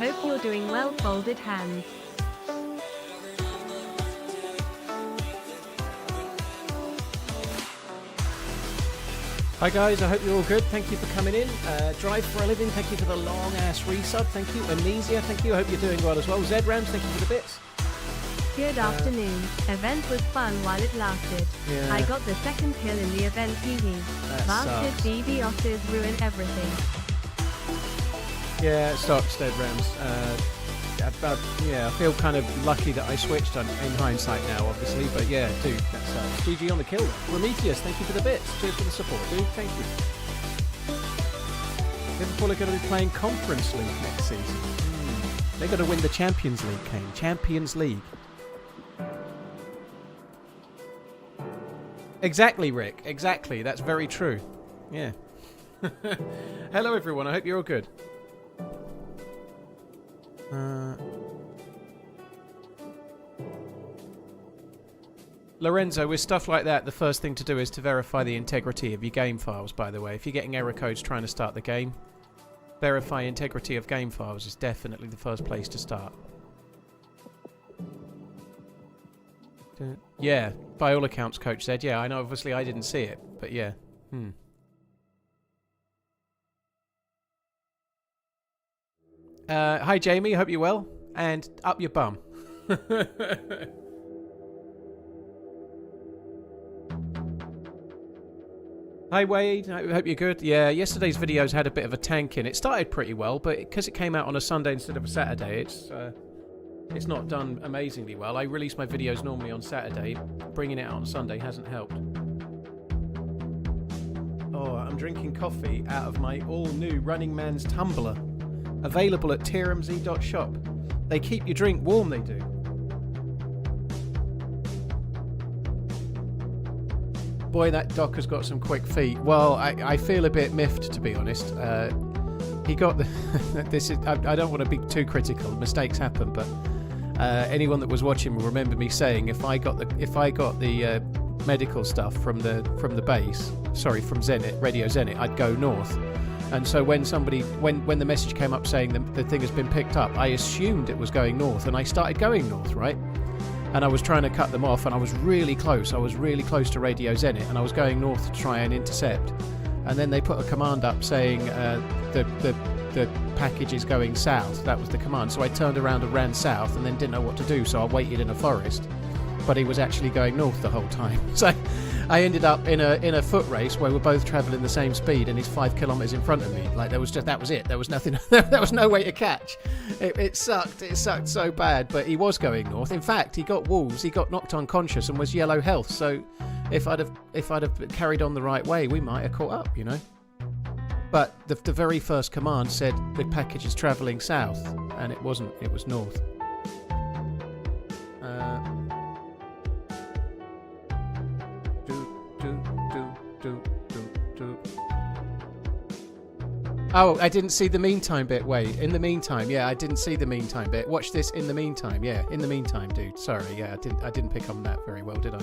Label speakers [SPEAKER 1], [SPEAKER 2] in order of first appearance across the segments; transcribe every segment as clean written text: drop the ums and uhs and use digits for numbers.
[SPEAKER 1] Hope you're doing well, folded hands.
[SPEAKER 2] Hi guys, I hope you're all good. Thank you for coming in. Drive for a Living, thank you for the long ass resub. Thank you. Amnesia, thank you. I hope you're doing well as well. ZRams, thank you for the bits.
[SPEAKER 1] Good afternoon. Event was fun while it lasted.
[SPEAKER 2] Yeah.
[SPEAKER 1] I got the second kill in the event, Bastard BB Otters ruin everything.
[SPEAKER 2] Yeah, it sucks, ZRams. I feel kind of lucky that I switched in hindsight now, obviously, but yeah, dude, that sucks. GG on the kill. Prometheus, thank you for the bits. Cheers for the support, dude. Thank you. Liverpool are going to be playing Conference League next season. They're going to win the Champions League, Kane. Champions League. Exactly, Rick. Exactly. That's very true. Yeah. Hello, everyone. I hope you're all good. Lorenzo, with stuff like that, the first thing to do is to verify the integrity of your game files, by the way. If you're getting error codes trying to start the game, verify integrity of game files is definitely the first place to start. Yeah, by all accounts, Coach said. Yeah, I know, obviously I didn't see it, but yeah. Hi, Jamie. Hope you're well. And up your bum. Hi, Wade. I hope you're good. Yeah, yesterday's videos had a bit of a tank in. It started pretty well, but because it came out on a Sunday instead of a Saturday, it's not done amazingly well. I release my videos normally on Saturday. Bringing it out on Sunday hasn't helped. Oh, I'm drinking coffee out of my all-new TheRunningManZ tumbler. Available at TRMZ.shop. They keep your drink warm, they do. Boy, that Doc has got some quick feet. Well, I feel a bit miffed, to be honest. He got the... I don't want to be too critical. Mistakes happen, but anyone that was watching will remember me saying if I got the medical stuff from the base, sorry, from Zenit, Radio Zenit, I'd go north. And so when the message came up saying the thing has been picked up, I assumed it was going north, and I started going north, right? And I was trying to cut them off, and I was really close. I was really close to Radio Zenit, and I was going north to try and intercept. And then they put a command up saying the package is going south. That was the command. So I turned around and ran south, and then didn't know what to do, so I waited in a forest. But he was actually going north the whole time. So I ended up in a foot race where we're both travelling the same speed, and he's 5 kilometres in front of me. Like that was it. There was nothing. There was no way to catch. It sucked. It sucked so bad. But he was going north. In fact, he got wolves. He got knocked unconscious and was yellow health. So if I'd have carried on the right way, we might have caught up. You know. But the very first command said the package is travelling south, and it wasn't. It was north. Oh, I didn't see the meantime bit. Wait, in the meantime, yeah, I didn't see the meantime bit. Watch this in the meantime, yeah, in the meantime, dude. Sorry, yeah, I didn't pick on that very well, did I?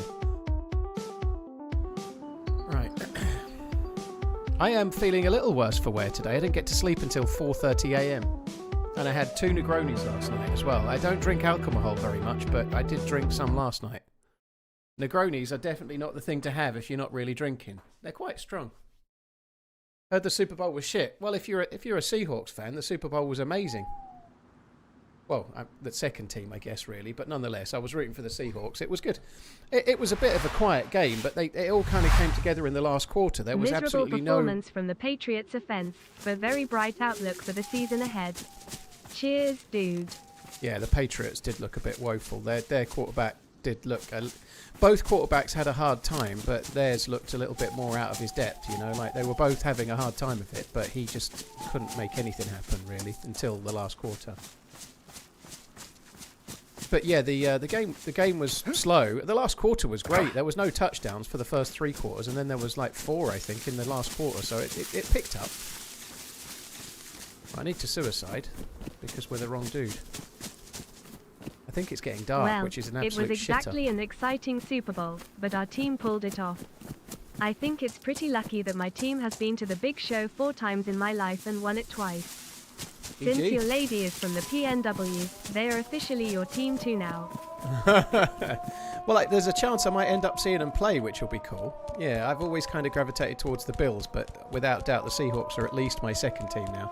[SPEAKER 2] Right. I am feeling a little worse for wear today. I didn't get to sleep until 4:30 a.m. And I had 2 Negronis last night as well. I don't drink alcohol very much, but I did drink some last night. Negronis are definitely not the thing to have if you're not really drinking. They're quite strong. Heard the Super Bowl was shit. Well, if you're a Seahawks fan, the Super Bowl was amazing. Well, the second team, I guess, really. But nonetheless, I was rooting for the Seahawks. It was good. It was a bit of a quiet game, but it all kind of came together in the last quarter. There was absolutely no...
[SPEAKER 1] performance from the Patriots offense, but very bright outlook for the season ahead. Cheers, dude.
[SPEAKER 2] Yeah, the Patriots did look a bit woeful. Their quarterback did look... both quarterbacks had a hard time, but theirs looked a little bit more out of his depth, you know, like they were both having a hard time of it, but he just couldn't make anything happen really until the last quarter. But yeah, the game was slow. The last quarter was great. There was no touchdowns for the first 3 quarters, and then there was like 4, I think, in the last quarter, so it picked up. I need to suicide because we're the wrong dude. I think it's getting dark, which is an absolute shitter.
[SPEAKER 1] It was exactly an exciting Super Bowl, but our team pulled it off. I think it's pretty lucky that my team has been to the big show 4 times in my life and won it twice. Since your lady is from the PNW, they are officially your team too now.
[SPEAKER 2] Well, like, there's a chance I might end up seeing them play, which will be cool. Yeah, I've always kind of gravitated towards the Bills, but without doubt the Seahawks are at least my second team now.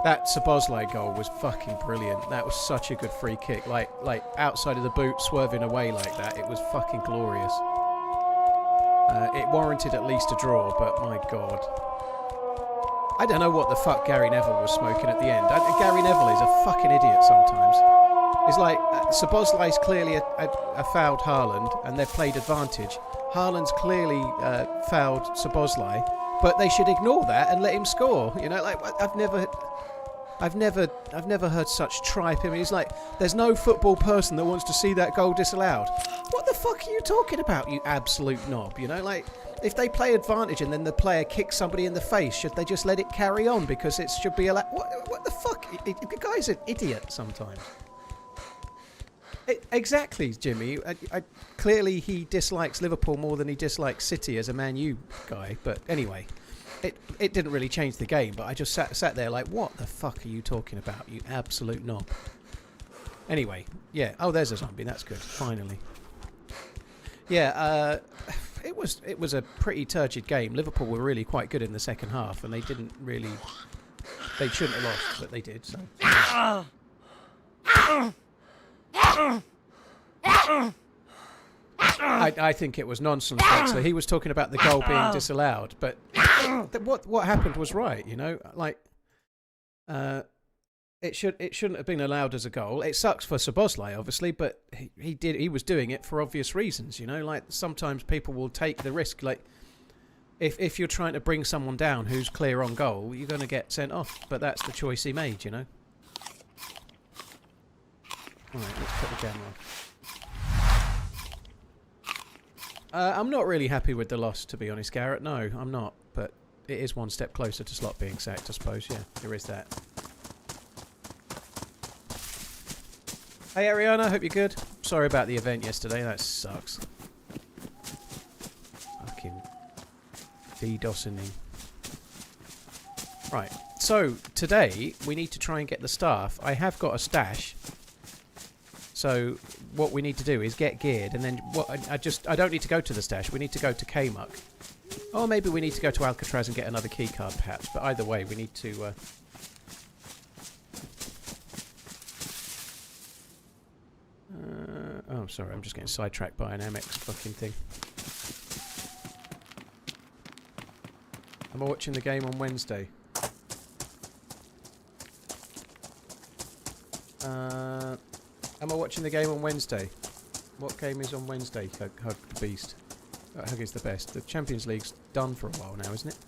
[SPEAKER 2] That Szoboszlai goal was fucking brilliant. That was such a good free kick. Like outside of the boot, swerving away like that. It was fucking glorious. It warranted at least a draw, but my God. I don't know what the fuck Gary Neville was smoking at the end. Gary Neville is a fucking idiot sometimes. It's like Szoboszlai's clearly a fouled Haaland, and they've played advantage. Haaland's clearly fouled Szoboszlai, but they should ignore that and let him score. You know, like I've never heard such tripe. I mean, it's like there's no football person that wants to see that goal disallowed. What the fuck are you talking about, you absolute knob? You know, like if they play advantage and then the player kicks somebody in the face, should they just let it carry on because it should be allowed? What the fuck? The guy's an idiot sometimes. Exactly, Jimmy. Clearly he dislikes Liverpool more than he dislikes City as a Man U guy. But anyway, it didn't really change the game. But I just sat there like, what the fuck are you talking about, you absolute knob? Anyway, yeah. Oh, there's a zombie. That's good. Finally. Yeah. It was a pretty turgid game. Liverpool were really quite good in the second half, and they didn't really. They shouldn't have lost, but they did. So. I think it was nonsense. So he was talking about the goal being disallowed, but what happened was right. You know, like it shouldn't have been allowed as a goal. It sucks for Szoboszlai, obviously, but he was doing it for obvious reasons. You know, like sometimes people will take the risk. Like if you're trying to bring someone down who's clear on goal, you're going to get sent off. But that's the choice he made. You know. Alright, let's put the camera on. I'm not really happy with the loss, to be honest, Garrett. No, I'm not. But it is one step closer to Slot being sacked, I suppose. Yeah, there is that. Hey, Ariana, hope you're good. Sorry about the event yesterday. That sucks. Fucking DDoSing. Right, so today we need to try and get the staff. I have got a stash. So what we need to do is get geared, and then I don't need to go to the stash. We need to go to Kmuck, or maybe we need to go to Alcatraz and get another key card, perhaps. But either way, we need to. Oh, sorry, I'm just getting sidetracked by an Amex fucking thing. Am I watching the game on Wednesday? Am I watching the game on Wednesday? What game is on Wednesday? Hug the Beast. Hug is the best. The Champions League's done for a while now, isn't it?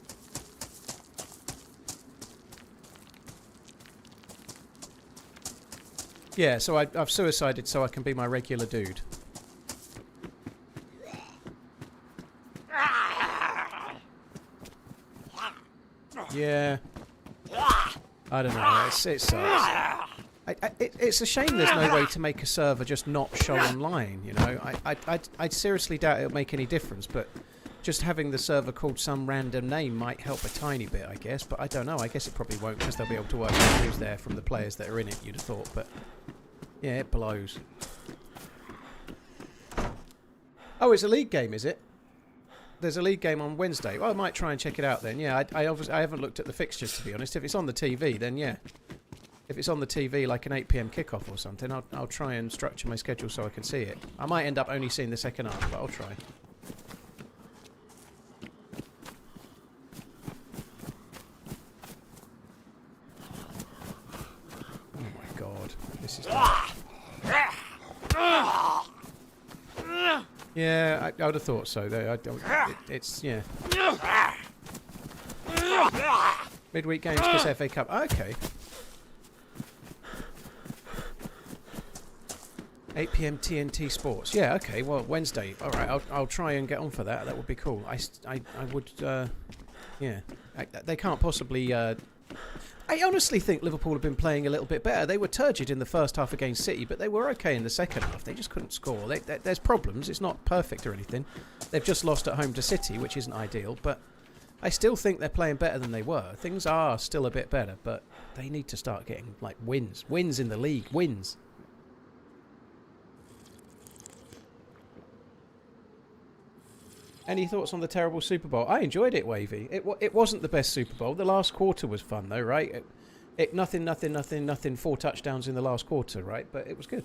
[SPEAKER 2] Yeah, so I've suicided so I can be my regular dude. Yeah. I don't know. It sucks. It's a shame there's no way to make a server just not show online, you know. I seriously doubt it'll make any difference, but just having the server called some random name might help a tiny bit, I guess. But I don't know. I guess it probably won't, because they'll be able to work out who's there from the players that are in it, you'd have thought. But yeah, it blows. Oh, it's a league game, is it? There's a league game on Wednesday. Well, I might try and check it out then. Yeah, I haven't looked at the fixtures, to be honest. If it's on the TV, then yeah. If it's on the TV like an 8 PM kickoff or something, I'll try and structure my schedule so I can see it. I might end up only seeing the second half, but I'll try. Oh my God, this is yeah, I would have thought so. Though it's yeah. Midweek games because FA Cup. Okay. 8 PM TNT Sports. Yeah, okay. Well, Wednesday. All right, I'll try and get on for that. That would be cool. I would. Yeah. They can't possibly. I honestly think Liverpool have been playing a little bit better. They were turgid in the first half against City, but they were okay in the second half. They just couldn't score. There's problems. It's not perfect or anything. They've just lost at home to City, which isn't ideal. But I still think they're playing better than they were. Things are still a bit better, but they need to start getting, like, wins. Wins in the league. Wins. Any thoughts on the terrible Super Bowl? I enjoyed it, Wavy. It wasn't the best Super Bowl. The last quarter was fun, though, right? Nothing. 4 touchdowns in the last quarter, right? But it was good.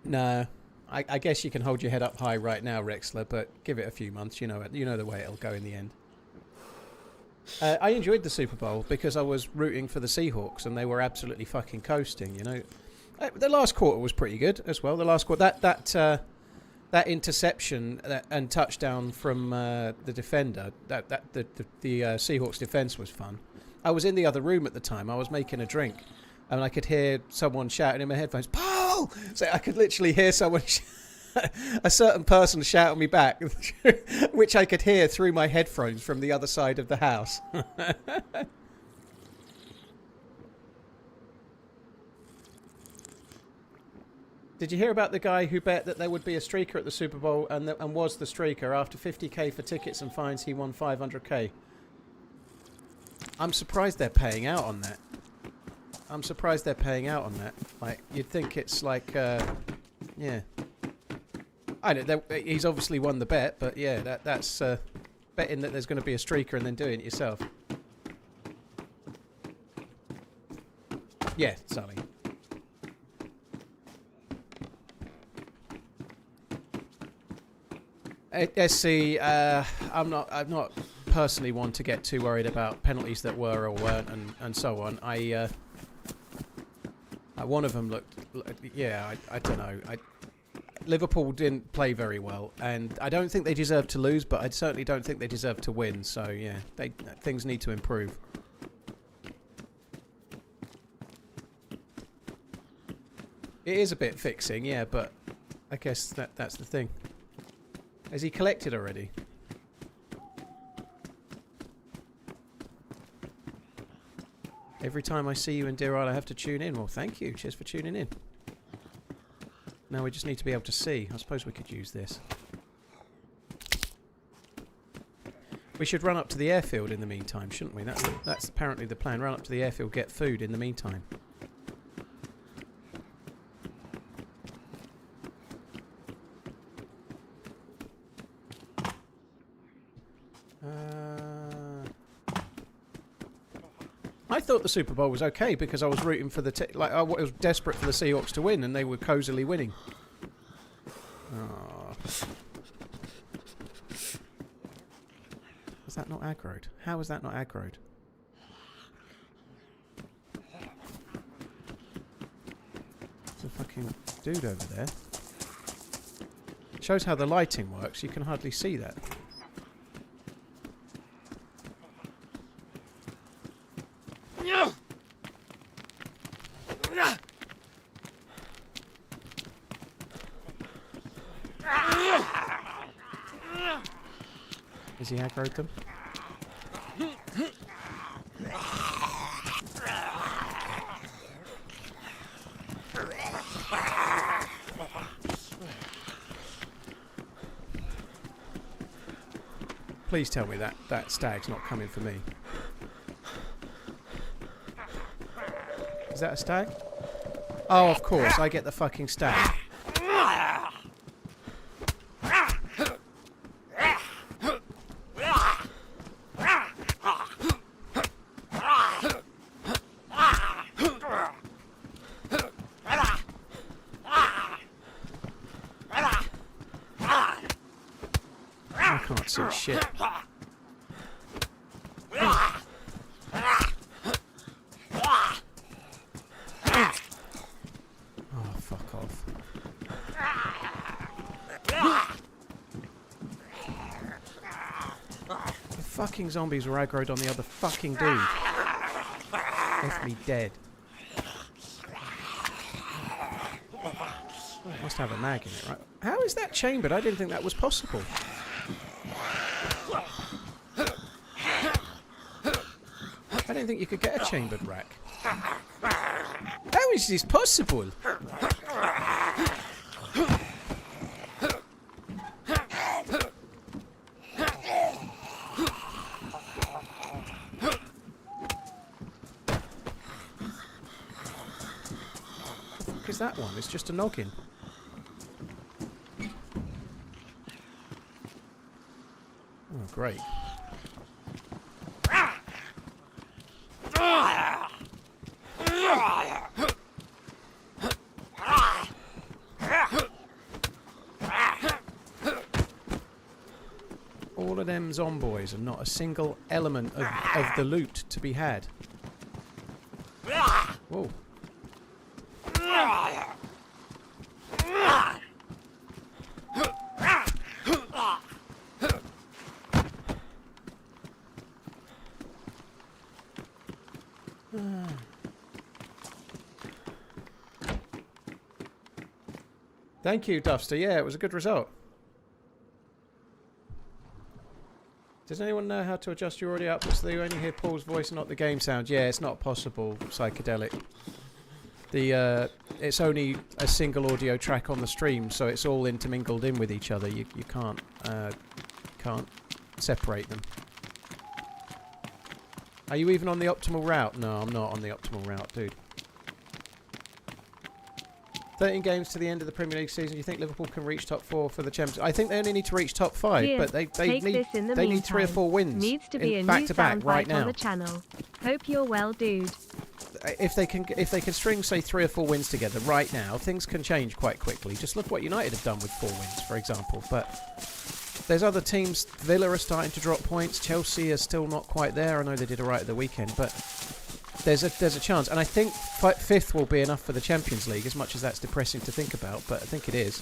[SPEAKER 2] No. I guess you can hold your head up high right now, Rexler, but give it a few months. You know the way it'll go in the end. I enjoyed the Super Bowl because I was rooting for the Seahawks and they were absolutely fucking coasting. The last quarter was pretty good as well. The last quarter, that interception and touchdown from the defender, the Seahawks defense was fun. I was in the other room at the time. I was making a drink. And I could hear someone shouting in my headphones, "Paul!" So I could literally hear someone, a certain person shout at me back, which I could hear through my headphones from the other side of the house. Did you hear about the guy who bet that there would be a streaker at the Super Bowl and was the streaker? After 50k for tickets and fines, he won 500k. I'm surprised they're paying out on that. Like, you'd think it's like, yeah. I don't. He's obviously won the bet, but yeah, that's betting that there's going to be a streaker and then doing it yourself. Yeah, Sally. SC, I'm not personally one to get too worried about penalties that were or weren't and so on. One of them looked, yeah, I don't know. Liverpool didn't play very well, and I don't think they deserve to lose, but I certainly don't think they deserve to win. So yeah, things need to improve. It is a bit fixing, yeah, but I guess that's the thing. Has he collected already? Every time I see you in Deerisle, I have to tune in. Well, thank you. Cheers for tuning in. Now we just need to be able to see. I suppose we could use this. We should run up to the airfield in the meantime, shouldn't we? That's apparently the plan. Run up to the airfield, get food in the meantime. I thought the Super Bowl was okay because I was rooting for I was desperate for the Seahawks to win, and they were cozily winning. Oh. Was that not aggroed? How was that not aggroed? There's a fucking dude over there. Shows how the lighting works. You can hardly see that. Has he aggroed them? Please tell me that stag's not coming for me. Is that a stag? Oh, of course, I get the fucking stag. I can't see shit. Fucking zombies were aggroed on the other fucking dude. Left me dead. Must have a mag in it, right? How is that chambered? I didn't think that was possible. I didn't think you could get a chambered rack. How is this possible? is that one? It's just a noggin. Oh, great. All of them zomboys and not a single element of the loot to be had. Whoa. Thank you, Duffster. Yeah, it was a good result. Does anyone know how to adjust your audio output so that you only hear Paul's voice and not the game sound? Yeah, it's not possible, Psychedelic. It's only a single audio track on the stream, so it's all intermingled in with each other. You can't separate them. Are you even on the optimal route? No, I'm not on the optimal route, dude. 13 games to the end of the Premier League season. Do you think Liverpool can reach top 4 for the Champions? I think they only need to reach top 5,
[SPEAKER 1] Cheers.
[SPEAKER 2] but they need 3 or 4 wins.
[SPEAKER 1] Needs to be a
[SPEAKER 2] back
[SPEAKER 1] new
[SPEAKER 2] to back right now.
[SPEAKER 1] on the channel. Hope you're well, dude.
[SPEAKER 2] If they can string say 3 or 4 wins together right now, things can change quite quickly. Just look what United have done with 4 wins, for example. But there's other teams. Villa are starting to drop points. Chelsea are still not quite there. I know they did alright at the weekend, but there's a chance. And I think 5th will be enough for the Champions League, as much as that's depressing to think about. But I think it is.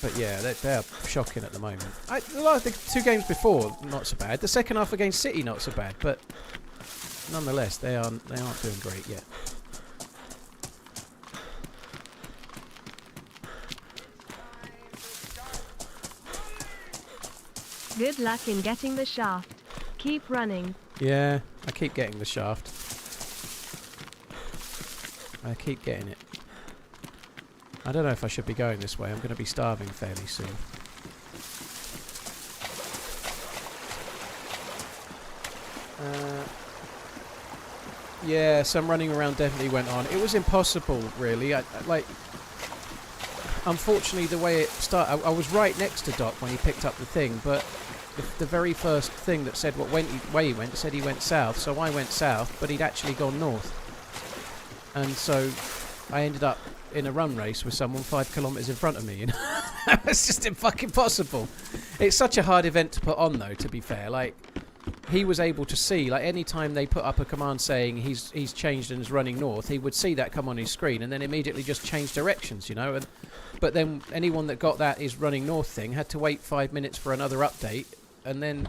[SPEAKER 2] But yeah, they're shocking at the moment. The 2 games before, not so bad. The second half against City, not so bad. But nonetheless, they aren't doing great yet.
[SPEAKER 1] Good luck in getting the shaft. Keep running.
[SPEAKER 2] Yeah, I keep getting the shaft. I keep getting it. I don't know if I should be going this way. I'm going to be starving fairly soon. Yeah, some running around definitely went on. It was impossible, really. Unfortunately, the way it started, I was right next to Doc when he picked up the thing, but the very first thing that said way he went said he went south, so I went south, but he'd actually gone north. And so I ended up in a run race with someone 5 kilometres in front of me. You know? It's just fucking impossible. It's such a hard event to put on, though, to be fair. Like, he was able to see, like, any time they put up a command saying he's changed and is running north, he would see that come on his screen and then immediately just change directions, you know. But then anyone that got that is running north thing had to wait 5 minutes for another update, and then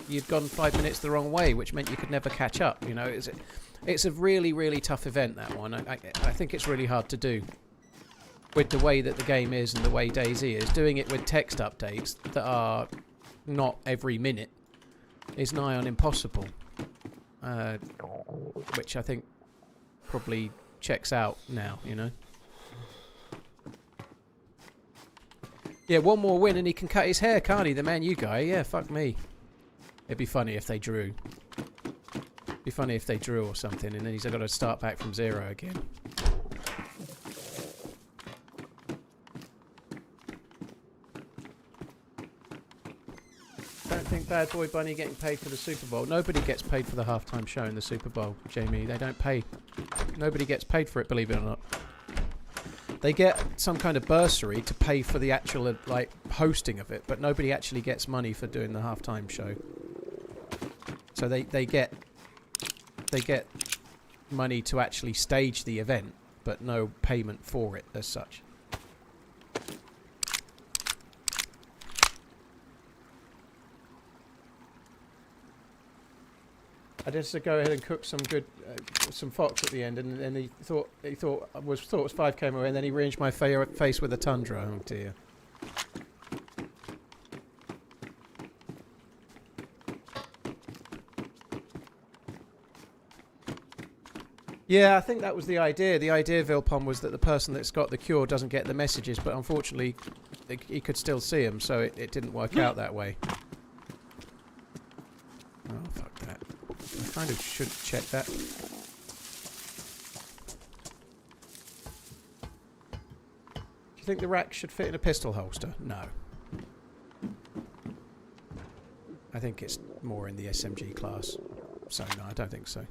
[SPEAKER 2] you'd gone 5 minutes the wrong way, which meant you could never catch up, you know. It's a really, really tough event, that one. I think it's really hard to do with the way that the game is and the way DayZ is. Doing it with text updates that are not every minute is nigh on impossible, which I think probably checks out now, you know. Yeah, 1 more win and he can cut his hair, can't he? The Man U guy. Yeah, fuck me. It'd be funny if they drew. Be funny if they drew or something, and then he's got to start back from 0 again. Don't think Bad Boy Bunny getting paid for the Super Bowl. Nobody gets paid for the halftime show in the Super Bowl, Jamie. They don't pay. Nobody gets paid for it, believe it or not. They get some kind of bursary to pay for the actual like hosting of it, but nobody actually gets money for doing the halftime show. So they get money to actually stage the event, but no payment for it as such. I just go ahead and cook some good, some fox at the end, and then he thought it was 5 came away, and then he arranged my face with a tundra. Oh dear. Yeah, I think that was the idea. The idea, Vilpon, was that the person that's got the cure doesn't get the messages, but unfortunately, he could still see them, so it didn't work out that way. Oh, fuck that. Kind of should check that. Do you think the rack should fit in a pistol holster? No. I think it's more in the SMG class. So, no, I don't think so.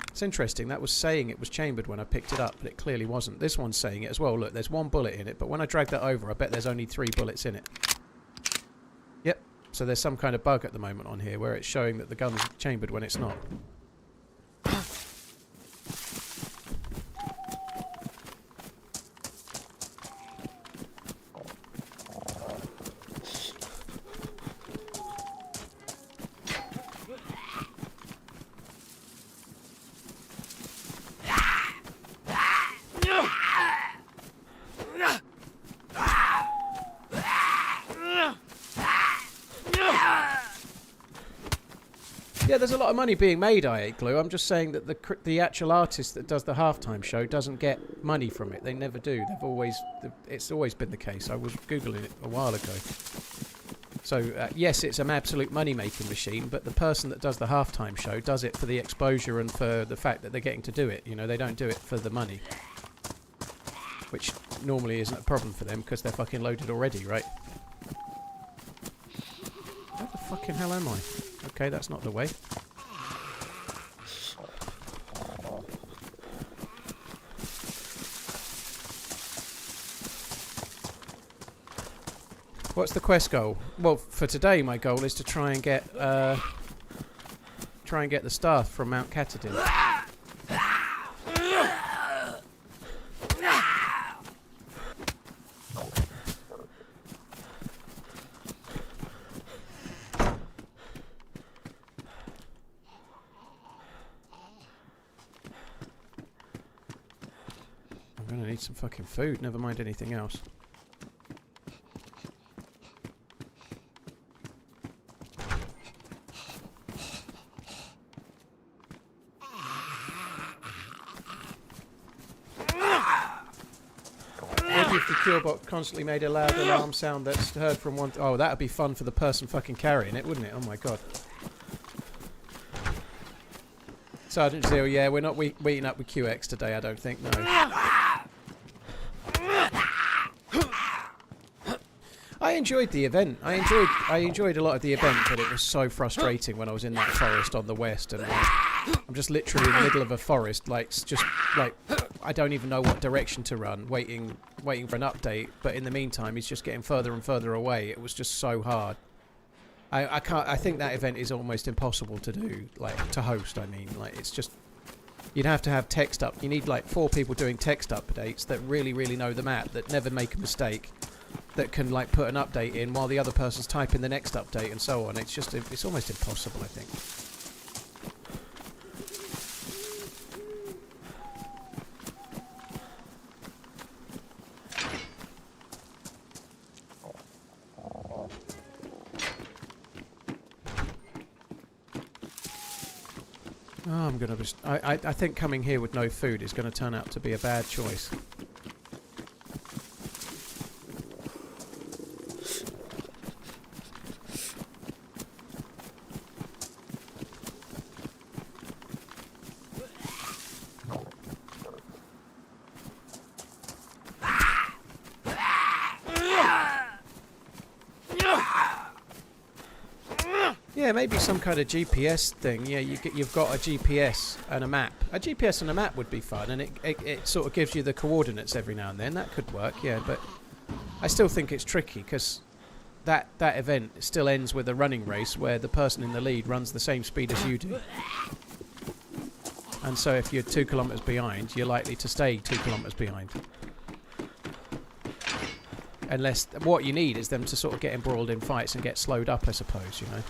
[SPEAKER 2] It's interesting, that was saying it was chambered when I picked it up, but it clearly wasn't. This one's saying it as well. Look, there's 1 bullet in it, but when I drag that over, I bet there's only 3 bullets in it. Yep, so there's some kind of bug at the moment on here where it's showing that the gun's chambered when it's not. Yeah, there's a lot of money being made, I Hate Glue. I'm just saying that the actual artist that does the halftime show doesn't get money from it. They never do. It's always been the case. I was Googling it a while ago. So, yes, it's an absolute money-making machine, but the person that does the halftime show does it for the exposure and for the fact that they're getting to do it. You know, they don't do it for the money. Which normally isn't a problem for them because they're fucking loaded already, right? Where the fucking hell am I? Okay, that's not the way. What's the quest goal? Well, for today, my goal is to try and get the staff from Mount Katahdin. I'm gonna need some fucking food, never mind anything else. If the killbot constantly made a loud alarm sound that's heard from one... Oh, that would be fun for the person fucking carrying it, wouldn't it? Oh my god. Sergeant Zeal, yeah, we're not meeting up with QX today, I don't think, no. I enjoyed the event. I enjoyed a lot of the event, but it was so frustrating when I was in that forest on the west, and I'm just literally in the middle of a forest, I don't even know what direction to run, waiting for an update, but in the meantime he's just getting further and further away. It was just so hard. I think that event is almost impossible to do, to host, I mean. It's just, you'd have to have text up. You need 4 people doing text updates that really, really know the map, that never make a mistake, that can put an update in while the other person's typing the next update and so on. It's almost impossible, I think. Oh, I'm gonna just... I think coming here with no food is going to turn out to be a bad choice. Yeah, maybe some kind of GPS thing. Yeah, you've got a GPS and a map. A GPS and a map would be fun, and it sort of gives you the coordinates every now and then. That could work, yeah, but I still think it's tricky because that event still ends with a running race where the person in the lead runs the same speed as you do. And so if you're 2 kilometres behind, you're likely to stay 2 kilometres behind. Unless what you need is them to sort of get embroiled in fights and get slowed up, I suppose, you know.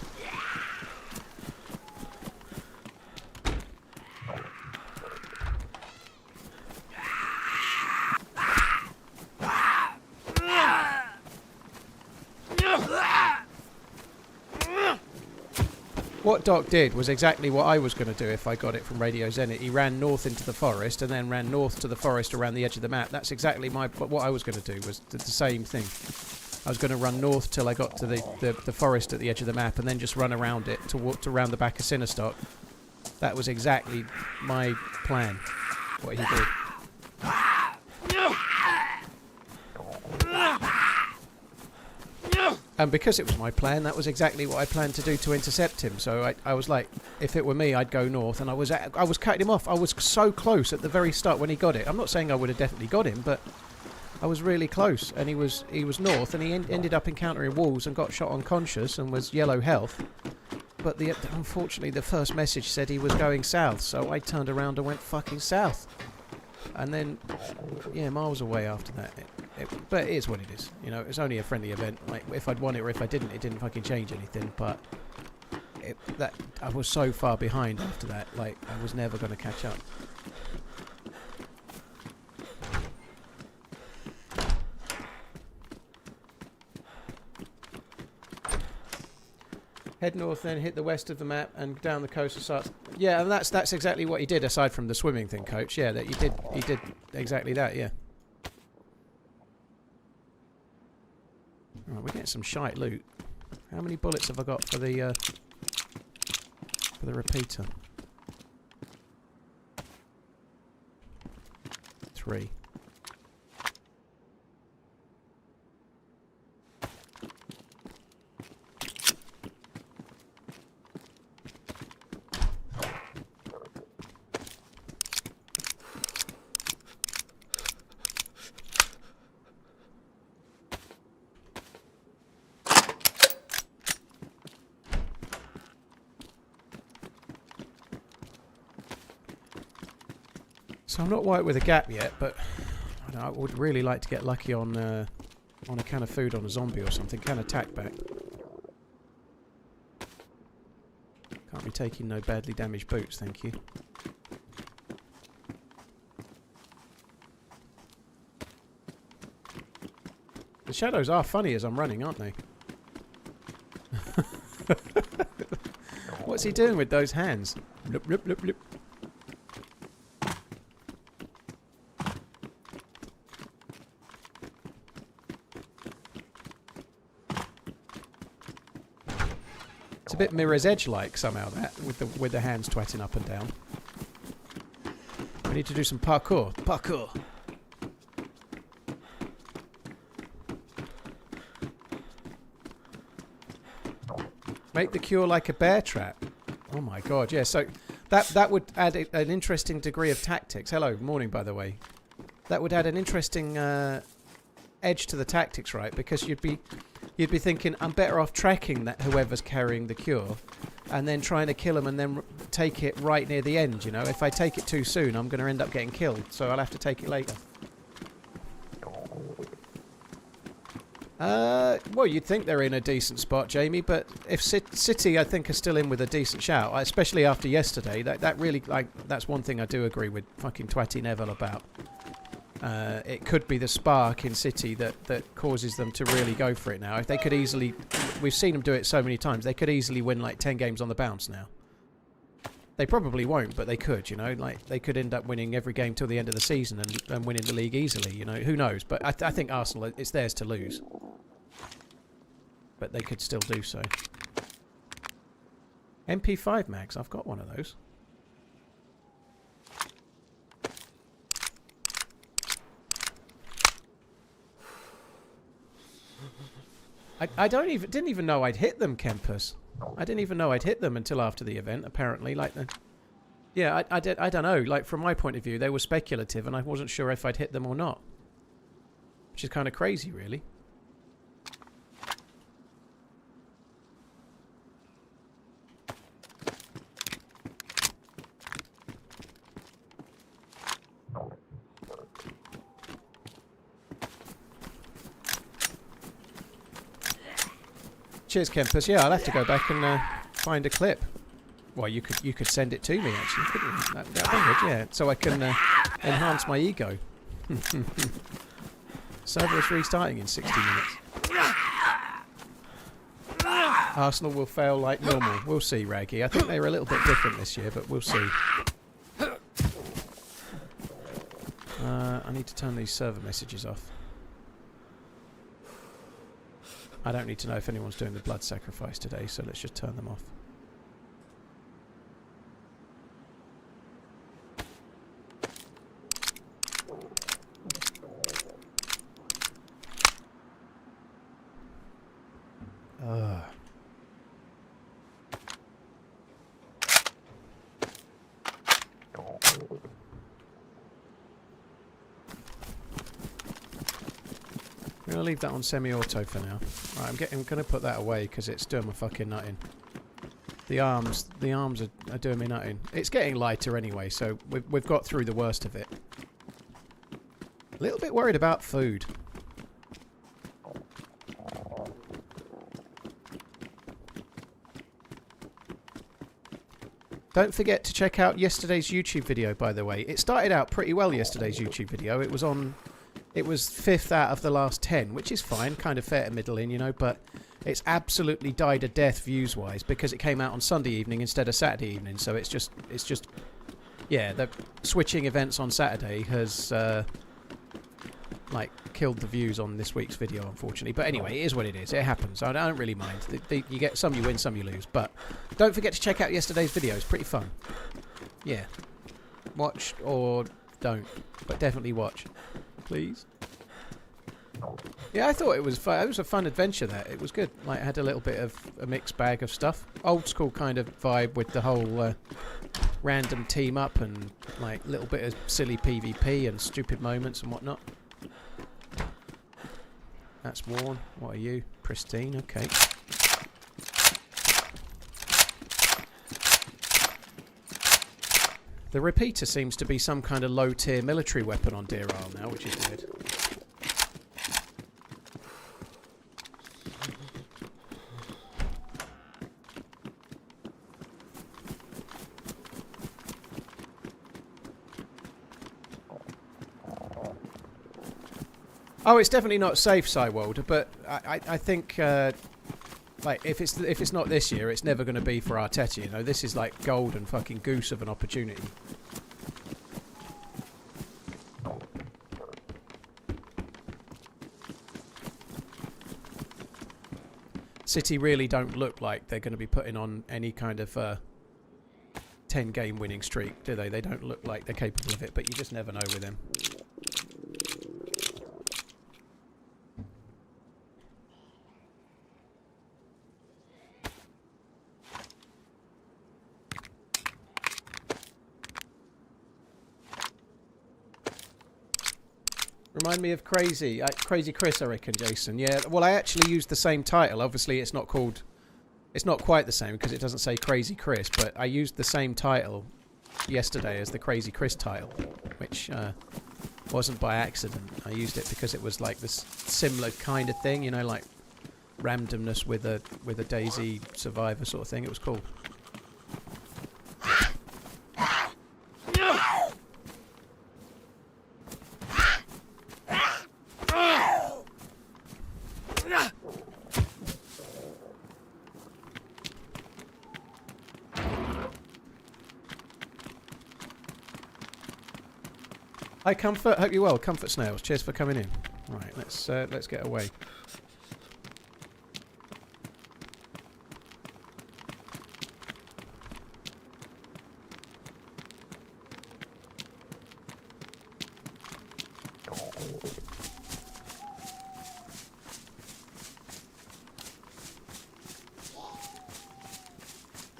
[SPEAKER 2] What Doc did was exactly what I was going to do if I got it from Radio Zenit. He ran north into the forest and then ran north to the forest around the edge of the map. That's exactly what I was going to do, was the same thing. I was going to run north till I got to the forest at the edge of the map, and then just run around it to walk around the back of Sinnerstock. That was exactly my plan. What he did. And because it was my plan, that was exactly what I planned to do to intercept him. So I was like, if it were me, I'd go north, and I was cutting him off. I was so close at the very start when he got it. I'm not saying I would have definitely got him, but I was really close, and he was north, and he ended up encountering wolves and got shot unconscious and was yellow health. But unfortunately, the first message said he was going south, so I turned around and went fucking south. And then, yeah, miles away after that. But it is what it is. You know, it's only a friendly event. Like, if I'd won it or if I didn't, it didn't fucking change anything. But I was so far behind after that. Like, I was never going to catch up. Head north, then hit the west of the map and down the coast and start. Yeah, and that's exactly what he did. Aside from the swimming thing, Coach. Yeah, that he did exactly that. Yeah. Right, we're getting some shite loot. How many bullets have I got for the repeater? 3. So I'm not white with a gap yet, but I would really like to get lucky on a can of food on a zombie or something. Can of tack back. Can't be taking no badly damaged boots, thank you. The shadows are funny as I'm running, aren't they? What's he doing with those hands? Loop, loop, loop, loop. It's a bit Mirror's Edge-like somehow, that, with the hands twatting up and down. We need to do some parkour. Parkour! Make the cure like a bear trap. Oh my god, yeah, so that would add an interesting degree of tactics. Hello, morning by the way. That would add an interesting edge to the tactics, right? Because you'd be thinking, I'm better off tracking that whoever's carrying the cure and then trying to kill them and then take it right near the end, you know? If I take it too soon, I'm going to end up getting killed, so I'll have to take it later. Well, you'd think they're in a decent spot, Jamie, but if City, I think, are still in with a decent shout, especially after yesterday, that really, like, that's one thing I do agree with fucking Twatty Neville about. It could be the spark in City that causes them to really go for it now. If they could easily... We've seen them do it so many times. They could easily win like 10 games on the bounce now. They probably won't, but they could, you know. Like, they could end up winning every game till the end of the season and winning the league easily, you know. Who knows? But I think Arsenal, it's theirs to lose. But they could still do so. MP5 mags. I've got one of those. I didn't even know I'd hit them, Kempus. I didn't even know I'd hit them until after the event, apparently. Like, yeah, I don't know. Like, from my point of view, they were speculative, and I wasn't sure if I'd hit them or not. Which is kind of crazy, really. Cheers, Kempus. Yeah, I'll have to go back and find a clip. Well, you could send it to me, actually, couldn't you? That'd be good, yeah. So I can enhance my ego. Server is restarting in 60 minutes. Arsenal will fail like normal. We'll see, Raggy. I think they were a little bit different this year, but we'll see. I need to turn these server messages off. I don't need to know if anyone's doing the blood sacrifice today, so let's just turn them off. I'm going to leave that on semi-auto for now. Right, I'm going to put that away because it's doing my fucking nutting. The arms are doing me nutting. It's getting lighter anyway, so we've got through the worst of it. A little bit worried about food. Don't forget to check out yesterday's YouTube video, by the way. It started out pretty well, yesterday's YouTube video. It was 5th out of the last 10, which is fine, kind of fair to middle in, you know, but it's absolutely died a death views-wise because it came out on Sunday evening instead of Saturday evening, so it's just, yeah, the switching events on Saturday has, like, killed the views on this week's video, unfortunately. But anyway, it is what it is. It happens. I don't really mind. You get some you win, some you lose. But don't forget to check out yesterday's video. It's pretty fun. Yeah. Watch or don't. But definitely watch. Please. Yeah, I thought it was fun. It was a fun adventure there. It was good. Like, it had a little bit of a mixed bag of stuff. Old school kind of vibe with the whole random team up and like little bit of silly PvP and stupid moments and whatnot. That's worn. What are you? Pristine. Okay. The repeater seems to be some kind of low-tier military weapon on Deerisle now, which is weird. Oh, it's definitely not safe, Cyworld, but I think like if it's not this year, it's never going to be for Arteta. You know, this is like golden fucking goose of an opportunity. City really don't look like they're going to be putting on any kind of 10-game winning streak, do they? They don't look like they're capable of it, but you just never know with them. Remind me of Crazy Chris, I reckon, Jason. Yeah, well, I actually used the same title. Obviously, it's not quite the same because it doesn't say Crazy Chris, but I used the same title yesterday as the Crazy Chris title, which wasn't by accident. I used it because it was like this similar kind of thing, you know, like randomness with a DayZ survivor sort of thing. It was cool. Hi Comfort, hope you're well. Comfort Snails, cheers for coming in. Right, let's get away.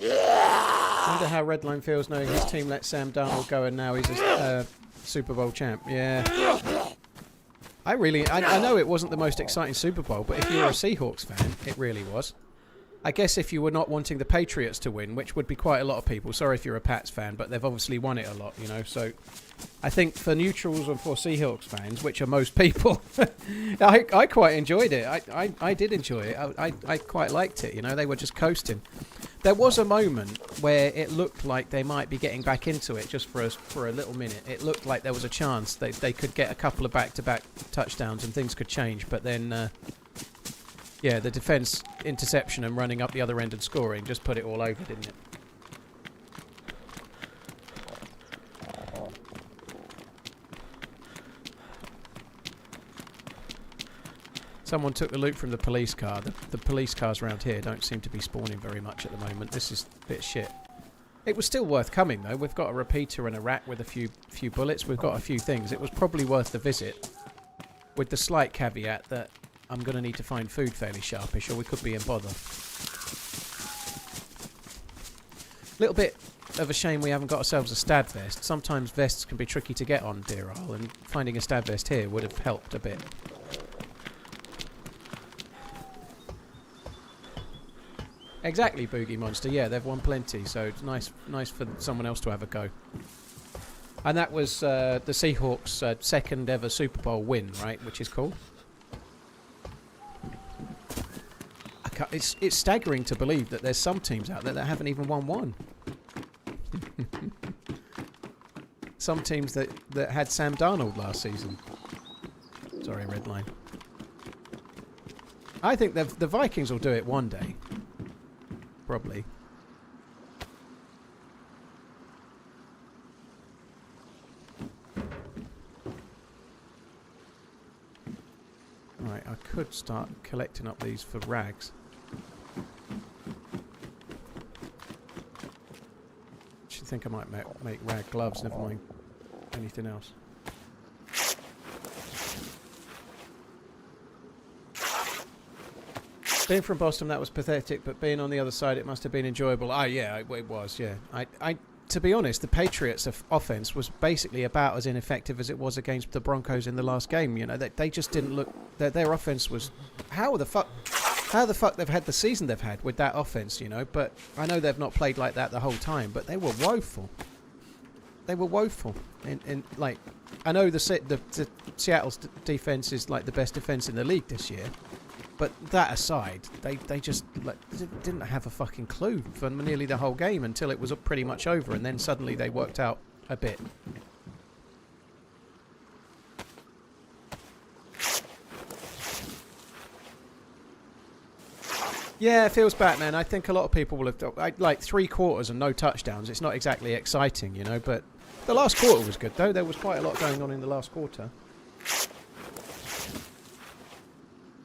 [SPEAKER 2] I wonder how Redline feels knowing his team let Sam Darnold go and now he's a Super Bowl champ. Yeah. I know it wasn't the most exciting Super Bowl, but if you were a Seahawks fan, it really was. I guess if you were not wanting the Patriots to win, which would be quite a lot of people. Sorry if you're a Pats fan, but they've obviously won it a lot, you know. So I think for neutrals and for Seahawks fans, which are most people, I quite enjoyed it. I did enjoy it. I quite liked it, you know. They were just coasting. There was a moment where it looked like they might be getting back into it just for a little minute. It looked like there was a chance they could get a couple of back-to-back touchdowns and things could change. But then, yeah, the defence interception and running up the other end and scoring just put it all over, didn't it? Someone took the loot from the police car. The police cars around here don't seem to be spawning very much at the moment. This is a bit shit. It was still worth coming though. We've got a repeater and a rack with a few bullets. We've got a few things. It was probably worth the visit, with the slight caveat that I'm going to need to find food fairly sharpish, or we could be in bother. Little bit of a shame we haven't got ourselves a stab vest. Sometimes vests can be tricky to get on Deerisle, and finding a stab vest here would have helped a bit. Exactly, Boogie Monster. Yeah, they've won plenty, so it's nice for someone else to have a go. And that was the Seahawks' second ever Super Bowl win, right? Which is cool. It's staggering to believe that there's some teams out there that haven't even won one. Some teams that had Sam Darnold last season. Sorry, red line. I think the Vikings will do it one day. Probably. Right, I could start collecting up these for rags. I think I might make rag gloves, never mind anything else. Being from Boston, that was pathetic, but being on the other side, it must have been enjoyable. Ah, yeah, it was, yeah. To be honest, the Patriots' offense was basically about as ineffective as it was against the Broncos in the last game. You know, they just didn't look... Their offense was... How the fuck they've had the season they've had with that offense, you know? But I know they've not played like that the whole time, but they were woeful. They were woeful. Like, I know the Seattle's defense is like the best defense in the league this year. But that aside, they just didn't have a fucking clue for nearly the whole game until it was pretty much over, and then suddenly they worked out a bit. Yeah, it feels bad, man. I think a lot of people will have... like 3 quarters and no touchdowns. It's not exactly exciting, you know, but the last quarter was good, though. There was quite a lot going on in the last quarter.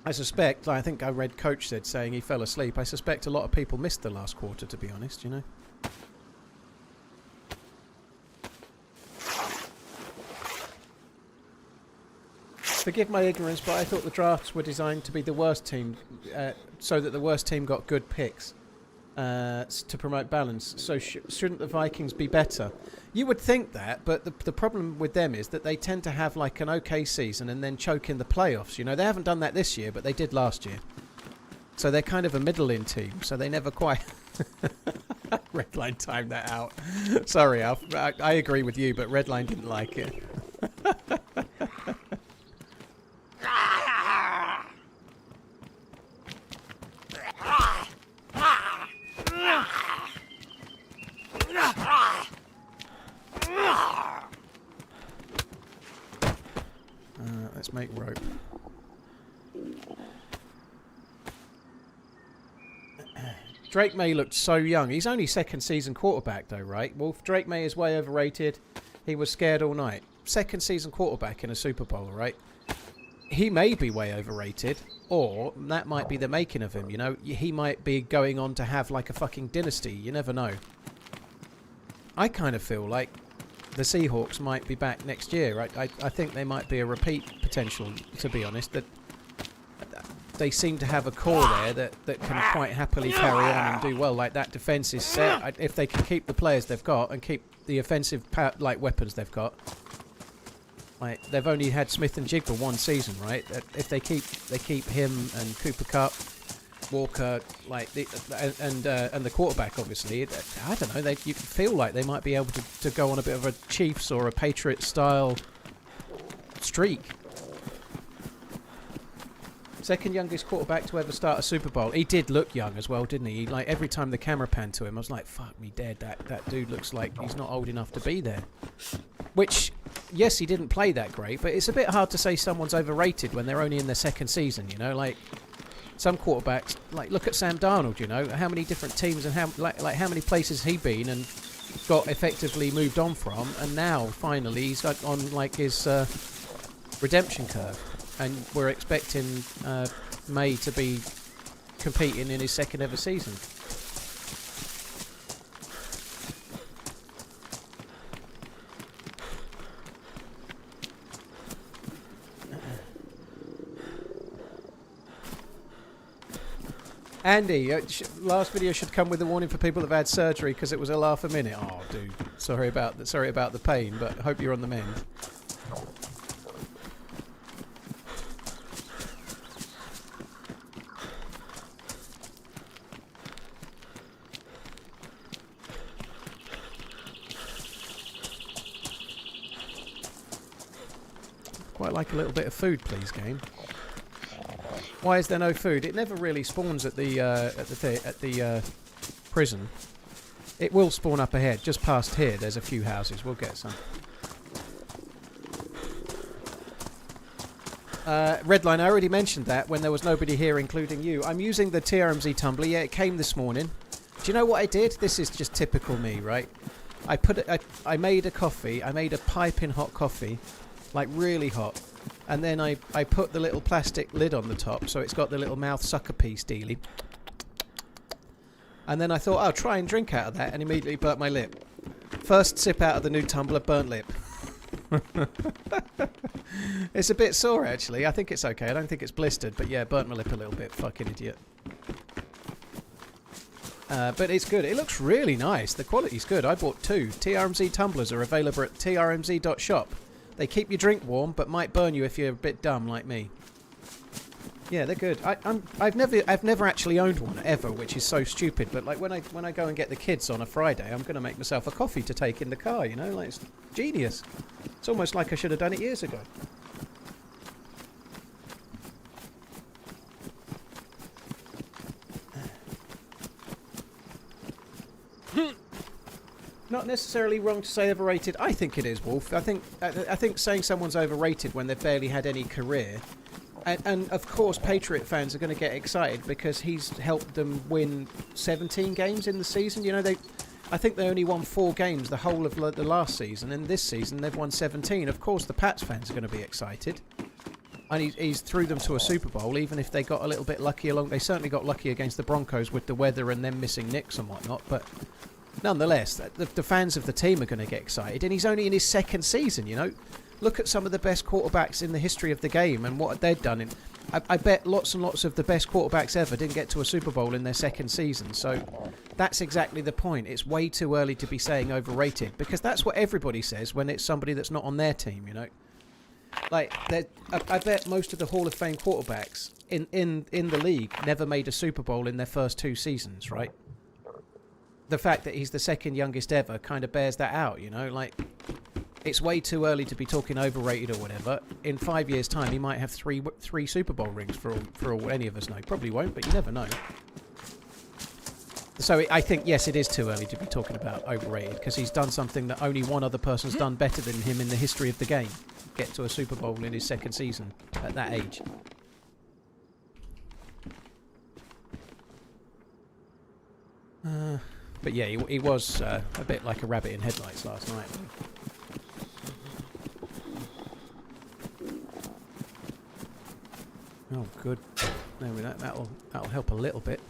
[SPEAKER 2] I suspect, I think I read Coach said saying he fell asleep. I suspect a lot of people missed the last quarter, to be honest, you know. Forgive my ignorance, but I thought the drafts were designed to be the worst team, so that the worst team got good picks to promote balance. So shouldn't the Vikings be better? You would think that, but the problem with them is that they tend to have like an okay season and then choke in the playoffs. You know, they haven't done that this year, but they did last year. So they're kind of a middling team, so they never quite... Redline timed that out. Sorry, Alf. I agree with you, but Redline didn't like it. Let's make rope. Drake May looked so young. He's only second season quarterback though, right? Well, Drake May is way overrated. He was scared all night. Second season quarterback in a Super Bowl, right? He may be way overrated, or that might be the making of him, you know? He might be going on to have like a fucking dynasty. You never know. I kind of feel like the Seahawks might be back next year. Right? I think they might be a repeat potential, to be honest. That they seem to have a core there that can quite happily carry on and do well. Like that defense is set. If they can keep the players they've got and keep the offensive like weapons they've got. Like they've only had Smith and Jigba one season, right? If they keep him and Cooper Kupp, Walker, like and the quarterback, obviously. I don't know. You feel like they might be able to go on a bit of a Chiefs or a Patriots style streak. Second youngest quarterback to ever start a Super Bowl. He did look young as well, didn't he? Like every time the camera panned to him, I was like, "Fuck me dead." That dude looks like he's not old enough to be there. Which, yes, he didn't play that great, but it's a bit hard to say someone's overrated when they're only in their second season. You know, like. Some quarterbacks, like look at Sam Darnold, you know, how many different teams and how many places he been and got effectively moved on from, and now finally he's on like his redemption curve. and we're expecting May to be competing in his second ever season. Andy, last video should come with a warning for people that have had surgery because it was a laugh a minute. Oh, dude, sorry about the pain, but hope you're on the mend. Quite like a little bit of food, please, game. Why is there no food? It never really spawns at the prison. It will spawn up ahead, just past here. There's a few houses. We'll get some. Redline, I already mentioned that when there was nobody here, including you. I'm using the TRMZ tumbler. Yeah, it came this morning. Do you know what I did? This is just typical me, right? I made a coffee. I made a piping hot coffee, like really hot. And then I put the little plastic lid on the top, so it's got the little mouth sucker piece dealy. And then I thought, I'll try and drink out of that, and immediately burnt my lip. First sip out of the new tumbler, burnt lip. It's a bit sore, actually. I think it's okay. I don't think it's blistered, but yeah, burnt my lip a little bit. Fucking idiot. But it's good. It looks really nice. The quality's good. I bought 2. TRMZ tumblers are available at trmz.shop. They keep your drink warm, but might burn you if you're a bit dumb like me. Yeah, they're good. I've never actually owned one ever, which is so stupid. But like when I go and get the kids on a Friday, I'm going to make myself a coffee to take in the car. You know, like it's genius. It's almost like I should have done it years ago. Not necessarily wrong to say overrated. I think it is, Wolf. I think saying someone's overrated when they've barely had any career, and of course Patriot fans are going to get excited because he's helped them win 17 games in the season. You know, I think they only won 4 games the whole of the last season, and this season they've won 17. Of course, the Pats fans are going to be excited, and he's threw them to a Super Bowl, even if they got a little bit lucky along. They certainly got lucky against the Broncos with the weather and them missing Knicks and whatnot, but. Nonetheless, the fans of the team are going to get excited, and he's only in his second season, you know. Look at some of the best quarterbacks in the history of the game and what they've done. I bet lots and lots of the best quarterbacks ever didn't get to a Super Bowl in their second season, so that's exactly the point. It's way too early to be saying overrated, because that's what everybody says when it's somebody that's not on their team, you know. Like, I bet most of the Hall of Fame quarterbacks in the league never made a Super Bowl in their first 2 seasons, right? The fact that he's the second youngest ever kind of bears that out, you know. Like, it's way too early to be talking overrated or whatever. In 5 years' time, he might have three Super Bowl rings for all any of us know. Probably won't, but you never know. So I think, yes, it is too early to be talking about overrated, because he's done something that only one other person's done better than him in the history of the game. Get to a Super Bowl in his second season at that age. But yeah, he was a bit like a rabbit in headlights last night. Oh, good. No, that'll help a little bit.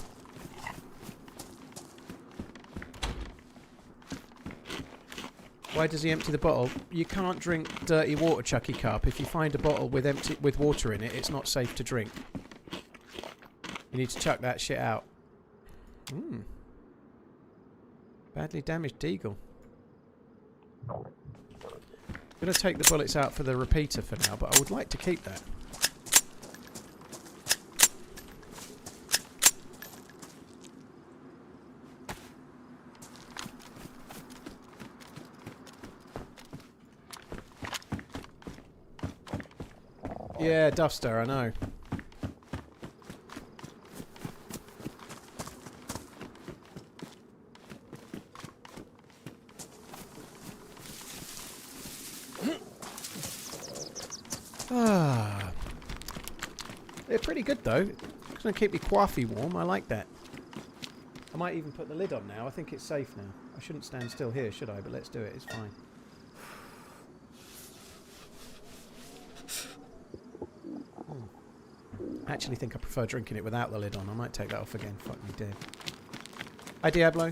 [SPEAKER 2] Why does he empty the bottle? You can't drink dirty water, Chucky Carp. If you find a bottle with water in it, it's not safe to drink. You need to chuck that shit out. Hmm. Badly damaged Deagle. I'm going to take the bullets out for the repeater for now, but I would like to keep that. Yeah, Duster, I know. They're pretty good though. It's going to keep me coffee warm. I like that. I might even put the lid on now. I think it's safe now. I shouldn't stand still here, should I? But let's do it. It's fine. actually think I prefer drinking it without the lid on. I might take that off again. Fuck me dead. Hi, Diablo.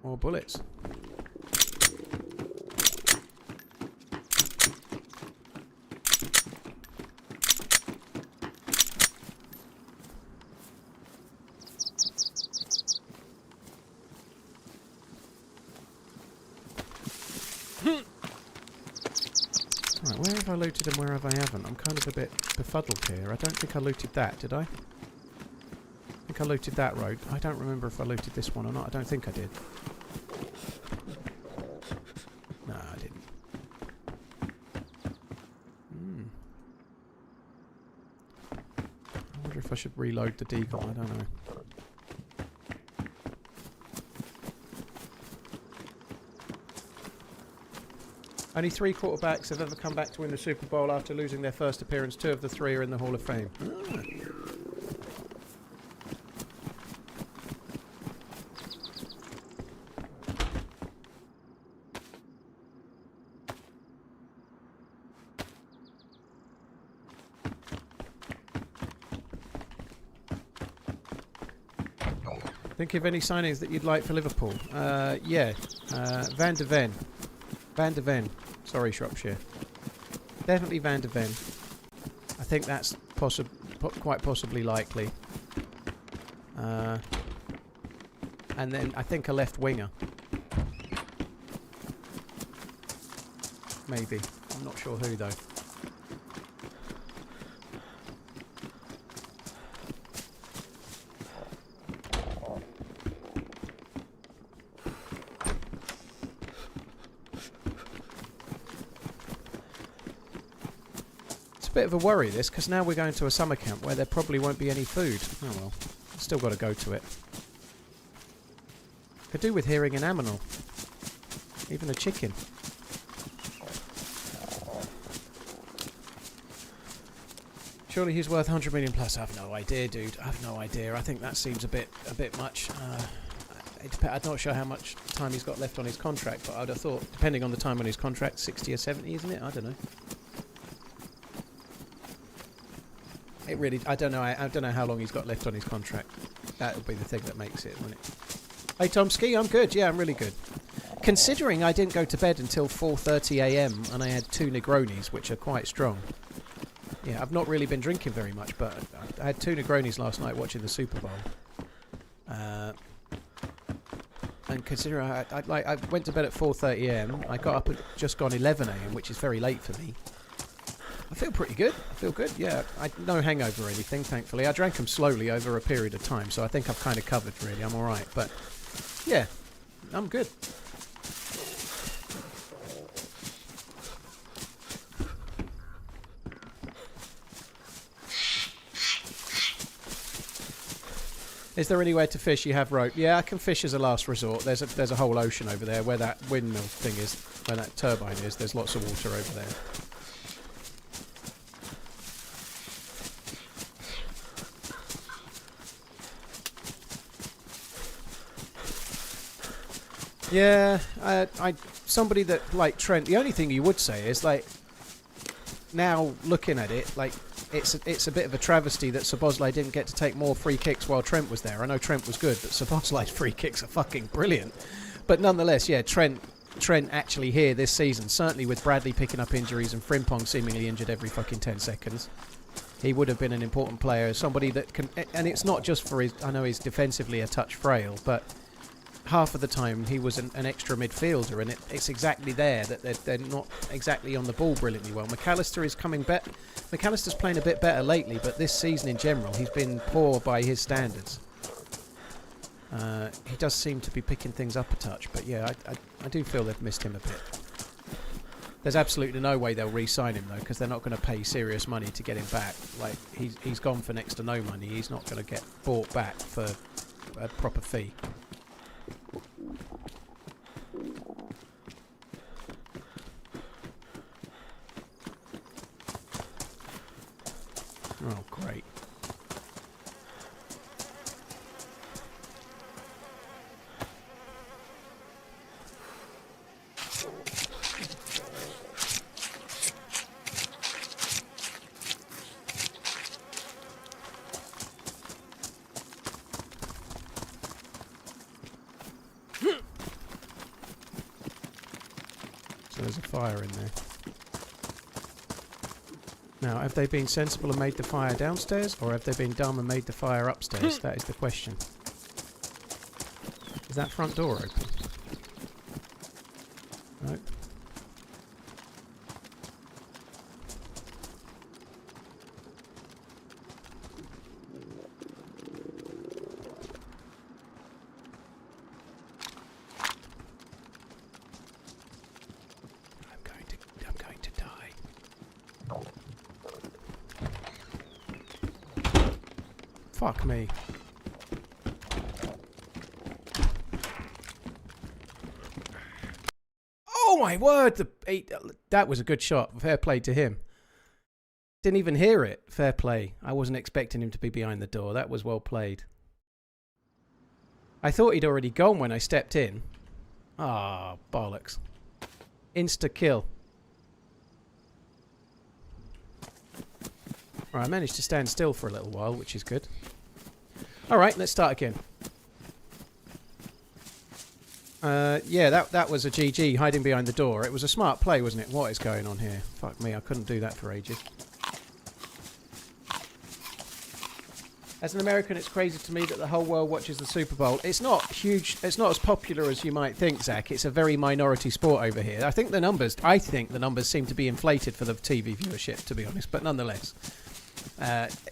[SPEAKER 2] More bullets. Right, where have I looted and where have I haven't? I'm kind of a bit befuddled here. I don't think I looted that, did I? I think I looted that road. I don't remember if I looted this one or not. I don't think I did. No, I didn't. I wonder if I should reload the Deagle. I don't know. Only 3 quarterbacks have ever come back to win the Super Bowl after losing their first appearance. 2 of the 3 are in the Hall of Fame. Think of any signings that you'd like for Liverpool? Yeah. Van de Ven. Van de Ven. Sorry, Shropshire. Definitely Van de Ven. I think that's quite possibly likely. And then I think a left winger. Maybe. I'm not sure who though. Bit of a worry this, because now we're going to a summer camp where there probably won't be any food. Oh well, still got to go to it. Could do with hearing an animal, even a chicken. Surely he's worth 100 million plus. I've no idea, dude. I've no idea. I think that seems a bit much. I'm not sure how much time he's got left on his contract, but I'd have thought, depending on the time on his contract, 60 or 70, isn't it? I don't know. It really, I don't know how long he's got left on his contract. That would be the thing that makes it, wouldn't it? Hey Tomsky, I'm good. Yeah, I'm really good. Considering I didn't go to bed until 4:30 a.m. and I had 2 Negronis, which are quite strong. Yeah, I've not really been drinking very much, but I had 2 Negronis last night watching the Super Bowl. And considering I went to bed at 4:30 a.m. I got up at just gone 11 a.m., which is very late for me. I feel pretty good. I feel good, yeah. No hangover or anything, thankfully. I drank them slowly over a period of time, so I think I've kind of covered, really. I'm alright, but yeah, I'm good. Is there anywhere to fish? You have rope. Yeah, I can fish as a last resort. There's a whole ocean over there where that windmill thing is, where that turbine is. There's lots of water over there. Yeah, somebody that like Trent. The only thing you would say is like, now looking at it, like it's a bit of a travesty that Szoboszlai didn't get to take more free kicks while Trent was there. I know Trent was good, but Szoboszlai's free kicks are fucking brilliant. But nonetheless, yeah, Trent actually here this season, certainly with Bradley picking up injuries and Frimpong seemingly injured every fucking 10 seconds. He would have been an important player, somebody that can, and it's not just for his. I know he's defensively a touch frail, but half of the time he was an extra midfielder, and it's exactly there that they're not exactly on the ball brilliantly well. McAllister is coming back. McAllister's playing a bit better lately, but this season in general he's been poor by his standards. He does seem to be picking things up a touch, but yeah, I do feel they've missed him a bit. There's absolutely no way they'll re-sign him though, because they're not going to pay serious money to get him back. Like he's gone for next to no money. He's not going to get bought back for a proper fee. Oh, great. So there's a fire in there. Now, have they been sensible and made the fire downstairs, or have they been dumb and made the fire upstairs? That is the question. Is that front door open? No. I'm going to die. Fuck me. Oh my word! That was a good shot. Fair play to him. Didn't even hear it. Fair play. I wasn't expecting him to be behind the door. That was well played. I thought he'd already gone when I stepped in. Ah, bollocks. Insta kill. Right, I managed to stand still for a little while, which is good. Alright, let's start again. Yeah, that was a GG, hiding behind the door. It was a smart play, wasn't it? What is going on here? Fuck me, I couldn't do that for ages. As an American, it's crazy to me that the whole world watches the Super Bowl. It's not huge. It's not as popular as you might think, Zach. It's a very minority sport over here. I think the numbers seem to be inflated for the TV viewership, to be honest. But nonetheless,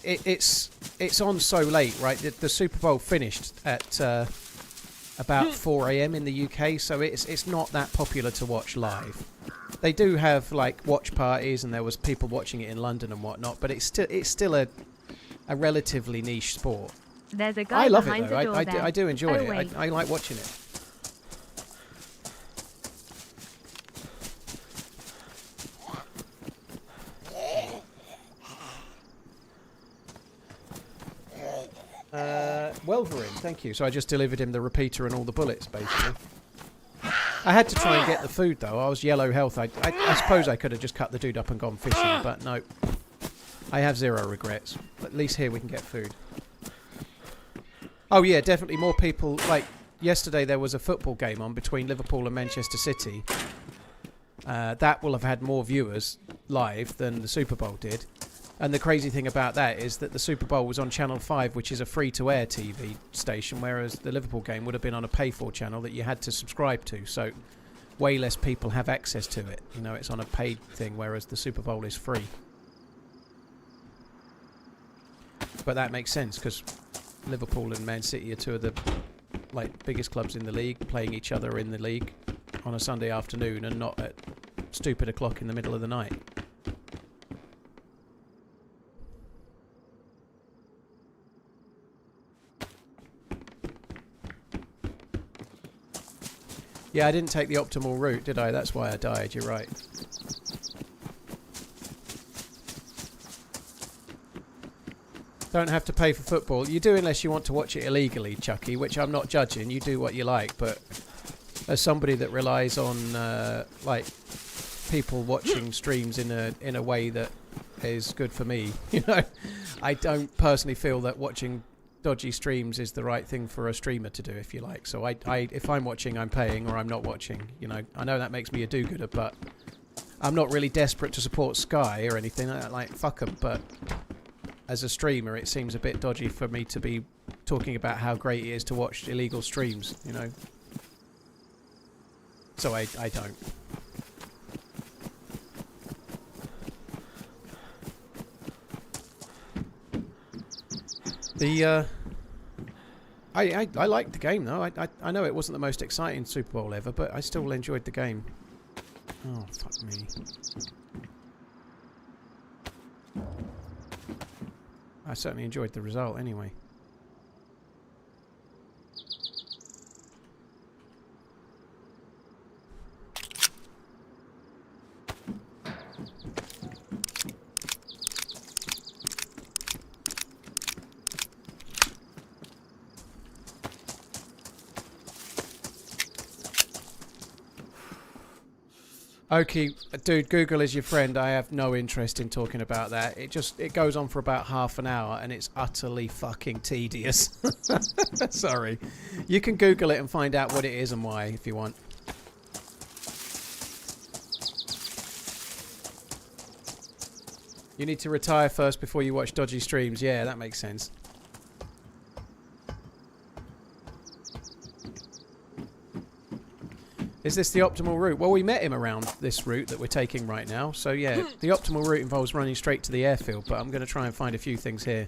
[SPEAKER 2] it's on so late, right? The Super Bowl finished at about 4 AM in the UK, so it's not that popular to watch live. They do have like watch parties, and there was people watching it in London and whatnot. But it's still a relatively niche sport.
[SPEAKER 1] There's a guy
[SPEAKER 2] I love
[SPEAKER 1] behind
[SPEAKER 2] it
[SPEAKER 1] the
[SPEAKER 2] though.
[SPEAKER 1] door
[SPEAKER 2] I do enjoy it.
[SPEAKER 1] wait.
[SPEAKER 2] I like watching it. Welverin, thank you. So I just delivered him the repeater and all the bullets, basically. I had to try and get the food though. I was yellow health. I suppose I could have just cut the dude up and gone fishing, but no. I have zero regrets. At least here we can get food. Oh yeah, definitely more people. Like yesterday there was a football game on between Liverpool and Manchester City. That will have had more viewers live than the Super Bowl did. And the crazy thing about that is that the Super Bowl was on Channel 5, which is a free-to-air TV station, whereas the Liverpool game would have been on a pay-for channel that you had to subscribe to. So way less people have access to it. You know, it's on a paid thing, whereas the Super Bowl is free. But that makes sense because Liverpool and Man City are two of the biggest clubs in the league, playing each other in the league on a Sunday afternoon and not at stupid o'clock in the middle of the night. Yeah, I didn't take the optimal route, did I? That's why I died, you're right. Don't have to pay for football. You do unless you want to watch it illegally, Chucky, which I'm not judging. You do what you like, but as somebody that relies on people watching streams in a way that is good for me, you know, I don't personally feel that watching dodgy streams is the right thing for a streamer to do, if you like. So if I'm watching, I'm paying, or I'm not watching. You know, I know that makes me a do-gooder, but I'm not really desperate to support Sky or anything. Fuck them, but as a streamer, it seems a bit dodgy for me to be talking about how great it is to watch illegal streams, you know. So I don't. I liked the game though. I know it wasn't the most exciting Super Bowl ever, but I still enjoyed the game. Oh, fuck me. I certainly enjoyed the result anyway. Okay, dude, Google is your friend. I have no interest in talking about that. It goes on for about half an hour and it's utterly fucking tedious. Sorry. You can Google it and find out what it is and why if you want. You need to retire first before you watch dodgy streams. Yeah, that makes sense. Is this the optimal route? Well, we met him around this route that we're taking right now. So, yeah, the optimal route involves running straight to the airfield, but I'm going to try and find a few things here.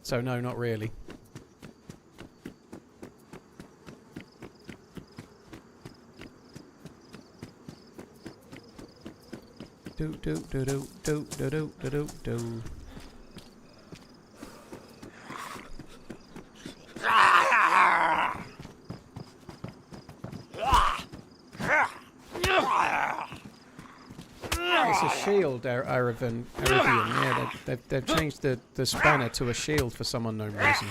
[SPEAKER 2] So, no, not really. Do, do, do, do, do, do, do, do, do, do. It's a shield, Aravian. Yeah, they've changed the spanner to a shield for some unknown reason.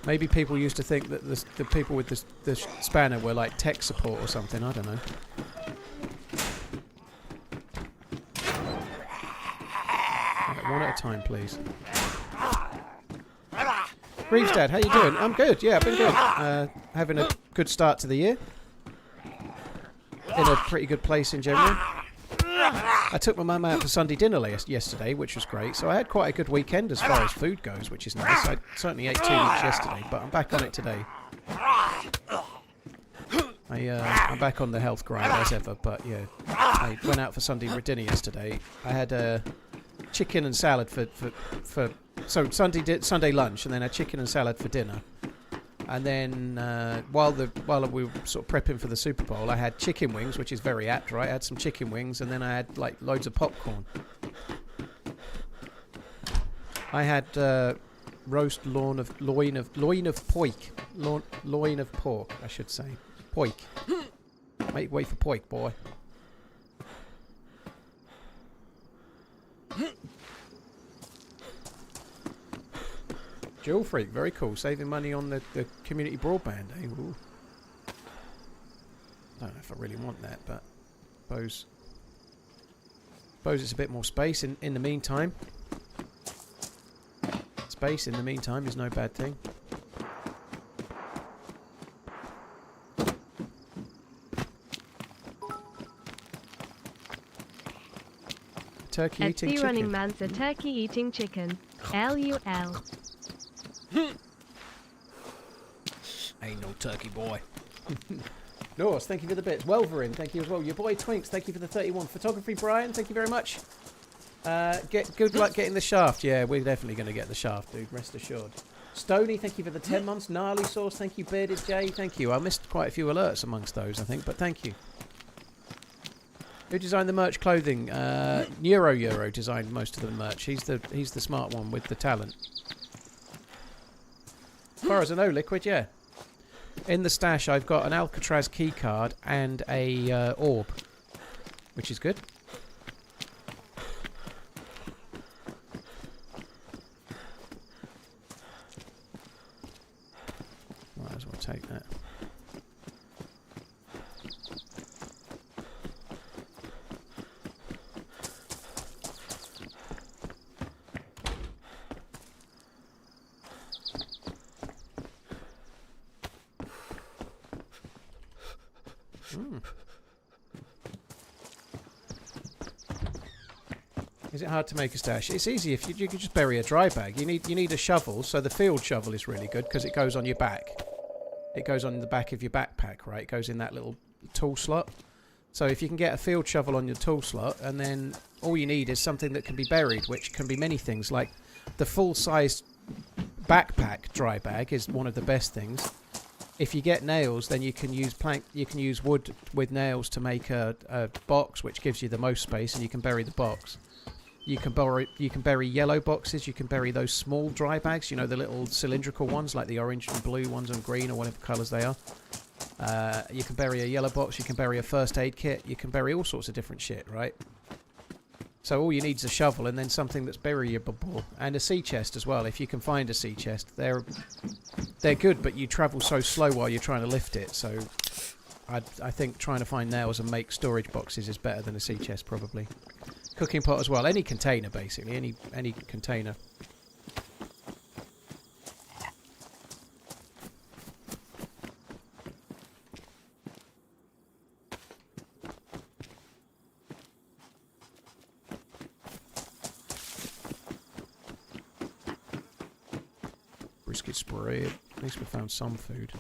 [SPEAKER 2] Maybe people used to think that the people with the spanner were like tech support or something. I don't know. Right, one at a time, please. Reeves Dad, how you doing? I'm good. Yeah, I've been good. Having a good start to the year. In a pretty good place in general. I took my mum out for Sunday dinner yesterday, which was great. So I had quite a good weekend as far as food goes, which is nice. I certainly ate 2 weeks yesterday, but I'm back on it today. I'm back on the health grind as ever, but yeah. I went out for Sunday dinner yesterday. I had chicken and salad so Sunday lunch, and then had chicken and salad for dinner. And then while we were sort of prepping for the Super Bowl, I had chicken wings, which is very apt, right? I had some chicken wings, and then I had like loads of popcorn. I had roast loin of pork, I should say. Poik. Make way for poik, boy. Jewel Freak, very cool. Saving money on the community broadband, eh? Ooh. Don't know if I really want that, but suppose it's a bit more space in the meantime. Space in the meantime is no bad thing. Turkey eating chicken.
[SPEAKER 1] TheRunningManZ, a turkey eating chicken. LUL.
[SPEAKER 2] Ain't no turkey boy. Norse, thank you for the bits. Welverin, thank you as well. Your boy Twinks, thank you for the 31. Photography Brian, thank you very much. Good luck getting the shaft. Yeah, we're definitely going to get the shaft, dude. Rest assured. Stony, thank you for the 10 months. Gnarly Sauce, thank you. Bearded J, thank you. I missed quite a few alerts amongst those, I think, but thank you. Who designed the merch clothing? Euro designed most of the merch. He's the smart one with the talent. As far as I know, Liquid, yeah. In the stash, I've got an Alcatraz key card and a orb, which is good. Might as well take that. Is it hard to make a stash? It's easy if you can just bury a dry bag. You need a shovel, so the field shovel is really good because it goes on your back. It goes on the back of your backpack, right? It goes in that little tool slot. So if you can get a field shovel on your tool slot, and then all you need is something that can be buried, which can be many things. Like the full-size backpack dry bag is one of the best things. If you get nails, then you can use wood with nails to make a box, which gives you the most space, and you can bury the box. You can bury yellow boxes. You can bury those small dry bags. You know, the little cylindrical ones, like the orange and blue ones and green or whatever colours they are. You can bury a yellow box. You can bury a first aid kit. You can bury all sorts of different shit, right? So all you need is a shovel and then something that's buryable, and a sea chest as well. If you can find a sea chest, they're good, but you travel so slow while you're trying to lift it. So I think trying to find nails and make storage boxes is better than a sea chest, probably. Cooking pot as well. Any container, basically. Any container. basket spread. At least we found some food.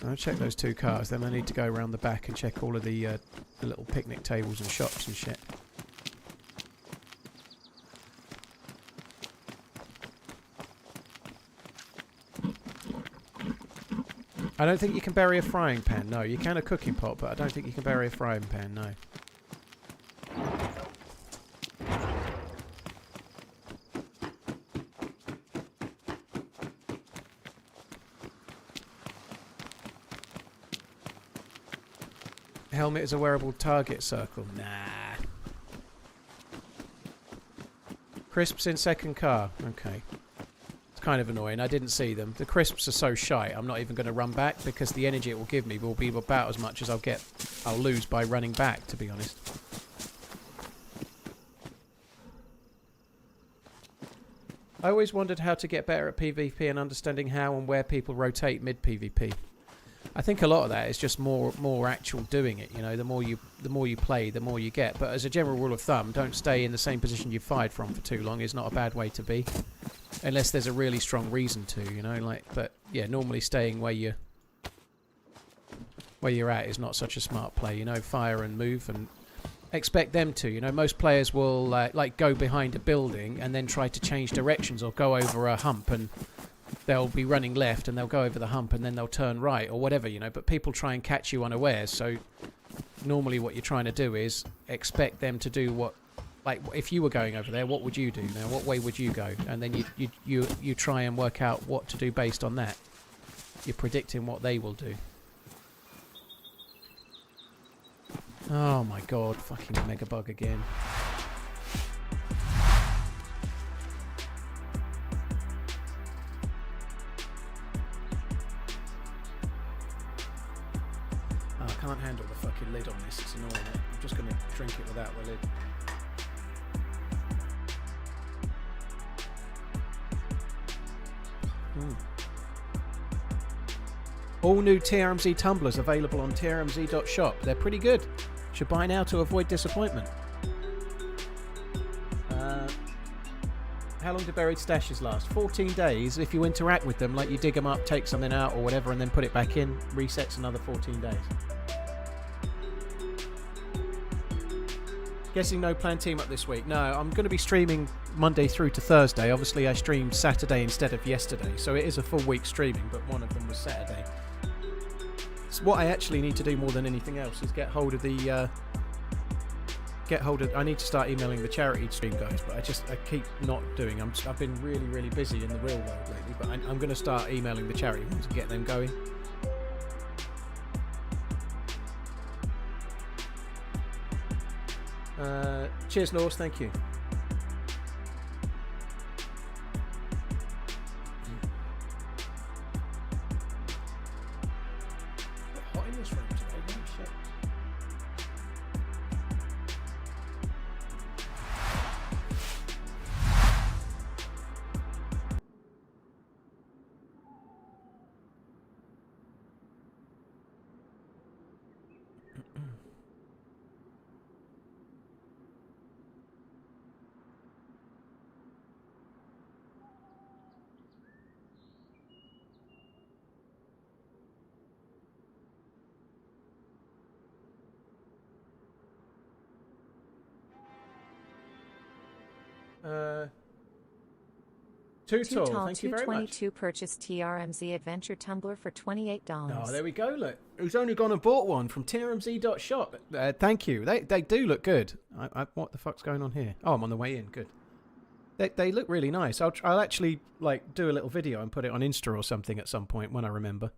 [SPEAKER 2] I'll check those 2 cars, then I need to go around the back and check all of the little picnic tables and shops and shit. I don't think you can bury a frying pan, no. You can a cooking pot, but I don't think you can bury a frying pan, no. Helmet is a wearable target circle. Nah. Crisps in second car. Okay. It's kind of annoying. I didn't see them. The crisps are so shite. I'm not even going to run back because the energy it will give me will be about as much as I'll lose by running back, to be honest. I always wondered how to get better at PvP and understanding how and where people rotate mid PvP. I think a lot of that is just more actual doing it. You know, the more you play, the more you get. But as a general rule of thumb, don't stay in the same position you fired from for too long. Is not a bad way to be, unless there's a really strong reason to. You know, like. But yeah, normally staying where you're at is not such a smart play. You know, fire and move and expect them to. You know, most players will like go behind a building and then try to change directions or go over a hump and. They'll be running left and they'll go over the hump and then they'll turn right or whatever, you know. But people try and catch you unawares. So normally what you're trying to do is expect them to do what, like if you were going over there, what would you do? Now, what way would you go? And then you try and work out what to do based on that. You're predicting what they will do. Oh my god, fucking mega bug again. I can't handle the fucking lid on this, it's annoying. I'm just going to drink it without the lid. All new TRMZ tumblers available on TRMZ.shop. They're pretty good. Should buy now to avoid disappointment. How long do buried stashes last? 14 days. If you interact with them, like you dig them up, take something out or whatever, and then put it back in, resets another 14 days. Guessing no planned team up this week. No, I'm going to be streaming Monday through to Thursday. Obviously, I streamed Saturday instead of yesterday, so it is a full week streaming, but one of them was Saturday. So what I actually need to do more than anything else is get hold of the... I need to start emailing the charity stream guys, but I keep not doing. I've been really, really busy in the real world lately, but I'm going to start emailing the charity ones and get them going. Cheers, Norse. Thank you. It's hot in this room today. Holy shit. Too tall. Thank you very much.
[SPEAKER 3] 222 purchased TRMZ Adventure Tumbler for $28.
[SPEAKER 2] Oh, there we go. Look, who's only gone and bought one from TRMZ.shop. Thank you. They do look good. What the fuck's going on here? Oh, I'm on the way in. Good. They look really nice. I'll actually like do a little video and put it on Insta or something at some point when I remember.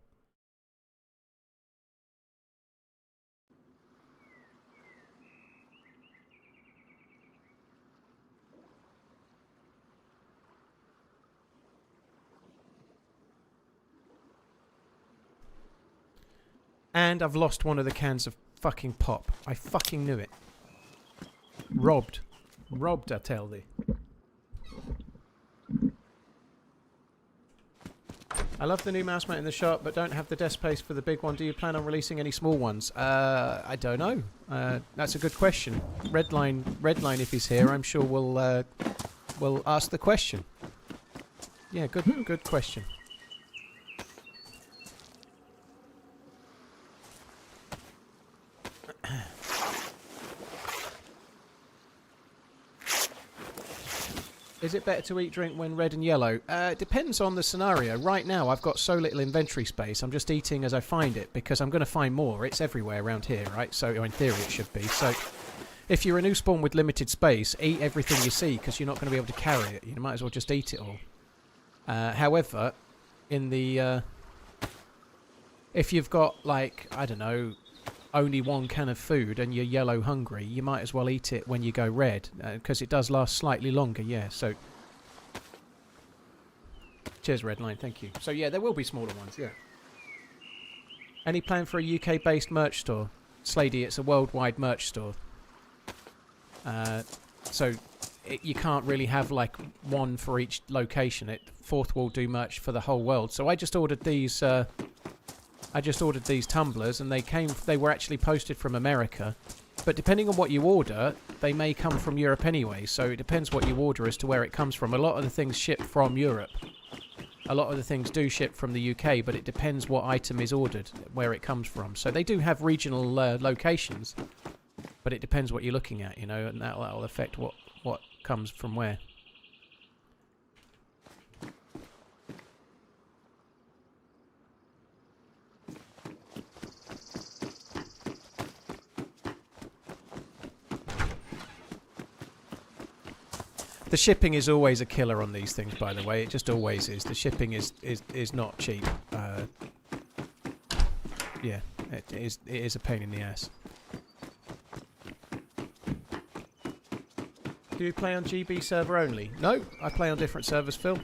[SPEAKER 2] And I've lost one of the cans of fucking pop. I fucking knew it. Robbed. Robbed, I tell thee. I love the new mouse mount in the shop, but don't have the desk space for the big one. Do you plan on releasing any small ones? I don't know. That's a good question. Redline, if he's here, I'm sure will ask the question. Yeah, good question. Is it better to eat drink when red and yellow? Depends on the scenario. Right now, I've got so little inventory space. I'm just eating as I find it because I'm going to find more. It's everywhere around here, right? So in theory, it should be. So if you're a new spawn with limited space, eat everything you see because you're not going to be able to carry it. You might as well just eat it all. However, in the if you've got like I don't know, only one can of food and you're yellow hungry, you might as well eat it when you go red because it does last slightly longer. Yeah. So cheers, Redline. Thank you. So yeah, there will be smaller ones. Yeah. Any plan for a UK-based merch store? Slady, it's a worldwide merch store. So you can't really have like one for each location. Fourth Wall do merch for the whole world. So I just ordered these. I just ordered these tumblers, and they were actually posted from America. But depending on what you order, they may come from Europe anyway. So it depends what you order as to where it comes from. A lot of the things ship from Europe. A lot of the things do ship from the UK, but it depends what item is ordered, where it comes from. So they do have regional locations, but it depends what you're looking at, you know, and that'll affect what comes from where. The shipping is always a killer on these things, by the way. It just always is. The shipping is not cheap. Yeah, it is a pain in the ass. Do you play on GB server only? No, I play on different servers, Phil.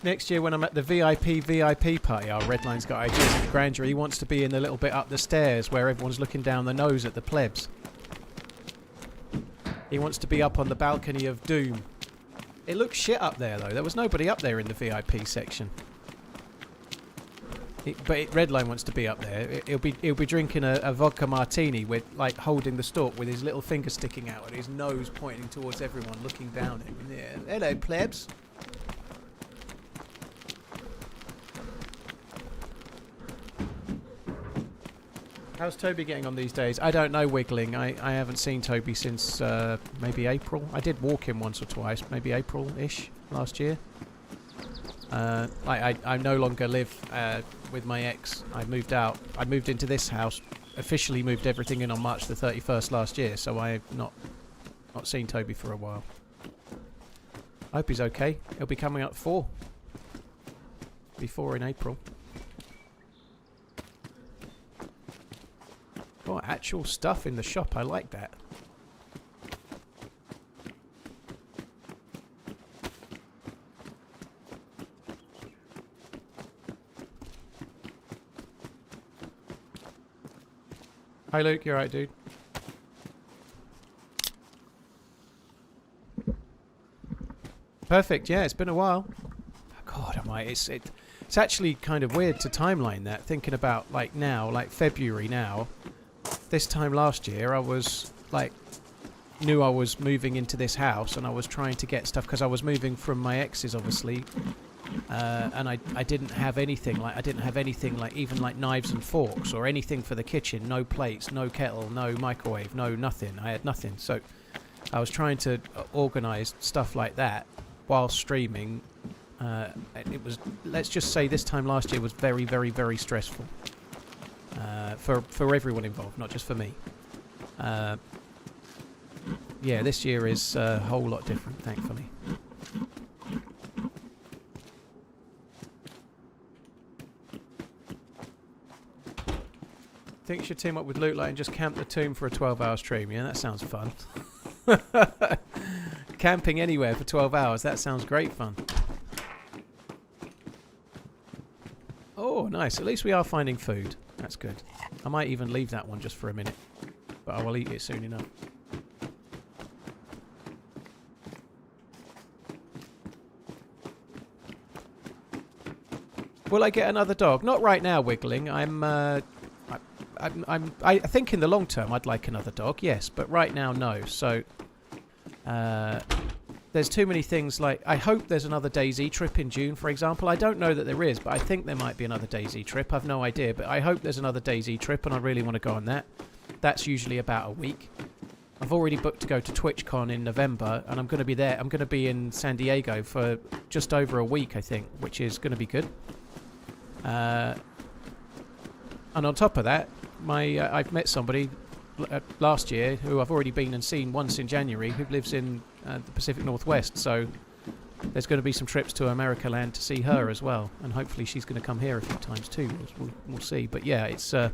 [SPEAKER 2] Next year when I'm at the VIP party, our Redline's got ideas of grandeur. He wants to be in the little bit up the stairs where everyone's looking down the nose at the plebs. He wants to be up on the balcony of doom. It looks shit up there though. There was nobody up there in the VIP section. Redline wants to be up there. He'll be drinking a vodka martini with like holding the stalk with his little finger sticking out and his nose pointing towards everyone looking down at him. Yeah. Hello plebs. How's Toby getting on these days? I don't know, Wiggling. I haven't seen Toby since maybe April. I did walk him once or twice, maybe April-ish last year. I no longer live with my ex. I moved out. I moved into this house. Officially moved everything in on March the 31st last year, so I've not seen Toby for a while. I hope he's okay. He'll be coming up 4. Before in April. Oh, actual stuff in the shop. I like that. Hi Luke, you alright, dude? Perfect, yeah, it's been a while. God, it's actually kind of weird to timeline that, thinking about like now, like February now. This time last year, I was like, knew I was moving into this house, and I was trying to get stuff because I was moving from my ex's, obviously, and I didn't have anything. Like I didn't have anything like even like knives and forks or anything for the kitchen. No plates, no kettle, no microwave, no nothing. I had nothing. So I was trying to organise stuff like that while streaming. It was, let's just say, this time last year was very, very, very stressful. For everyone involved, not just for me. Yeah, this year is a whole lot different, thankfully. Think you should team up with Loot Light and just camp the tomb for a 12-hour stream. Yeah, that sounds fun. Camping anywhere for 12 hours. That sounds great fun. Oh, nice. At least we are finding food. That's good. I might even leave that one just for a minute. But I will eat it soon enough. Will I get another dog? Not right now, Wiggling. I think in the long term I'd like another dog, yes. But right now, no. So, there's too many things like... I hope there's another DayZ trip in June, for example. I don't know that there is, but I think there might be another DayZ trip. I've no idea, but I hope there's another DayZ trip, and I really want to go on that. That's usually about a week. I've already booked to go to TwitchCon in November, and I'm going to be there. I'm going to be in San Diego for just over a week, I think, which is going to be good. And on top of that, I've met somebody last year who I've already been and seen once in January, who lives in the Pacific Northwest. So there's going to be some trips to America Land to see her as well, and hopefully she's going to come here a few times too. We'll see. But yeah, it's so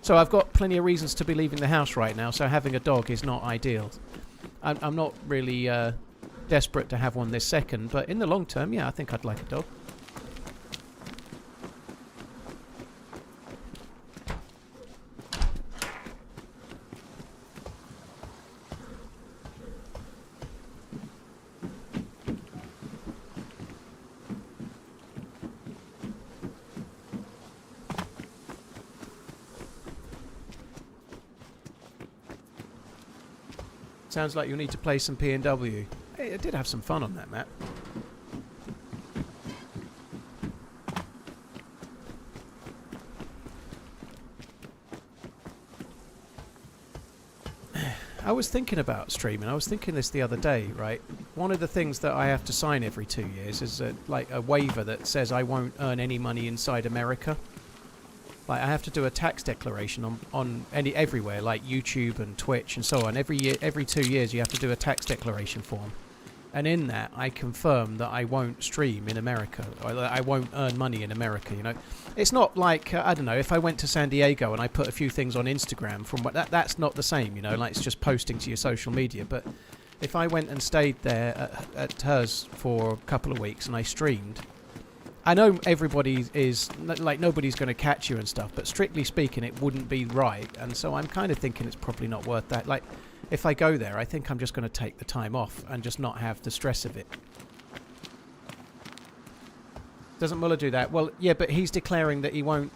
[SPEAKER 2] I've got plenty of reasons to be leaving the house right now. So having a dog is not ideal. I'm not really desperate to have one this second, but in the long term, yeah, I think I'd like a dog. Sounds like you'll need to play some P&W. Hey, I did have some fun on that map. I was thinking about streaming. I was thinking this the other day, right? One of the things that I have to sign every 2 years is like a waiver that says I won't earn any money inside America. Like I have to do a tax declaration on everywhere, like YouTube and Twitch and so on. Every 2 years you have to do a tax declaration form, and in that I confirm that I won't stream in America, or that I won't earn money in America. You know, it's not like I don't know, if I went to San Diego and I put a few things on Instagram from what that's not the same. You know, like it's just posting to your social media. But if I went and stayed there at hers for a couple of weeks and I streamed. I know everybody is, like, nobody's going to catch you and stuff, but strictly speaking, it wouldn't be right. And so I'm kind of thinking it's probably not worth that. Like, if I go there, I think I'm just going to take the time off and just not have the stress of it. Doesn't Muller do that? Well, yeah, but he's declaring that he won't...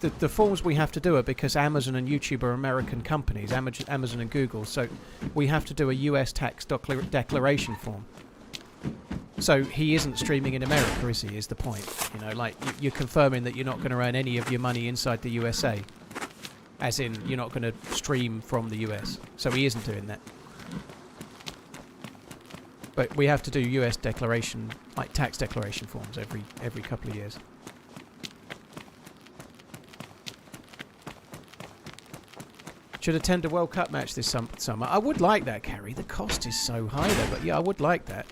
[SPEAKER 2] The forms we have to do are because Amazon and YouTube are American companies, Amazon and Google, so we have to do a US tax declaration form. So he isn't streaming in America, is he, is the point. You know, like, you're confirming that you're not going to earn any of your money inside the USA. As in, you're not going to stream from the US. So he isn't doing that. But we have to do US declaration, like tax declaration forms every couple of years. Should attend a World Cup match this summer. I would like that, Carrie. The cost is so high though, but yeah, I would like that.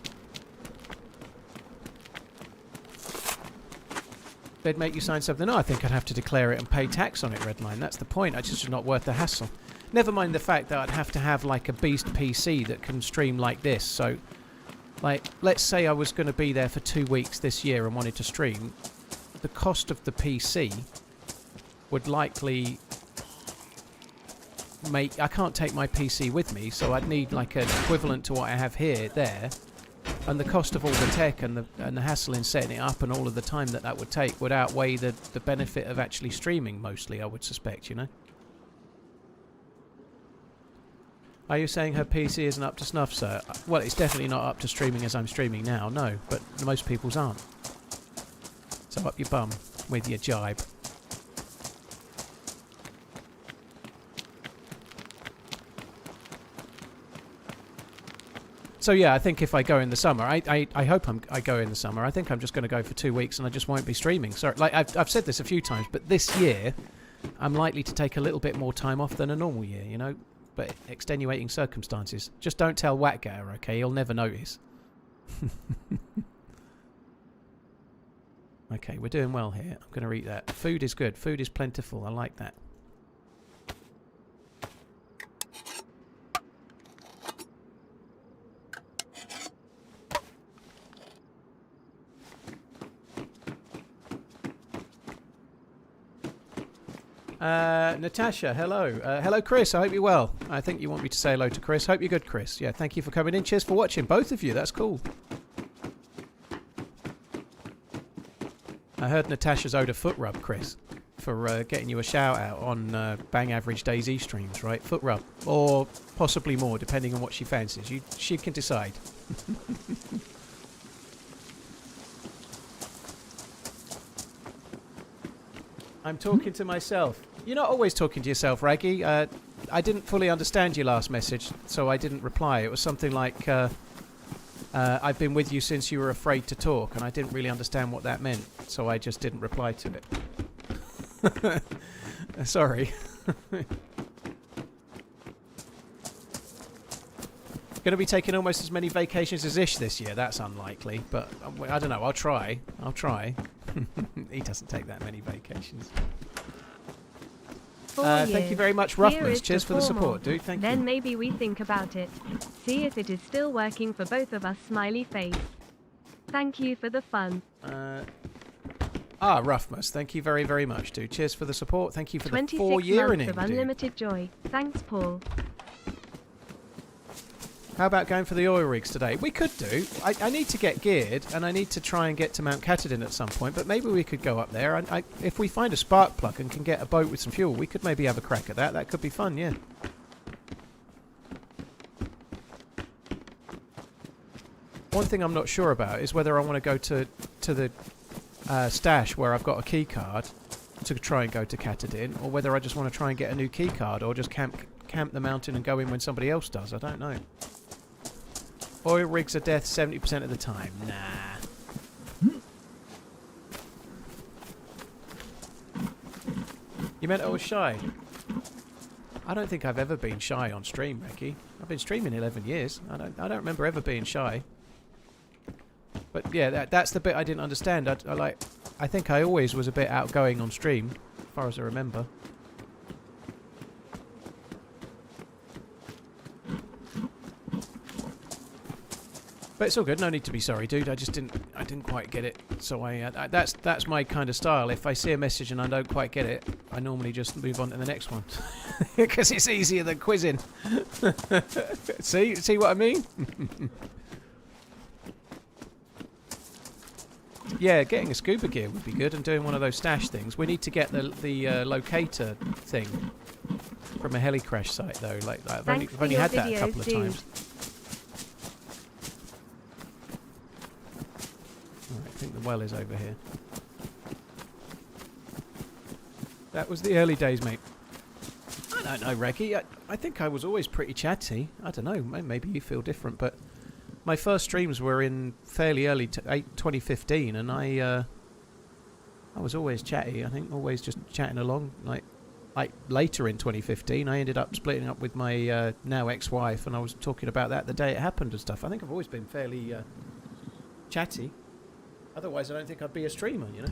[SPEAKER 2] They'd make you sign something. No, I think I'd have to declare it and pay tax on it, Redline. That's the point. It's just not worth the hassle. Never mind the fact that I'd have to have like a beast PC that can stream like this. So, like, let's say I was going to be there for 2 weeks this year and wanted to stream. The cost of the PC would likely make... I can't take my PC with me, so I'd need like an equivalent to what I have here, there. And the cost of all the tech and the hassle in setting it up and all of the time that would take would outweigh the benefit of actually streaming, mostly, I would suspect, you know? Are you saying her PC isn't up to snuff, sir? Well, it's definitely not up to streaming as I'm streaming now, no. But most people's aren't. So up your bum with your jibe. So yeah, I think if I go in the summer, I hope I go in the summer. I think I'm just going to go for 2 weeks and I just won't be streaming. Sorry, like I've said this a few times, but this year I'm likely to take a little bit more time off than a normal year, you know. But extenuating circumstances. Just don't tell Watgatter, okay? He'll never notice. Okay, we're doing well here. I'm going to eat that. Food is good. Food is plentiful. I like that. Natasha, hello. Hello, Chris. I hope you're well. I think you want me to say hello to Chris. Hope you're good, Chris. Yeah, thank you for coming in. Cheers for watching, both of you. That's cool. I heard Natasha's owed a foot rub, Chris, for getting you a shout out on Bang Average DayZ streams, right? Foot rub. Or possibly more, depending on what she fancies. She can decide. I'm talking to myself. You're not always talking to yourself, Raggy. I didn't fully understand your last message, so I didn't reply. It was something like, I've been with you since you were afraid to talk, and I didn't really understand what that meant, so I just didn't reply to it. Sorry. Going to be taking almost as many vacations as Ish this year. That's unlikely, but I don't know. I'll try. He doesn't take that many vacations. Thank you very much, Ruffmas. Cheers for the support, dude. Thank you.
[SPEAKER 1] Then maybe we think about it. See if it is still working for both of us. Smiley face. Thank you for the fun.
[SPEAKER 2] Ruffmas. Thank you very, very much, dude. Cheers for the support. Thank you for the 4-year
[SPEAKER 1] 26
[SPEAKER 2] in
[SPEAKER 1] months of
[SPEAKER 2] dude.
[SPEAKER 1] unlimited joy. Thanks, Paul.
[SPEAKER 2] How about going for the oil rigs today? We could do. I need to get geared, and I need to try and get to Mount Katahdin at some point, but maybe we could go up there. If we find a spark plug and can get a boat with some fuel, we could maybe have a crack at that. That could be fun, yeah. One thing I'm not sure about is whether I want to go to the stash where I've got a key card to try and go to Katahdin, or whether I just want to try and get a new key card, or just camp the mountain and go in when somebody else does. I don't know. Oil rigs are death 70% of the time. Nah. You meant I was shy? I don't think I've ever been shy on stream, Ricky. I've been streaming 11 years. I don't remember ever being shy. But yeah, that's the bit I didn't understand. I think I always was a bit outgoing on stream, as far as I remember. But it's all good. No need to be sorry, dude. I didn't quite get it. So that's my kind of style. If I see a message and I don't quite get it, I normally just move on to the next one because it's easier than quizzing. See what I mean? Yeah, getting a scuba gear would be good, and doing one of those stash things. We need to get the locator thing from a heli crash site though. Like I've only had that a couple of times. I think the well is over here. That was the early days, mate. I don't know, Reggie. I think I was always pretty chatty. I don't know. Maybe you feel different, but my first streams were in fairly early 2015, and I was always chatty. I think always just chatting along. Like later in 2015, I ended up splitting up with my now ex-wife, and I was talking about that the day it happened and stuff. I think I've always been fairly chatty. Otherwise, I don't think I'd be a streamer, you know.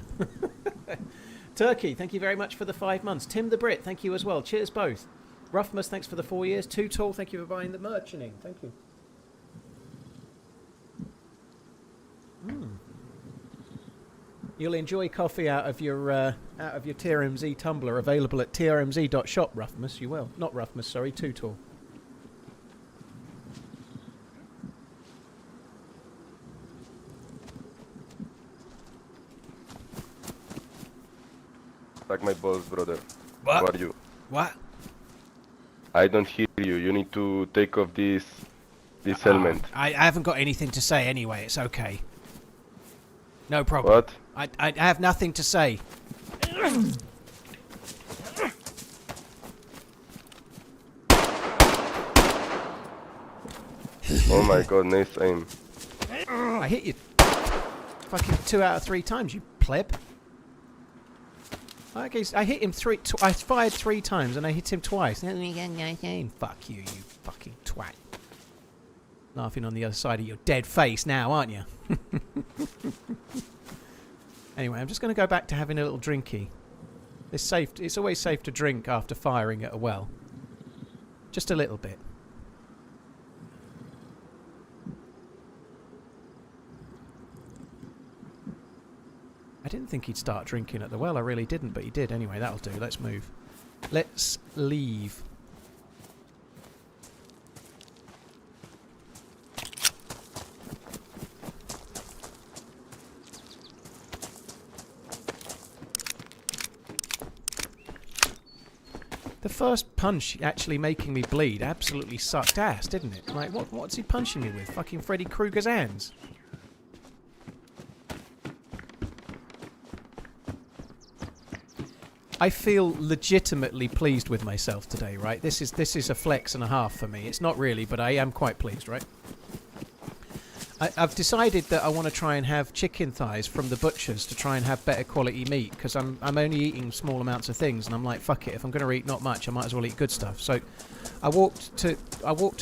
[SPEAKER 2] Turkey, thank you very much for the 5 months. Tim the Brit, thank you as well. Cheers both. Ruffmas, thanks for the 4 years. Too Tall, thank you for buying the merchanting. Thank you. You'll enjoy coffee out of your TRMZ tumbler, available at trmz.shop. Ruffmas, you will. Not Ruffmas, sorry. Too Tall.
[SPEAKER 4] Like my boss, brother.
[SPEAKER 2] What?
[SPEAKER 4] How are you?
[SPEAKER 2] What?
[SPEAKER 4] I don't hear you. You need to take off this helmet.
[SPEAKER 2] I haven't got anything to say anyway. It's okay. No problem.
[SPEAKER 4] What?
[SPEAKER 2] I have nothing to say.
[SPEAKER 4] Oh my god, nice aim.
[SPEAKER 2] I hit you fucking 2 out of 3 times, you pleb. Okay, I hit him I fired 3 times and I hit him twice. Fuck you, you fucking twat. Laughing on the other side of your dead face now, aren't you? Anyway, I'm just going to go back to having a little drinky. It's always safe to drink after firing at a well. Just a little bit. I didn't think he'd start drinking at the well. I really didn't, but he did. Anyway, that'll do. Let's move. Let's leave. The first punch actually making me bleed absolutely sucked ass, didn't it? Like, what's he punching me with? Fucking Freddy Krueger's hands. I feel legitimately pleased with myself today, right? This is a flex and a half for me. It's not really, but I am quite pleased, right? I've decided that I want to try and have chicken thighs from the butchers to try and have better quality meat, because I'm only eating small amounts of things, and I'm like, fuck it, if I'm going to eat not much, I might as well eat good stuff. So I walked to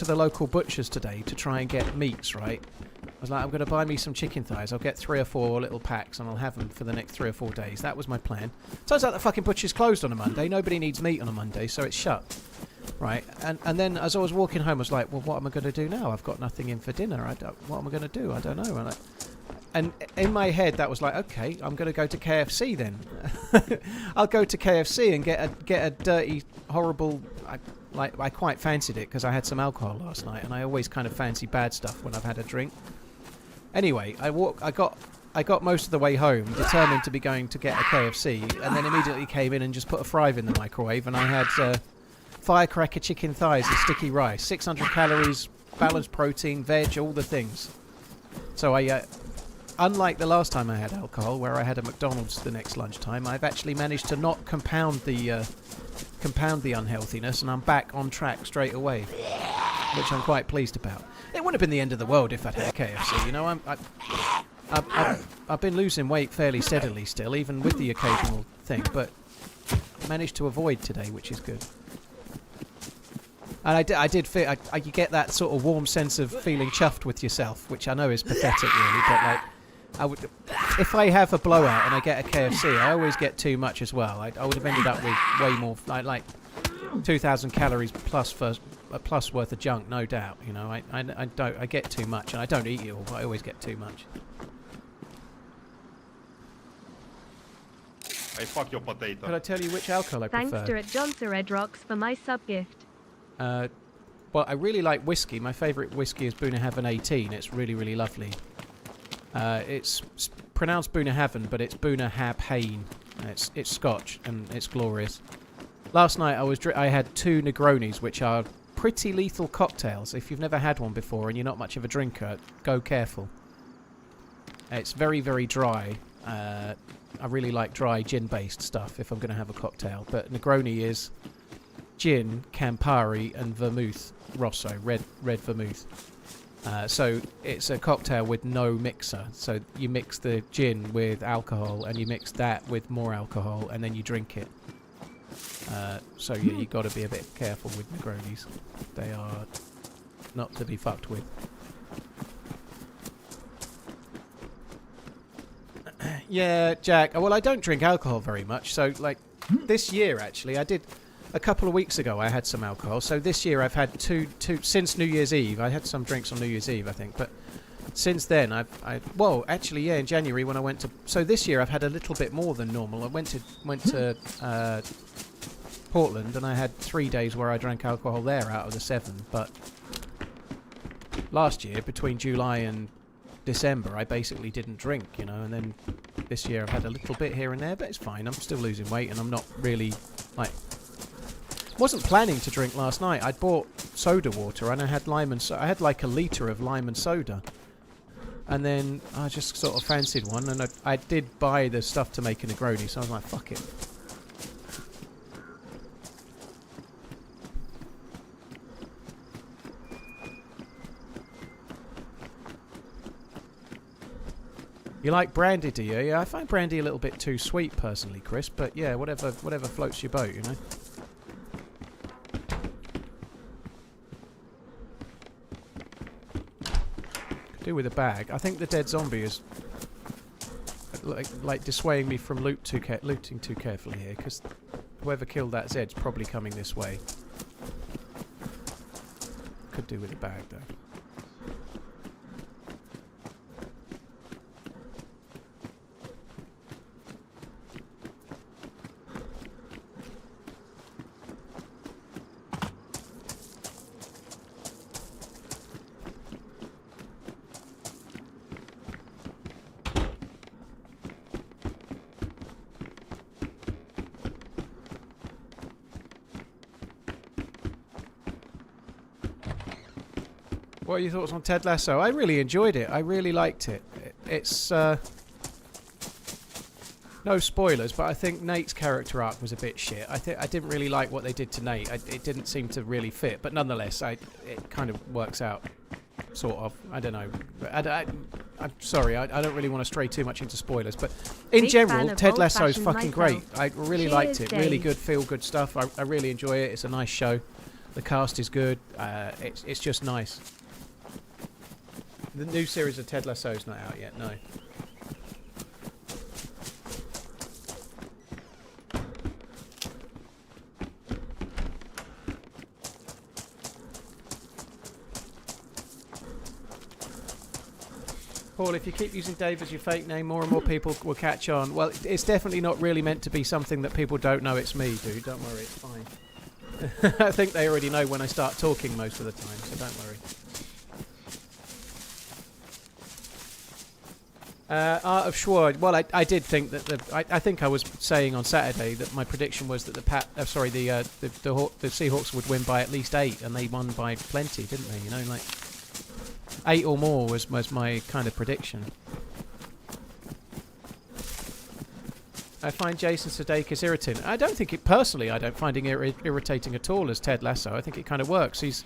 [SPEAKER 2] the local butchers today to try and get meats, right? I was like, I'm going to buy me some chicken thighs. I'll get 3 or 4 little packs and I'll have them for the next 3 or 4 days. That was my plan. Turns out the fucking butcher's closed on a Monday. Nobody needs meat on a Monday, so it's shut. Right, and then as I was walking home, I was like, well, what am I going to do now? I've got nothing in for dinner. What am I going to do? I don't know. And in my head, that was like, okay, I'm going to go to KFC then. I'll go to KFC and get a dirty, horrible... I quite fancied it because I had some alcohol last night, and I always kind of fancy bad stuff when I've had a drink. Anyway, I got most of the way home, determined to be going to get a KFC, and then immediately came in and just put a fry in the microwave, and I had firecracker chicken thighs and sticky rice, 600 calories, balanced protein, veg, all the things. So I, unlike the last time I had alcohol, where I had a McDonald's the next lunchtime, I've actually managed to not compound the unhealthiness, and I'm back on track straight away, which I'm quite pleased about. It wouldn't have been the end of the world if I'd had a KFC, you know. I've been losing weight fairly steadily still, even with the occasional thing, but managed to avoid today, which is good. And I did feel you get that sort of warm sense of feeling chuffed with yourself, which I know is pathetic, really. But like, if I have a blowout and I get a KFC, I always get too much as well. I would have ended up with way more, like 2,000 calories plus worth of junk, no doubt. You know, I get too much, and I don't eat it all, but I always get too much.
[SPEAKER 5] I fuck your potato.
[SPEAKER 2] Could I tell you which alcohol I prefer?
[SPEAKER 1] Thanks to Johnson Red Rocks for my sub gift.
[SPEAKER 2] Well, I really like whiskey. My favourite whiskey is Bunnahabhain 18. It's really, really lovely. It's pronounced Bunnahabhain, but it's Bunnahabhain. It's Scotch, and it's glorious. Last night I had 2 Negronis, which are pretty lethal cocktails. If you've never had one before and you're not much of a drinker, go careful. It's very, very dry. I really like dry gin-based stuff if I'm going to have a cocktail. But Negroni is gin, Campari, and vermouth, Rosso, red vermouth. So it's a cocktail with no mixer. So you mix the gin with alcohol, and you mix that with more alcohol, and then you drink it. So yeah, you got to be a bit careful with Negronis. They are not to be fucked with. Yeah, Jack. Well, I don't drink alcohol very much. So, like, this year, actually, I did... A couple of weeks ago, I had some alcohol. So this year, I've had two since New Year's Eve. I had some drinks on New Year's Eve, I think. But since then, well, actually, yeah, in January when I went to... So this year, I've had a little bit more than normal. I went to Portland, and I had 3 days where I drank alcohol there out of the 7. But last year, between July and December, I basically didn't drink, you know. And then this year, I've had a little bit here and there, but it's fine. I'm still losing weight, and I'm not really, like... Wasn't planning to drink last night. I'd bought soda water, and I had I had like a litre of lime and soda. And then I just sort of fancied one, and I did buy the stuff to make a Negroni, so I was like, fuck it. You like brandy, do you? Yeah, I find brandy a little bit too sweet, personally, Chris. But yeah, whatever floats your boat, you know. Do with a bag. I think the dead zombie is like dissuading me from looting too carefully here, because whoever killed that Zed's probably coming this way. Could do with a bag though. What are your thoughts on Ted Lasso? I really enjoyed it. I really liked it. It's no spoilers, but I think Nate's character arc was a bit shit. I didn't really like what they did to Nate. It didn't seem to really fit, but nonetheless, it kind of works out, sort of. I don't know. I'm sorry. I don't really want to stray too much into spoilers, but in
[SPEAKER 1] Big
[SPEAKER 2] general,
[SPEAKER 1] fan of
[SPEAKER 2] Ted Lasso is
[SPEAKER 1] old-fashioned
[SPEAKER 2] fucking great. I really liked it.
[SPEAKER 1] Cheers,
[SPEAKER 2] Really
[SPEAKER 1] Dave.
[SPEAKER 2] good, feel-good stuff. I really enjoy it. It's a nice show. The cast is good. It's just nice. The new series of Ted Lasso is not out yet. No. Paul, if you keep using Dave as your fake name, more and more people will catch on. Well, it's definitely not really meant to be something that people don't know it's me, dude. Don't worry, it's fine. I think they already know when I start talking most of the time, so don't worry. Art of Schwartz. Well, I did think that I think I was saying on Saturday that my prediction was that the Seahawks would win by at least 8, and they won by plenty, didn't they? You know, like 8 or more was my kind of prediction. I find Jason Sudeikis irritating. I don't think it personally. I don't find him irritating at all as Ted Lasso. I think it kind of works. He's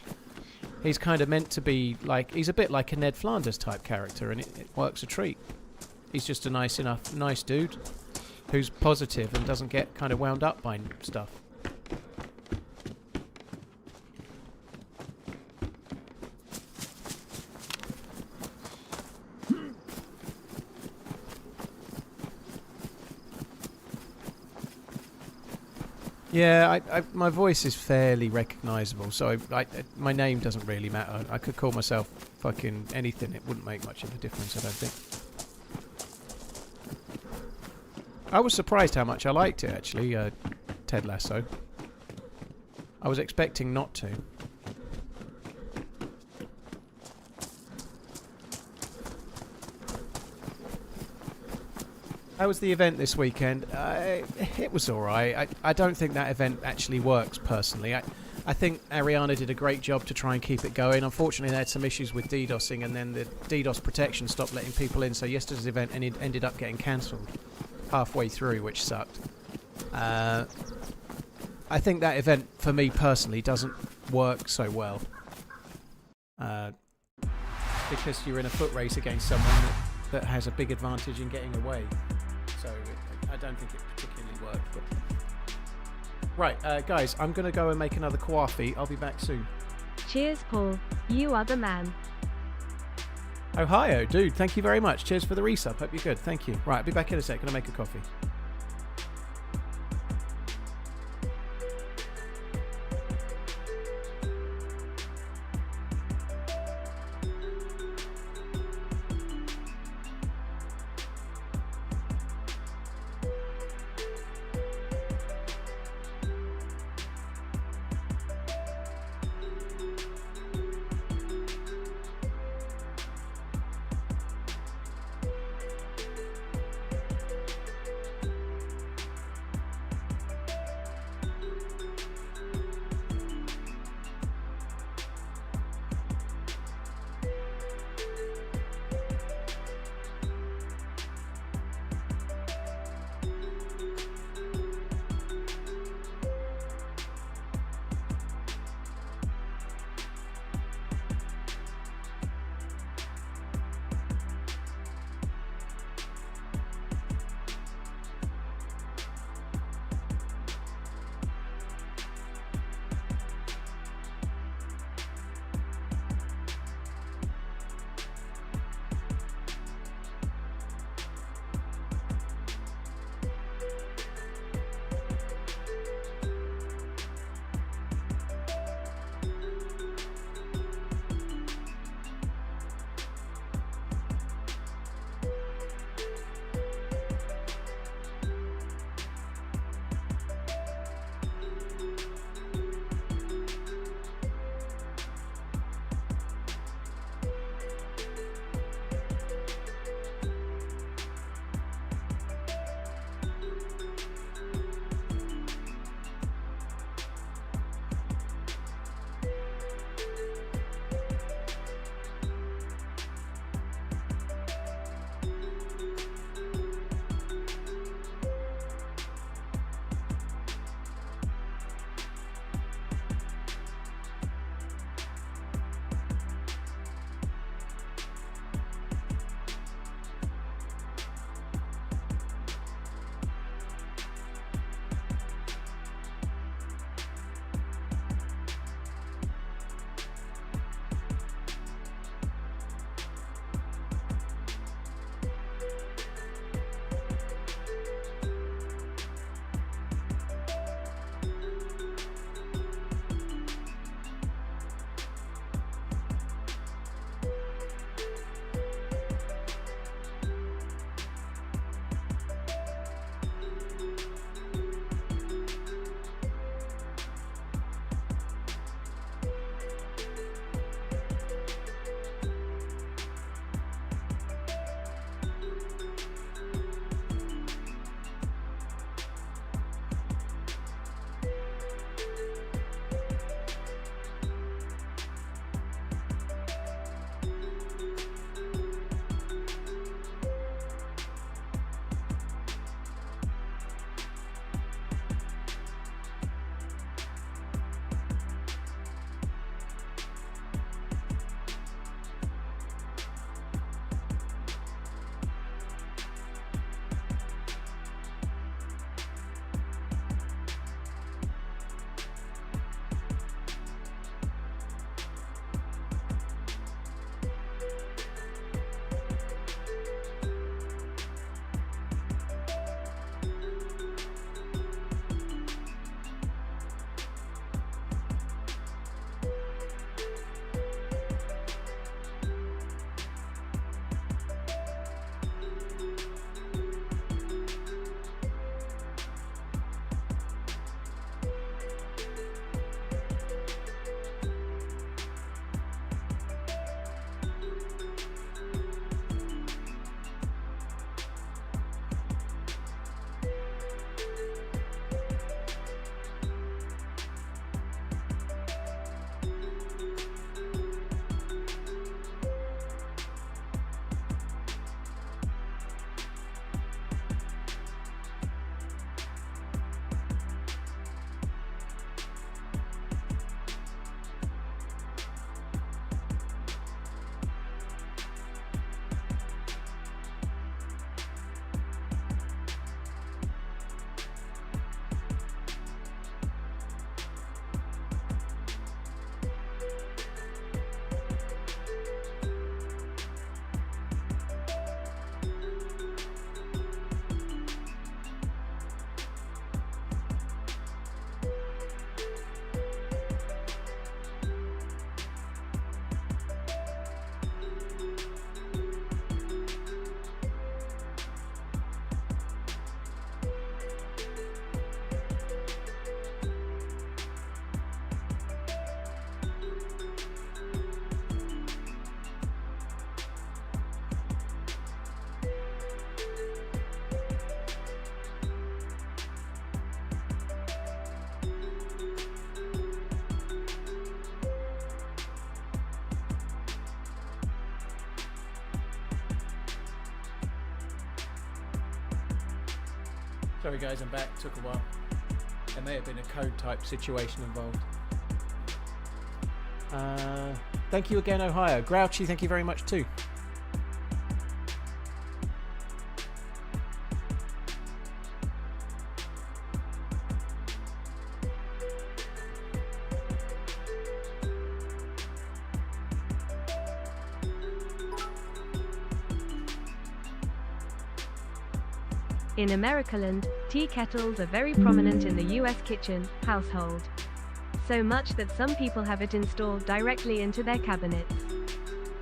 [SPEAKER 2] kind of meant to be like, he's a bit like a Ned Flanders type character, and it works a treat. He's just a nice dude who's positive and doesn't get kind of wound up by stuff. Yeah, my voice is fairly recognisable, so my name doesn't really matter. I could call myself fucking anything. It wouldn't make much of a difference, I don't think. I was surprised how much I liked it, actually, Ted Lasso. I was expecting not to. How was the event this weekend? It was alright. I don't think that event actually works, personally. I think Ariana did a great job to try and keep it going. Unfortunately, they had some issues with DDoSing, and then the DDoS protection stopped letting people in, so yesterday's event ended up getting cancelled halfway through, which sucked. I think that event, for me personally, doesn't work so well. Because you're in a foot race against someone that has a big advantage in getting away. So I don't think it particularly worked. But right, guys, I'm going to go and make another coffee. I'll be back soon.
[SPEAKER 1] Cheers, Paul. You are the man.
[SPEAKER 2] Ohio, dude, thank you very much. Cheers for the resub. Hope you're good. Thank you. Right, I'll be back in a sec. Gonna make a coffee. Sorry guys, I'm back. Took a while. There may have been a code type situation involved. Thank you again, Ohio. Grouchy, thank you very much too.
[SPEAKER 1] In Americaland, tea kettles are very prominent in the US kitchen household. So much that some people have it installed directly into their cabinets.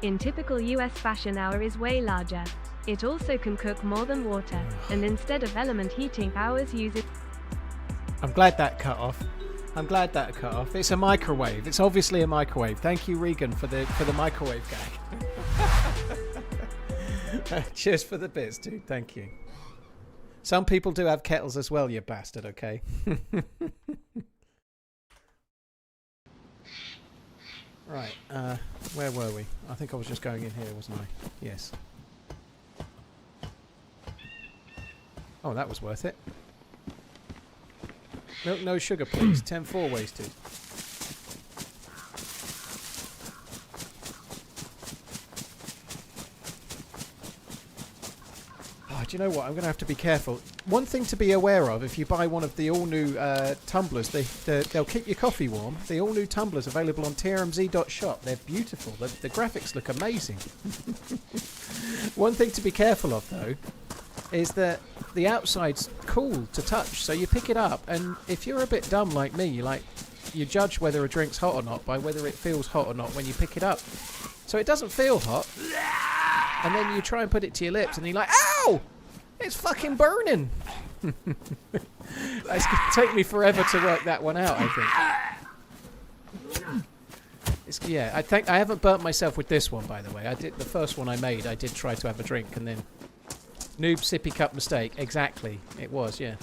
[SPEAKER 1] In typical US fashion, ours is way larger. It also can cook more than water, and instead of element heating, ours uses...
[SPEAKER 2] I'm glad that cut off. I'm glad that cut off. It's a microwave. It's obviously a microwave. Thank you, Regan, for the microwave gag. Cheers for the bits, dude. Thank you. Some people do have kettles as well, you bastard, okay? Right, where were we? I think I was just going in here, wasn't I? Yes. Oh, that was worth it. Milk, no sugar, please. 10-4 wasted. Do you know what? I'm going to have to be careful. One thing to be aware of, if you buy one of the all-new tumblers, they'll keep your coffee warm. The all-new tumblers available on TRMZ.shop. They're beautiful. The graphics look amazing. One thing to be careful of, though, is that the outside's cool to touch. So you pick it up, and if you're a bit dumb like me, you judge whether a drink's hot or not by whether it feels hot or not when you pick it up. So it doesn't feel hot, and then you try and put it to your lips, and you're like, ow! It's fucking burning. It's going to take me forever to work that one out, I think. Yeah, I haven't burnt myself with this one, by the way. The first one I made, I did try to have a drink, and then noob sippy cup mistake. Exactly, it was, yeah.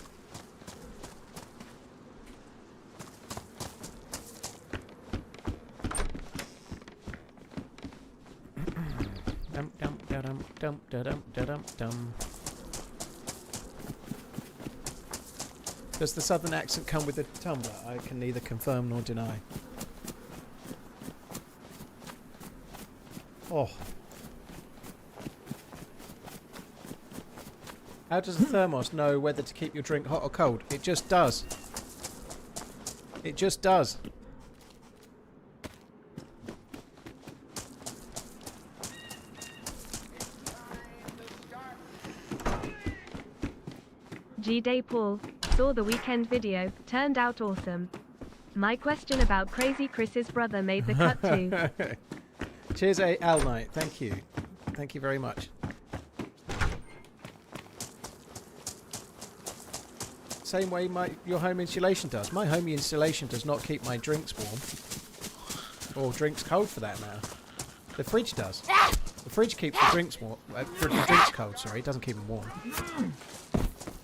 [SPEAKER 2] Dum dum dum dum dum dum dum. Does the southern accent come with a tumbler? I can neither confirm nor deny. Oh. How does a thermos know whether to keep your drink hot or cold? It just does. It just does.
[SPEAKER 1] G-Day Paul, saw the weekend video, turned out awesome. My question about Crazy Chris's brother made the cut too.
[SPEAKER 2] Cheers, Al Knight. Thank you. Thank you very much. Same way your home insulation does. My home insulation does not keep my drinks warm. Or drinks cold for that matter. The fridge does. The fridge keeps the drinks warm. The drinks cold, sorry. It doesn't keep them warm.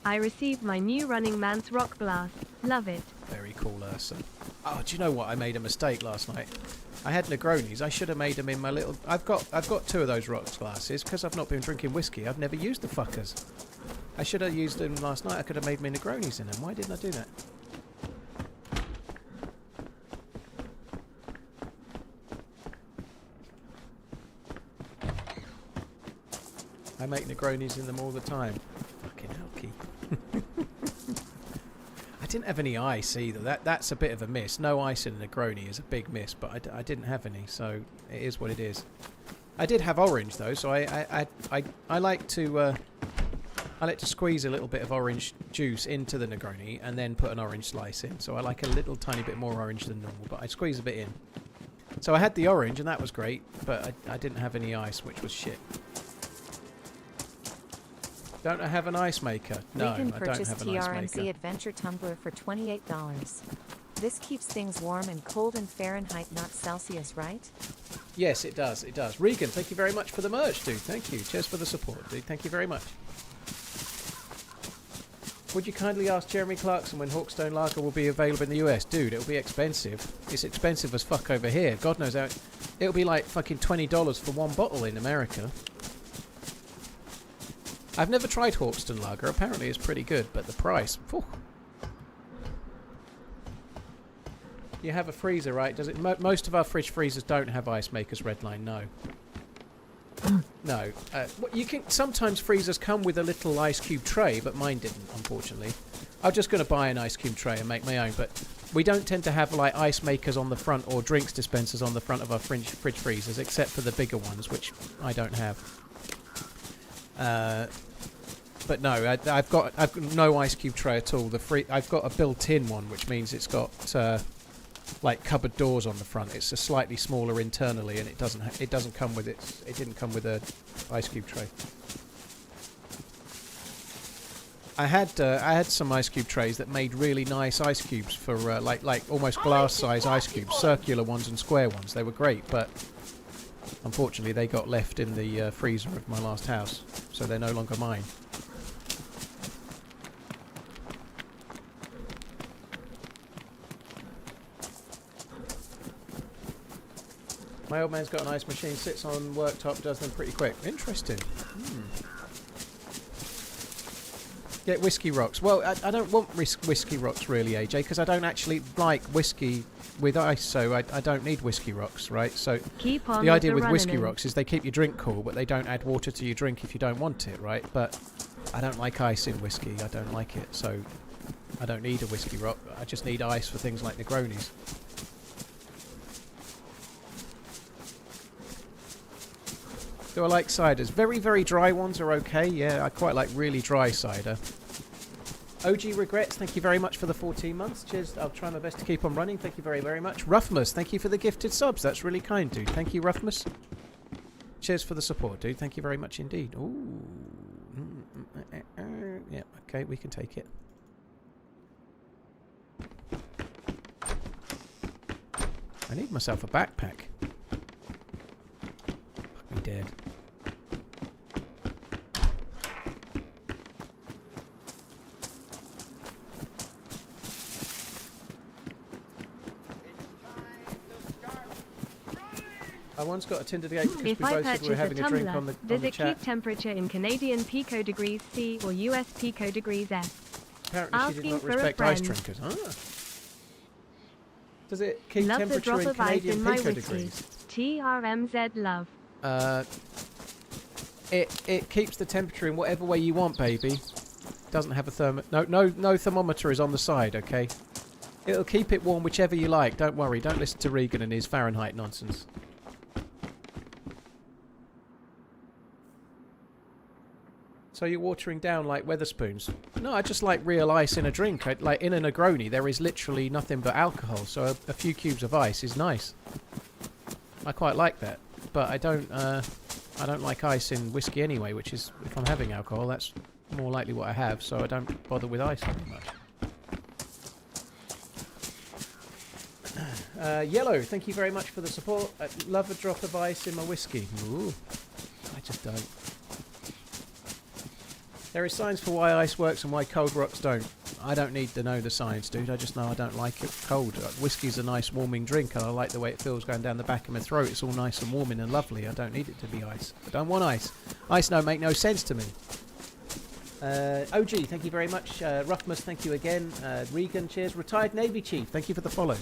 [SPEAKER 1] I received my new TheRunningManZ rock glass. Love it.
[SPEAKER 2] Very cool, Ursa. Oh, do you know what? I made a mistake last night. I had Negronis. I should have made them in my little... I've got two of those rocks glasses because I've not been drinking whiskey. I've never used the fuckers. I should have used them last night. I could have made me Negronis in them. Why didn't I do that? I make Negronis in them all the time. Fucking hell, I didn't have any ice either. That's a bit of a miss. No ice in a Negroni is a big miss, but I didn't have any, so it is what it is. I did have orange though, so I like to squeeze a little bit of orange juice into the Negroni and then put an orange slice in. So I like a little tiny bit more orange than normal, but I squeeze a bit in. So I had the orange and that was great, but I didn't have any ice, which was shit. Don't I have an ice maker? No, I don't have an ice maker.
[SPEAKER 3] TRMZ Adventure Tumbler for $28. This keeps things warm and cold in Fahrenheit, not Celsius, right?
[SPEAKER 2] Yes, it does. It does. Regan, thank you very much for the merch, dude. Thank you. Cheers for the support, dude. Thank you very much. Would you kindly ask Jeremy Clarkson when Hawkstone Lager will be available in the US? Dude, it'll be expensive. It's expensive as fuck over here. God knows how. It'll be like fucking $20 for one bottle in America. I've never tried Hawkston Lager. Apparently it's pretty good, but the price... Phew. You have a freezer, right? Does it? Most of our fridge freezers don't have ice makers, Redline. No. No. You can sometimes freezers come with a little ice cube tray, but mine didn't, unfortunately. I'm just going to buy an ice cube tray and make my own, but we don't tend to have like ice makers on the front or drinks dispensers on the front of our fridge freezers, except for the bigger ones, which I don't have. But no, I've got no ice cube tray at all. I've got a built-in one, which means it's got like cupboard doors on the front. It's a slightly smaller internally, and it doesn't come with it. It didn't come with a ice cube tray. I had some ice cube trays that made really nice ice cubes for like almost glass size ice cubes, circular ones and square ones. They were great, but unfortunately they got left in the freezer of my last house, so they're no longer mine. My old man's got an ice machine, sits on worktop, does them pretty quick. Interesting. Get whiskey rocks. Well, I don't want whiskey rocks really, AJ, because I don't actually like whiskey with ice, so I don't need whiskey rocks, right? So the idea with whiskey rocks is they keep your drink cool, but they don't add water to your drink if you don't want it, right? But I don't like ice in whiskey. I don't like it, so I don't need a whiskey rock. I just need ice for things like Negronis. Do I like ciders? Very, very dry ones are okay. Yeah, I quite like really dry cider. OG Regrets, thank you very much for the 14 months. Cheers. I'll try my best to keep on running. Thank you very, very much. Ruffmus, thank you for the gifted subs. That's really kind, dude. Thank you, Ruffmus. Cheers for the support, dude. Thank you very much indeed. Ooh. Yeah, okay, we can take it. I need myself a backpack. Fuck me dead. I once got a Tinder date because we both said we were having a drink on the
[SPEAKER 1] visit
[SPEAKER 2] chat.
[SPEAKER 1] keep temperature in Canadian pico degrees C or US pico degrees F.
[SPEAKER 2] Apparently she did not respect ice drinkers. Ah. Does it keep
[SPEAKER 1] love
[SPEAKER 2] temperature
[SPEAKER 1] the drop
[SPEAKER 2] in
[SPEAKER 1] of ice
[SPEAKER 2] Canadian
[SPEAKER 1] in my
[SPEAKER 2] pico
[SPEAKER 1] whiskey.
[SPEAKER 2] degrees?
[SPEAKER 1] TRMZ love.
[SPEAKER 2] It keeps the temperature in whatever way you want, baby. Doesn't have a no thermometer is on the side, okay? It'll keep it warm whichever you like. Don't worry. Don't listen to Regan and his Fahrenheit nonsense. So you're watering down like Weatherspoons? No, I just like real ice in a drink. Like in a Negroni, there is literally nothing but alcohol, so a few cubes of ice is nice. I quite like that, but I don't like ice in whiskey anyway. Which is, if I'm having alcohol, that's more likely what I have. So I don't bother with ice very much. Yellow, thank you very much for the support. I love a drop of ice in my whiskey. Ooh, I just don't. There is science for why ice works and why cold rocks don't. I don't need to know the science, dude. I just know I don't like it cold. Whiskey's a nice warming drink, and I like the way it feels going down the back of my throat. It's all nice and warming and lovely. I don't need it to be ice. I don't want ice. Ice no make no sense to me. OG, thank you very much. Ruffmus, thank you again. Regan, cheers. Retired Navy Chief, thank you for the follow.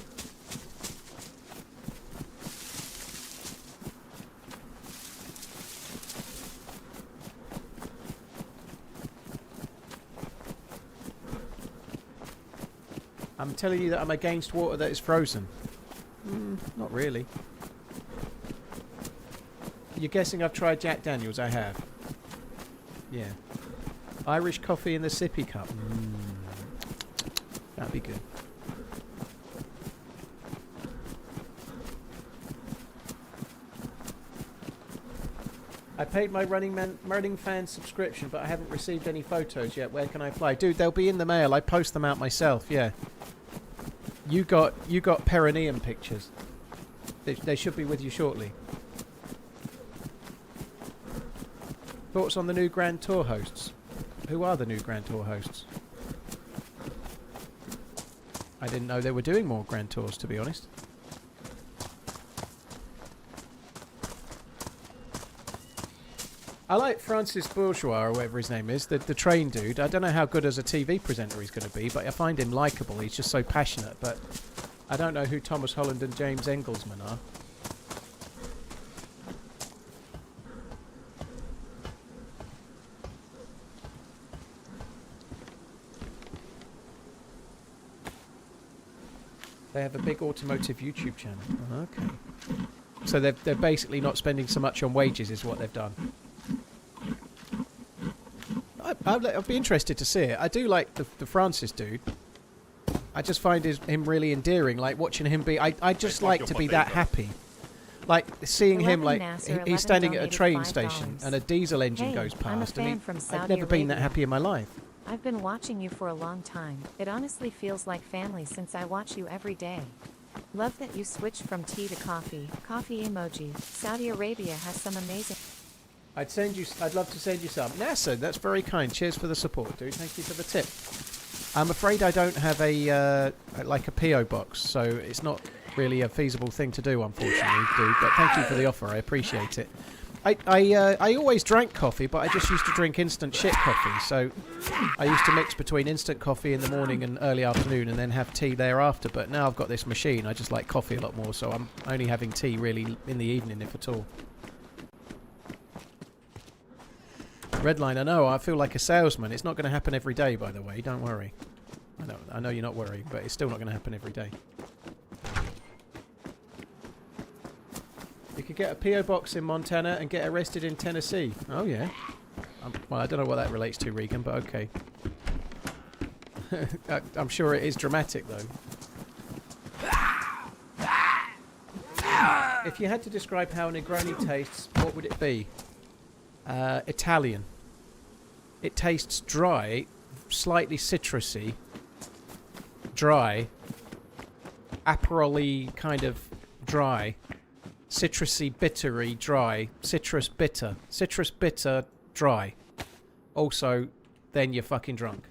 [SPEAKER 2] I'm telling you that I'm against water that is frozen. Not really. You're guessing I've tried Jack Daniels? I have. Yeah. Irish coffee in the sippy cup. That'd be good. I paid my Running Fan subscription, but I haven't received any photos yet. Where can I apply? Dude, they'll be in the mail. I post them out myself, yeah. You got perineum pictures. They should be with you shortly. Thoughts on the new Grand Tour hosts? Who are the new Grand Tour hosts? I didn't know they were doing more Grand Tours, to be honest. I like Francis Bourgeois, or whatever his name is, the train dude. I don't know how good as a TV presenter he's going to be, but I find him likeable. He's just so passionate. But I don't know who Thomas Holland and James Engelsman are. They have a big automotive YouTube channel. Oh, okay. So they're basically not spending so much on wages is what they've done. I'd be interested to see it. I do like the Francis dude. I just find him really endearing. Like watching him be... I just like to be that happy. Like seeing him, like he's standing at a train station and a diesel engine goes past. And I've never been that happy in my life.
[SPEAKER 3] I've been watching you for a long time. It honestly feels like family since I watch you every day. Love that you switched from tea to coffee. Coffee emoji. Saudi Arabia has some amazing...
[SPEAKER 2] I'd love to send you some. NASA, that's very kind. Cheers for the support, dude. Thank you for the tip. I'm afraid I don't have a PO box, so it's not really a feasible thing to do, unfortunately, dude. But thank you for the offer. I appreciate it. I always drank coffee, but I just used to drink instant shit coffee. So I used to mix between instant coffee in the morning and early afternoon, and then have tea thereafter. But now I've got this machine. I just like coffee a lot more, so I'm only having tea really in the evening, if at all. Redline, I know, I feel like a salesman. It's not going to happen every day, by the way. Don't worry. I know you're not worried, but it's still not going to happen every day. You could get a P.O. box in Montana and get arrested in Tennessee. Oh, yeah. Well, I don't know what that relates to, Regan, but okay. I'm sure it is dramatic, though. If you had to describe how a Negroni tastes, what would it be? Italian. It tastes dry, slightly citrusy, dry, Aperol-y kind of dry, citrusy, bittery, dry, citrus bitter, dry. Also, then you're fucking drunk.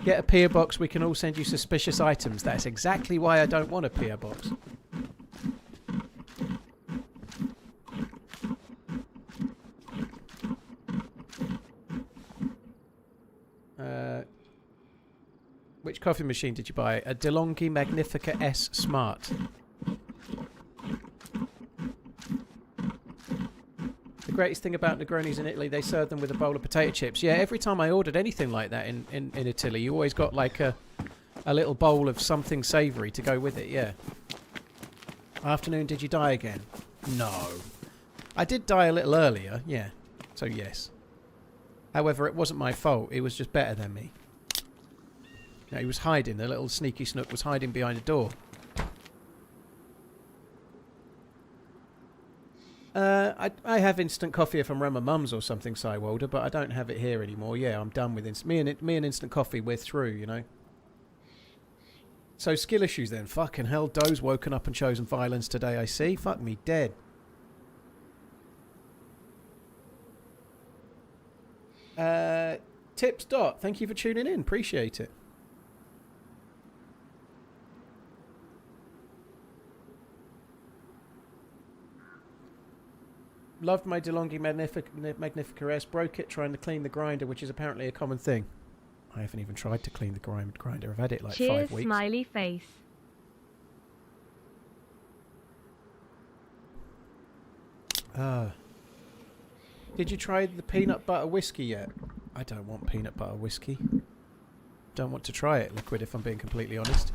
[SPEAKER 2] Get a P.O. box, we can all send you suspicious items. That's exactly why I don't want a P.O. box. Which coffee machine did you buy? A DeLonghi Magnifica S Smart. The greatest thing about Negronis in Italy, they serve them with a bowl of potato chips. Yeah, every time I ordered anything like that in Italy, you always got like a little bowl of something savoury to go with it, yeah. Afternoon, did you die again? No. I did die a little earlier, yeah. So yes. However, it wasn't my fault. It was just better than me. You know, he was hiding. The little sneaky snook was hiding behind a door. I have instant coffee if I'm around my mum's or something, Cywolder, but I don't have it here anymore. Yeah, I'm done with me and instant coffee. We're through, you know. So skill issues then. Fucking hell, Doe's woken up and chosen violence today. I see. Fuck me dead. Tips Dot. Thank you for tuning in. Appreciate it. Loved my DeLonghi Magnifica S. Broke it trying to clean the grinder, which is apparently a common thing. I haven't even tried to clean the grinder. I've had it like 5 weeks.
[SPEAKER 1] Smiley face.
[SPEAKER 2] Did you try the peanut butter whiskey yet? I don't want peanut butter whiskey. Don't want to try it, Liquid, if I'm being completely honest.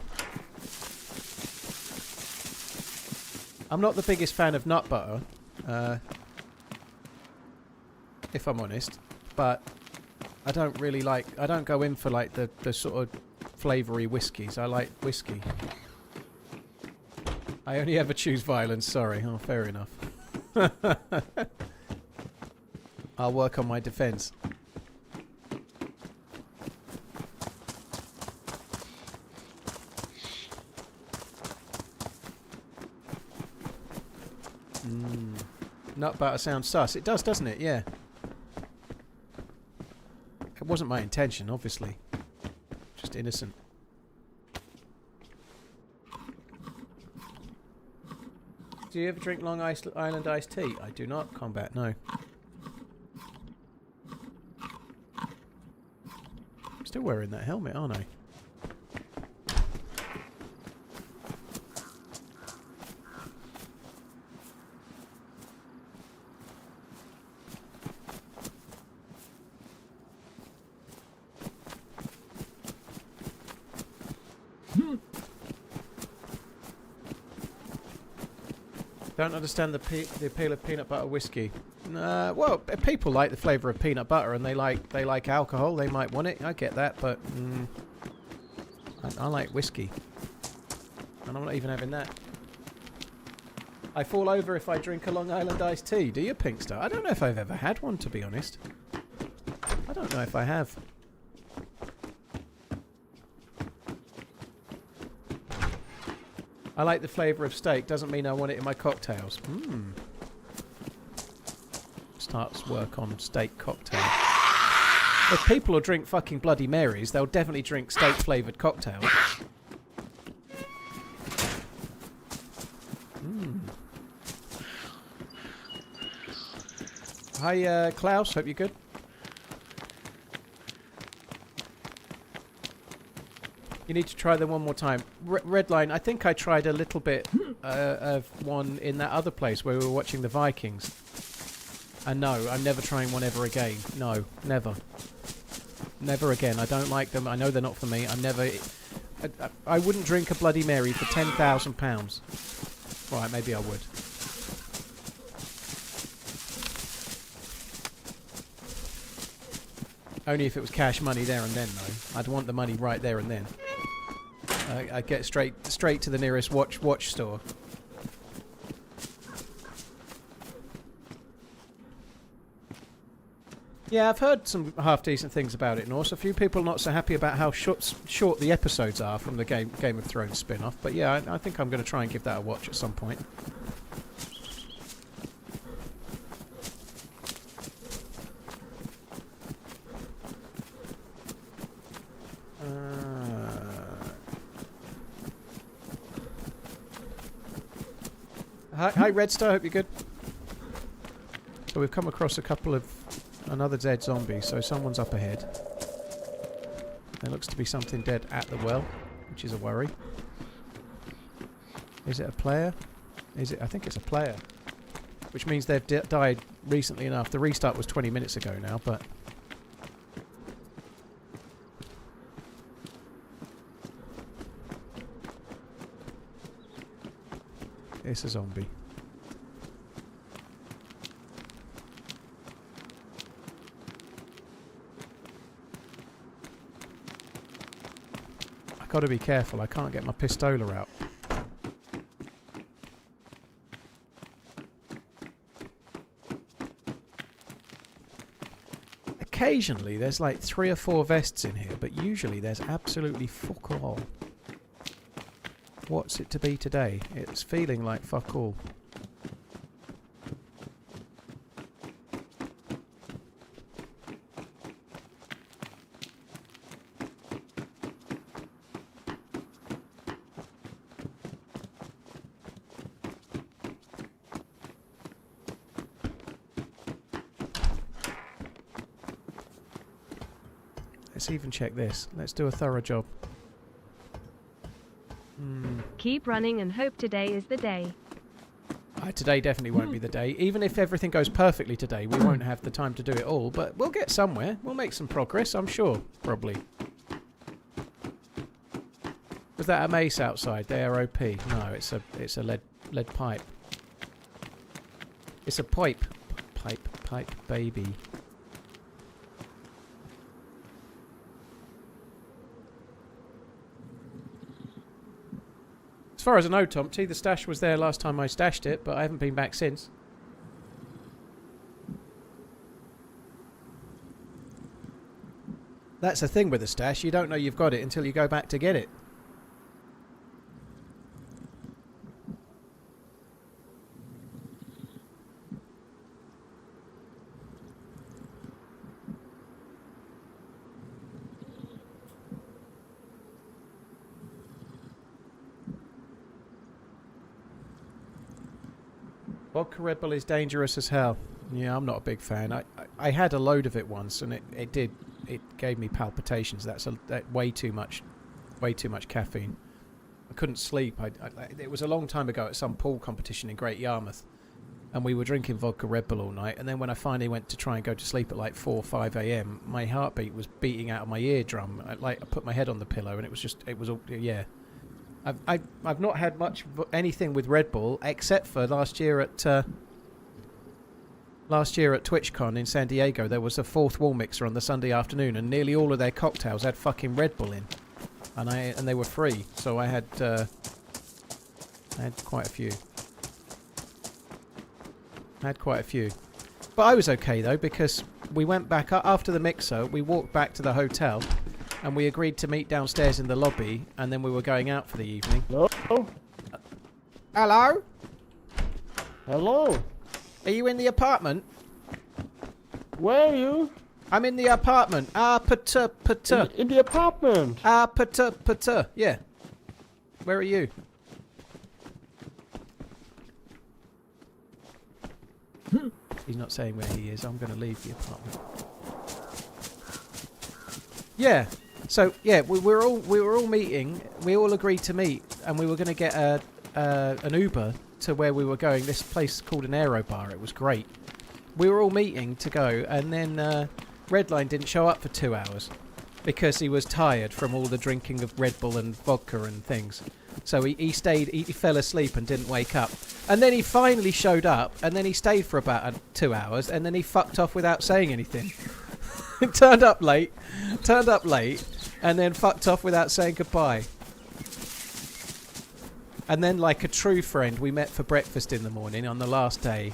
[SPEAKER 2] I'm not the biggest fan of nut butter. If I'm honest, but I don't really like. I don't go in for like the sort of flavoury whiskies. I like whiskey. I only ever choose violence. Sorry. Oh, fair enough. I'll work on my defence. Nut butter sounds sus. It does, doesn't it? Yeah. It wasn't my intention, obviously. Just innocent. do you ever drink Long Island iced tea? I do not, Combat, no. I'm still wearing that helmet, aren't I? Don't understand the appeal of peanut butter whiskey. Well, people like the flavour of peanut butter, and they like alcohol. They might want it. I get that, but I like whiskey, and I'm not even having that. I fall over if I drink a Long Island iced tea. Do you, Pinkstar? I don't know if I've ever had one, to be honest. I don't know if I have. I like the flavour of steak. Doesn't mean I want it in my cocktails. Starts work on steak cocktail. If people will drink fucking Bloody Marys, they'll definitely drink steak-flavoured cocktails. Hi, Klaus. Hope you're good. You need to try them one more time. Redline, I think I tried a little bit of one in that other place where we were watching the Vikings. And no, I'm never trying one ever again. No, never. Never again. I don't like them. I know they're not for me. I'm never... I wouldn't drink a Bloody Mary for £10,000. Right, maybe I would. Only if it was cash money there and then, though. I'd want the money right there and then. I'd get straight to the nearest watch store. Yeah, I've heard some half-decent things about it, Norse. A few people not so happy about how short the episodes are from the Game of Thrones spin-off. But yeah, I think I'm going to try and give that a watch at some point. Hi, Red Star. Hope you're good. So we've come across another dead zombie. So someone's up ahead. There looks to be something dead at the well, which is a worry. Is it a player? Is it? I think it's a player. Which means they've died recently enough. The restart was 20 minutes ago now, but... It's a zombie. I've got to be careful. I can't get my pistola out. Occasionally there's like 3 or 4 vests in here, but usually there's absolutely fuck all. What's it to be today? It's feeling like fuck all. Let's even check this. Let's do a thorough job.
[SPEAKER 1] Keep running and hope today is the day.
[SPEAKER 2] Today definitely won't be the day. Even if everything goes perfectly today, we won't have the time to do it all, but we'll get somewhere. We'll make some progress, I'm sure. Probably. Was that a mace outside? They are OP. No, it's a lead pipe. It's a pipe. Pipe, baby. As far as I know, Tom T, the stash was there last time I stashed it, but I haven't been back since. That's the thing with the stash, you don't know you've got it until you go back to get it. Vodka Red Bull is dangerous as hell. Yeah, I'm not a big fan. I had a load of it once, and it gave me palpitations. That's way too much caffeine. I couldn't sleep. It was a long time ago at some pool competition in Great Yarmouth, and we were drinking vodka Red Bull all night. And then when I finally went to try and go to sleep at like 4 or 5 a.m., my heartbeat was beating out of my eardrum. I put my head on the pillow, and it was all, yeah. I've not had anything with Red Bull except for last year at TwitchCon in San Diego. There was a fourth wall mixer on the Sunday afternoon, and nearly all of their cocktails had fucking Red Bull in. And they were free, so I had quite a few. But I was okay though, because we went back after the mixer. We walked back to the hotel, and we agreed to meet downstairs in the lobby, and then we were going out for the evening.
[SPEAKER 5] Hello?
[SPEAKER 2] Hello?
[SPEAKER 5] Hello?
[SPEAKER 2] Are you in the apartment?
[SPEAKER 5] Where are you?
[SPEAKER 2] I'm in the apartment.
[SPEAKER 5] In the apartment.
[SPEAKER 2] Yeah. Where are you? He's not saying where he is. I'm going to leave the apartment. Yeah. So yeah, we were all meeting. We all agreed to meet, and we were going to get an Uber to where we were going. This place called an Aero Bar. It was great. We were all meeting to go, and then Redline didn't show up for 2 hours because he was tired from all the drinking of Red Bull and vodka and things. So he stayed. He fell asleep and didn't wake up. And then he finally showed up, and then he stayed for about 2 hours, and then he fucked off without saying anything. turned up late, and then fucked off without saying goodbye. And then, like a true friend, we met for breakfast in the morning on the last day.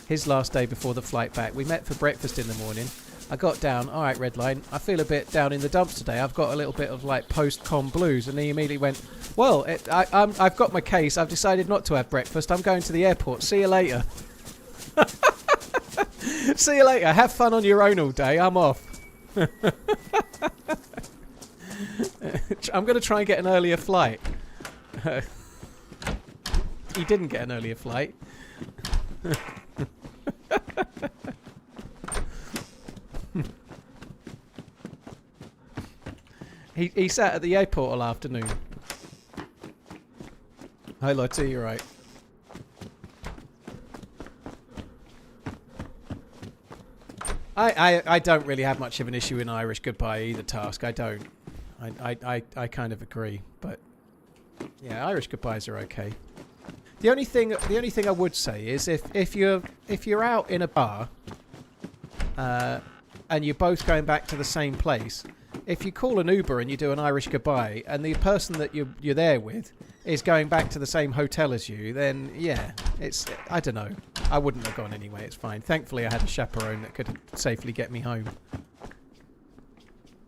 [SPEAKER 2] His last day before the flight back. We met for breakfast in the morning. I got down, alright Redline, I feel a bit down in the dumps today. I've got a little bit of like post-com blues. And he immediately went, well, I've got my case. I've decided not to have breakfast. I'm going to the airport. See you later. See you later. Have fun on your own all day. I'm off. I'm going to try and get an earlier flight. He didn't get an earlier flight. He sat at the airport all afternoon. Hi Lottie, you're right. I don't really have much of an issue in Irish goodbye either, Task. I don't. I kind of agree, but yeah, Irish goodbyes are okay. The only thing I would say is if you're out in a bar and you're both going back to the same place, if you call an Uber and you do an Irish goodbye and the person that you're there with is going back to the same hotel as you, then yeah, I don't know. I wouldn't have gone anyway. It's fine. Thankfully, I had a chaperone that could safely get me home.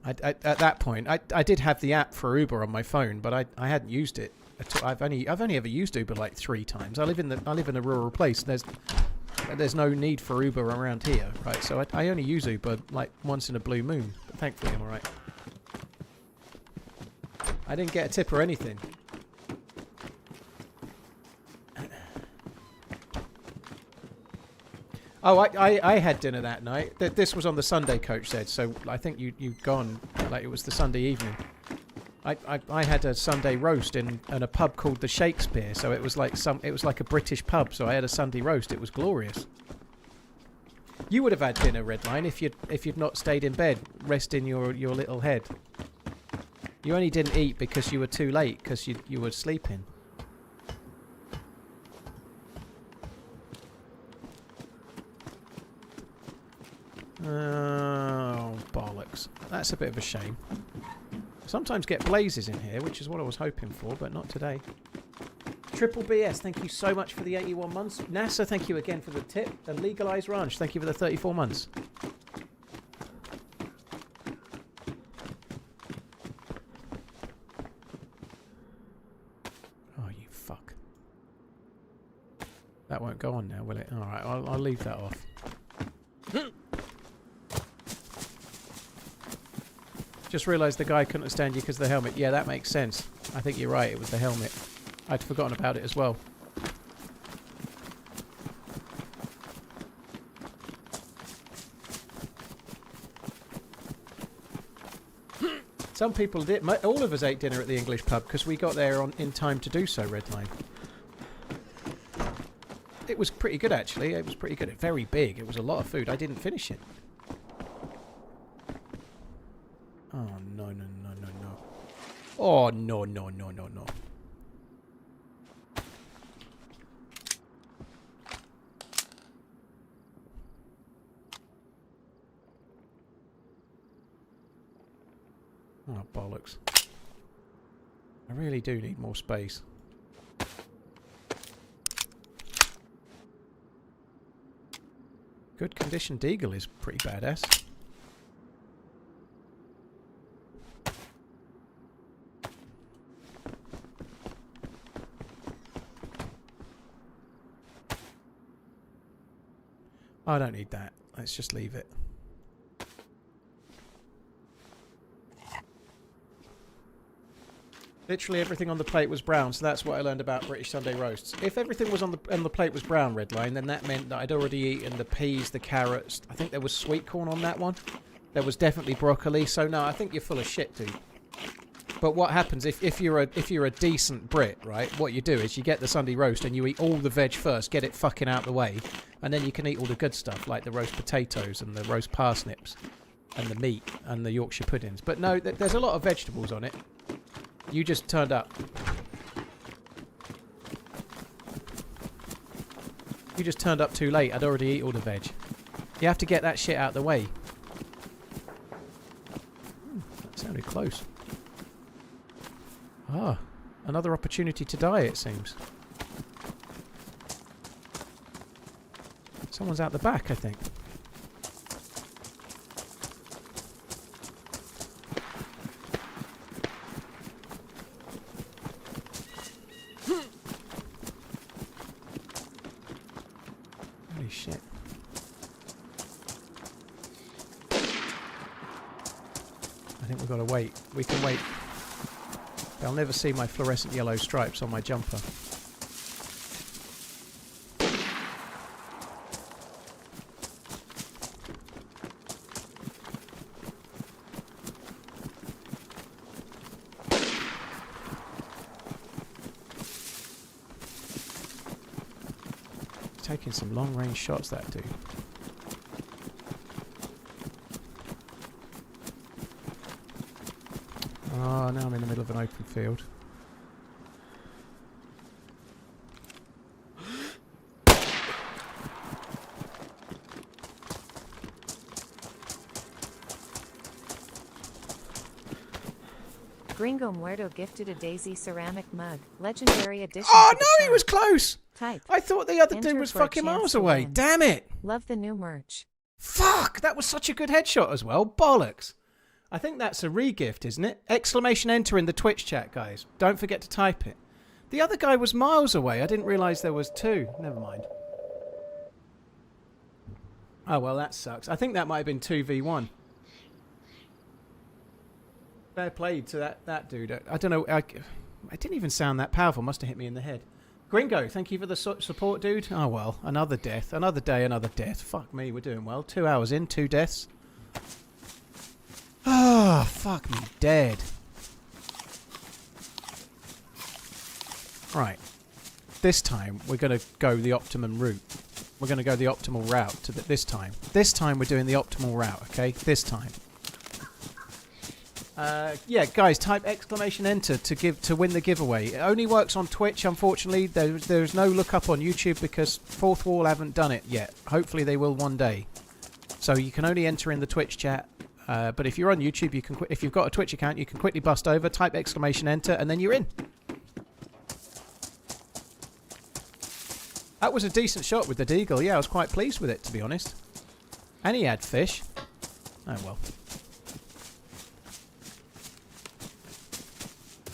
[SPEAKER 2] At that point, I did have the app for Uber on my phone, but I hadn't used it. I've only ever used Uber like 3 times. I live in a rural place. There's no need for Uber around here, right? So I only use Uber like once in a blue moon. But thankfully, I'm alright. I didn't get a tip or anything. Oh, I had dinner that night. This was on the Sunday, Coach said. So I think you'd gone like it was the Sunday evening. I had a Sunday roast in a pub called the Shakespeare, so it was like a British pub. So I had a Sunday roast. It was glorious. You would have had dinner, Redline, if you'd not stayed in bed, resting your little head. You only didn't eat because you were too late because you were sleeping. Oh bollocks! That's a bit of a shame. Sometimes get blazes in here, which is what I was hoping for, but not today. Triple BS, thank you so much for the 81 months. NASA, thank you again for the tip. And Legalized Ranch, thank you for the 34 months. Oh, you fuck. That won't go on now, will it? Alright, I'll leave that off. Just realised the guy couldn't stand you because of the helmet. Yeah, that makes sense. I think you're right, it was the helmet. I'd forgotten about it as well. Some people did. All of us ate dinner at the English pub because we got there in time to do so, Redline. It was pretty good, actually. It was pretty good. Very big. It was a lot of food. I didn't finish it. Oh, no, no, no, no, no. Oh, no, no, no, no, no. Oh, bollocks. I really do need more space. Good condition Deerisle is pretty badass. I don't need that. Let's just leave it. Literally everything on the plate was brown, so that's what I learned about British Sunday roasts. If everything was on the plate was brown, Redline, then that meant that I'd already eaten the peas, the carrots. I think there was sweet corn on that one. There was definitely broccoli. So no, I think you're full of shit, dude. But what happens if you're a decent Brit, right? What you do is you get the Sunday roast and you eat all the veg first, get it fucking out the way, and then you can eat all the good stuff like the roast potatoes and the roast parsnips and the meat and the Yorkshire puddings. But no, there's a lot of vegetables on it. You just turned up. You just turned up too late. I'd already eat all the veg. You have to get that shit out of the way. That sounded close. Ah, another opportunity to die, it seems. Someone's out the back, I think. Holy shit. I think we've got to wait. We can wait. They'll never see my fluorescent yellow stripes on my jumper. He's taking some long-range shots, that dude. Oh, now I'm in the middle of an open field.
[SPEAKER 3] Gringo Muerto gifted a DayZ ceramic mug. Legendary edition.
[SPEAKER 2] Oh,
[SPEAKER 3] to the
[SPEAKER 2] no, he
[SPEAKER 3] channel.
[SPEAKER 2] was close!
[SPEAKER 3] Type.
[SPEAKER 2] I thought the other
[SPEAKER 3] Enter
[SPEAKER 2] dude was
[SPEAKER 3] for a
[SPEAKER 2] fucking
[SPEAKER 3] chance
[SPEAKER 2] miles
[SPEAKER 3] to
[SPEAKER 2] away.
[SPEAKER 3] win.
[SPEAKER 2] Damn it!
[SPEAKER 3] Love the new merch.
[SPEAKER 2] Fuck! That was such a good headshot as well. Bollocks. I think that's a re-gift, isn't it? Exclamation enter in the Twitch chat, guys. Don't forget to type it. The other guy was miles away. I didn't realise there was two. Never mind. Oh, well, that sucks. I think that might have been 2v1. Fair play to that dude. I don't know. I didn't even sound that powerful. Must have hit me in the head. Gringo, thank you for the support, dude. Oh, well, another death. Another day, another death. Fuck me, we're doing well. 2 hours in, 2 deaths. Ah, oh, fuck me dead. Right. This time, we're going to go the optimum route. We're going to go the optimal route to this time. This time, we're doing the optimal route, okay? This time. Yeah, guys, type exclamation enter to win the giveaway. It only works on Twitch, unfortunately. There's no look up on YouTube because Fourth Wall haven't done it yet. Hopefully they will one day. So you can only enter in the Twitch chat. But if you're on YouTube, you can. If you've got a Twitch account, you can quickly bust over, type exclamation enter, and then you're in. That was a decent shot with the Deerisle. Yeah, I was quite pleased with it, to be honest. And he had fish. Oh well.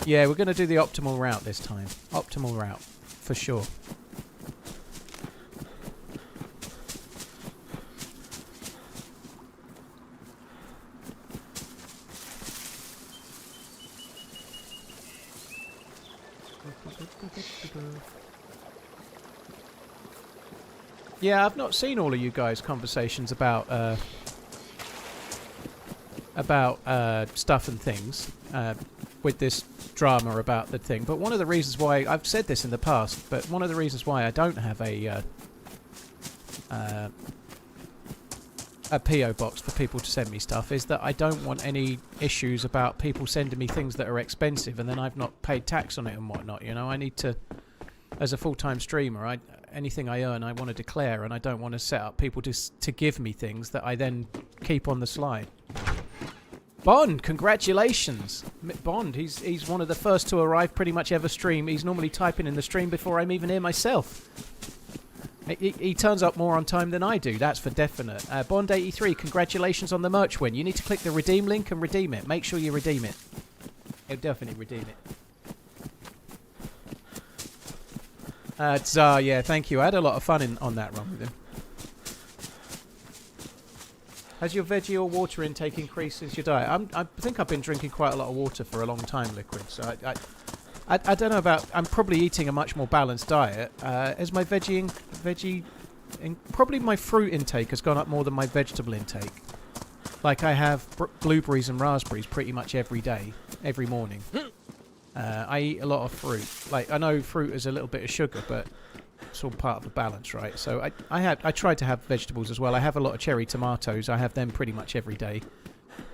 [SPEAKER 2] Yeah, we're going to do the optimal route this time. Optimal route, for sure. Yeah, I've not seen all of you guys' conversations about stuff and things. with this drama about the thing. But one of the reasons why I've said this in the past, but one of the reasons why I don't have a PO box for people to send me stuff is that I don't want any issues about people sending me things that are expensive and then I've not paid tax on it and whatnot. You know, I need to, as a full-time streamer, anything I earn I want to declare, and I don't want to set up people to give me things that I then keep on the slide. Bond, congratulations! Bond, he's one of the first to arrive pretty much ever stream. He's normally typing in the stream before I'm even here myself. He turns up more on time than I do, that's for definite. Bond83, congratulations on the merch win. You need to click the redeem link and redeem it. Make sure you redeem it. He'll definitely redeem it. Tsar, yeah, thank you. I had a lot of fun on that run with him. Has your veggie or water intake increased since your diet? I think I've been drinking quite a lot of water for a long time, Liquid. So I don't know about... I'm probably eating a much more balanced diet. Has my probably my fruit intake has gone up more than my vegetable intake. Like I have blueberries and raspberries pretty much every day, every morning. I eat a lot of fruit. Like, I know fruit is a little bit of sugar, but it's all part of the balance, right? So I try to have vegetables as well. I have a lot of cherry tomatoes. I have them pretty much every day.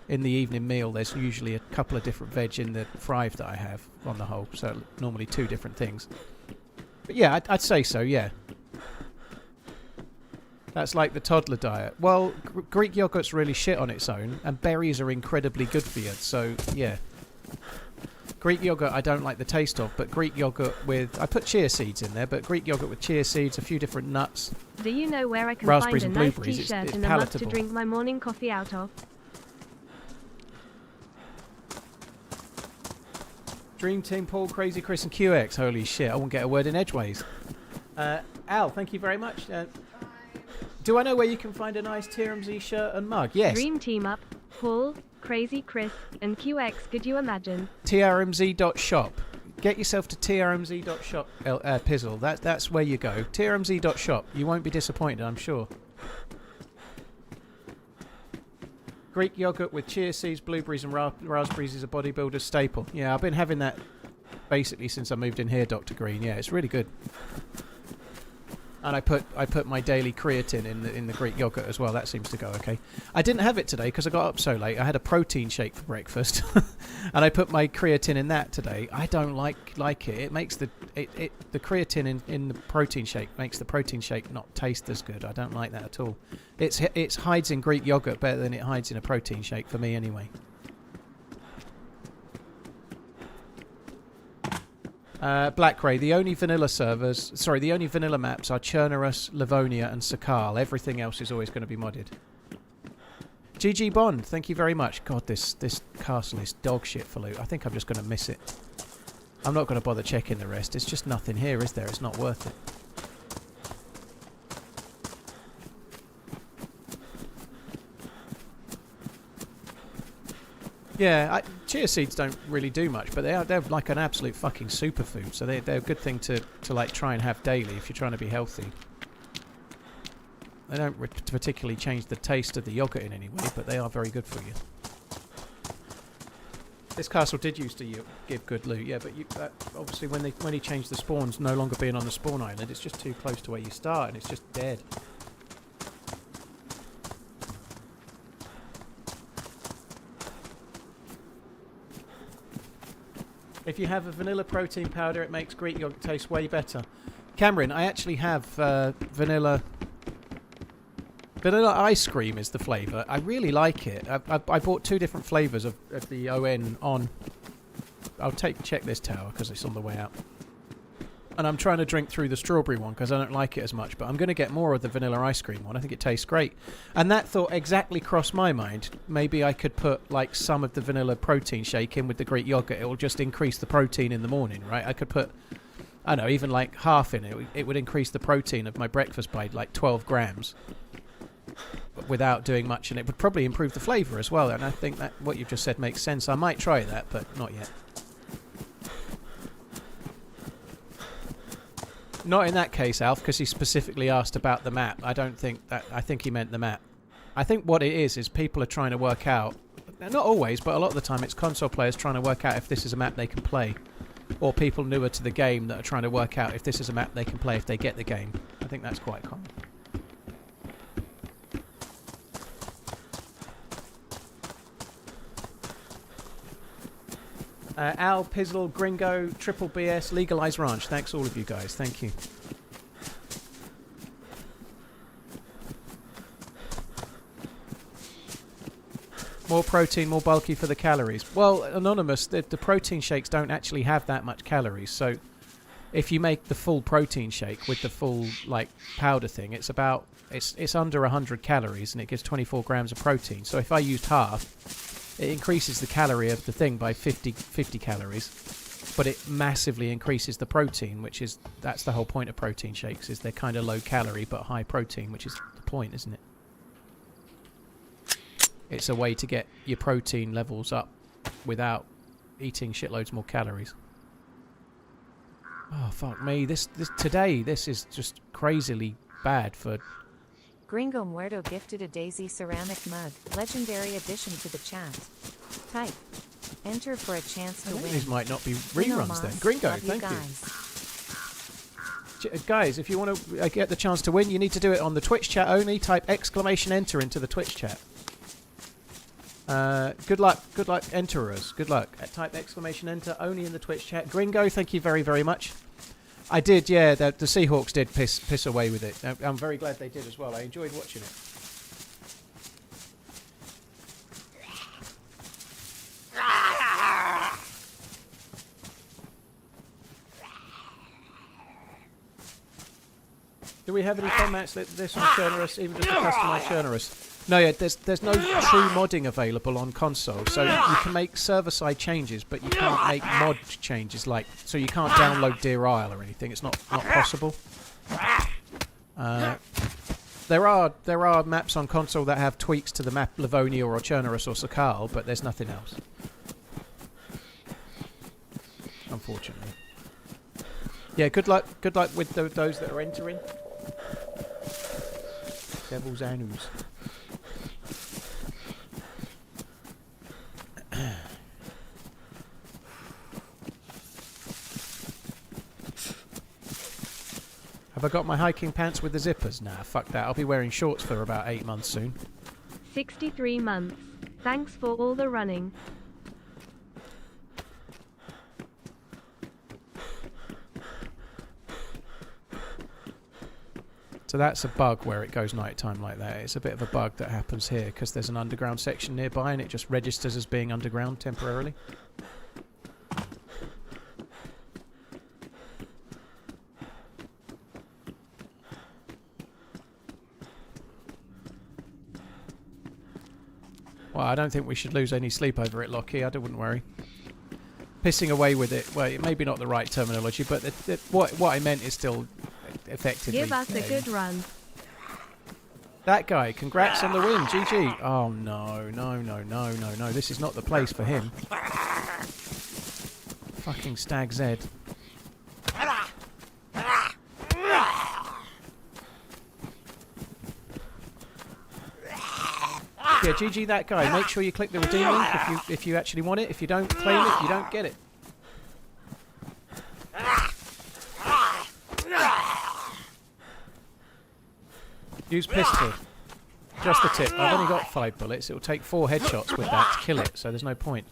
[SPEAKER 2] In the evening meal, there's usually a couple of different veg in the thrive that I have on the whole. So normally 2 different things. But yeah, I'd say so, yeah. That's like the toddler diet. Well, Greek yogurt's really shit on its own, and berries are incredibly good for you. So, yeah. Greek yogurt I don't like the taste of, but Greek yogurt with... I put chia seeds in there, but Greek yogurt with chia seeds, a few different nuts.
[SPEAKER 1] Do you know where I can
[SPEAKER 2] raspberries
[SPEAKER 1] find a
[SPEAKER 2] and
[SPEAKER 1] nice
[SPEAKER 2] blueberries,
[SPEAKER 1] t-shirt
[SPEAKER 2] it's
[SPEAKER 1] in a mug to
[SPEAKER 2] palatable.
[SPEAKER 1] drink my morning coffee out of?
[SPEAKER 2] Dream Team, Paul, Crazy Chris and QX. Holy shit, I won't get a word in edgeways. Al, thank you very much. Do I know where you can find a nice TRMZ shirt and mug? Yes.
[SPEAKER 1] Dream team up. Paul, Crazy Chris, and QX, could you imagine?
[SPEAKER 2] TRMZ.shop. Get yourself to TRMZ.shop, Pizzle. That's where you go. TRMZ.shop. You won't be disappointed, I'm sure. Greek yogurt with chia seeds, blueberries and raspberries is a bodybuilder's staple. Yeah, I've been having that basically since I moved in here, Dr. Green. Yeah, it's really good. And I put my daily creatine in the Greek yogurt as well. That seems to go okay. I didn't have it today because I got up so late. I had a protein shake for breakfast, and I put my creatine in that today. I don't like it. It makes the creatine in the protein shake makes the protein shake not taste as good. I don't like that at all. It hides in Greek yogurt better than it hides in a protein shake for me anyway. Black Ray, the only vanilla maps are Chernarus, Livonia and Sakal. Everything else is always going to be modded. GG Bond, thank you very much. God, this castle is dog shit for loot. I think I'm just going to miss it. I'm not going to bother checking the rest. It's just nothing here, is there? It's not worth it. Yeah, chia seeds don't really do much, but they're like an absolute fucking superfood. So they're a good thing to like try and have daily if you're trying to be healthy. They don't particularly change the taste of the yogurt in any way, but they are very good for you. This castle did used to give good loot, yeah, but obviously when he changed the spawns, no longer being on the spawn island, it's just too close to where you start and it's just dead. If you have a vanilla protein powder, it makes Greek yogurt taste way better. Cameron, I actually have vanilla ice cream is the flavour. I really like it. I bought 2 different flavours of the ON on. I'll check this tower because it's on the way out. And I'm trying to drink through the strawberry one because I don't like it as much. But I'm going to get more of the vanilla ice cream one. I think it tastes great. And that thought exactly crossed my mind. Maybe I could put like some of the vanilla protein shake in with the Greek yogurt. It will just increase the protein in the morning, right? I could put, I don't know, even like half in it. It would increase the protein of my breakfast by like 12 grams. But without doing much. And it would probably improve the flavour as well. And I think that what you've just said makes sense. I might try that, but not yet. Not in that case, Alf, because he specifically asked about the map. I don't think that... I think he meant the map. I think what it is people are trying to work out... not always, but a lot of the time it's console players trying to work out if this is a map they can play, or people newer to the game that are trying to work out if this is a map they can play if they get the game. I think that's quite common. Al, Pizzle, Gringo, Triple BS, Legalized Ranch. Thanks all of you guys. Thank you. More protein, more bulky for the calories. Well, Anonymous, the protein shakes don't actually have that much calories. So if you make the full protein shake with the full like powder thing, it's about it's under 100 calories and it gives 24 grams of protein. So if I used half, it increases the calorie of the thing by 50 calories, but it massively increases the protein, that's the whole point of protein shakes, is they're kind of low calorie but high protein, which is the point, isn't it? It's a way to get your protein levels up without eating shitloads more calories. Oh fuck me! This is just crazily bad for.
[SPEAKER 3] Gringo Muerto gifted a DayZ ceramic mug, legendary addition to the chat. Type. Enter for a chance to win.
[SPEAKER 2] These might not be reruns then. Gringo, thank you. Guys, if you want to get the chance to win, you need to do it on the Twitch chat only. Type !enter into the Twitch chat. Good luck, enterers. Good luck. Type !enter only in the Twitch chat. Gringo, thank you very, very much. I did, yeah. The Seahawks did piss away with it. I'm very glad they did as well. I enjoyed watching it. Do we have any formats that this on Churnerous, even just a customized Churnerous? No, yeah, there's no true modding available on console, so you can make server-side changes, but you can't make mod changes, so you can't download Deerisle or anything. It's not possible. There are maps on console that have tweaks to the map Livonia or Churnerous or Sakal, but there's nothing else. Unfortunately. Yeah, good luck with those that are entering. Devil's Anus. Have I got my hiking pants with the zippers? Nah, fuck that. I'll be wearing shorts for about 8 months soon.
[SPEAKER 1] 63 months. Thanks for all the running.
[SPEAKER 2] So that's a bug where it goes nighttime like that. It's a bit of a bug that happens here because there's an underground section nearby and it just registers as being underground temporarily. Well, I don't think we should lose any sleep over it, Lockie. I wouldn't worry. Pissing away with it, well, maybe not the right terminology, but what I meant is still effectively...
[SPEAKER 1] Give us a good run.
[SPEAKER 2] That guy, congrats on the win, GG. Oh, no. This is not the place for him. Fucking Stag Z. Yeah, GG that guy. Make sure you click the redeem link if you actually want it. If you don't claim it, you don't get it. Use pistol. Just the tip. I've only got 5 bullets. It will take 4 headshots with that to kill it, so there's no point.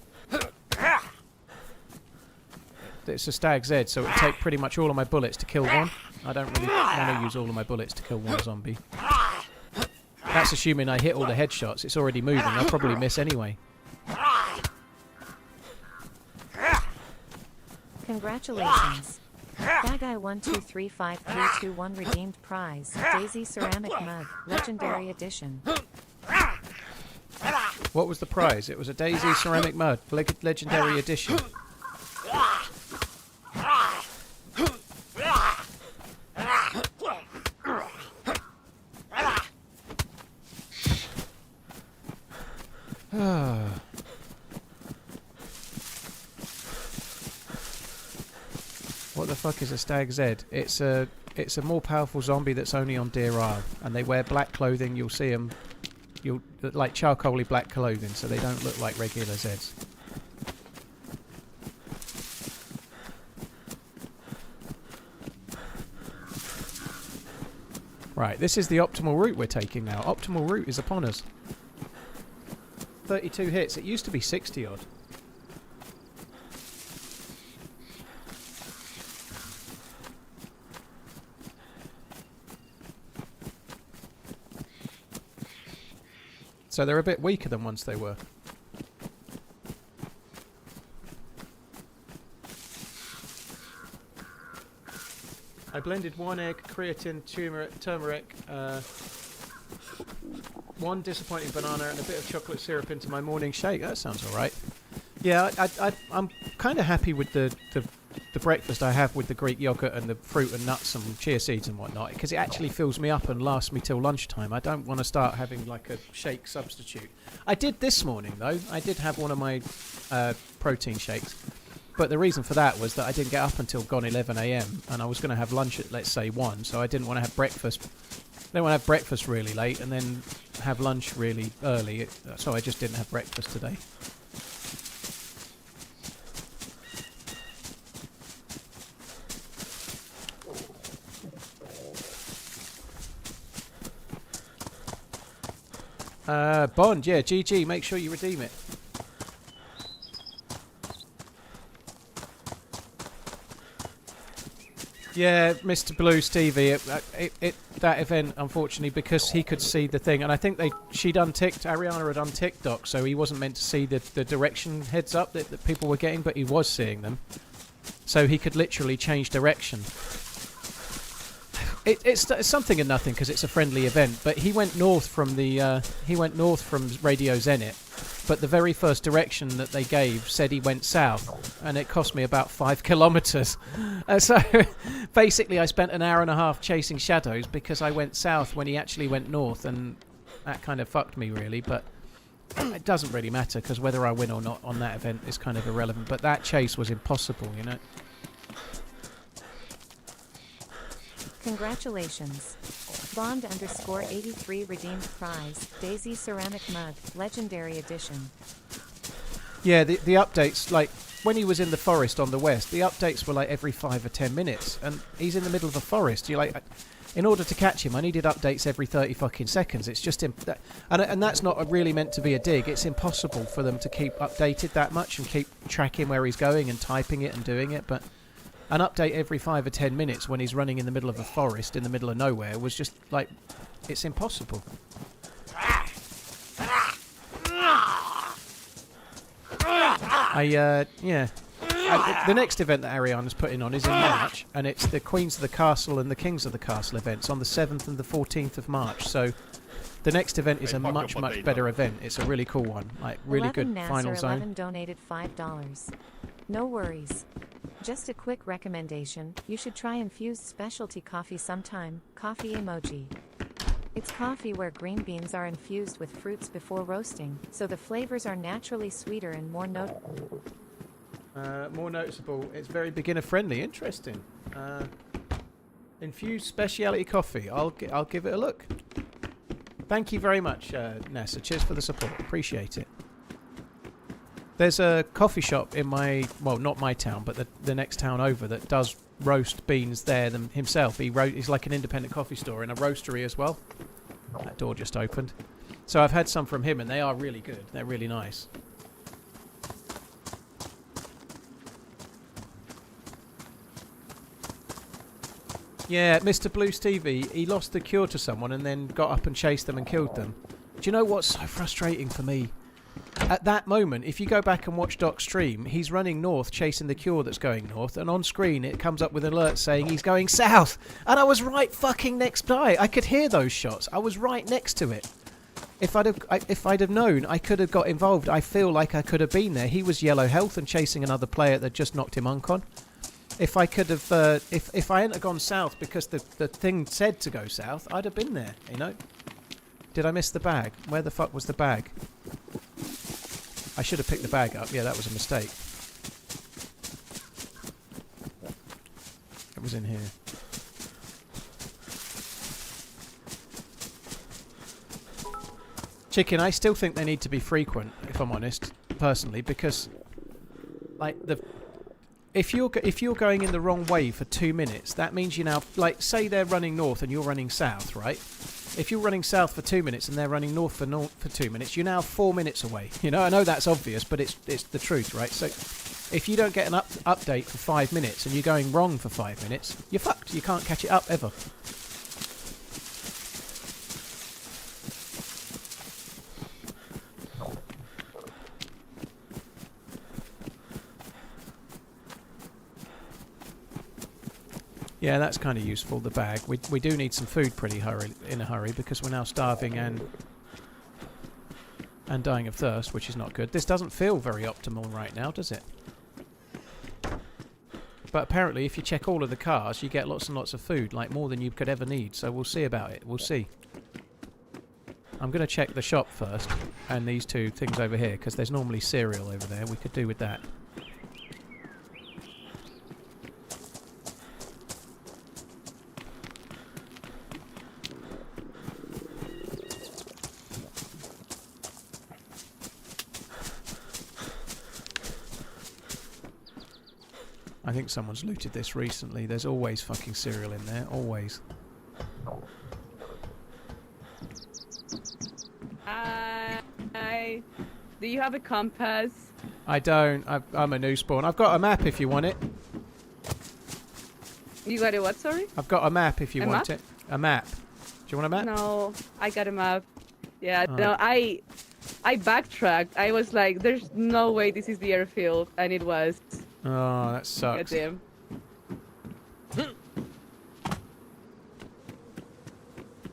[SPEAKER 2] It's a Stag Z, so it will take pretty much all of my bullets to kill one. I don't really want to use all of my bullets to kill one zombie. That's assuming I hit all the headshots. It's already moving. I'll probably miss anyway.
[SPEAKER 3] Congratulations. That guy 1235321 redeemed prize. DayZ ceramic mug, legendary edition.
[SPEAKER 2] What was the prize? It was a DayZ ceramic mug, legendary edition. What the fuck is a Stag Z? It's a more powerful zombie that's only on Deerisle, and they wear black clothing. You'll see them You'll like charcoaly black clothing, so they don't look like regular Zeds. Right, this is the optimal route we're taking now. Optimal route is upon us. 32 hits. It used to be 60 odd. So they're a bit weaker than once they were. I blended 1 egg, creatine, turmeric, 1 disappointing banana and a bit of chocolate syrup into my morning shake. That sounds alright. Yeah, I'm kind of happy with the breakfast I have with the Greek yogurt and the fruit and nuts and chia seeds and whatnot, because it actually fills me up and lasts me till lunchtime. I don't want to start having like a shake substitute. I did this morning though. I did have one of my protein shakes. But the reason for that was that I didn't get up until gone 11 a.m. and I was going to have lunch at, let's say, 1, so I didn't want to have breakfast. I didn't want to have breakfast really late and then have lunch really early, so I just didn't have breakfast today. Bond, yeah, GG, make sure you redeem it. Yeah, Mr. Blue Stevie, that event, unfortunately, because he could see the thing, and I think Ariana had unticked Doc, so he wasn't meant to see the direction heads up that people were getting, but he was seeing them. So he could literally change direction. It's something and nothing because it's a friendly event, but he went north from Radio Zenit. But the very first direction that they gave said he went south, and it cost me about 5 kilometres. So basically I spent an hour and a half chasing shadows because I went south when he actually went north, and that kind of fucked me really, but it doesn't really matter because whether I win or not on that event is kind of irrelevant. But that chase was impossible, you know.
[SPEAKER 3] Congratulations. Bond_83 redeemed prize, DayZ ceramic mug, legendary edition.
[SPEAKER 2] Yeah, the updates, like when he was in the forest on the west, the updates were like every 5 or 10 minutes, and he's in the middle of a forest. You're like, in order to catch him, I needed updates every 30 fucking seconds. It's just and that's not really meant to be a dig. It's impossible for them to keep updated that much and keep tracking where he's going and typing it and doing it, but an update every 5 or 10 minutes when he's running in the middle of a forest in the middle of nowhere was just like, it's impossible. The next event that Ariana's putting on is in March, and it's the Queens of the Castle and the Kings of the Castle events on the 7th and the 14th of March. So the next event is a much better event. It's a really cool one, like really good final zone.
[SPEAKER 3] 11 donated $5. No worries. Just a quick recommendation, you should try infused specialty coffee sometime, coffee emoji. It's coffee where green beans are infused with fruits before roasting, so the flavors are naturally sweeter and more
[SPEAKER 2] noticeable. It's very beginner friendly. Interesting. Infused specialty coffee. I'll give it a look. Thank you very much, NASA. Cheers for the support. Appreciate it. There's a coffee shop in not my town, but the next town over that does roast beans there himself. He's like an independent coffee store and a roastery as well. That door just opened. So I've had some from him and they are really good. They're really nice. Yeah, Mr. Blue Stevie, he lost the cure to someone and then got up and chased them and killed them. Do you know what's so frustrating for me? At that moment, if you go back and watch Doc's stream, he's running north chasing the cure that's going north, and on screen it comes up with an alert saying he's going south. And I was right fucking next by. I could hear those shots. I was right next to it. If I'd have known, I could have got involved. I feel like I could have been there. He was yellow health and chasing another player that just knocked him uncon. If I could have, if I hadn't have gone south because the thing said to go south, I'd have been there, you know? Did I miss the bag? Where the fuck was the bag? I should have picked the bag up. Yeah, that was a mistake. It was in here. Chicken, I still think they need to be frequent, if I'm honest, personally, because like if you're going in the wrong way for 2 minutes, that means you now, like, say they're running north and you're running south, right? If you're running south for 2 minutes and they're running north for 2 minutes, you're now 4 minutes away. You know, I know that's obvious, but it's the truth, right? So if you don't get an update for 5 minutes and you're going wrong for 5 minutes, you're fucked. You can't catch it up ever. Yeah, that's kind of useful, the bag. We do need some food in a hurry because we're now starving and dying of thirst, which is not good. This doesn't feel very optimal right now, does it? But apparently if you check all of the cars, you get lots and lots of food, like more than you could ever need. So we'll see about it. We'll see. I'm going to check the shop first and these two things over here because there's normally cereal over there. We could do with that. I think someone's looted this recently. There's always fucking cereal in there. Always.
[SPEAKER 6] Hi. Do you have a compass?
[SPEAKER 2] I don't. I'm a new spawn. I've got a map if you want it.
[SPEAKER 6] You got a what, sorry?
[SPEAKER 2] I've got a map if you
[SPEAKER 6] A
[SPEAKER 2] want
[SPEAKER 6] map?
[SPEAKER 2] it. A map. Do you want a map?
[SPEAKER 6] No, I got a map. Yeah,
[SPEAKER 2] Oh.
[SPEAKER 6] no, I backtracked. I was like, there's no way this is the airfield, and it was.
[SPEAKER 2] Oh, that sucks.
[SPEAKER 6] Goddamn.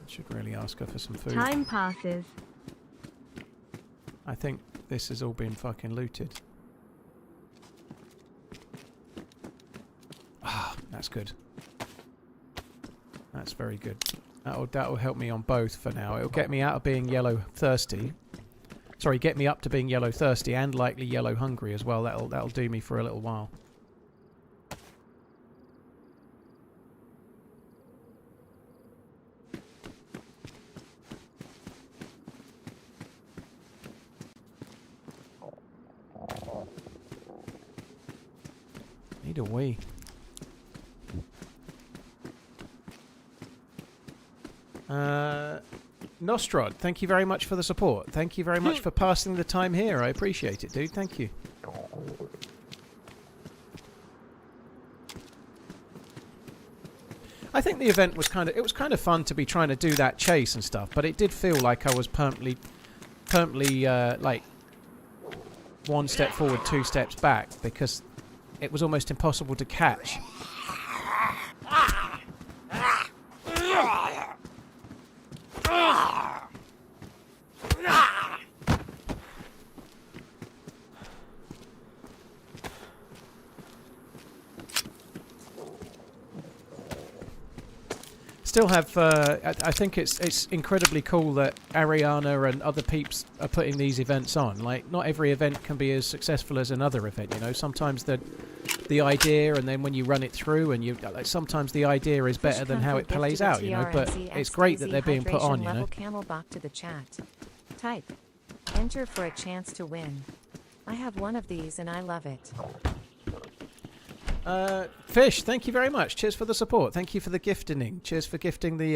[SPEAKER 2] Should really ask her for some food.
[SPEAKER 1] Time passes.
[SPEAKER 2] I think this has all been fucking looted. Ah, that's good. That's very good. That'll help me on both for now. It'll get me out of being yellow thirsty. Sorry, get me up to being yellow thirsty and likely yellow hungry as well. That'll do me for a little while. Need a wee. Nostrod, thank you very much for the support. Thank you very much for passing the time here. I appreciate it, dude. Thank you. I think the event was kind of fun to be trying to do that chase and stuff, but it did feel like I was permanently like 1 step forward, 2 steps back because it was almost impossible to catch. Still have, I think it's incredibly cool that Ariana and other peeps are putting these events on. Like, not every event can be as successful as another event, you know. Sometimes the idea, and then when you run it through, and like, sometimes the idea is better than how it plays out, you know. But it's great that they're being put on, you know.
[SPEAKER 3] Camelback to the chat. Type. Enter for a chance to win. I have one of these and I love it.
[SPEAKER 2] Fish, thank you very much. Cheers for the support. Thank you for the gifting. Cheers for gifting the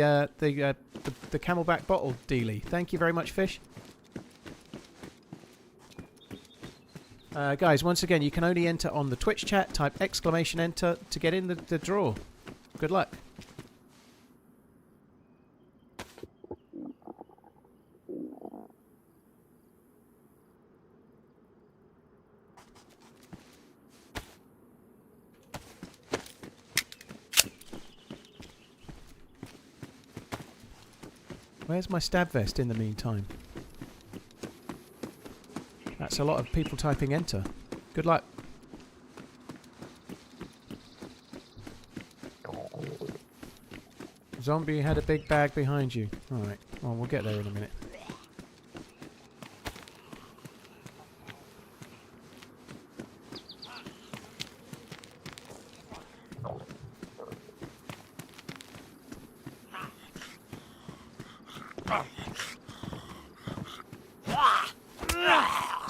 [SPEAKER 2] Camelback bottle dealie. Thank you very much, Fish. Guys, once again, you can only enter on the Twitch chat. Type !enter to get in the draw. Good luck. Where's my stab vest in the meantime? That's a lot of people typing enter. Good luck. Zombie had a big bag behind you. Alright, well, we'll get there in a minute.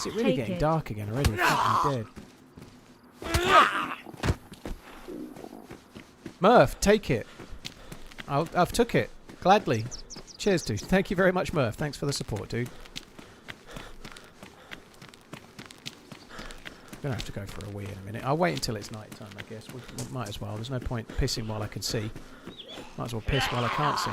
[SPEAKER 2] Is it really
[SPEAKER 1] Take
[SPEAKER 2] getting
[SPEAKER 1] it.
[SPEAKER 2] dark again already? Fuck me dead. Murph, take it. I've took it. Gladly. Cheers, dude. Thank you very much, Murph. Thanks for the support, dude. Gonna have to go for a wee in a minute. I'll wait until it's night time, I guess. We might as well. There's no point pissing while I can see. Might as well piss while I can't see.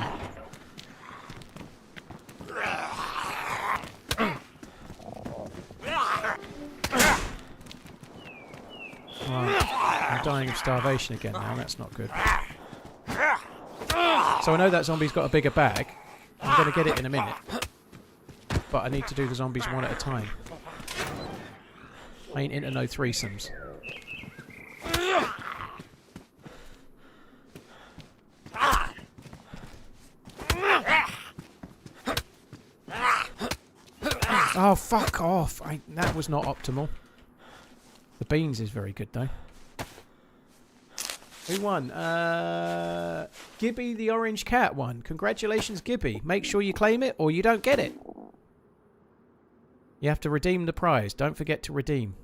[SPEAKER 2] Right. I'm dying of starvation again now. That's not good. So I know that zombie's got a bigger bag. I'm going to get it in a minute. But I need to do the zombies one at a time. I ain't into no threesomes. Oh, fuck off. That was not optimal. The beans is very good, though. Who won? Gibby the Orange Cat won. Congratulations, Gibby. Make sure you claim it or you don't get it. You have to redeem the prize. Don't forget to redeem.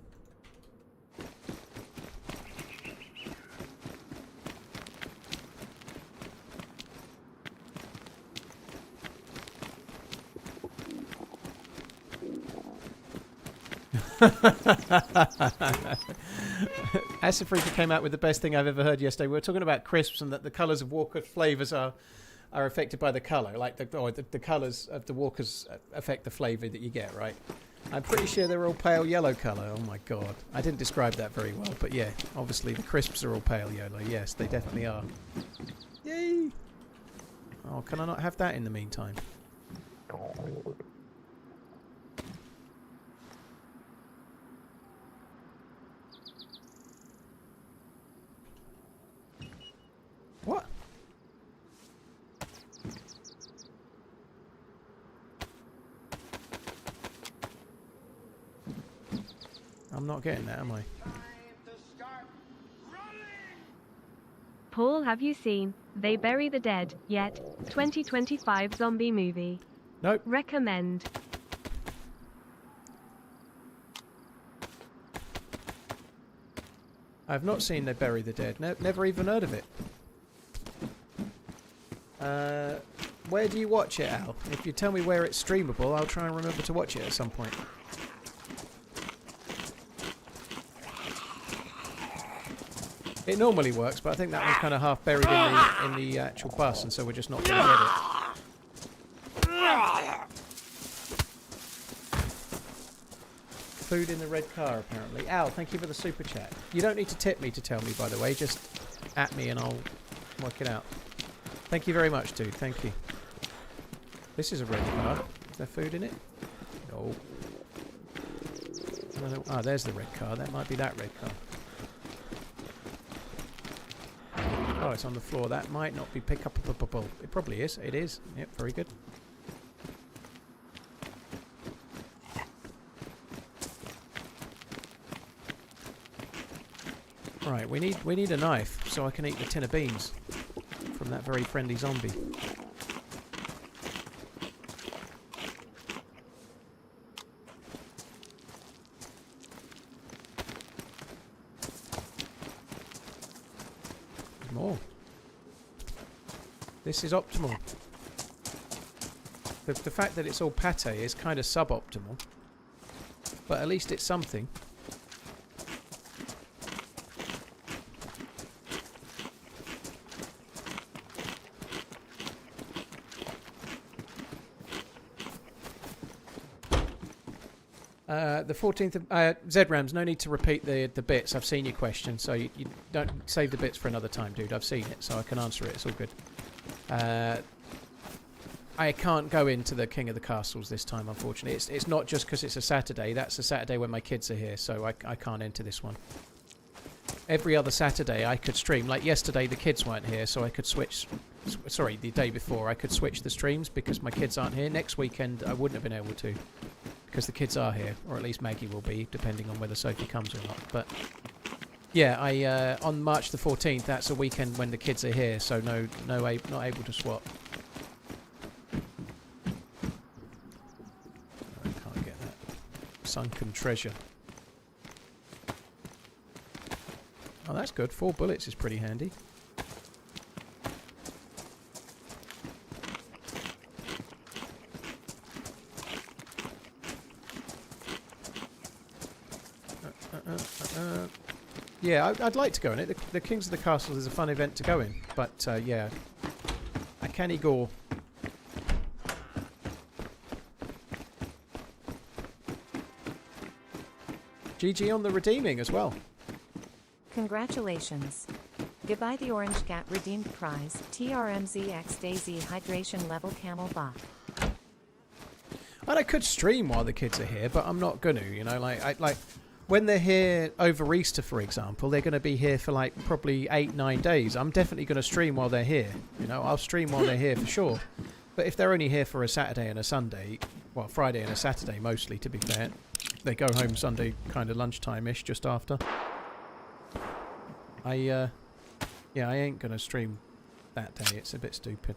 [SPEAKER 2] Acifrika came out with the best thing I've ever heard yesterday. We were talking about crisps and that the colours of Walker flavours are affected by the colour. Like the colours of the Walkers affect the flavour that you get, right? I'm pretty sure they're all pale yellow colour. Oh my god. I didn't describe that very well, but yeah, obviously the crisps are all pale yellow. Yes, they definitely are. Yay! Oh, can I not have that in the meantime? What? I'm not getting that, am I?
[SPEAKER 1] Paul, have you seen They Bury the Dead yet? 2025 zombie movie.
[SPEAKER 2] Nope.
[SPEAKER 1] Recommend.
[SPEAKER 2] I've not seen They Bury the Dead. Never even heard of it. Where do you watch it, Al? If you tell me where it's streamable, I'll try and remember to watch it at some point. It normally works, but I think that one's kind of half buried in the actual bus, and so we're just not going to get it. Food in the red car, apparently. Al, thank you for the super chat. You don't need to tip me to tell me, by the way. Just at me and I'll work it out. Thank you very much, dude. Thank you. This is a red car. Is there food in it? No. Ah, there's the red car. That might be that red car. Oh, it's on the floor. That might not be pick-up-a-bubble. It probably is. It is. Yep, very good. Right, we need a knife so I can eat the tin of beans from that very friendly zombie. More. This is optimal. The fact that it's all pate is kind of suboptimal, but at least it's something. The 14th of... ZRAMS, no need to repeat the bits. I've seen your question, so you don't save the bits for another time, dude. I've seen it, so I can answer it. It's all good. I can't go into the King of the Castles this time, unfortunately. It's not just because it's a Saturday. That's a Saturday when my kids are here, so I can't enter this one. Every other Saturday I could stream. Like yesterday, the kids weren't here, so I could switch... Sorry, the day before, I could switch the streams because my kids aren't here. Next weekend, I wouldn't have been able to. Because the kids are here, or at least Maggie will be, depending on whether Sophie comes or not. But yeah, on March the 14th, that's a weekend when the kids are here, so not able to swap. I can't get that. sunken treasure. Oh, that's good. 4 bullets is pretty handy. Yeah, I'd like to go in it. The Kings of the Castle is a fun event to go in. But, yeah. A canny gore. GG on the redeeming as well.
[SPEAKER 3] Congratulations. Goodbye the Orange Cat redeemed prize, TRMZ X DayZ Hydration Level Camel Bot.
[SPEAKER 2] And I could stream while the kids are here, but I'm not going to, you know, like when they're here over Easter, for example, they're going to be here for like probably 8-9 days. I'm definitely going to stream while they're here. You know, I'll stream while they're here for sure. But if they're only here for a Saturday and a Sunday, well, Friday and a Saturday mostly, to be fair, they go home Sunday kind of lunchtime-ish, just after. Yeah, I ain't going to stream that day. It's a bit stupid.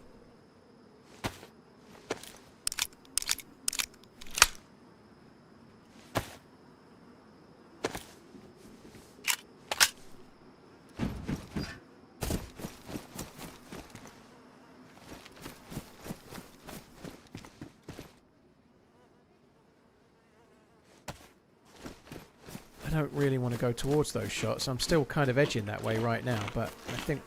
[SPEAKER 2] I don't really want to go towards those shots. I'm still kind of edging that way right now, but I think...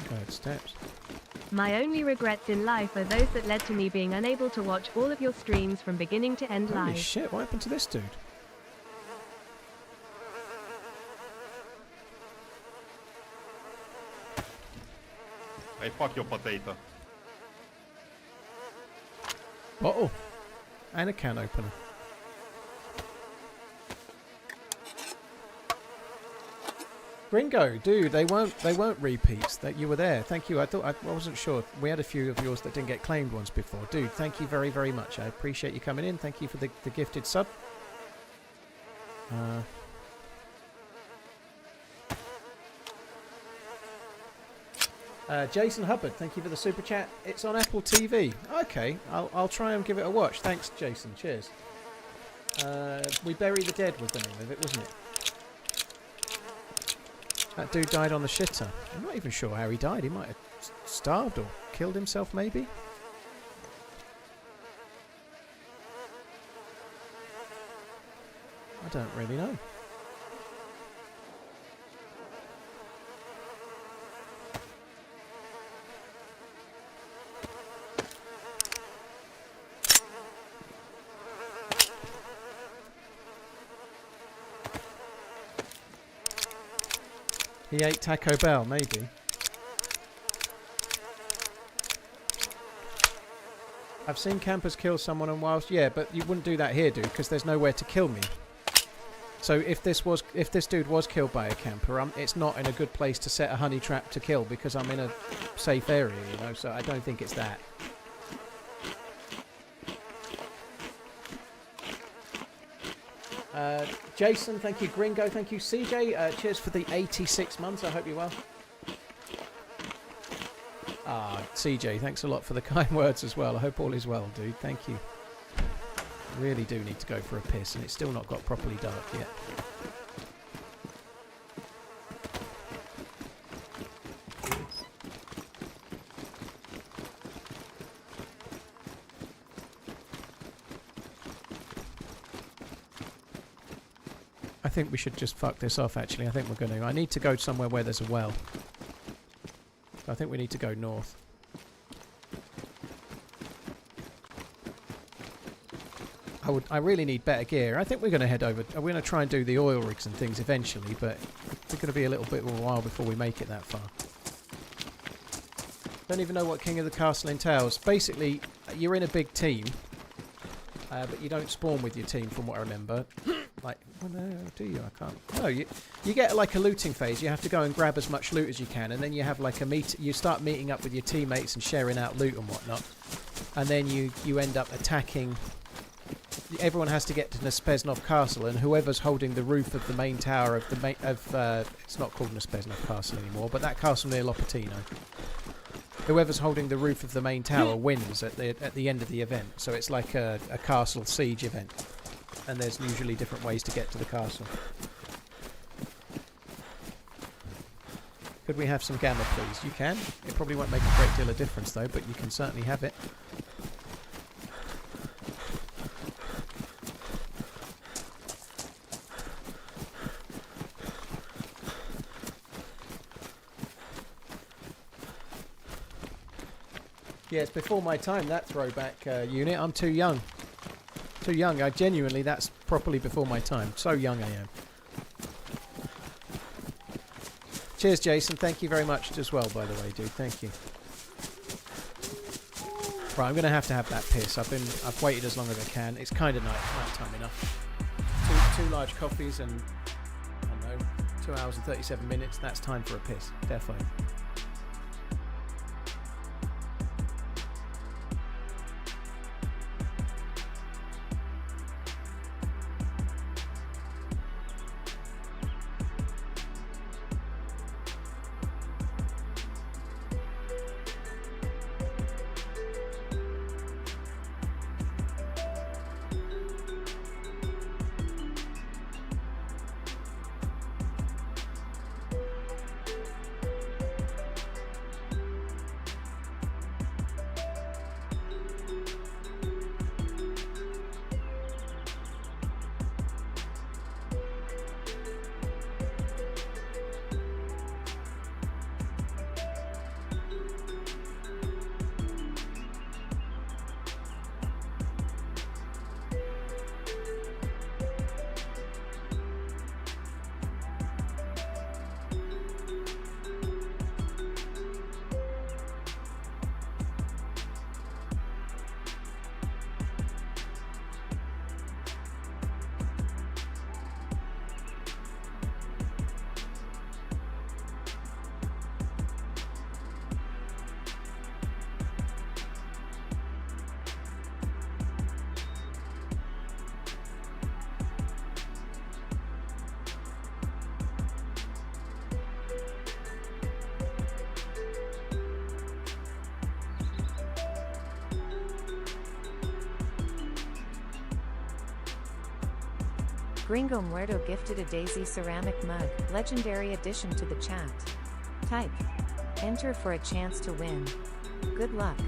[SPEAKER 2] Good steps.
[SPEAKER 1] My only regrets in life are those that led to me being unable to watch all of your streams from beginning to end
[SPEAKER 2] Holy
[SPEAKER 1] live.
[SPEAKER 2] shit, what happened to this dude?
[SPEAKER 7] Hey, fuck your potato.
[SPEAKER 2] Bottle. And a can opener. Gringo, dude, they won't repeat. That you were there. Thank you. I wasn't sure. We had a few of yours that didn't get claimed once before. Dude, thank you very, very much. I appreciate you coming in. Thank you for the gifted sub. Jason Hubbard, thank you for the super chat. It's on Apple TV. Okay, I'll try and give it a watch. Thanks, Jason. Cheers. We Bury the Dead was the name of it, wasn't it? That dude died on the shitter. I'm not even sure how he died. He might have starved or killed himself, maybe. I don't really know. He ate Taco Bell, maybe. I've seen campers kill someone on whilst... Yeah, but you wouldn't do that here, dude, because there's nowhere to kill me. So if this dude was killed by a camper, it's not in a good place to set a honey trap to kill because I'm in a safe area, you know, so I don't think it's that. Jason, thank you. Gringo, thank you. CJ, cheers for the 86 months. I hope you're well. CJ, thanks a lot for the kind words as well. I hope all is well, dude. Thank you. I really do need to go for a piss, and it's still not got properly dark yet. I think we should just fuck this off, actually. I think we're going to. I need to go somewhere where there's a well. I think we need to go north. I really need better gear. I think we're going to head over. We're going to try and do the oil rigs and things eventually, but it's going to be a little bit of a while before we make it that far. Don't even know what King of the Castle entails. Basically, you're in a big team, but you don't spawn with your team, from what I remember. Like, well, no, do you? I can't. No, you get like a looting phase. You have to go and grab as much loot as you can, and then you have like a you start meeting up with your teammates and sharing out loot and whatnot. and then you end up attacking. Everyone has to get to Nespesnov Castle, and whoever's holding the roof of the main tower of the it's not called Nespesnov Castle anymore, but that castle near Lopatino. Whoever's holding the roof of the main tower wins at the end of the event. So it's like a castle siege event, and there's usually different ways to get to the castle. Could we have some gamma, please? You can. It probably won't make a great deal of difference, though, but you can certainly have it. Yeah, it's before my time, that throwback unit. I'm too young. Too young. Genuinely, that's properly before my time. So young I am. Cheers, Jason. Thank you very much as well, by the way, dude. Thank you. Right, I'm going to have that piss. I've waited as long as I can. It's kind of night time enough. Two large coffees and, I don't know, 2 hours and 37 minutes. That's time for a piss. Defo.
[SPEAKER 3] Gringo Muerto gifted a DayZ ceramic mug, legendary addition to the chat. Type. Enter for a chance to win. Good luck.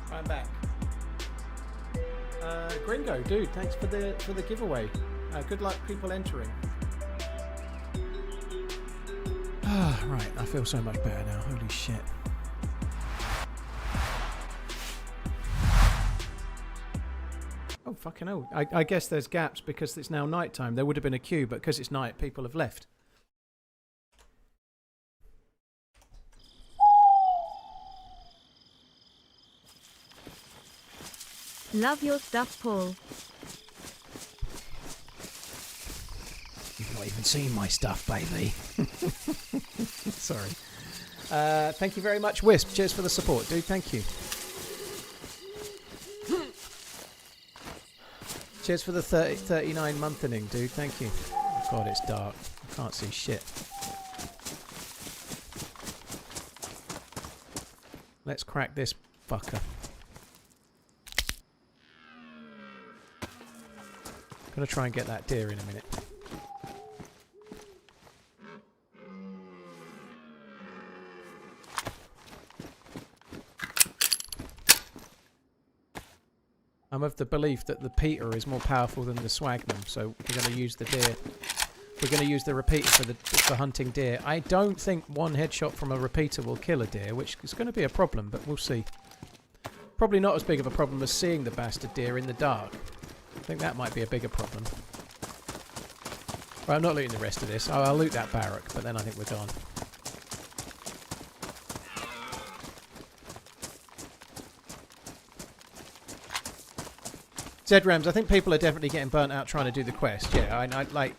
[SPEAKER 2] I'm back. Gringo, dude, thanks for the giveaway. Good luck, people entering. Right, I feel so much better now. Holy shit. Oh, fucking hell. I guess there's gaps because it's now night time. There would have been a queue, but because it's night, people have left.
[SPEAKER 1] Love your stuff, Paul.
[SPEAKER 2] even seen my stuff, baby. Sorry. Thank you very much, Wisp. Cheers for the support, dude. Thank you. Cheers for the 39 monthening, dude. Thank you. Oh, God, it's dark. I can't see shit. Let's crack this fucker. Gonna try and get that deer in a minute. I'm of the belief that the Peter is more powerful than the Swagnum, so we're going to use the deer. We're going to use the repeater for hunting deer. I don't think one headshot from a repeater will kill a deer, which is going to be a problem, but we'll see. Probably not as big of a problem as seeing the bastard deer in the dark. I think that might be a bigger problem. Right, I'm not looting the rest of this. I'll loot that barrack, but then I think we're gone. Z-Rams, I think people are definitely getting burnt out trying to do the quest. Yeah, I like...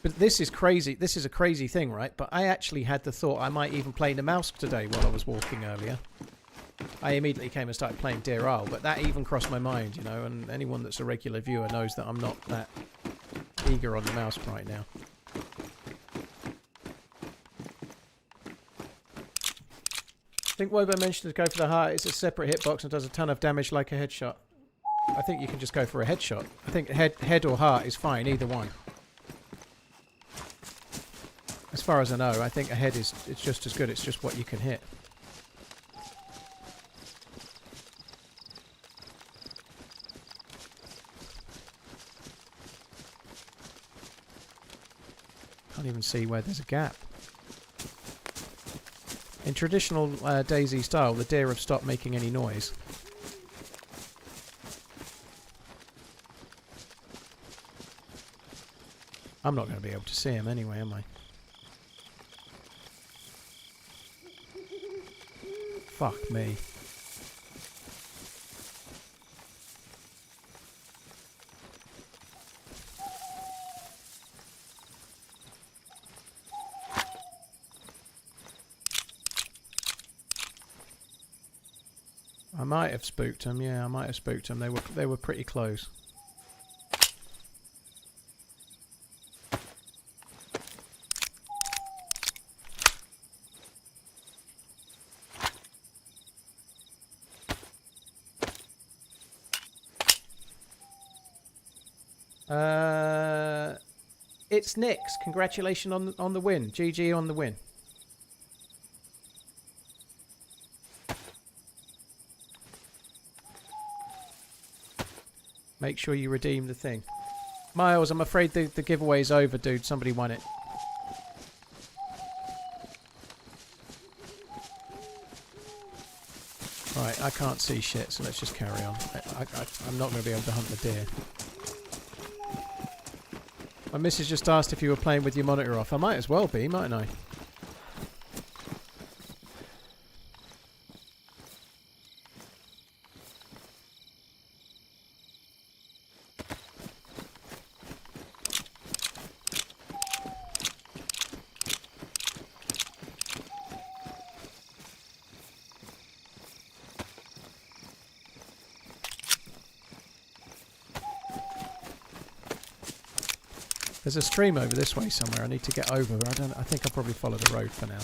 [SPEAKER 2] But this is crazy. This is a crazy thing, right? But I actually had the thought I might even play the mouse today while I was walking earlier. I immediately came and started playing Deerisle, but that even crossed my mind, you know, and anyone that's a regular viewer knows that I'm not that eager on the mouse right now. I think Wobo mentioned to go for the heart. It's a separate hitbox and does a ton of damage like a headshot. I think you can just go for a headshot. I think head or heart is fine, either one. As far as I know, I think a head it's just as good. It's just what you can hit. Can't even see where there's a gap. In traditional DayZ style, the deer have stopped making any noise. I'm not going to be able to see him anyway, am I? Fuck me. I might have spooked them. Yeah, I might have spooked them. They were pretty close. It's Nix. Congratulations on the win. GG on the win. Make sure you redeem the thing. Miles, I'm afraid the giveaway's over, dude. Somebody won it. Right, I can't see shit, so let's just carry on. I'm not going to be able to hunt the deer. My missus just asked if you were playing with your monitor off. I might as well be, mightn't I? There's a stream over this way somewhere I need to get over. I think I'll probably follow the road for now.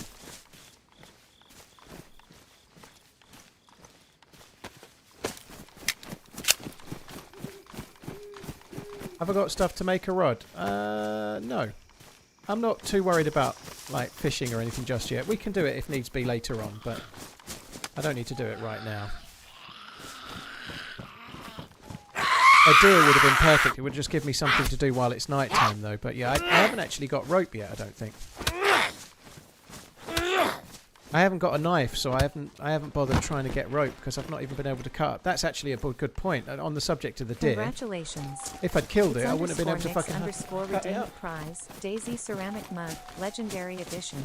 [SPEAKER 2] Have I got stuff to make a rod? No. I'm not too worried about like fishing or anything just yet. We can do it if needs be later on, but I don't need to do it right now. A deer would have been perfect. It would just give me something to do while it's night time, though. But yeah, I haven't actually got rope yet, I don't think. I haven't got a knife, so I haven't bothered trying to get rope because I've not even been able to cut. That's actually a good point. On the subject of the deer,
[SPEAKER 3] Congratulations.
[SPEAKER 2] If I'd killed it, I wouldn't have been able to fucking cut it up.
[SPEAKER 3] Prize, DayZ ceramic mug, legendary edition.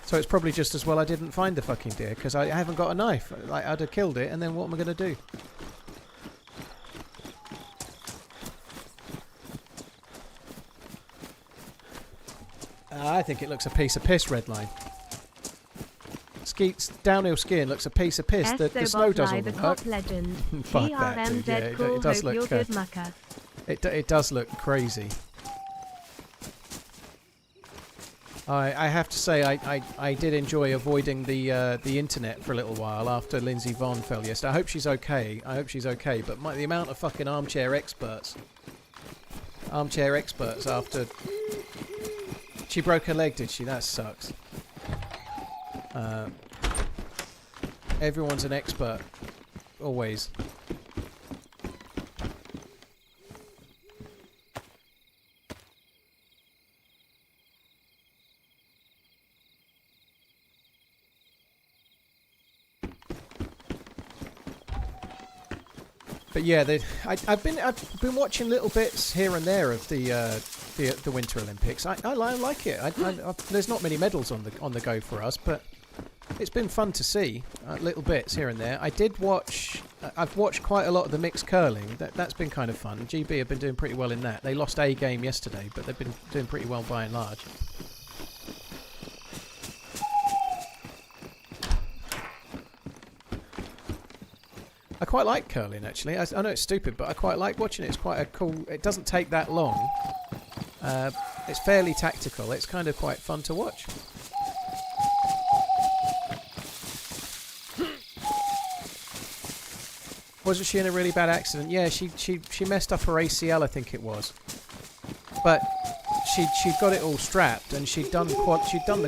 [SPEAKER 2] So it's probably just as well I didn't find the fucking deer because I haven't got a knife. Like, I'd have killed it, and then what am I going to do? I think it looks a piece of piss, Redline. Downhill skiing looks a piece of piss. The snow doesn't
[SPEAKER 1] the
[SPEAKER 2] work.
[SPEAKER 1] cop legend.
[SPEAKER 2] Fuck that, dude. Yeah,
[SPEAKER 1] cool,
[SPEAKER 2] it does
[SPEAKER 1] hope
[SPEAKER 2] look...
[SPEAKER 1] you're good, mucker.
[SPEAKER 2] It does look crazy. I have to say I did enjoy avoiding the internet for a little while after Lindsay Vonn fell yesterday. I hope she's okay. But the amount of fucking armchair experts after she broke her leg, did she? That sucks. Everyone's an expert, always. But yeah, I've been watching little bits here and there of the Winter Olympics. I like it. There's not many medals on the go for us, but it's been fun to see little bits here and there. I've watched quite a lot of the mixed curling. That's been kind of fun. GB have been doing pretty well in that. They lost a game yesterday, but they've been doing pretty well by and large. I quite like curling, actually. I know it's stupid, but I quite like watching it. It's quite a cool... It doesn't take that long. It's fairly tactical. It's kind of quite fun to watch. Wasn't she in a really bad accident? Yeah, she messed up her ACL, I think it was. But she'd got it all strapped, and she'd done the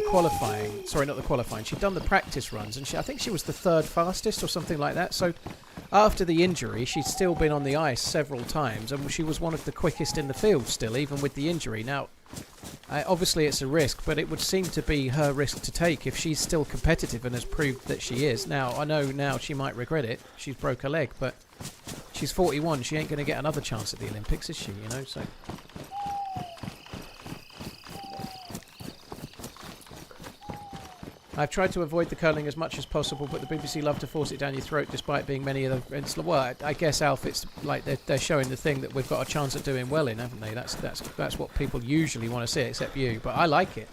[SPEAKER 2] qualifying. Sorry, not the qualifying. She'd done the practice runs, and I think she was the third fastest or something like that. So after the injury, she'd still been on the ice several times, and she was one of the quickest in the field still, even with the injury. Now, obviously it's a risk, but it would seem to be her risk to take if she's still competitive and has proved that she is. Now, I know now she might regret it. She's broke her leg, but she's 41. She ain't going to get another chance at the Olympics, is she? You know, so... I've tried to avoid the curling as much as possible, but the BBC love to force it down your throat despite being many of the... Well, I guess, Alf, it's like they're showing the thing that we've got a chance at doing well in, haven't they? That's what people usually want to see, except you. But I like it.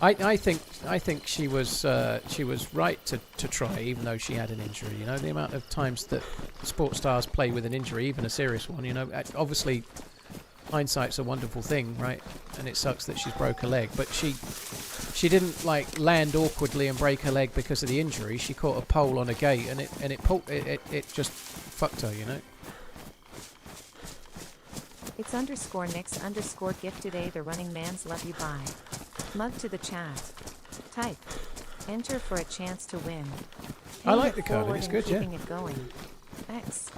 [SPEAKER 2] I think she was right to try, even though she had an injury. You know, the amount of times that sports stars play with an injury, even a serious one. You know, obviously... Hindsight's a wonderful thing, right? And it sucks that she's broke her leg, but she didn't like land awkwardly and break her leg because of the injury. She caught a pole on a gate, and it just fucked her, you know.
[SPEAKER 3] It's _Nix_ gifted a TheRunningManZ love you bye. Mug to the chat. Type. Enter for a chance to win.
[SPEAKER 2] I like the curling. It's good, yeah.
[SPEAKER 3] Keeping it going. X.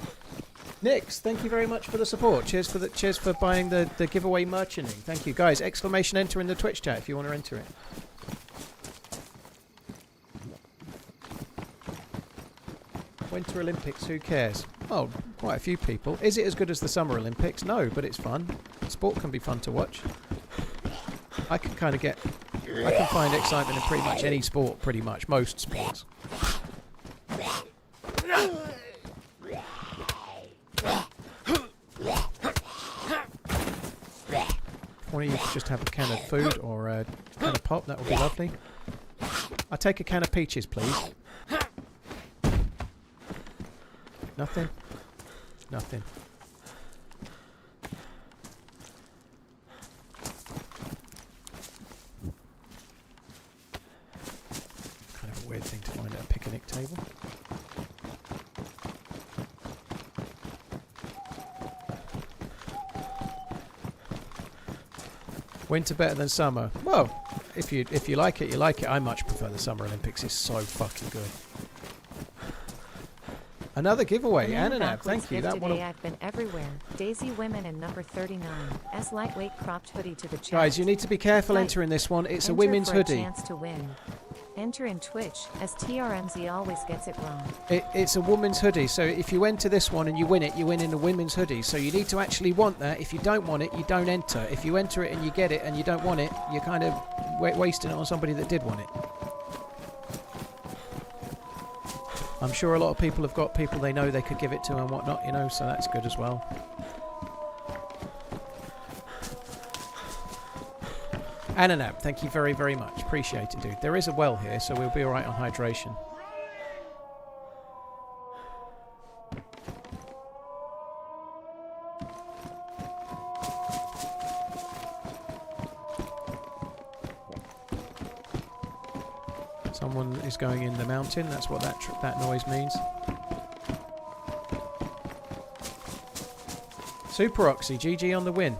[SPEAKER 2] Nix, thank you very much for the support. Cheers for buying the giveaway merchandising. Thank you, guys. Exclamation enter in the Twitch chat if you want to enter it. Winter Olympics, who cares? Oh, quite a few people. Is it as good as the Summer Olympics? No, but it's fun. Sport can be fun to watch. I can find excitement in pretty much any sport, pretty much most sports. One of you could just have a can of food or a can of pop, that would be lovely. I'll take a can of peaches, please. Nothing? Nothing. Kind of a weird thing to find at a picnic table. Winter better than summer. Well, if you like it, you like it. I much prefer the Summer Olympics. It's so fucking good. Another giveaway. Ananab, thank you. That one.
[SPEAKER 3] I've been everywhere. DayZ women and number 39. S lightweight cropped hoodie to the chat.
[SPEAKER 2] Guys, you need to be careful entering this one. It's a women's hoodie.
[SPEAKER 3] Chance to win. Enter in Twitch, as TRMZ always gets it wrong.
[SPEAKER 2] It's a woman's hoodie, so if you enter this one and you win it, you win in a women's hoodie. So you need to actually want that. If you don't want it, you don't enter. If you enter it and you get it and you don't want it, you're kind of wasting it on somebody that did want it. I'm sure a lot of people have got people they know they could give it to and whatnot, you know, so that's good as well. Ananab, thank you very, very much. Appreciate it, dude. There is a well here, so we'll be alright on hydration. Someone is going in the mountain. That's what that noise means. Super Oxy, GG on the win.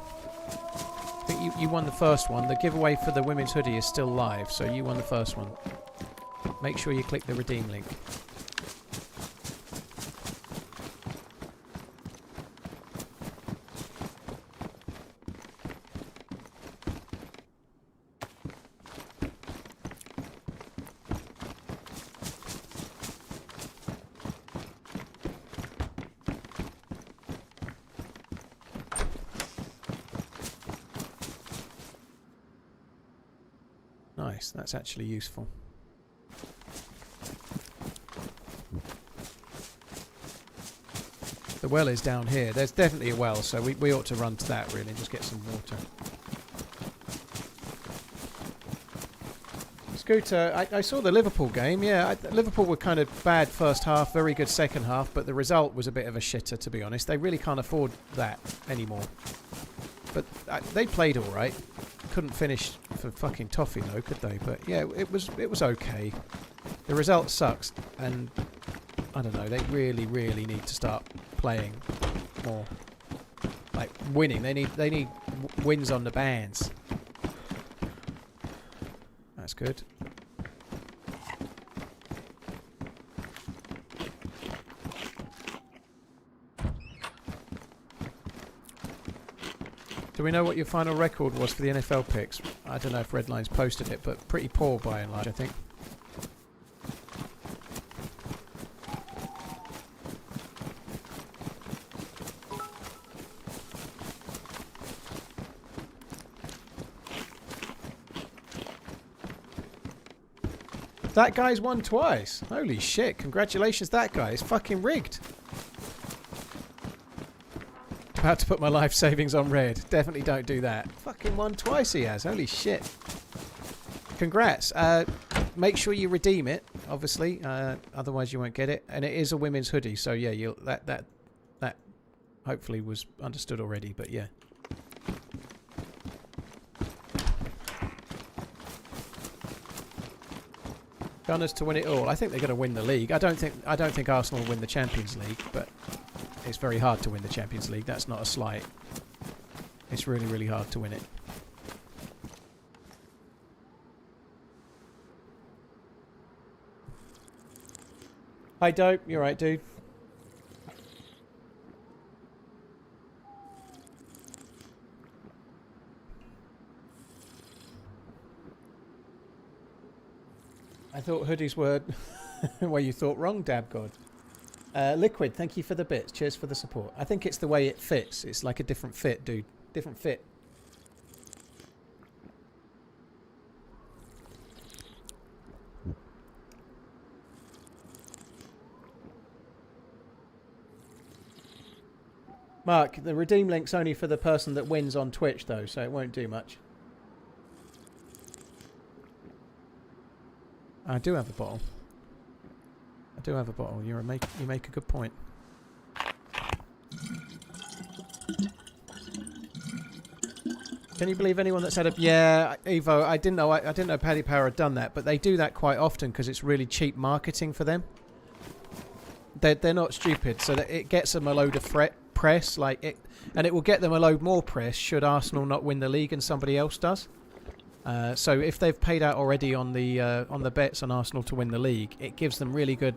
[SPEAKER 2] I think you won the first one. The giveaway for the women's hoodie is still live, so you won the first one. Make sure you click the redeem link. Nice, that's actually useful. The well is down here. There's definitely a well, so we ought to run to that really and just get some water. Scooter, I saw the Liverpool game. Yeah, Liverpool were kind of bad first half, very good second half, but the result was a bit of a shitter, to be honest. They really can't afford that anymore. But they played all right. Couldn't finish for fucking toffee though, could they? But yeah, it was okay. The result sucks, and I don't know. They really need to start playing more, like winning. They need wins on the bands. That's good. Do we know what your final record was for the NFL picks? I don't know if Redline's posted it, but pretty poor by and large, I think. That guy's won twice. Holy shit. Congratulations, that guy. It's fucking rigged. About to put my life savings on red. Definitely don't do that. Fucking won twice he has. Holy shit. Congrats. Make sure you redeem it, obviously. Otherwise you won't get it. And it is a women's hoodie, so yeah, that hopefully was understood already, but yeah. Gunners to win it all. I think they're going to win the league. I don't think Arsenal will win the Champions League, but it's very hard to win the Champions League. That's not a slight. It's really hard to win it. Hi Dope, you're right, dude. I thought hoodies were well, you thought wrong, Dab God. Liquid, thank you for the bits. Cheers for the support. I think it's the way it fits. It's like a different fit, dude. Different fit. Mark, the redeem link's only for the person that wins on Twitch, though, so it won't do much. I do have a bottle. I do have a bottle. You make a good point. Can you believe anyone that's had a... Yeah, Evo, I didn't know Paddy Power had done that, but they do that quite often because it's really cheap marketing for them. They're not stupid, so that it gets them a load of press, like it, and it will get them a load more press should Arsenal not win the league and somebody else does. So if they've paid out already on the bets on Arsenal to win the league, it gives them really good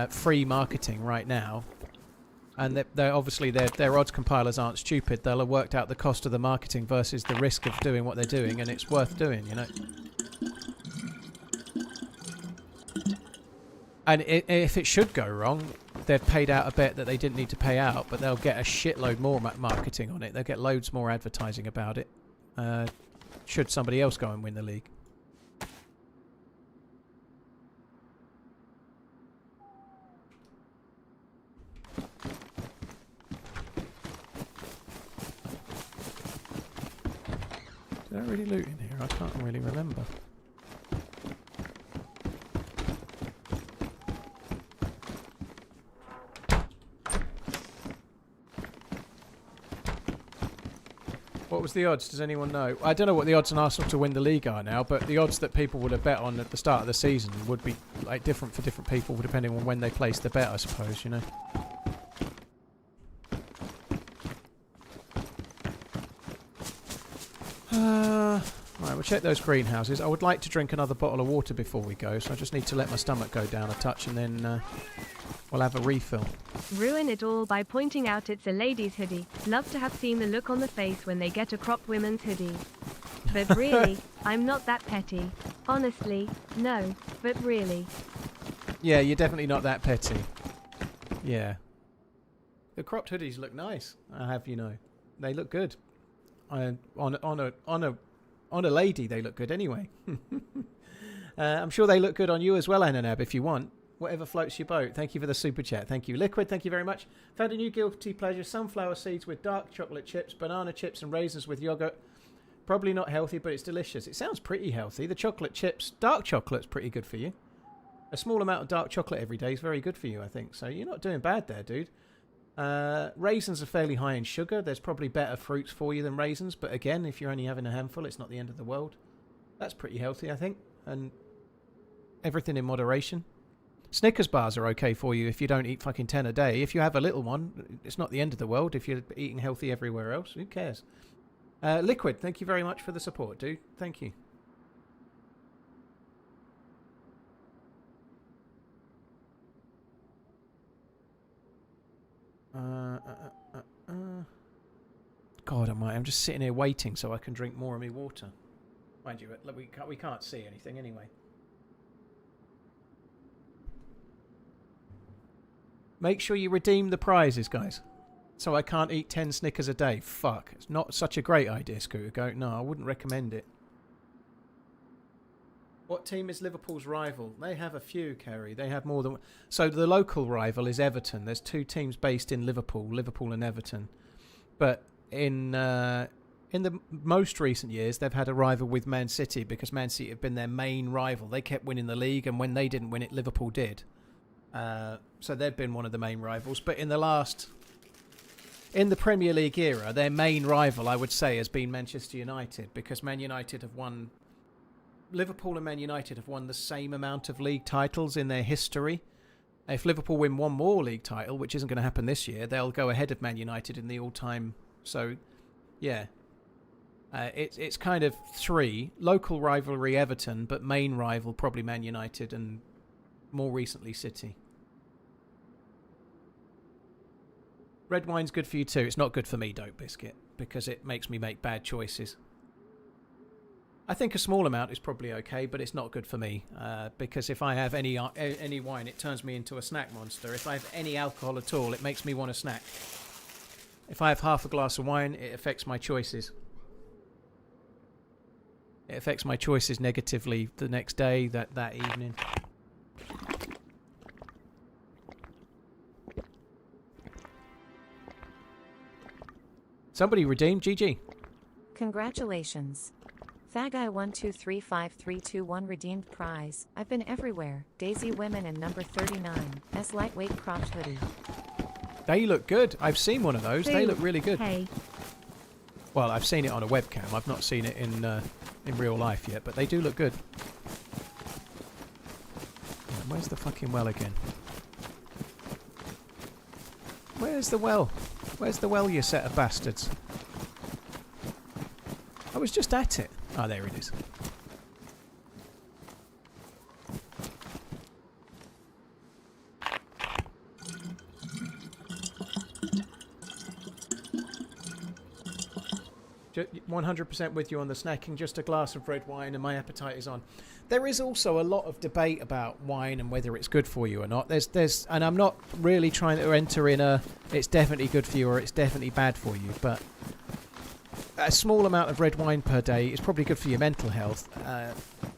[SPEAKER 2] free marketing right now. And they're obviously their odds compilers aren't stupid. They'll have worked out the cost of the marketing versus the risk of doing what they're doing, and it's worth doing, you know. And if it should go wrong, they've paid out a bet that they didn't need to pay out, but they'll get a shitload more marketing on it. They'll get loads more advertising about it. Should somebody else go and win the league. Did I really loot in here? here? I can't really remember. What was the odds? Does anyone know? I don't know what the odds on Arsenal to win the league are now, but the odds that people would have bet on at the start of the season would be like different for different people depending on when they place the bet, I suppose, you know. Right, we'll check those greenhouses. I would like to drink another bottle of water before we go, so I just need to let my stomach go down a touch and then we'll have a refill.
[SPEAKER 1] Ruin it all by pointing out it's a ladies' hoodie. Love to have seen the look on the face when they get a cropped women's hoodie. But really, I'm not that petty. Honestly, no, but really.
[SPEAKER 2] Yeah, you're definitely not that petty. Yeah. The cropped hoodies look nice, I have you know. They look good. On a lady, they look good anyway. I'm sure they look good on you as well, Ananab, if you want. Whatever floats your boat. Thank you for the super chat. Thank you. Liquid, thank you very much. Found a new guilty pleasure. Sunflower seeds with dark chocolate chips, banana chips and raisins with yogurt. Probably not healthy, but it's delicious. It sounds pretty healthy. The chocolate chips, dark chocolate's pretty good for you. A small amount of dark chocolate every day is very good for you, I think. So you're not doing bad there, dude. Raisins are fairly high in sugar. There's probably better fruits for you than raisins, but again, if you're only having a handful, it's not the end of the world. That's pretty healthy, I think, and everything in moderation. Snickers bars are okay for you if you don't eat fucking 10 a day. If you have a little one, it's not the end of the world. If you're eating healthy everywhere else, who cares? Liquid, thank you very much for the support, dude. Thank you. God almighty, I'm just sitting here waiting so I can drink more of my water. Mind you, we can't see anything anyway. Make sure you redeem the prizes, guys. So I can't eat 10 Snickers a day. Fuck. It's not such a great idea, Scooter Goat. No, I wouldn't recommend it. What team is Liverpool's rival? They have a few, Kerry. They have more than... So the local rival is Everton. There's two teams based in Liverpool, Liverpool and Everton. But in the most recent years, they've had a rival with Man City because Man City have been their main rival. They kept winning the league, and when they didn't win it, Liverpool did. So they've been one of the main rivals. But in the Premier League era, their main rival, I would say, has been Manchester United, because Man United have won... Liverpool and Man United have won the same amount of league titles in their history. If Liverpool win one more league title, which isn't going to happen this year, they'll go ahead of Man United in the all-time. So, yeah. It's kind of three. Local rivalry Everton, but main rival probably Man United and more recently City. Red wine's good for you too. It's not good for me, Dope Biscuit, because it makes me make bad choices. I think a small amount is probably okay, but it's not good for me because if I have any wine, it turns me into a snack monster. If I have any alcohol at all, it makes me want a snack. If I have half a glass of wine, it affects my choices. It affects my choices negatively the next day, that evening. Somebody redeemed GG.
[SPEAKER 3] Congratulations. Thaguy123531 redeemed prize. I've been everywhere. DayZ Women and number 39. S lightweight cropped hoodie.
[SPEAKER 2] They look good. I've seen one of those. They look really good.
[SPEAKER 1] Hey.
[SPEAKER 2] Well, I've seen it on a webcam. I've not seen it in real life yet, but they do look good. Yeah, where's the fucking well again? Where's the well? Where's the well, you set of bastards? I was just at it. Oh, there it is. Just 100% with you on the snacking. Just a glass of red wine and my appetite is on. There is also a lot of debate about wine and whether it's good for you or not. There's, and I'm not really trying to enter in a it's definitely good for you or it's definitely bad for you, but a small amount of red wine per day is probably good for your mental health.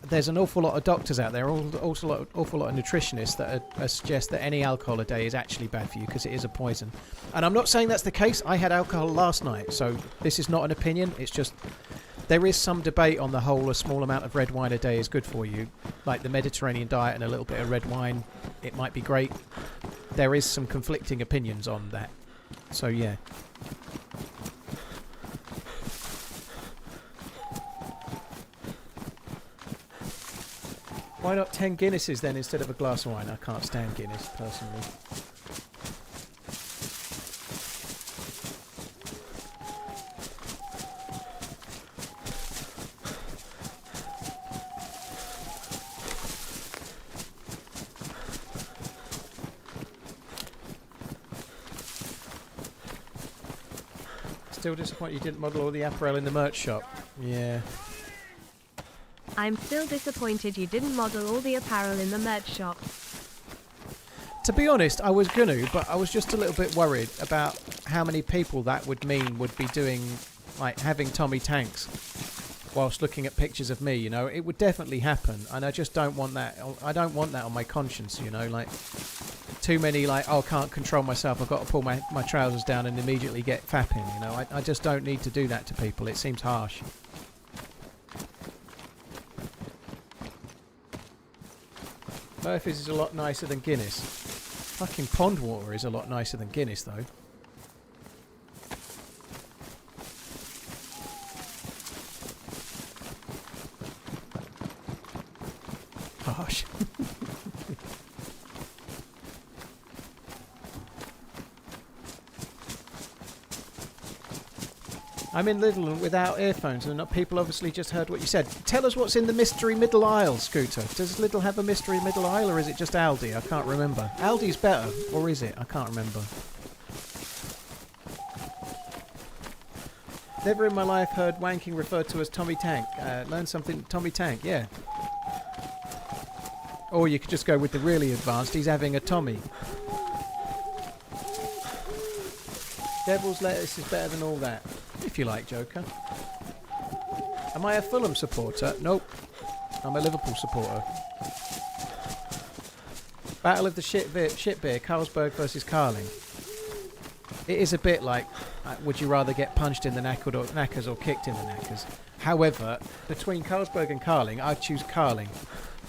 [SPEAKER 2] There's an awful lot of doctors out there, also an awful lot of nutritionists that suggest that any alcohol a day is actually bad for you because it is a poison. And I'm not saying that's the case. I had alcohol last night, so this is not an opinion. It's just there is some debate on the whole. A small amount of red wine a day is good for you, like the Mediterranean diet and a little bit of red wine. It might be great. There is some conflicting opinions on that. So yeah. Why not 10 Guinnesses then instead of a glass of wine? I can't stand Guinness personally. Still disappointed you didn't model all the apparel in the merch shop. Yeah.
[SPEAKER 1] I'm still disappointed you didn't model all the apparel in the merch shop.
[SPEAKER 2] To be honest, I was gonna, but I was just a little bit worried about how many people that would mean would be doing, like, having Tommy tanks whilst looking at pictures of me, you know. It would definitely happen, and I just don't want that. I don't want that on my conscience, you know, like, too many, like, oh, can't control myself, I've got to pull my trousers down and immediately get fapping, you know. I just don't need to do that to people. It seems harsh. Murphy's is a lot nicer than Guinness. Fucking pond water is a lot nicer than Guinness, though. Harsh. I'm in Lidl without earphones, and people obviously just heard what you said. Tell us what's in the mystery middle aisle, Scooter. Does Lidl have a mystery middle aisle, or is it just Aldi? I can't remember. Aldi's better, or is it? I can't remember. Never in my life heard wanking referred to as Tommy Tank. Learn something, Tommy Tank, yeah. Or you could just go with the really advanced. He's having a Tommy. Devil's lettuce is better than all that. If you like, Joker. Am I a Fulham supporter? Nope. I'm a Liverpool supporter. Battle of the shit beer, Carlsberg versus Carling. It is a bit like, would you rather get punched in the knackers or kicked in the knackers? However, between Carlsberg and Carling, I'd choose Carling.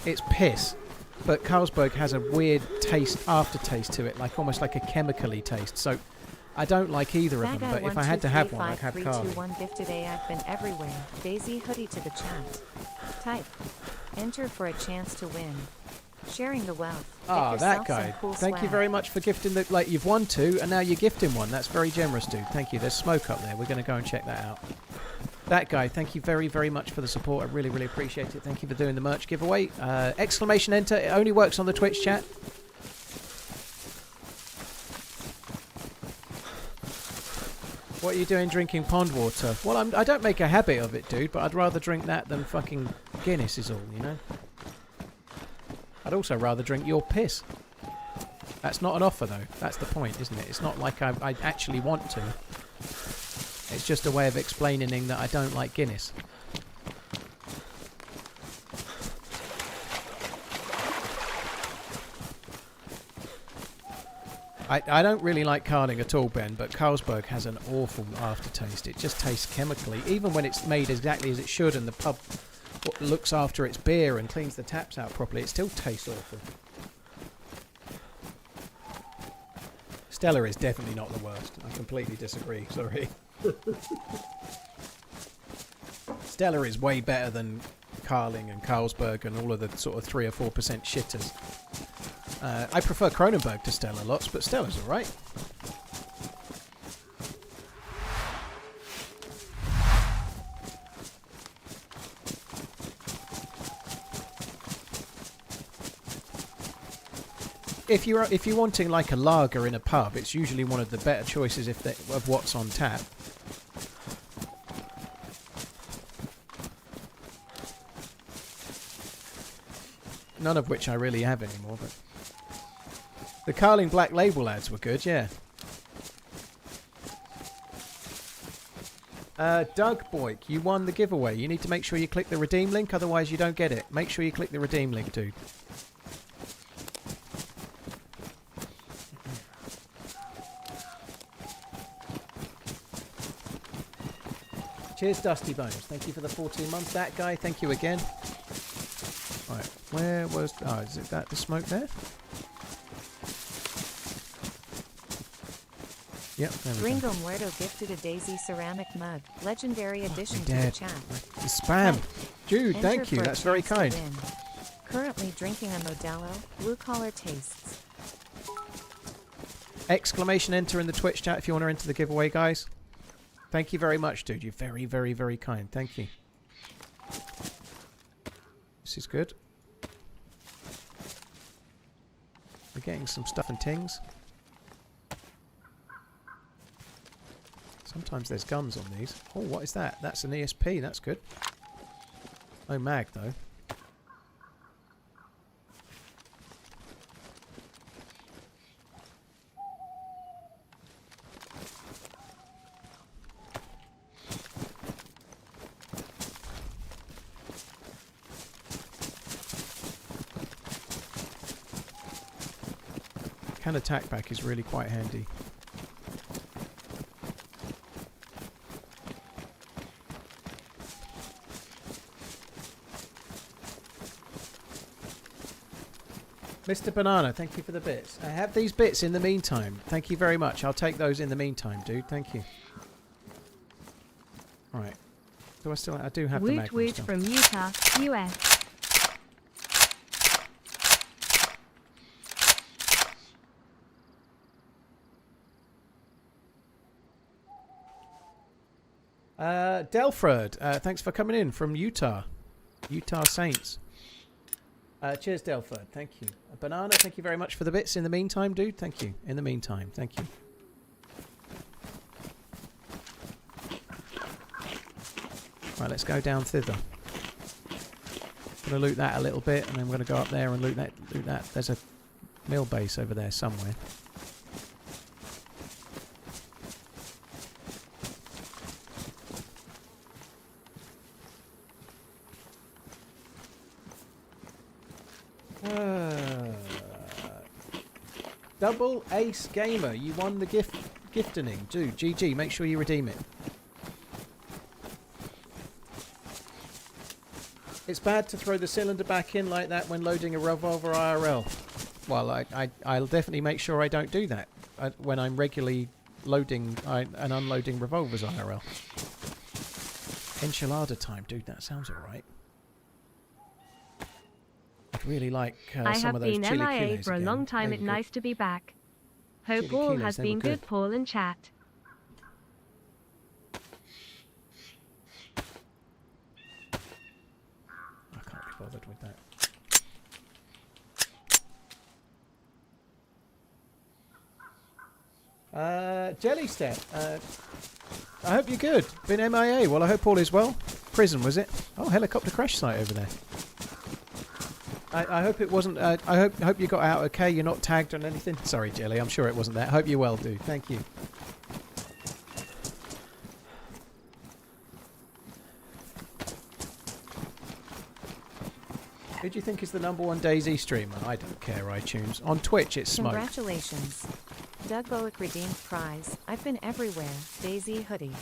[SPEAKER 2] It's piss, but Carlsberg has a weird aftertaste to it, like almost like a chemically taste. So I don't like either of them, but if I had to have one, I'd have Carling.
[SPEAKER 3] 1 gifted admin everywhere. DayZ hoodie to the chat. Type. Enter for a chance to win. Sharing the wealth.
[SPEAKER 2] Ah, that guy.
[SPEAKER 3] Cool
[SPEAKER 2] Thank you
[SPEAKER 3] swag.
[SPEAKER 2] very much for gifting the... Like, you've won 2, and now you're gifting 1. That's very generous, dude. Thank you. There's smoke up there. We're going to go and check that out. That guy, thank you very, very much for the support. I really, really appreciate it. Thank you for doing the merch giveaway. Exclamation enter. It only works on the Twitch chat. What are you doing drinking pond water? Well, I don't make a habit of it, dude, but I'd rather drink that than fucking Guinness is all, you know? I'd also rather drink your piss. That's not an offer, though. That's the point, isn't it? It's not like I actually want to. It's just a way of explaining that I don't like Guinness. I don't really like Carling at all, Ben, but Carlsberg has an awful aftertaste. It just tastes chemically, even when it's made exactly as it should and the pub looks after its beer and cleans the taps out properly. It still tastes awful. Stella is definitely not the worst. I completely disagree, sorry. Stella is way better than Carling and Carlsberg and all of the sort of 3 or 4% shitters. I prefer Kronenberg to Stella lots, but Stella's alright. If you're wanting like a lager in a pub, it's usually one of the better choices of what's on tap. None of which I really have anymore, but the Carling Black Label ads were good, yeah. Doug Boyk, you won the giveaway. You need to make sure you click the redeem link, otherwise you don't get it. Make sure you click the redeem link, dude. Cheers, Dusty Bones. Thank you for the 14 months. That guy, thank you again. Right, where was... Oh, is it that the smoke there? Yep, there we
[SPEAKER 3] Ringo
[SPEAKER 2] go.
[SPEAKER 3] Muerto gifted a DayZ ceramic mug. Legendary addition to the
[SPEAKER 2] dead.
[SPEAKER 3] chat.
[SPEAKER 2] The spam. Jude,
[SPEAKER 3] Enter
[SPEAKER 2] thank you.
[SPEAKER 3] for a
[SPEAKER 2] That's very
[SPEAKER 3] chance to
[SPEAKER 2] kind.
[SPEAKER 3] win. Currently drinking a Modelo. Blue collar tastes.
[SPEAKER 2] Exclamation enter in the Twitch chat if you want to enter the giveaway, guys. Thank you very much, dude. You're very, very, very kind. Thank you. This is good. We're getting some stuff and tings. Sometimes there's guns on these. Oh, what is that? That's an ESP. That's good. No mag, though. Can attack back is really quite handy. Mr. Banana, thank you for the bits. I have these bits in the meantime. Thank you very much. I'll take those in the meantime, dude. Thank you. Alright. Do I still... I do have the
[SPEAKER 1] Woot
[SPEAKER 2] Magnum
[SPEAKER 1] woot
[SPEAKER 2] still.
[SPEAKER 1] from Utah, US.
[SPEAKER 2] Delfred, thanks for coming in from Utah. Utah Saints. Cheers, Delford. Thank you. Banana, thank you very much for the bits in the meantime, dude. Thank you. In the meantime, thank you. Right, let's go down thither. Gonna loot that a little bit, and then we're gonna go up there and loot that. Loot that. There's a mill base over there somewhere. Double Ace Gamer, you won the gifting. Dude, GG, make sure you redeem it. It's bad to throw the cylinder back in like that when loading a revolver IRL. Well, I'll definitely make sure I don't do that when I'm regularly loading and unloading revolvers IRL. Enchilada time, dude, that sounds alright. I'd really like
[SPEAKER 1] I
[SPEAKER 2] some
[SPEAKER 1] have
[SPEAKER 2] of those
[SPEAKER 1] been
[SPEAKER 2] chili
[SPEAKER 1] MIA
[SPEAKER 2] quiles
[SPEAKER 1] for a
[SPEAKER 2] again.
[SPEAKER 1] long time.
[SPEAKER 2] They
[SPEAKER 1] It's
[SPEAKER 2] were
[SPEAKER 1] nice to be back. Hope
[SPEAKER 2] Chili
[SPEAKER 1] all
[SPEAKER 2] quilos,
[SPEAKER 1] has
[SPEAKER 2] they
[SPEAKER 1] been
[SPEAKER 2] were
[SPEAKER 1] good,
[SPEAKER 2] good.
[SPEAKER 1] Paul and chat.
[SPEAKER 2] I can't be bothered with that. Jelly Step, I hope you're good. Been MIA. Well, I hope all is well. Prison, was it? Oh, helicopter crash site over there. I hope it wasn't... I hope you got out okay. You're not tagged on anything. Sorry, Jelly. I'm sure it wasn't that. Hope you're well, dude. Thank you. Who do you think is the #1 DayZ streamer? I don't care, iTunes. On Twitch, it's Smoke.
[SPEAKER 3] Congratulations. Doug Bowick redeemed prize. I've been everywhere. DayZ hoodie.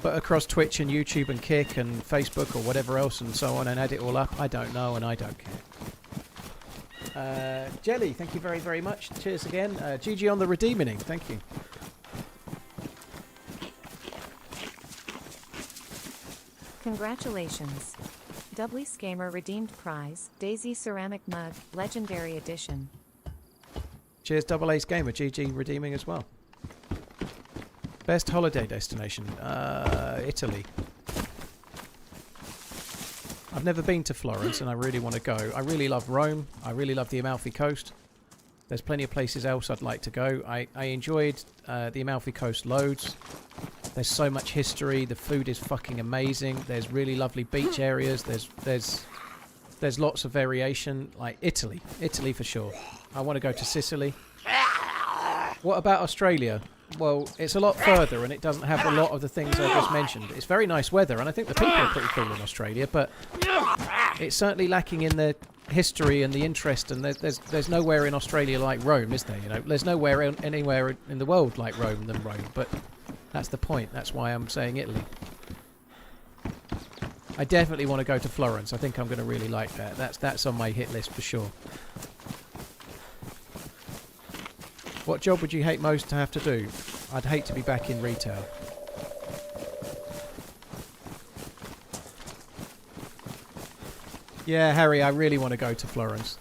[SPEAKER 2] But across Twitch and YouTube and Kick and Facebook or whatever else and so on and add it all up, I don't know and I don't care. Jelly, thank you very, very much. Cheers again. GG on the redeeming. Thank you.
[SPEAKER 3] Congratulations. Double-Ace Gamer redeemed prize. DayZ ceramic mug. Legendary edition.
[SPEAKER 2] Cheers, Double Ace Gamer. GG redeeming as well. Best holiday destination? Italy. I've never been to Florence and I really want to go. I really love Rome. I really love the Amalfi Coast. There's plenty of places else I'd like to go. I enjoyed the Amalfi Coast loads. There's so much history. The food is fucking amazing. There's really lovely beach areas. There's lots of variation. Like Italy. Italy for sure. I want to go to Sicily. What about Australia? Well, it's a lot further and it doesn't have a lot of the things I just mentioned. It's very nice weather and I think the people are pretty cool in Australia, but it's certainly lacking in the history and the interest, and there's nowhere in Australia like Rome, is there? You know, there's nowhere anywhere in the world like Rome than Rome, but that's the point. That's why I'm saying Italy. I definitely want to go to Florence. I think I'm going to really like that. That's on my hit list for sure. What job would you hate most to have to do? I'd hate to be back in retail. Yeah, Harry, I really want to go to Florence.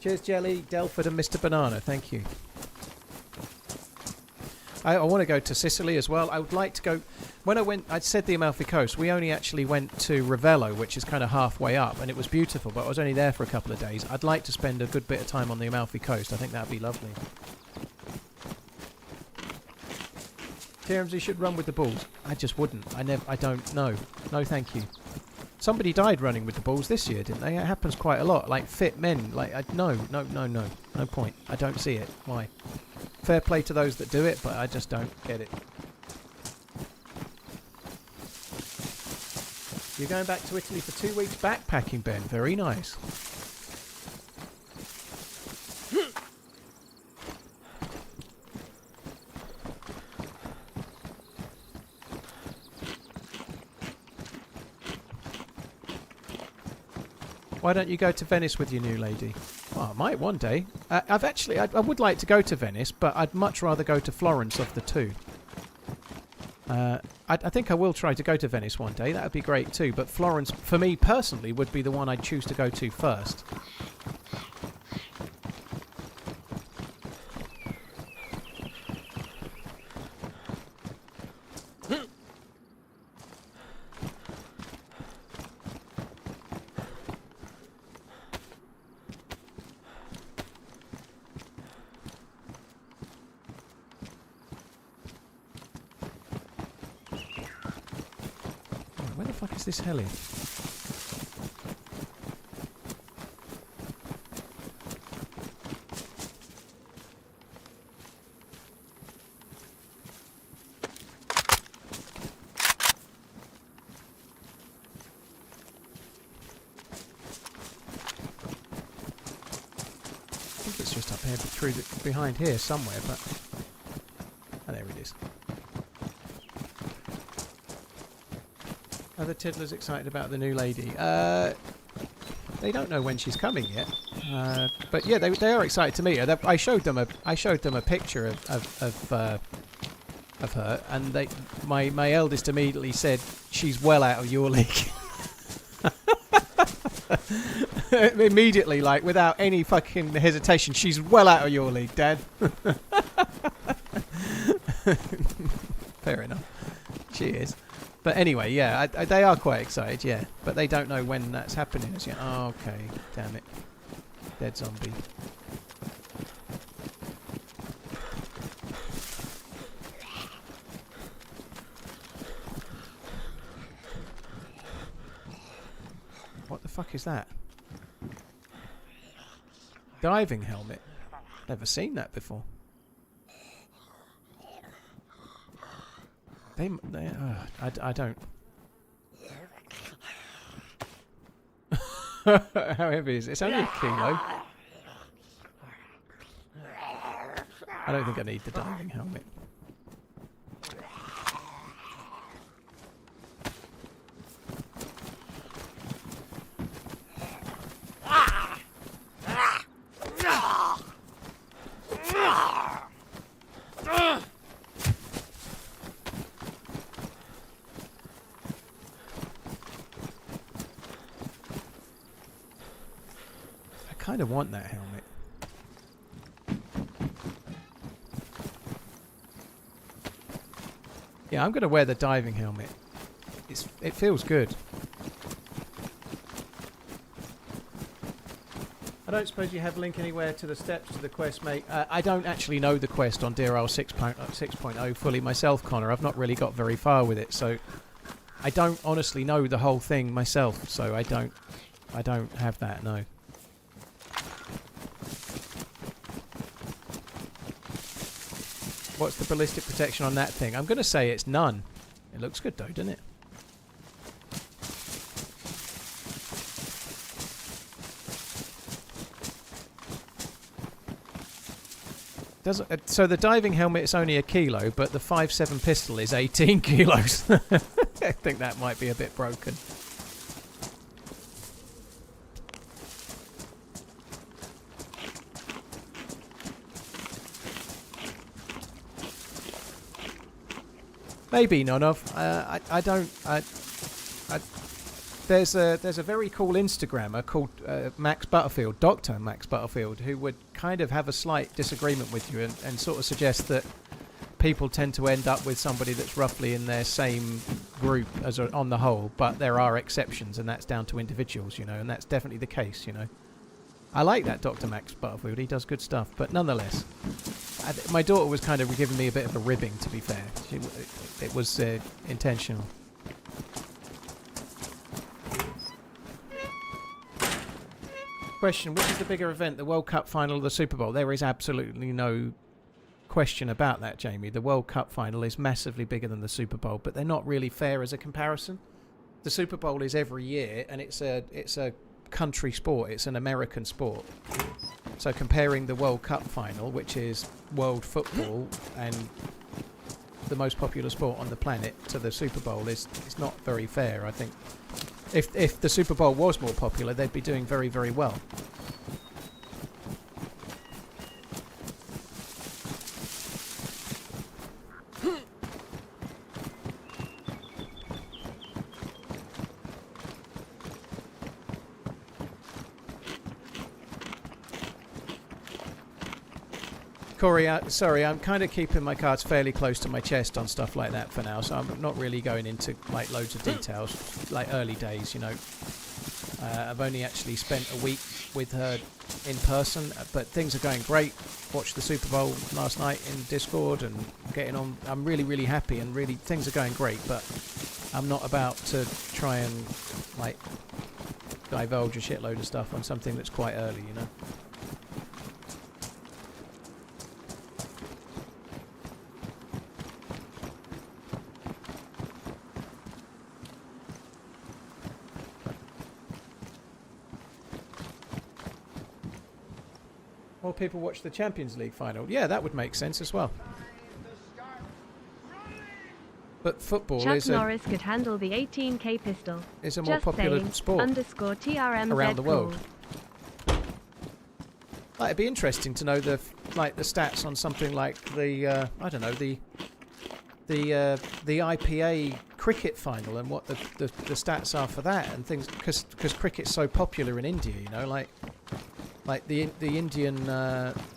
[SPEAKER 2] Cheers, Jelly, Delford and Mr. Banana. Thank you. I want to go to Sicily as well. I would like to go... When I went... I'd said the Amalfi Coast. We only actually went to Ravello, which is kind of halfway up, and it was beautiful, but I was only there for a couple of days. I'd like to spend a good bit of time on the Amalfi Coast. I think that would be lovely. TRMZ should run with the balls. I just wouldn't. I don't know. No, thank you. Somebody died running with the balls this year, didn't they? It happens quite a lot. Like fit men. Like no point. I don't see it. Why? Fair play to those that do it, but I just don't get it. You're going back to Italy for 2 weeks backpacking, Ben. Very nice. Why don't you go to Venice with your new lady? Well, I might one day. I would like to go to Venice, but I'd much rather go to Florence of the two. I think I will try to go to Venice one day. That would be great too. But Florence, for me personally, would be the one I'd choose to go to first. Where the fuck is this heli? I think it's just up here, through behind here somewhere, but... Oh, there it is. Are the Tiddlers excited about the new lady? They don't know when she's coming yet, but yeah, they are excited to meet her. I showed them a picture of her, and my eldest immediately said she's well out of your league. Immediately, like without any fucking hesitation, she's well out of your league, Dad. Fair enough. She is. But anyway, yeah, they are quite excited, yeah. But they don't know when that's happening as yet. Oh, okay, damn it. Dead zombie. What the fuck is that? Diving helmet? Never seen that before. I don't. How heavy is it? It's only a kilo. I don't think I need the diving helmet. I kind of want that helmet. Yeah, I'm going to wear the diving helmet. It feels good. I don't suppose you have a link anywhere to the steps to the quest, mate. I don't actually know the quest on Deerisle 6.0 fully myself, Connor. I've not really got very far with it, so I don't honestly know the whole thing myself. So I don't have that. No. What's the ballistic protection on that thing? I'm going to say it's none. It looks good though, doesn't it? doesn't. So the diving helmet is only 1 kilo, but the 5.7 pistol is 18 kilos. I think that might be a bit broken. Maybe none of. I don't. There's a very cool Instagrammer called Max Butterfield, Dr. Max Butterfield, who would kind of have a slight disagreement with you and sort of suggest that people tend to end up with somebody that's roughly in their same group as on the whole, but there are exceptions, and that's down to individuals, you know, and that's definitely the case, you know. I like that Dr. Max Butterfield. He does good stuff, but nonetheless, my daughter was kind of giving me a bit of a ribbing, to be fair. It was intentional. Question, which is the bigger event, the World Cup final or the Super Bowl? There is absolutely no question about that, Jamie. The World Cup final is massively bigger than the Super Bowl, but they're not really fair as a comparison. The Super Bowl is every year, and it's a country sport. It's an American sport. So comparing the World Cup final, which is world football and the most popular sport on the planet, to the Super Bowl is not very fair, I think. If the Super Bowl was more popular, they'd be doing very, very well. Corey, sorry, I'm kind of keeping my cards fairly close to my chest on stuff like that for now, so I'm not really going into like loads of details, like early days, you know. I've only actually spent a week with her in person, but things are going great. Watched the Super Bowl last night in Discord and getting on. I'm really, really happy, and really things are going great, but I'm not about to try and like divulge a shitload of stuff on something that's quite early, you know. More people watch the Champions League final. Yeah, that would make sense as well. But football
[SPEAKER 1] Chuck
[SPEAKER 2] is
[SPEAKER 1] Norris could handle the 18k pistol.
[SPEAKER 2] Is a more
[SPEAKER 1] Just
[SPEAKER 2] popular
[SPEAKER 1] saying,
[SPEAKER 2] sport
[SPEAKER 1] _TRMZ
[SPEAKER 2] around the world.
[SPEAKER 1] cool.
[SPEAKER 2] Like, it'd be interesting to know the stats on something like the I don't know, the IPA cricket final and what the stats are for that and things, because cricket's so popular in India, you know, like the Indian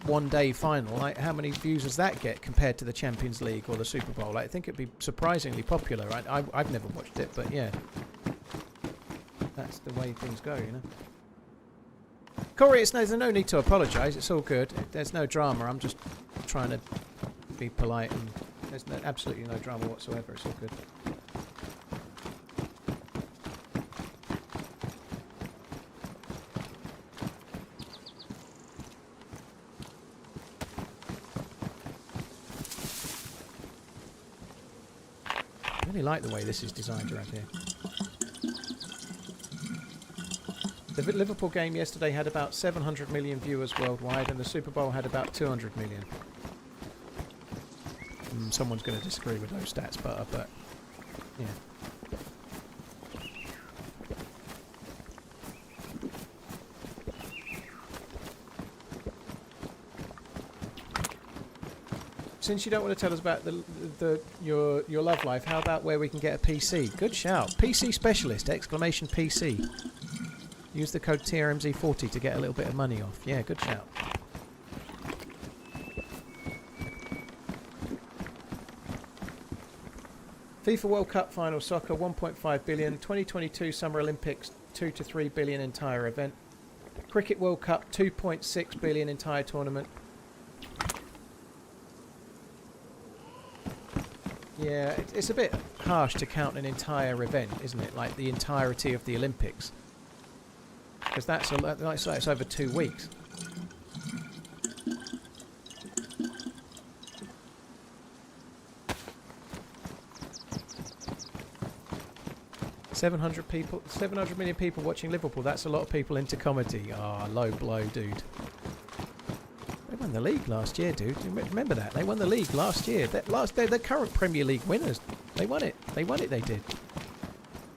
[SPEAKER 2] one-day final, like how many views does that get compared to the Champions League or the Super Bowl? Like, I think it'd be surprisingly popular. I've never watched it, but yeah, that's the way things go, you know. Corey, there's no need to apologise. It's all good. There's no drama. I'm just trying to be polite, and there's absolutely no drama whatsoever. It's all good. I really like the way this is designed around here. The Liverpool game yesterday had about 700 million viewers worldwide, and the Super Bowl had about 200 million. Someone's going to disagree with those stats, but yeah. Since you don't want to tell us about your love life, how about where we can get a PC? Good shout. PC specialist, exclamation PC. Use the code TRMZ40 to get a little bit of money off. Yeah, good shout. FIFA World Cup final soccer 1.5 billion. 2022 Summer Olympics 2 to 3 billion entire event. Cricket World Cup 2.6 billion entire tournament. Yeah, it's a bit harsh to count an entire event, isn't it? Like the entirety of the Olympics. Because that's it's over 2 weeks. people, 700 million people watching Liverpool. That's a lot of people into comedy. Ah, low blow, dude. won the league last year, dude. Remember that? They won the league last year. They're the current Premier League winners. They won it. They did.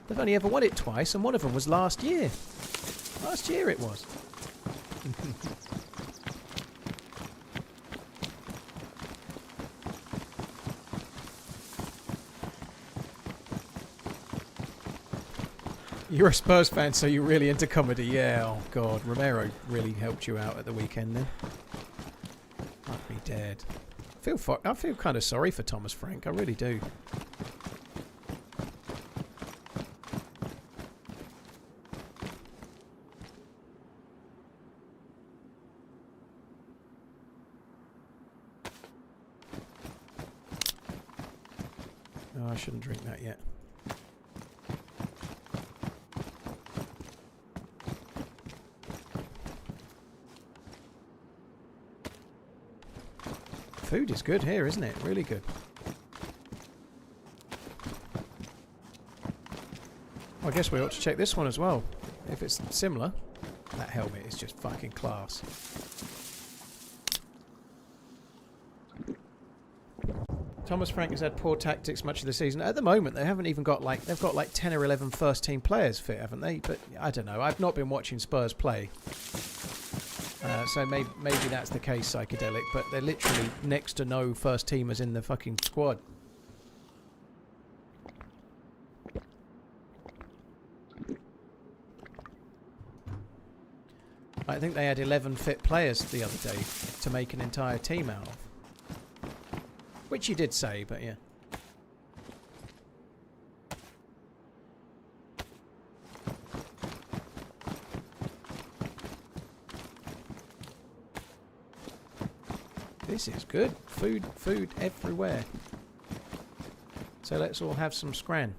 [SPEAKER 2] They've only ever won it twice, and one of them was last year. Last year it was. You're a Spurs fan, so you're really into comedy. Yeah, oh God. Romero really helped you out at the weekend then. I'd be dead. I feel kind of sorry for Thomas Frank. I really do. Oh, I shouldn't drink that yet. Food is good here, isn't it? Really good. Well, I guess we ought to check this one as well. If it's similar. That helmet is just fucking class. Thomas Frank has had poor tactics much of the season. At the moment, they haven't even got like... They've got like 10 or 11 first-team players fit, haven't they? But I don't know. I've not been watching Spurs play. So maybe that's the case, Psychedelic, but they're literally next to no first teamers in the fucking squad. I think they had 11 fit players the other day to make an entire team out of. Which you did say, but yeah. This is good. Food everywhere. So let's all have some scran.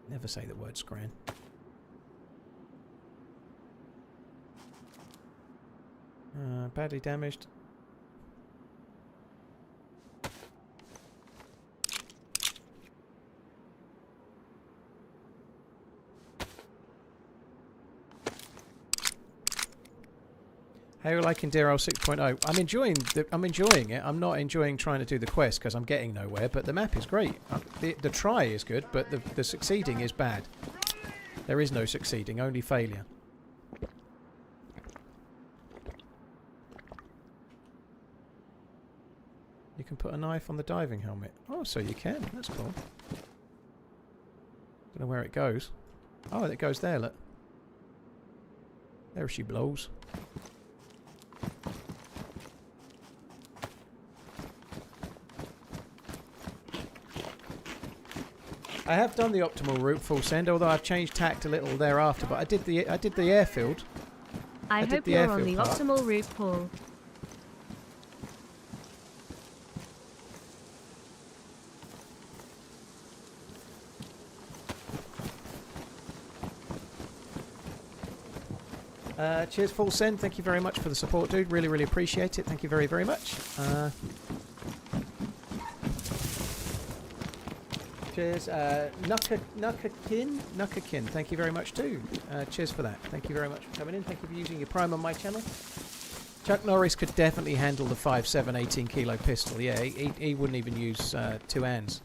[SPEAKER 2] Never say the word scran. Badly damaged. How are you liking Deerisle 6.0? I'm enjoying it. I'm not enjoying trying to do the quest because I'm getting nowhere. But the map is great. The try is good, but the succeeding is bad. There is no succeeding, only failure. You can put a knife on the diving helmet. Oh, so you can. That's cool. Don't know where it goes. Oh, it goes there. Look. There she blows. I have done the optimal route full send, although I've changed tact a little thereafter. But I did the airfield.
[SPEAKER 1] I hope you're on the optimal route, Paul.
[SPEAKER 2] Cheers, full send. Thank you very much for the support, dude. Really, really appreciate it. Thank you very, very much. Cheers, Nukakin. Thank you very much too. Cheers for that. Thank you very much for coming in. Thank you for using your Prime on my channel. Chuck Norris could definitely handle the 5.7 18 kilo pistol. Yeah, he wouldn't even use two hands.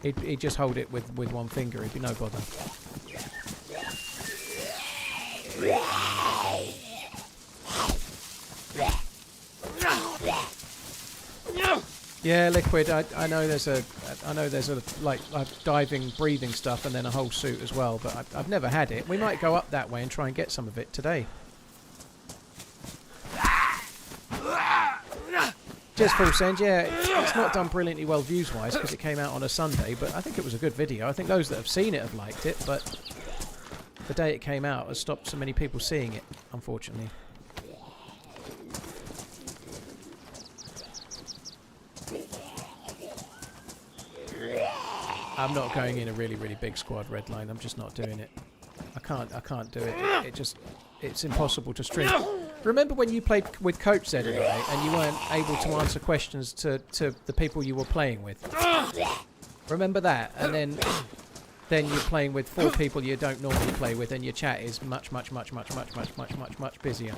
[SPEAKER 2] He'd just hold it with one finger. He'd be no bother. Yeah, Liquid. I know there's a like diving, breathing stuff, and then a whole suit as well. But I've never had it. We might go up that way and try and get some of it today. Just full send. Yeah, it's not done brilliantly well views-wise because it came out on a Sunday, but I think it was a good video. I think those that have seen it have liked it, but the day it came out has stopped so many people seeing it, unfortunately. I'm not going in a really, really big squad, Redline. I'm just not doing it. I can't do it. It's impossible to stream. Remember when you played with Coach Z anyway, and you weren't able to answer questions to the people you were playing with? Remember that? And then you're playing with 4 people you don't normally play with, and your chat is much busier.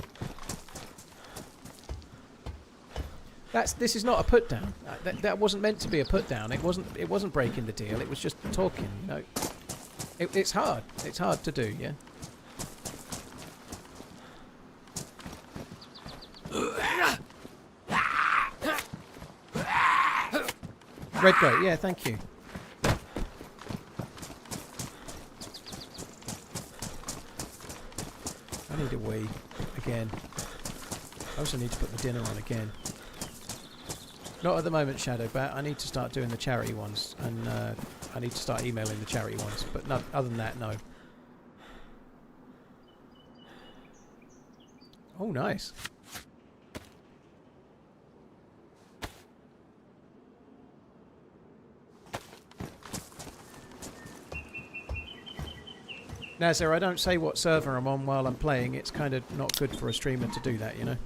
[SPEAKER 2] This is not a put down. That wasn't meant to be a put down. It wasn't breaking the deal. It was just talking. You know, it's hard. It's hard to do. Yeah. Red goat. Yeah, thank you. I need a wee again. I also need to put my dinner on again. Not at the moment, Shadowbat. I need to start doing the charity ones, and I need to start emailing the charity ones. But no, other than that, no. Oh, nice. Nazir, I don't say what server I'm on while I'm playing. It's kind of not good for a streamer to do that, you know?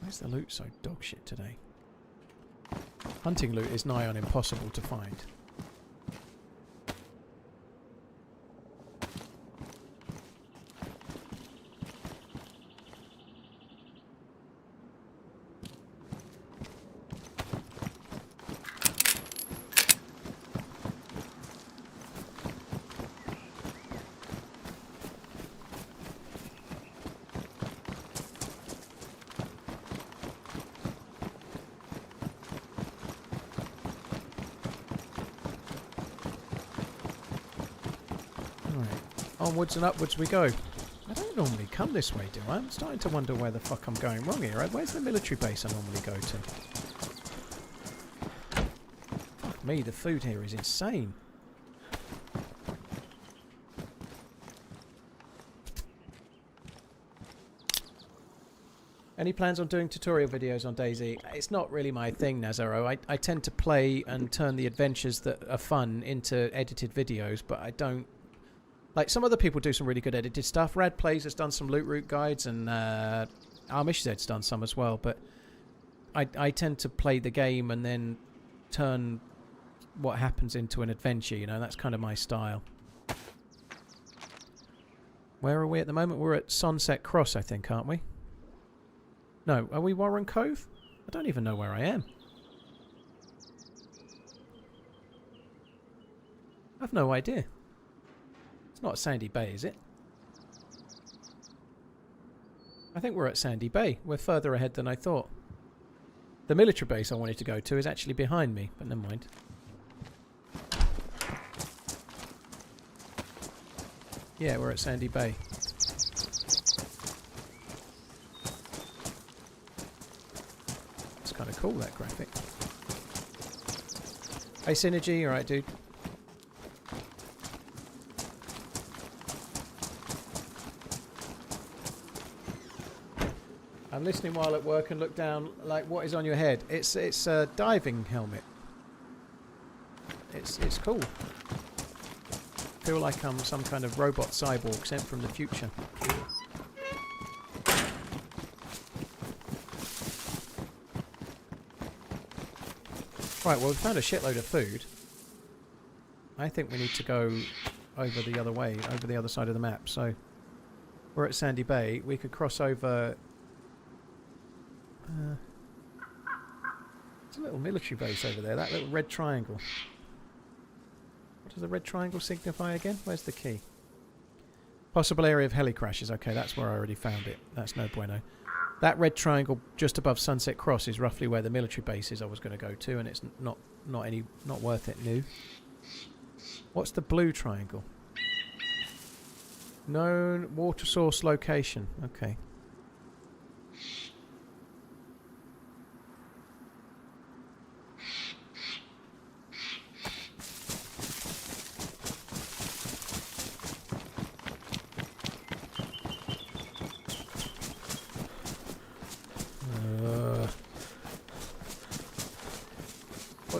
[SPEAKER 2] Where's the loot so dog shit today? Hunting loot is nigh on impossible to find. Onwards and upwards we go. I don't normally come this way, do I? I'm starting to wonder where the fuck I'm going wrong here. Where's the military base I normally go to? Fuck me, the food here is insane. Any plans on doing tutorial videos on DayZ? It's not really my thing, Nazaro. I tend to play and turn the adventures that are fun into edited videos, but I don't... Like, some other people do some really good edited stuff. Rad Plays has done some loot route guides, and Armish Zed's done some as well. But I tend to play the game and then turn what happens into an adventure, you know. That's kind of my style. Where are we at the moment? We're at Sunset Cross, I think, aren't we? No, are we Warren Cove? I don't even know where I am. I've no idea. It's not Sandy Bay, is it? I think we're at Sandy Bay. We're further ahead than I thought. The military base I wanted to go to is actually behind me, but never mind. Yeah, we're at Sandy Bay. It's kind of cool, that graphic. Hey, Synergy, alright, dude. I'm listening while at work and look down, like, what is on your head? It's a diving helmet. It's cool. Feel like I'm some kind of robot cyborg sent from the future. Right, well, we found a shitload of food. I think we need to go over the other way, over the other side of the map. So, we're at Sandy Bay. We could cross over... there's a little military base over there, that little red triangle. What does the red triangle signify again? Where's the key? Possible area of heli crashes. Okay, that's where I already found it. That's no bueno. That red triangle just above Sunset Cross is roughly where the military base is I was going to go to, and it's not worth it new. What's the blue triangle? Known water source location. Okay.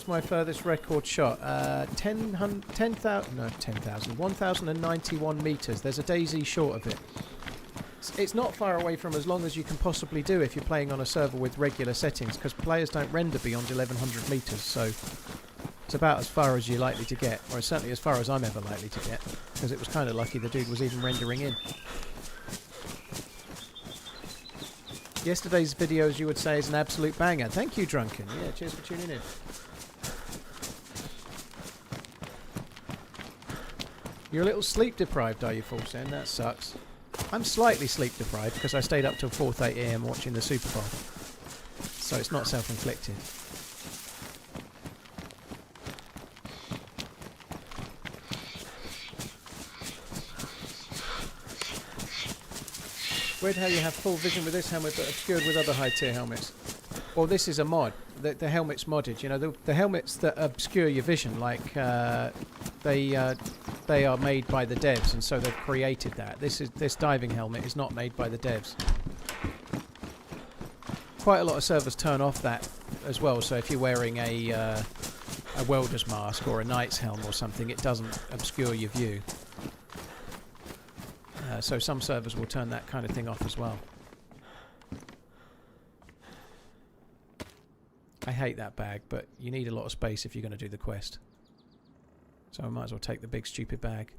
[SPEAKER 2] My furthest record shot, 1,091 meters. There's a DayZ short of it. It's not far away from as long as you can possibly do if you're playing on a server with regular settings, because players don't render beyond 1100 meters, so it's about as far as you're likely to get, or certainly as far as I'm ever likely to get, because it was kind of lucky the dude was even rendering in. Yesterday's videos, you would say, is an absolute banger. Thank you, Drunken. Yeah, cheers for tuning in. You're a little sleep deprived, are you, Fulsen? That sucks. I'm slightly sleep deprived because I stayed up till 4:30 AM watching the Super Bowl. So it's not self-inflicted. Weird how you have full vision with this helmet but obscured with other high-tier helmets. Well, this is a mod. The helmet's modded. You know, the helmets that obscure your vision, like they are made by the devs, and so they've created that. This diving helmet is not made by the devs. Quite a lot of servers turn off that as well. So if you're wearing a welder's mask or a knight's helm or something, it doesn't obscure your view. So some servers will turn that kind of thing off as well. I hate that bag, but you need a lot of space if you're going to do the quest. So I might as well take the big stupid bag.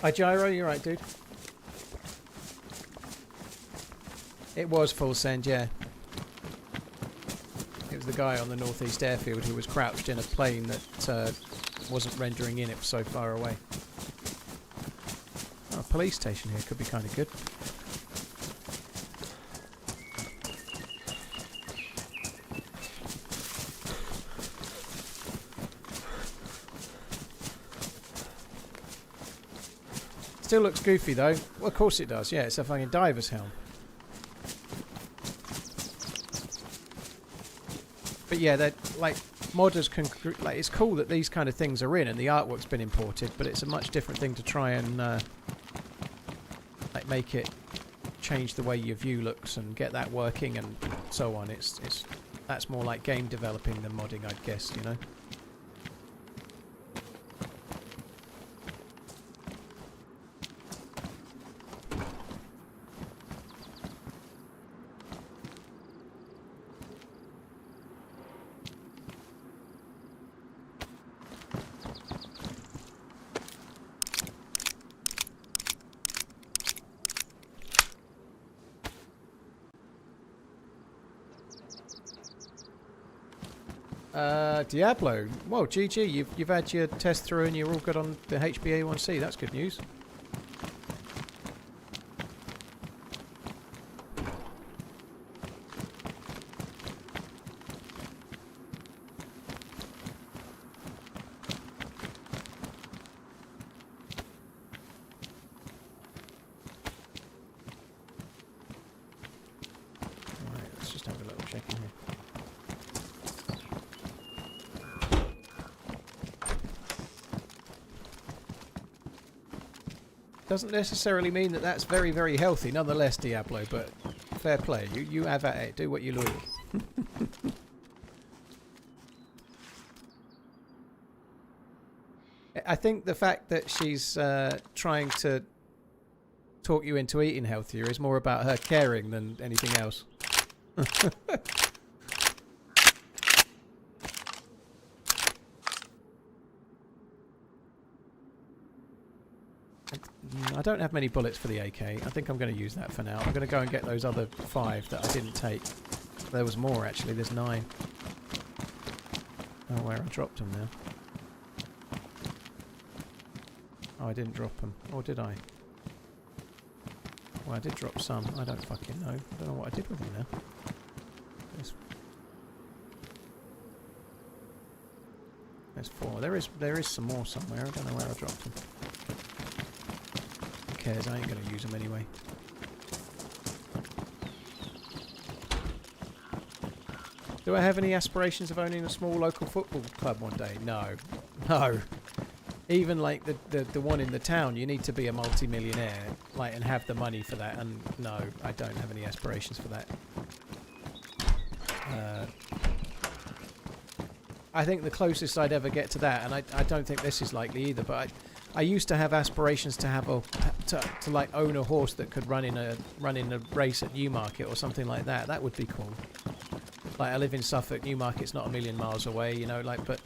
[SPEAKER 2] Hi Gyro, you're right, dude. It was full send, yeah. It was the guy on the northeast airfield who was crouched in a plane that wasn't rendering in, it was so far away. Oh, a police station here could be kind of good. Still looks goofy though. Well, of course it does, yeah, it's a fucking diver's helm. But yeah, they're like modders can like. It's cool that these kind of things are in and the artwork's been imported, but it's a much different thing to try and like make it change the way your view looks and get that working and so on. That's more like game developing than modding, I'd guess. You know. Diablo. Well, GG, you've had your test through and you're all good on the HbA1c. That's good news. Right, let's just have a little check in here. Doesn't necessarily mean that that's very, very healthy, nonetheless, Diablo, but fair play. You have at it. Do what you like. I think the fact that she's trying to talk you into eating healthier is more about her caring than anything else. I don't have many bullets for the AK. I think I'm going to use that for now. I'm going to go and get those other 5 that I didn't take. There was more actually. There's 9. Oh, where I dropped them now. Oh, I didn't drop them. Or did I? Well, I did drop some. I don't fucking know. I don't know what I did with them now. There's 4. There is some more somewhere. I don't know where I dropped them. Who cares? I ain't going to use them anyway. Do I have any aspirations of owning a small local football club one day? No. No. Even like the one in the town, you need to be a multi-millionaire, like, and have the money for that. And no, I don't have any aspirations for that. I think the closest I'd ever get to that, and I don't think this is likely either, but I used to have aspirations to have to like own a horse that could run in a race at Newmarket or something like that. That would be cool. Like, I live in Suffolk, Newmarket's not a million miles away, you know, like, but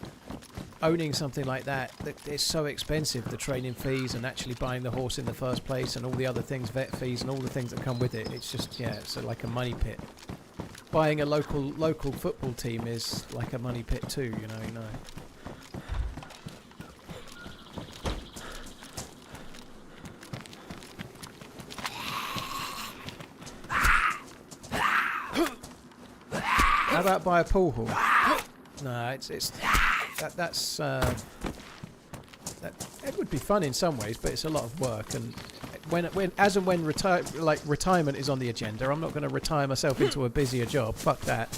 [SPEAKER 2] owning something like that, it's so expensive, the training fees and actually buying the horse in the first place and all the other things, vet fees and all the things that come with it. It's just, yeah, it's like a money pit. Buying a local football team is like a money pit too, you know. How about buy a pool hall? No, it would be fun in some ways, but it's a lot of work. And when retirement is on the agenda, I'm not going to retire myself into a busier job. Fuck that.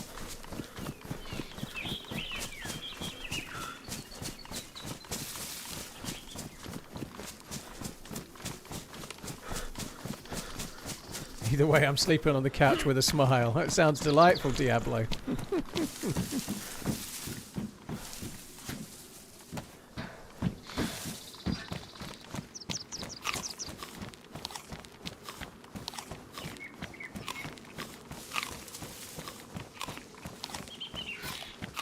[SPEAKER 2] Either way, I'm sleeping on the couch with a smile. That sounds delightful, Diablo.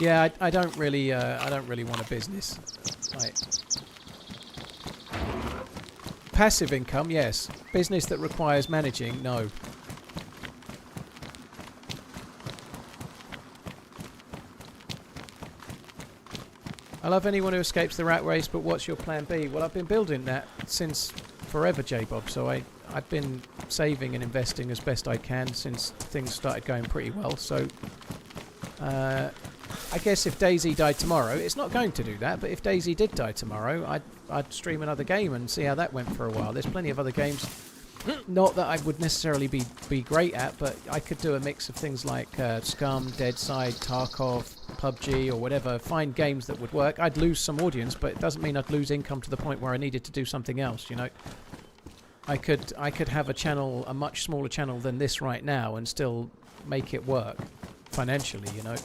[SPEAKER 2] Yeah, I don't really want a business. Right. Passive income, yes. Business that requires managing, no. I love anyone who escapes the rat race, but what's your plan B? Well, I've been building that since forever, J-Bob, so I've been saving and investing as best I can since things started going pretty well, so I guess if DayZ died tomorrow, it's not going to do that, but if DayZ did die tomorrow, I'd stream another game and see how that went for a while. There's plenty of other games, not that I would necessarily be great at, but I could do a mix of things like Scum, DayZ, Tarkov, PUBG or whatever, find games that would work. I'd lose some audience, but it doesn't mean I'd lose income to the point where I needed to do something else, you know. I could have a channel, a much smaller channel than this right now, and still make it work financially, you know.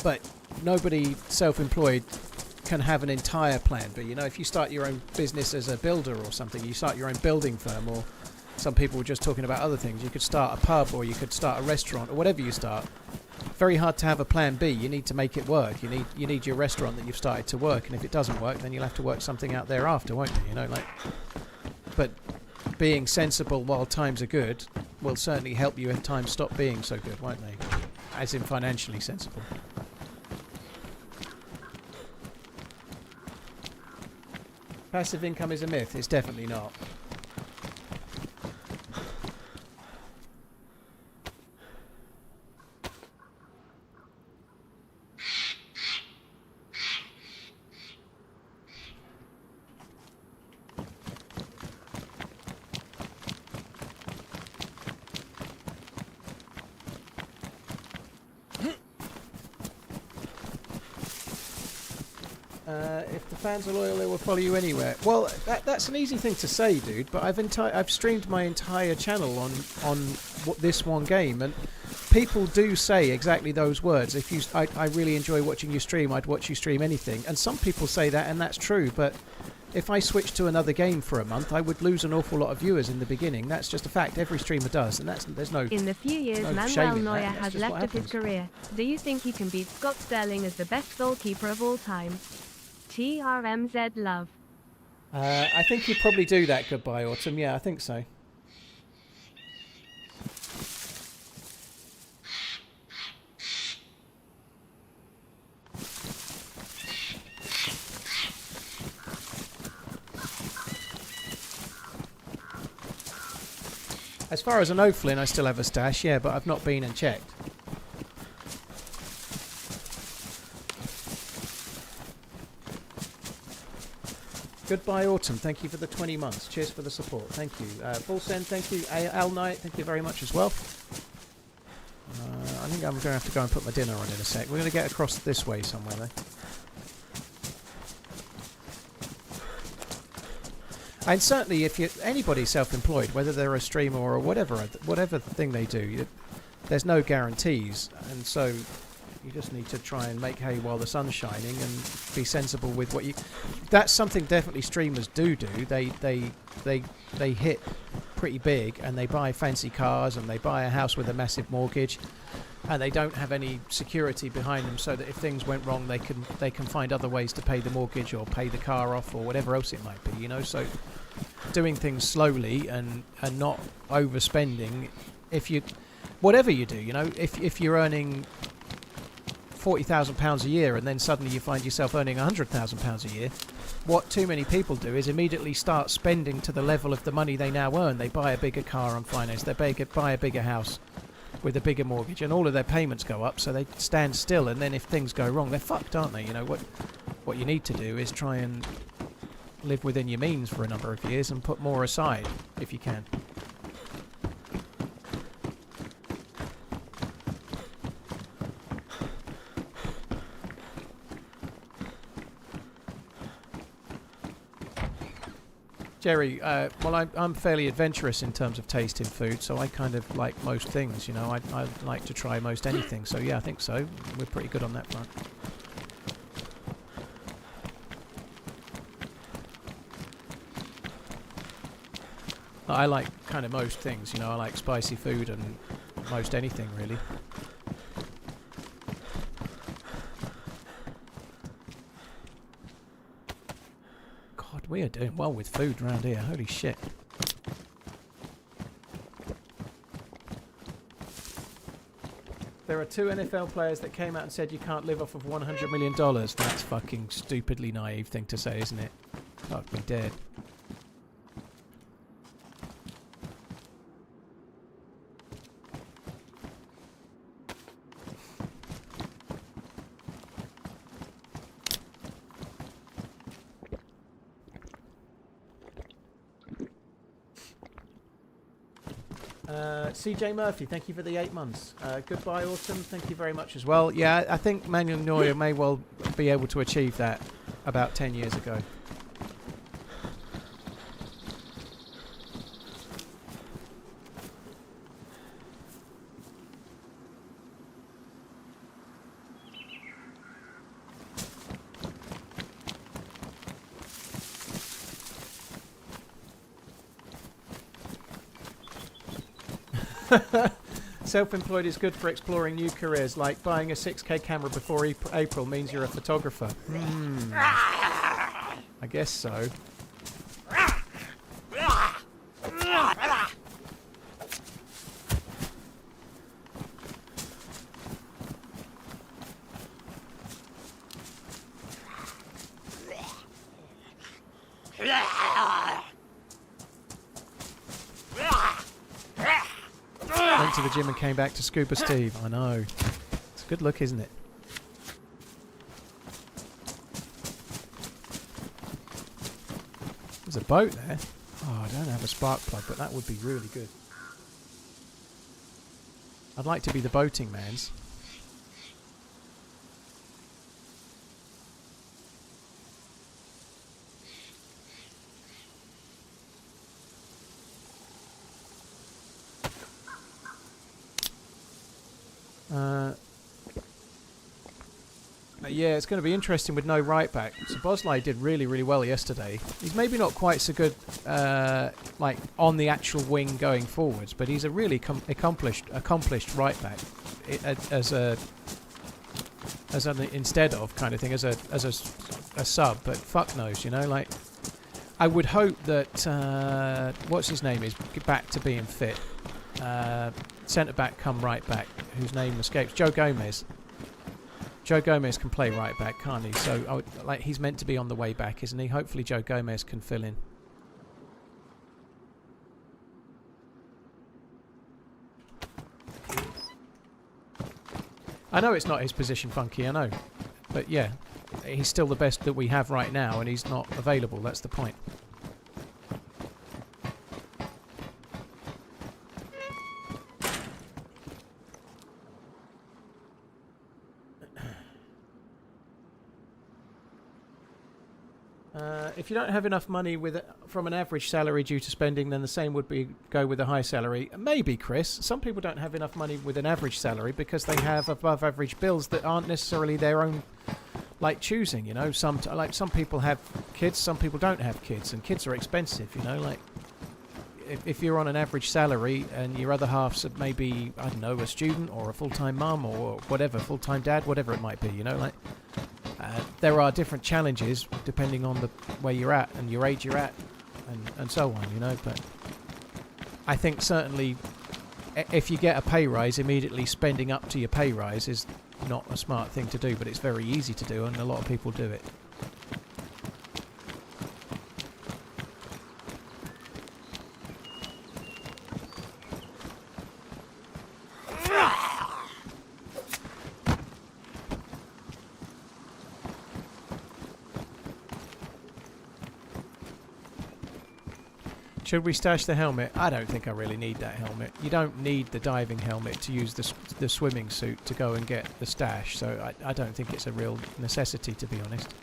[SPEAKER 2] But nobody self-employed can have an entire plan. But you know, if you start your own business as a builder or something, you start your own building firm, or some people were just talking about other things. You could start a pub, or you could start a restaurant, or whatever you start. Very hard to have a plan B. You need to make it work. You need your restaurant that you've started to work, and if it doesn't work, then you'll have to work something out there after, won't you? You know, like. But being sensible while times are good will certainly help you if times stop being so good, won't they? As in financially sensible. Passive income is a myth. It's definitely not. If the fans are loyal, they will follow you anywhere. Well, that's an easy thing to say, dude. But I've streamed my entire channel on this one game, and people do say exactly those words. I really enjoy watching you stream. I'd watch you stream anything. And some people say that, and that's true. But if I switched to another game for a month, I would lose an awful lot of viewers in the beginning. That's just a fact. Every streamer does, and there's no.
[SPEAKER 1] In the few years Manuel Neuer has left of his career, do you think he can beat Scott Sterling as the best goalkeeper of all time? TRMZ love.
[SPEAKER 2] I think he'd probably do that. Goodbye, Autumn. Yeah, I think so. As far as I know, Flynn, I still have a stash, yeah, but I've not been and checked. Goodbye, Autumn. Thank you for the 20 months. Cheers for the support. Thank you. Bullsend, thank you. Al Knight, thank you very much as well. I think I'm going to have to go and put my dinner on in a sec. We're going to get across this way somewhere, though. And certainly, if you anybody self-employed, whether they're a streamer or whatever thing they do, there's no guarantees, and so you just need to try and make hay while the sun's shining and be sensible with what you. That's something definitely streamers do. They hit pretty big, and they buy fancy cars, and they buy a house with a massive mortgage, and they don't have any security behind them, so that if things went wrong, they can find other ways to pay the mortgage or pay the car off or whatever else it might be. You know, so doing things slowly and not overspending. If you, whatever you do, you know, if you're earning £40,000 a year and then suddenly you find yourself earning £100,000 a year, what too many people do is immediately start spending to the level of the money they now earn. They buy a bigger car on finance, they buy a bigger house with a bigger mortgage, and all of their payments go up, so they stand still, and then if things go wrong, they're fucked, aren't they? You know, what you need to do is try and live within your means for a number of years and put more aside if you can. Jerry, well, I'm fairly adventurous in terms of tasting food, so I kind of like most things, you know. I like to try most anything, so yeah, I think so. We're pretty good on that front. I like kind of most things, you know. I like spicy food and most anything, really. We are doing well with food around here. Holy shit. There are 2 NFL players that came out and said you can't live off of $100 million. That's fucking stupidly naive thing to say, isn't it? Fuck me dead. CJ Murphy, thank you for the 8 months. Goodbye, Autumn. Thank you very much as well. Yeah, I think Manuel Neuer may well be able to achieve that about 10 years ago. Self-employed is good for exploring new careers, like buying a 6K camera before April means you're a photographer. I guess so. Went to the gym and came back to Scuba Steve. I know. It's a good look, isn't it? There's a boat there. Oh, I don't have a spark plug, but that would be really good. I'd like to be the boating man's. Yeah, it's going to be interesting with no right back. So Bosley did really, really well yesterday. He's maybe not quite so good, like on the actual wing going forwards, but he's a really accomplished right back as an instead of kind of thing, as a sub. But fuck knows, you know. Like, I would hope that what's his name is back to being fit. Centre back come right back, whose name escapes. Joe Gomez. Joe Gomez can play right back, can't he? So, like, he's meant to be on the way back, isn't he? Hopefully Joe Gomez can fill in. I know it's not his position, Funky, I know. But yeah, he's still the best that we have right now, and he's not available. That's the point. If you don't have enough money from an average salary due to spending, then the same would be go with a high salary. Maybe, Chris. Some people don't have enough money with an average salary because they have above average bills that aren't necessarily their own, like choosing. You know, some people have kids, some people don't have kids, and kids are expensive. You know, like if you're on an average salary and your other half's maybe, I don't know, a student or a full-time mum or whatever, full-time dad, whatever it might be. You know, like. There are different challenges depending on the where you're at and your age you're at and so on, you know, but I think certainly if you get a pay rise, immediately spending up to your pay rise is not a smart thing to do, but it's very easy to do and a lot of people do it. Should we stash the helmet? I don't think I really need that helmet. You don't need the diving helmet to use the swimming suit to go and get the stash, so I don't think it's a real necessity, to be honest.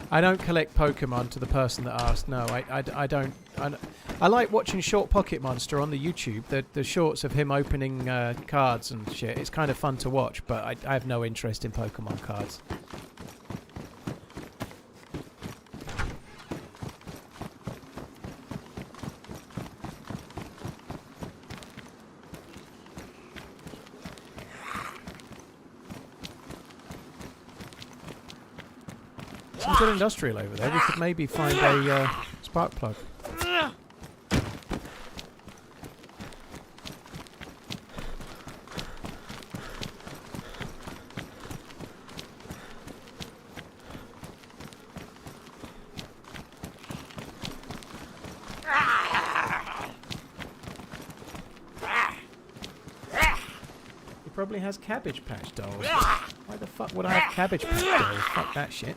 [SPEAKER 2] I don't collect Pokemon, to the person that asked. No, I don't. I like watching Short Pocket Monster on the YouTube. The shorts of him opening cards and shit. It's kind of fun to watch, but I have no interest in Pokemon cards. Good industrial over there. We could maybe find a spark plug. He probably has Cabbage Patch dolls. Why the fuck would I have Cabbage Patch dolls? Fuck that shit.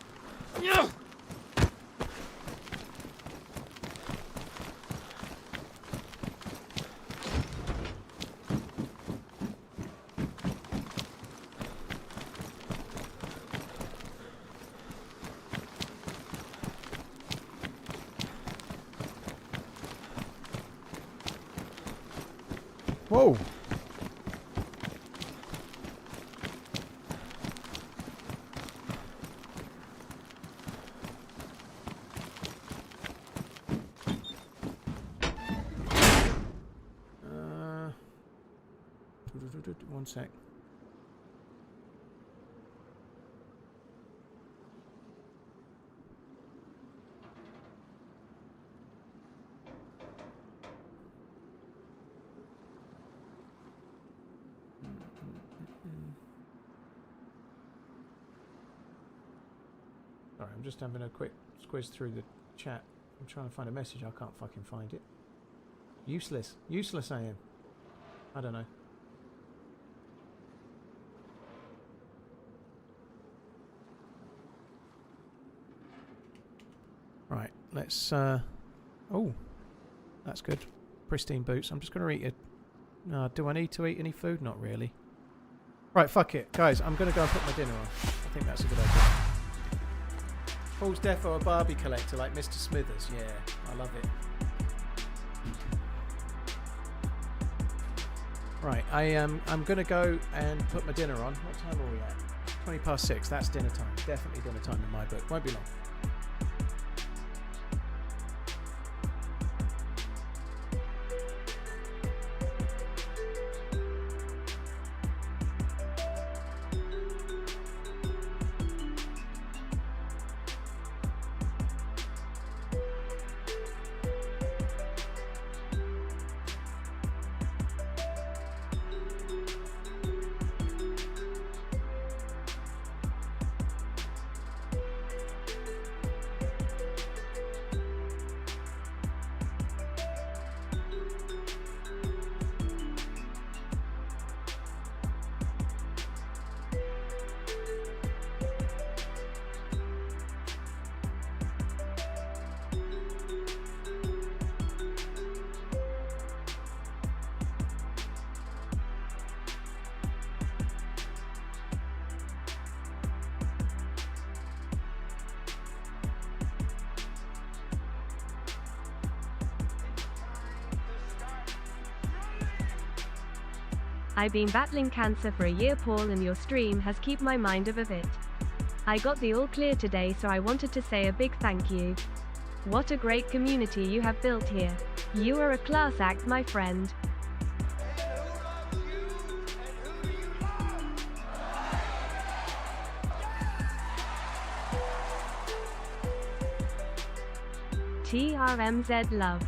[SPEAKER 2] Whoa. One sec. Sorry, I'm just having a quick squiz through the chat. I'm trying to find a message. I can't fucking find it. Useless. Useless I am. I don't know. Right, let's oh, that's good. Pristine boots. I'm just gonna eat it. Do I need to eat any food? Not really. Right, fuck it. Guys, I'm gonna go and put my dinner on. I think that's a good idea. Paul's defo a Barbie collector like Mr. Smithers. Yeah, I love it. Right, I'm gonna go and put my dinner on. What time are we at? 6:20. That's dinner time. Definitely dinner time in my book. Won't be long.
[SPEAKER 1] I've been battling cancer for a year, Paul, and your stream has kept my mind off of it. I got the all clear today, so I wanted to say a big thank you. What a great community you have built here. You are a class act, my friend. TRMZ love.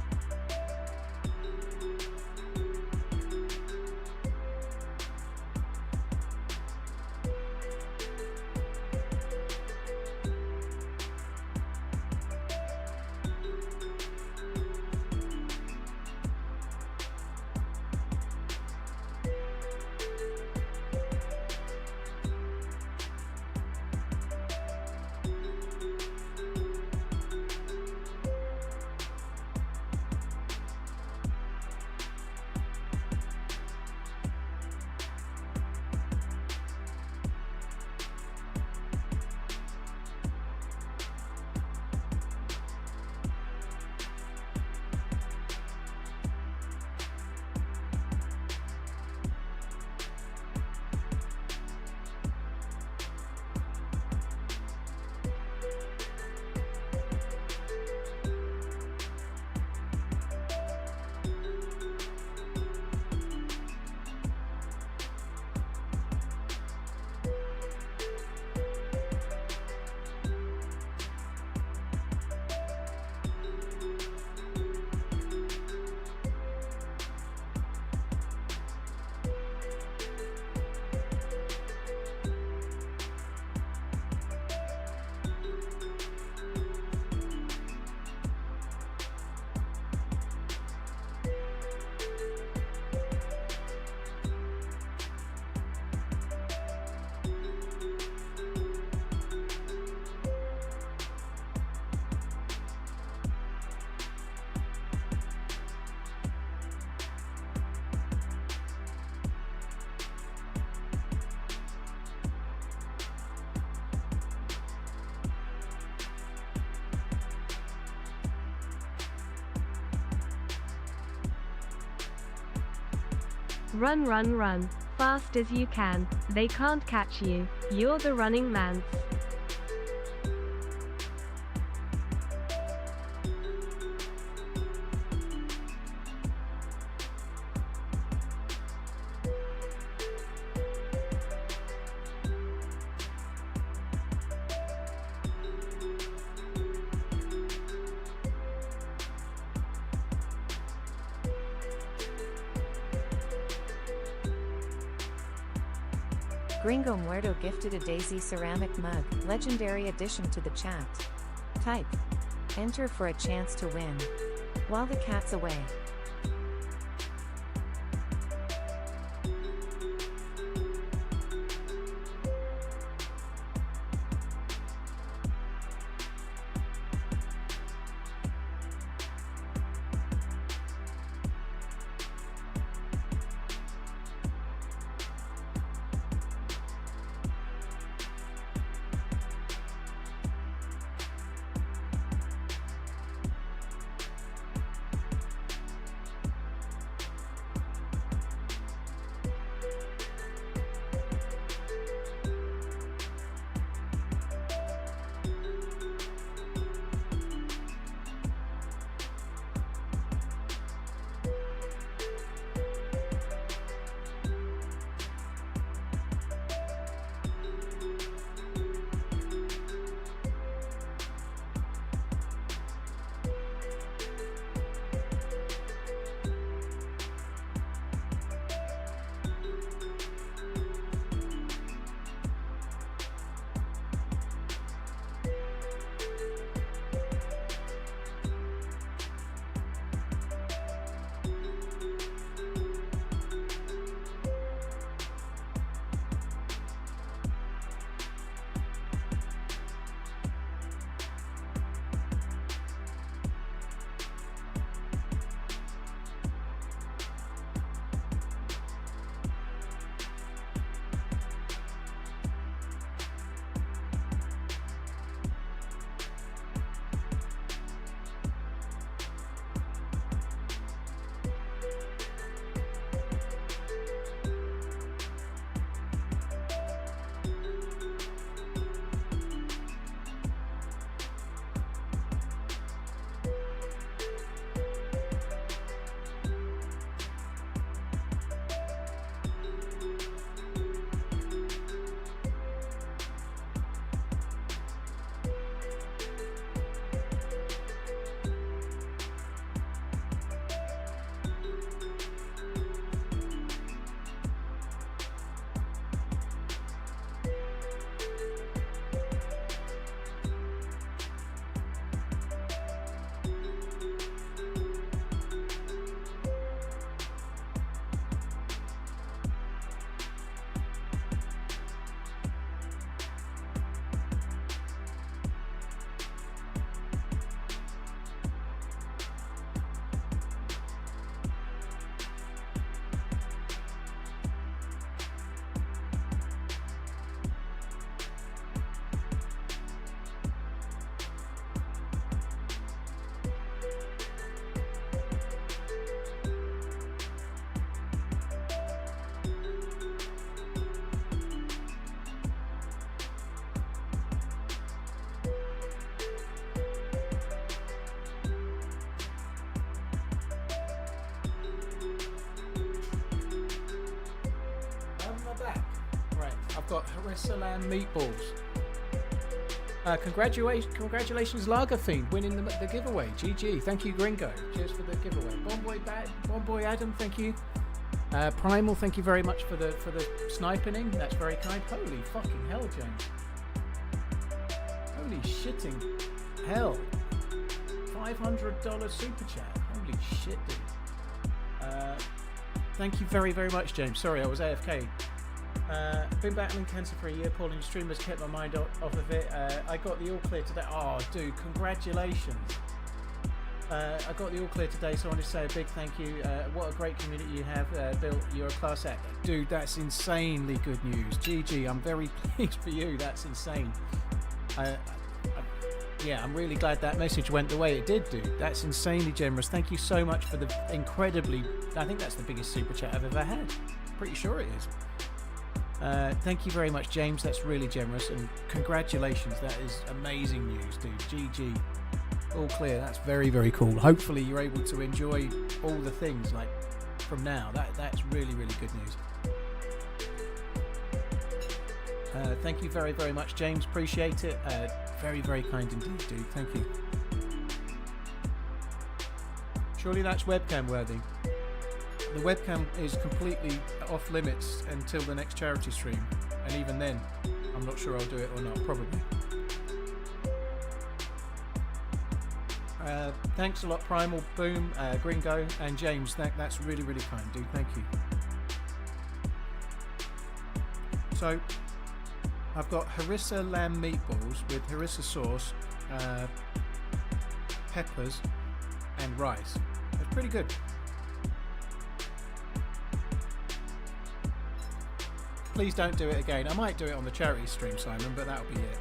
[SPEAKER 1] Run, run, run, fast as you can. They can't catch you. You're the running man.
[SPEAKER 3] Gringo Muerto gifted a DayZ ceramic mug, legendary addition to the chat. Type. Enter for a chance to win. While the cat's away.
[SPEAKER 2] got harissa lamb meatballs. Congratulations, Lager Fiend, winning the giveaway. GG. Thank you, Gringo. Cheers for the giveaway. Bomboy Adam, thank you. Primal, thank you very much for the sniping. That's very kind. Holy fucking hell, James. Holy shitting hell. $500 super chat. Holy shit, dude. Thank you very, very much, James. Sorry, I was AFK. Been battling cancer for a year. Paul, and streamers kept my mind off of it. I got the all clear today. Oh, dude, congratulations. I got the all clear today, so I want to say a big thank you. What a great community you have built. You're a class act. Dude, that's insanely good news. GG, I'm very pleased for you. That's insane. Yeah, I'm really glad that message went the way it did, dude. That's insanely generous. Thank you so much for the incredibly... I think that's the biggest super chat I've ever had. Pretty sure it is. Thank you very much, James. That's really generous. And congratulations. That is amazing news, dude. GG. All clear. That's very, very cool. Hopefully you're able to enjoy all the things like from now. That's really, really good news. Thank you very, very much, James. Appreciate it. Very, very kind indeed, dude. Thank you. Surely that's webcam worthy. The webcam is completely off limits until the next charity stream, and even then, I'm not sure I'll do it or not. Probably. Thanks a lot, Primal, Boom, Gringo, and James. That's really, really kind, dude. Thank you. So, I've got harissa lamb meatballs with harissa sauce, peppers, and rice. It's pretty good. Please don't do it again. I might do it on the charity stream, Simon, but that'll be it.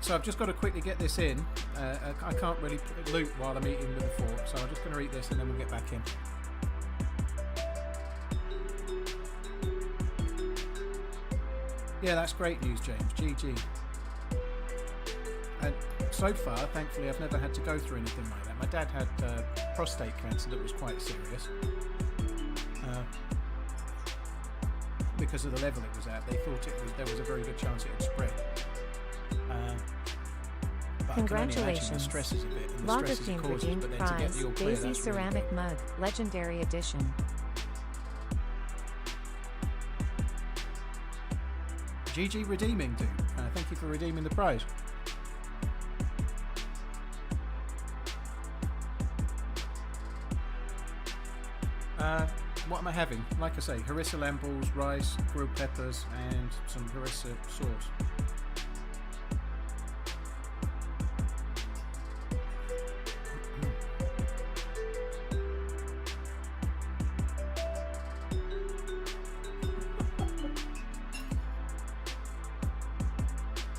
[SPEAKER 2] So I've just got to quickly get this in. I can't really loot while I'm eating with a fork, so I'm just going to eat this and then we'll get back in. Yeah, that's great news, James. GG. And so far, thankfully, I've never had to go through anything like that. My dad had prostate cancer that was quite serious. Because of the level it was at, they thought there was a very good chance it would spread. But
[SPEAKER 3] congratulations.
[SPEAKER 2] The stresses of it and the
[SPEAKER 3] Lager
[SPEAKER 2] stresses it
[SPEAKER 3] Fiend
[SPEAKER 2] causes,
[SPEAKER 3] redeemed
[SPEAKER 2] but then to get
[SPEAKER 3] prize,
[SPEAKER 2] the all clear,
[SPEAKER 3] DayZ
[SPEAKER 2] that's
[SPEAKER 3] ceramic
[SPEAKER 2] really
[SPEAKER 3] mug, legendary edition.
[SPEAKER 2] good. GG redeeming, dude. Thank you for redeeming the prize. What am I having? Like I say, harissa lamb balls, rice, grilled peppers, and some harissa sauce.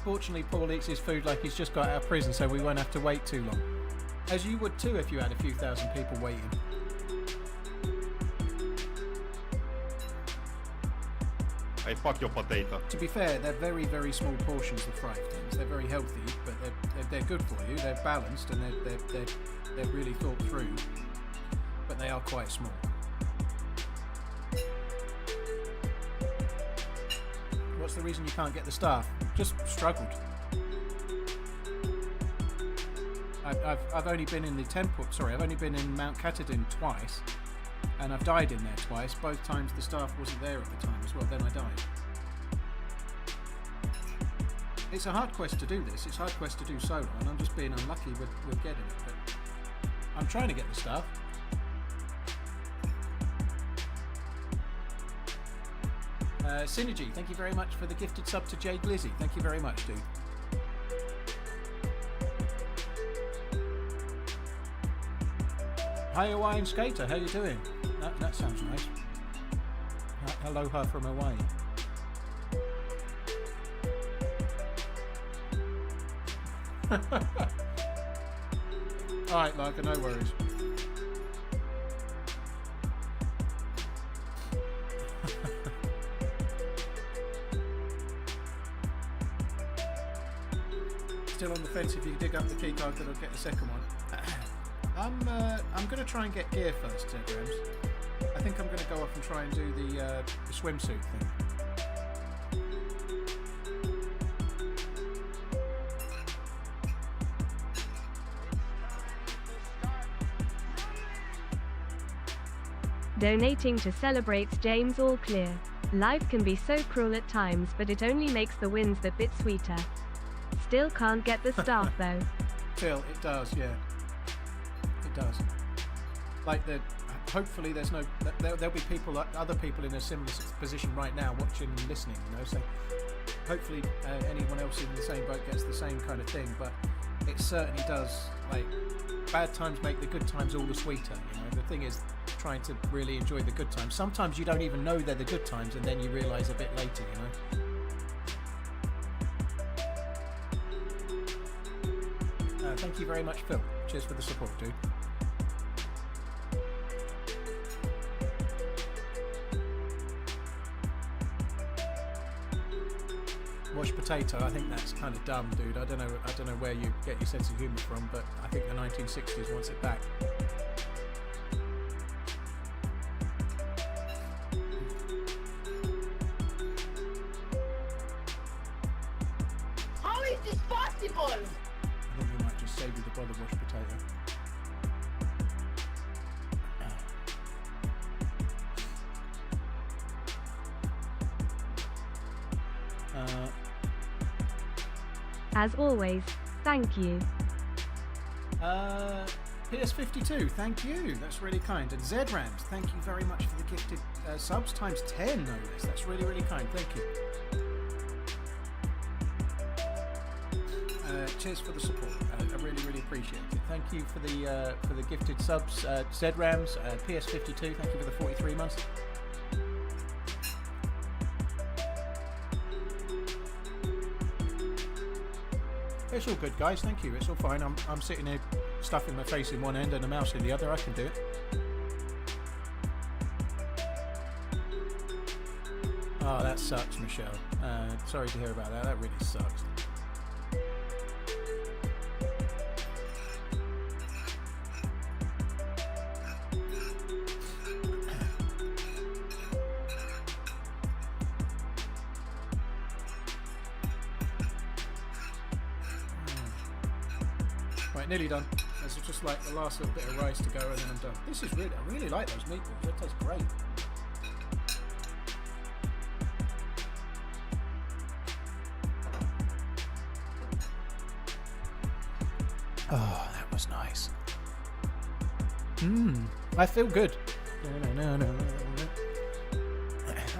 [SPEAKER 2] Fortunately, Paul eats his food like he's just got out of prison, so we won't have to wait too long. As you would too if you had a few thousand people waiting.
[SPEAKER 7] I fuck your potato.
[SPEAKER 2] To be fair, they're very, very small portions of fried things. They're very healthy, but they're good for you. They're balanced and they're really thought through, but they are quite small. What's the reason you can't get the staff? Just struggled. I've only been in the temple. Sorry, I've only been in Mount Katahdin twice, and I've died in there twice. Both times the staff wasn't there at the time as well. Then I died. It's a hard quest to do this. It's a hard quest to do solo, and I'm just being unlucky with getting it. But I'm trying to get the staff. Synergy, thank you very much for the gifted sub to Jay Glizzy. Thank you very much, dude. Hi, Hawaiian Skater, how you doing? That sounds nice. Aloha from Hawaii. Alright, Lager, no worries. Still on the fence if you dig up the key card, then I'll get the second one. I'm going to try and get gear first, Grams. I think I'm going to go off and try and do the swimsuit thing.
[SPEAKER 1] Donating to celebrates James all clear. Life can be so cruel at times, but it only makes the wins that bit sweeter. Still can't get the staff though.
[SPEAKER 2] Phil, it does, yeah. It does. Like hopefully there's no, there'll be people, other people in a similar position right now watching and listening, you know, so hopefully anyone else in the same boat gets the same kind of thing, but it certainly does, like, bad times make the good times all the sweeter, you know. The thing is trying to really enjoy the good times. Sometimes you don't even know they're the good times and then you realise a bit later, you know. Thank you very much, Phil. Cheers for the support, dude. Washed potato, I think that's kind of dumb, dude. I don't know where you get your sense of humour from, but I think the 1960s wants it back.
[SPEAKER 8] How is this possible?
[SPEAKER 2] I think we might just save you the bother washed potato.
[SPEAKER 1] As always, thank you.
[SPEAKER 2] PS52, thank you. That's really kind. And ZRAMS, thank you very much for the gifted subs times 10, no less. That's really, really kind. Thank you. Cheers for the support. I really, really appreciate it. Thank you for the gifted subs. ZRAMS, PS52, thank you for the 43 months. It's all good, guys. Thank you. It's all fine. I'm sitting here stuffing my face in one end and a mouse in the other. I can do it. Oh, that sucks, Michelle. Sorry to hear about that. That really sucks. Nearly done. There's just like the last little bit of rice to go and then I'm done. This is really, I really like those meatballs. They taste great. Oh, that was nice. I feel good. No.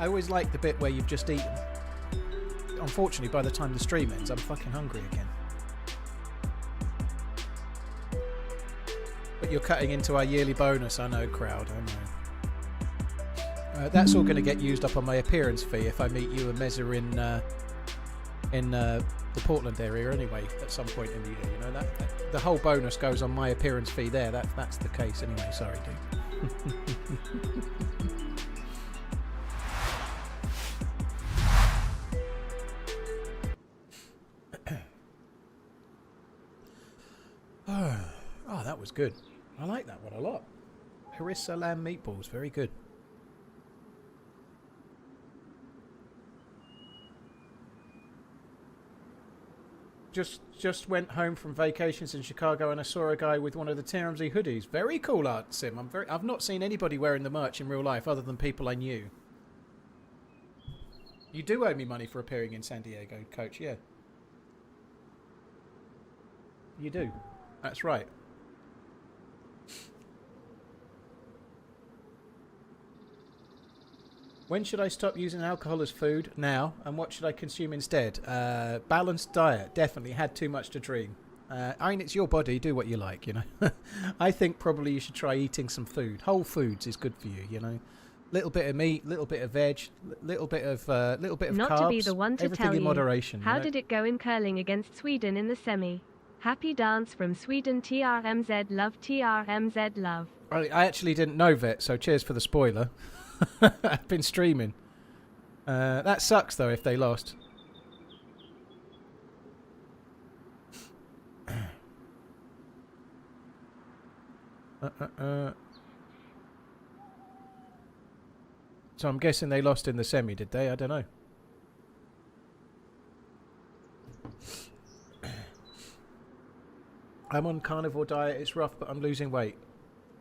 [SPEAKER 2] I always like the bit where you've just eaten. Unfortunately, by the time the stream ends, I'm fucking hungry again. But you're cutting into our yearly bonus, I know, crowd, I know. That's all going to get used up on my appearance fee if I meet you and Mezza in the Portland area anyway, at some point in the year, you know. That the whole bonus goes on my appearance fee there. That's the case anyway, sorry, dude. Oh, that was good. I like that one a lot. Harissa lamb meatballs, very good. Just went home from vacations in Chicago and I saw a guy with one of the TRMZ hoodies. Very cool art, Sim. I've not seen anybody wearing the merch in real life other than people I knew. You do owe me money for appearing in San Diego, Coach, yeah. You do. That's right. When should I stop using alcohol as food? Now. And what should I consume instead? Balanced diet. Definitely. Had too much to dream. I mean, it's your body. Do what you like, you know. I think probably you should try eating some food. Whole foods is good for you, you know. Little bit of meat, little bit of veg, little bit of carbs.
[SPEAKER 1] Not to be the one to
[SPEAKER 2] everything
[SPEAKER 1] tell
[SPEAKER 2] in
[SPEAKER 1] you.
[SPEAKER 2] moderation.
[SPEAKER 1] How
[SPEAKER 2] you know?
[SPEAKER 1] did it go in curling against Sweden in the semi? Happy dance from Sweden. TRMZ love. TRMZ love.
[SPEAKER 2] I actually didn't know, Vet, so cheers for the spoiler. I've been streaming. That sucks, though, if they lost. So I'm guessing they lost in the semi, did they? I don't know. I'm on carnivore diet. It's rough, but I'm losing weight.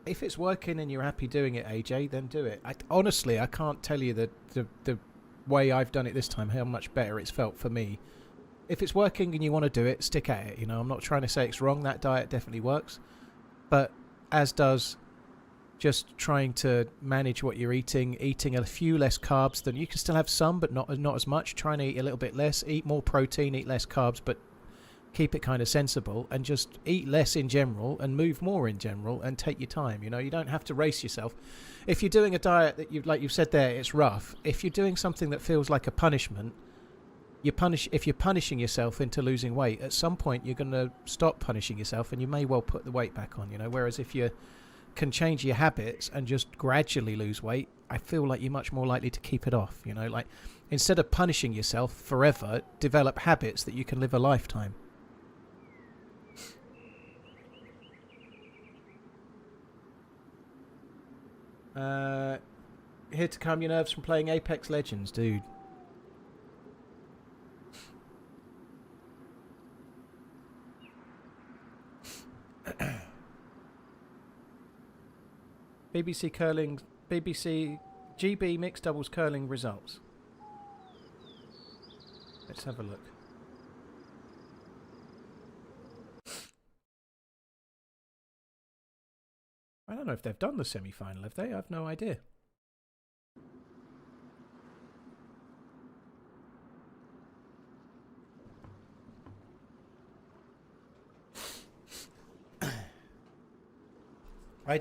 [SPEAKER 2] If it's working and you're happy doing it, AJ, then do it. Honestly, I can't tell you the way I've done it this time, how much better it's felt for me. If it's working and you want to do it, stick at it. You know, I'm not trying to say it's wrong. That diet definitely works. But as does just trying to manage what you're eating a few less carbs than you can still have some, but not as much. Trying to eat a little bit less, eat more protein, eat less carbs, but keep it kind of sensible, and just eat less in general and move more in general and take your time. You know, you don't have to race yourself. If you're doing a diet that like you've said there, it's rough. If you're doing something that feels like a punishment, if you're punishing yourself into losing weight, at some point you're going to stop punishing yourself and you may well put the weight back on, you know. Whereas if you can change your habits and just gradually lose weight, I feel like you're much more likely to keep it off, you know. Like, instead of punishing yourself forever, develop habits that you can live a lifetime. Here to calm your nerves from playing Apex Legends, dude. BBC curling, BBC GB mixed doubles curling results. Let's have a look. I don't know if they've done the semi-final, have they? I've no idea.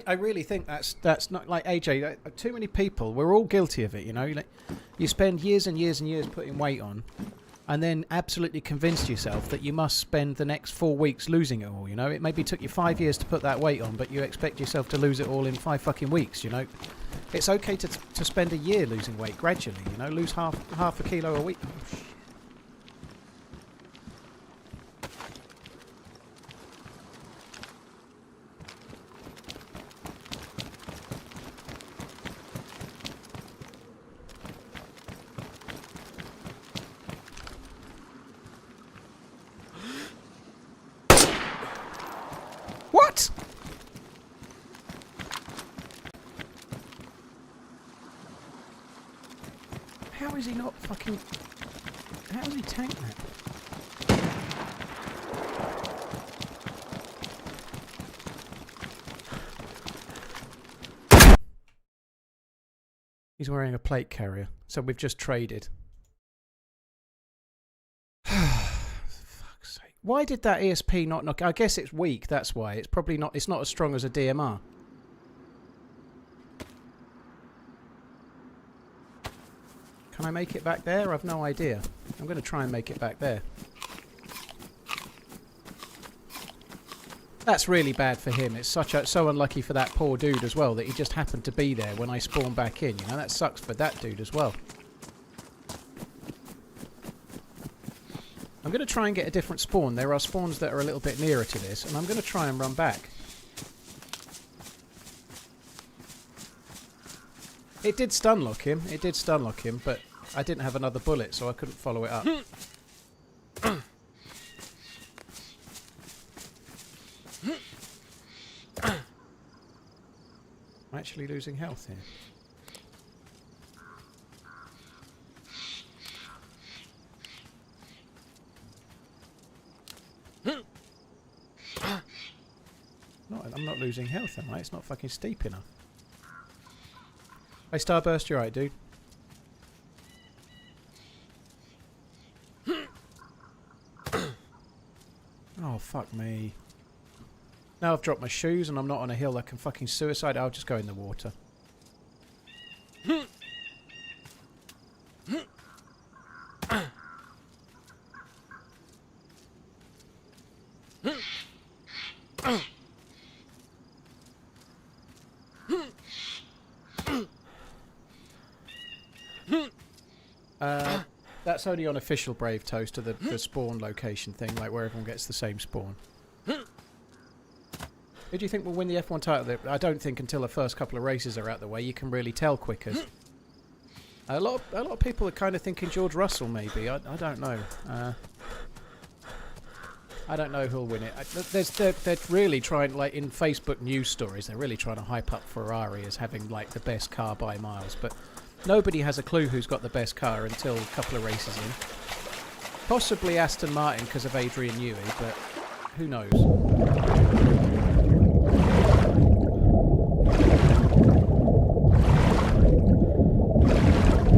[SPEAKER 2] I really think that's not like AJ. Too many people. We're all guilty of it, you know. Like, you spend years and years and years putting weight on, and then absolutely convinced yourself that you must spend the next 4 weeks losing it all. You know, it maybe took you 5 years to put that weight on, but you expect yourself to lose it all in 5 fucking weeks. You know, it's okay to spend a year losing weight gradually. You know, lose half a kilo a week. Oh, shit. What? How is he not fucking... How has he tanked that? He's wearing a plate carrier, so we've just traded. Why did that ESP not knock? I guess it's weak, that's why. It's probably not, it's not as strong as a DMR. Can I make it back there? I've no idea. I'm going to try and make it back there. That's really bad for him. It's so unlucky for that poor dude as well that he just happened to be there when I spawned back in. You know, that sucks for that dude as well. I'm going to try and get a different spawn. There are spawns that are a little bit nearer to this, and I'm going to try and run back. It did stun lock him. It did stun lock him, but I didn't have another bullet, so I couldn't follow it up. I'm actually losing health here. No, I'm not losing health, am I? It's not fucking steep enough. Hey, Starburst, you're right, dude. Oh, fuck me. Now I've dropped my shoes and I'm not on a hill that can fucking suicide. I'll just go in the water. That's only on official Brave Toaster, the spawn location thing, like where everyone gets the same spawn. Who do you think will win the F1 title? I don't think until the first couple of races are out the way you can really tell quicker. A lot of people are kind of thinking George Russell maybe. I don't know. I don't know who'll win it. They're really trying, like in Facebook news stories, they're really trying to hype up Ferrari as having like the best car by miles. But nobody has a clue who's got the best car until a couple of races in. Possibly Aston Martin because of Adrian Newey, but who knows?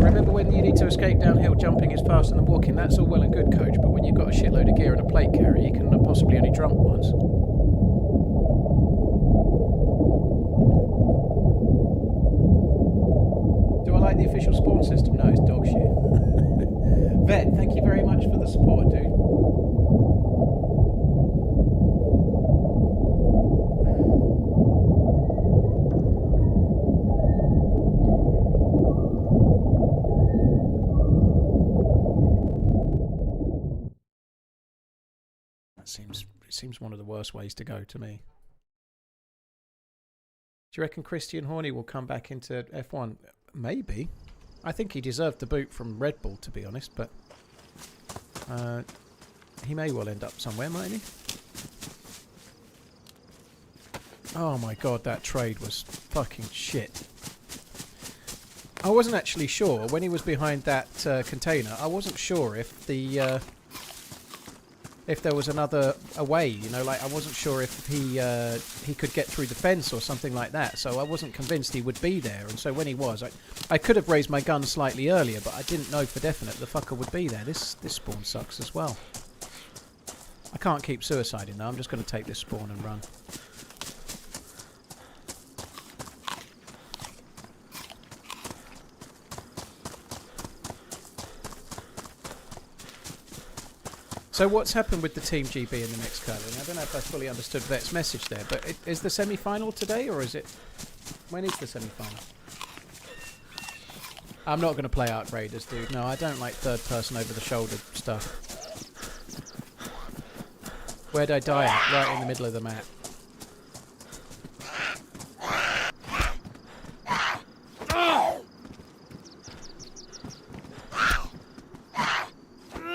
[SPEAKER 2] Remember when you need to escape downhill, jumping is faster than walking? That's all well and good, coach, but when you've got a shitload of gear and a plate carrier, you can possibly only jump once. Do I like the official spawn system? No, it's dog shit. Vet, thank you very much for the support, dude. It seems one of the worst ways to go to me. Do you reckon Christian Horner will come back into F1? Maybe. I think he deserved the boot from Red Bull, to be honest, but he may well end up somewhere, mightn't he? Oh my god, that trade was fucking shit. I wasn't actually sure, when he was behind that container, I wasn't sure if the... if there was another way, you know, like I wasn't sure if he could get through the fence or something like that, so I wasn't convinced he would be there, and so when he was, I could have raised my gun slightly earlier, but I didn't know for definite the fucker would be there. This spawn sucks as well. I can't keep suiciding though, I'm just going to take this spawn and run. So what's happened with the Team GB in the next car? I don't know if I fully understood Vet's message there, but is the semi-final today, or is it... When is the semi-final? I'm not going to play Ark Raiders, dude. No, I don't like third-person over-the-shoulder stuff. Where'd I die at? Right in the middle of the map.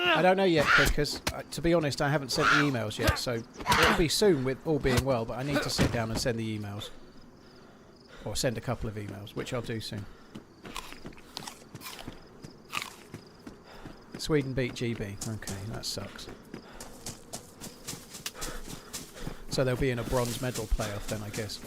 [SPEAKER 2] I don't know yet, because to be honest, I haven't sent the emails yet, so it'll be soon with all being well, but I need to sit down and send the emails. Or send a couple of emails, which I'll do soon. Sweden beat GB. Okay, that sucks. So they'll be in a bronze medal playoff then, I guess.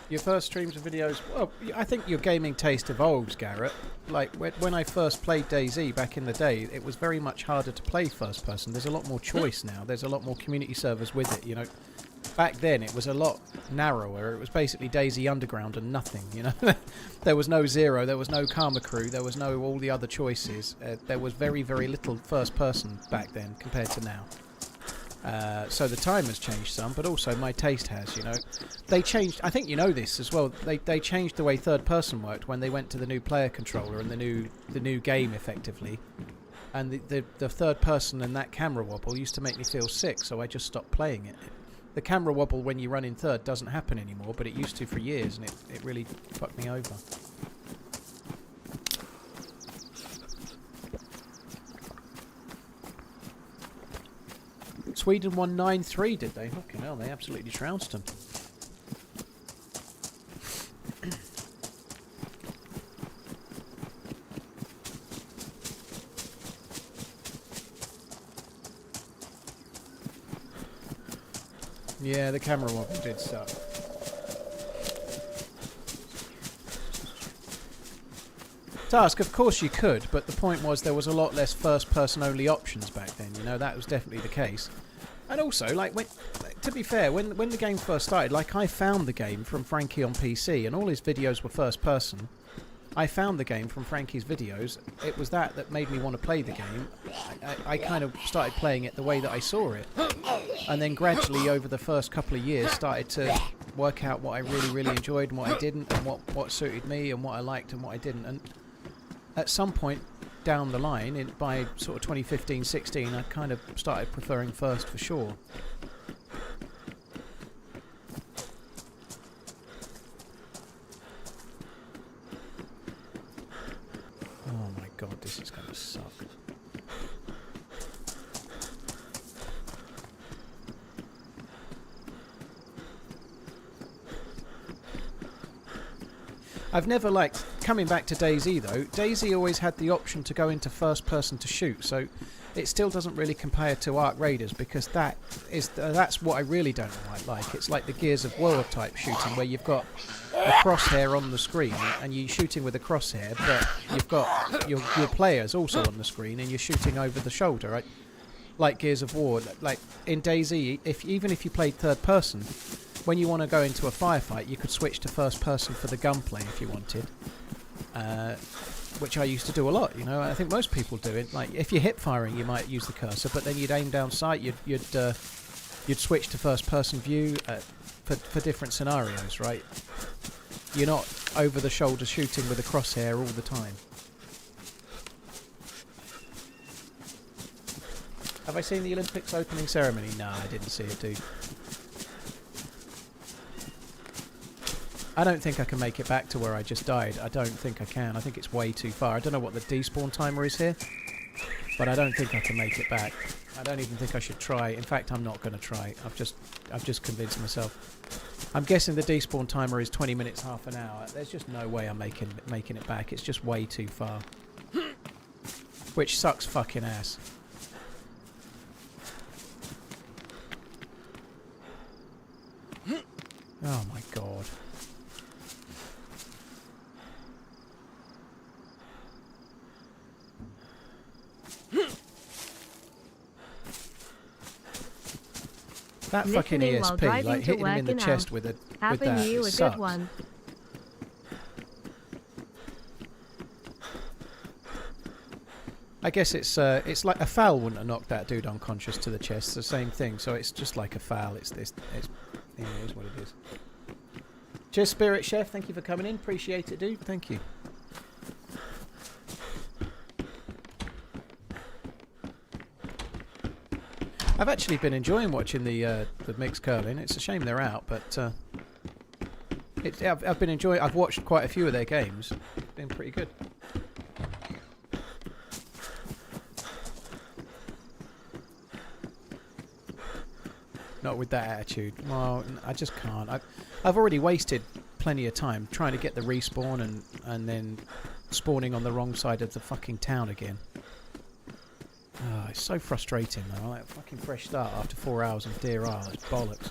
[SPEAKER 2] Your first streams and videos, well, I think your gaming taste evolves, Garrett. Like, when I first played DayZ back in the day, it was very much harder to play first person. There's a lot more choice now. There's a lot more community servers with it, you know. Back then, it was a lot narrower. It was basically DayZ Underground and nothing, you know. There was no Zero, there was no Karma Crew, there was no all the other choices. There was very, very little first person back then compared to now. So the time has changed some, but also my taste has, you know. They changed, I think you know this as well, they changed the way third person worked when they went to the new player controller and the new game effectively. And the third person and that camera wobble used to make me feel sick, so I just stopped playing it. The camera wobble when you run in third doesn't happen anymore, but it used to for years, and it really fucked me over. Sweden won 9-3, did they? Fucking hell, they absolutely trounced them. Yeah, the camera wobble did suck. Task, of course you could, but the point was there was a lot less first-person only options back then, you know, that was definitely the case. And also, like, to be fair, when the game first started, like, I found the game from Frankie on PC, and all his videos were first-person, I found the game from Frankie's videos. It was that made me want to play the game. I kind of started playing it the way that I saw it. And then gradually over the first couple of years started to work out what I really enjoyed and what I didn't, and what suited me and what I liked and what I didn't. And at some point down the line, by sort of 2015-16, I kind of started preferring first for sure. Oh my god, this is going to suck. I've never liked, coming back to DayZ though, DayZ always had the option to go into first person to shoot, so it still doesn't really compare to Ark Raiders, because that's what I really don't like. It's like the Gears of War type shooting where you've got a crosshair on the screen and you're shooting with a crosshair, but you've got your players also on the screen and you're shooting over the shoulder, right? Like Gears of War. Like in DayZ, even if you played third person, when you want to go into a firefight, you could switch to first person for the gunplay if you wanted, which I used to do a lot. You know, I think most people do it. Like if you're hip firing, you might use the cursor, but then you'd aim down sight. You'd switch to first person view for different scenarios, right? You're not over the shoulder shooting with a crosshair all the time. Have I seen the Olympics opening ceremony? No, I didn't see it, dude. I don't think I can make it back to where I just died. I don't think I can. I think it's way too far. I don't know what the despawn timer is here, but I don't think I can make it back. I don't even think I should try. In fact, I'm not going to try. I've just convinced myself. I'm guessing the despawn timer is 20 minutes, half an hour. There's just no way I'm making it back. It's just way too far. Which sucks fucking ass. Oh my god. That fucking ESP, like hitting him in the chest with that,
[SPEAKER 1] you a
[SPEAKER 2] sucks.
[SPEAKER 1] good one.
[SPEAKER 2] I guess it's like a foul wouldn't have knocked that dude unconscious to the chest. It's the same thing, so it's just like a foul. It is what it is. Cheers, Spirit Chef. Thank you for coming in. Appreciate it, dude. Thank you. I've actually been enjoying watching the mixed curling. It's a shame they're out, but I've been enjoying. I've watched quite a few of their games. It's been pretty good. Not with that attitude. Well, I just can't. I've already wasted plenty of time trying to get the respawn and then spawning on the wrong side of the fucking town again. Oh, it's so frustrating though. Like a fucking fresh start after 4 hours of Deerisle. It's bollocks.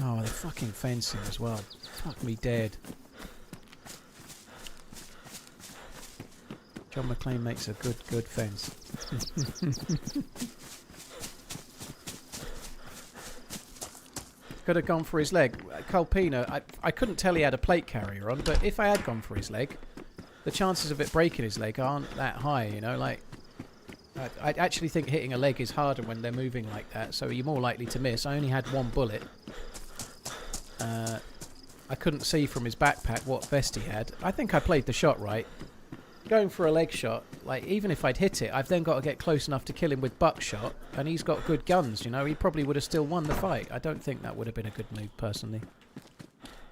[SPEAKER 2] Oh, the fucking fencing as well. Fuck me dead. John McClane makes a good fence. Could have gone for his leg. Colpina, I couldn't tell he had a plate carrier on, but if I had gone for his leg, the chances of it breaking his leg aren't that high, you know, like I actually think hitting a leg is harder when they're moving like that, so you're more likely to miss. I only had one bullet. I couldn't see from his backpack what vest he had. I think I played the shot right. Going for a leg shot, like even if I'd hit it, I've then got to get close enough to kill him with buckshot, and he's got good guns, you know, he probably would have still won the fight. I don't think that would have been a good move, personally.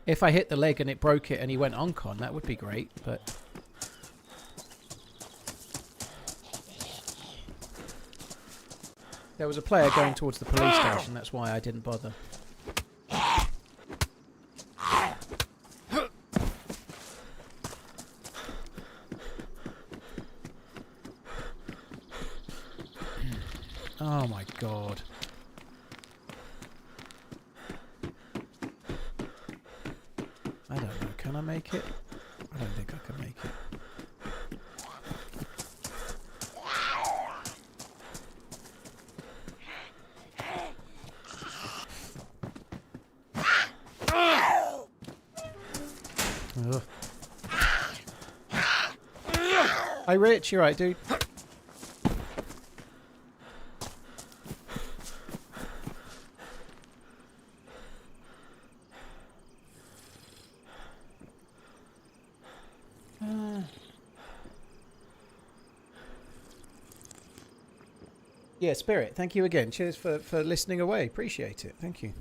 [SPEAKER 2] If I hit the leg and it broke it and he went oncon, that would be great, but... There was a player going towards the police station, that's why I didn't bother. Oh my god. I don't know, can I make it? I don't think I can make it. Ugh. Hey Rich, you right, dude? Yeah, Spirit, thank you again. Cheers for listening away. Appreciate it. Thank you.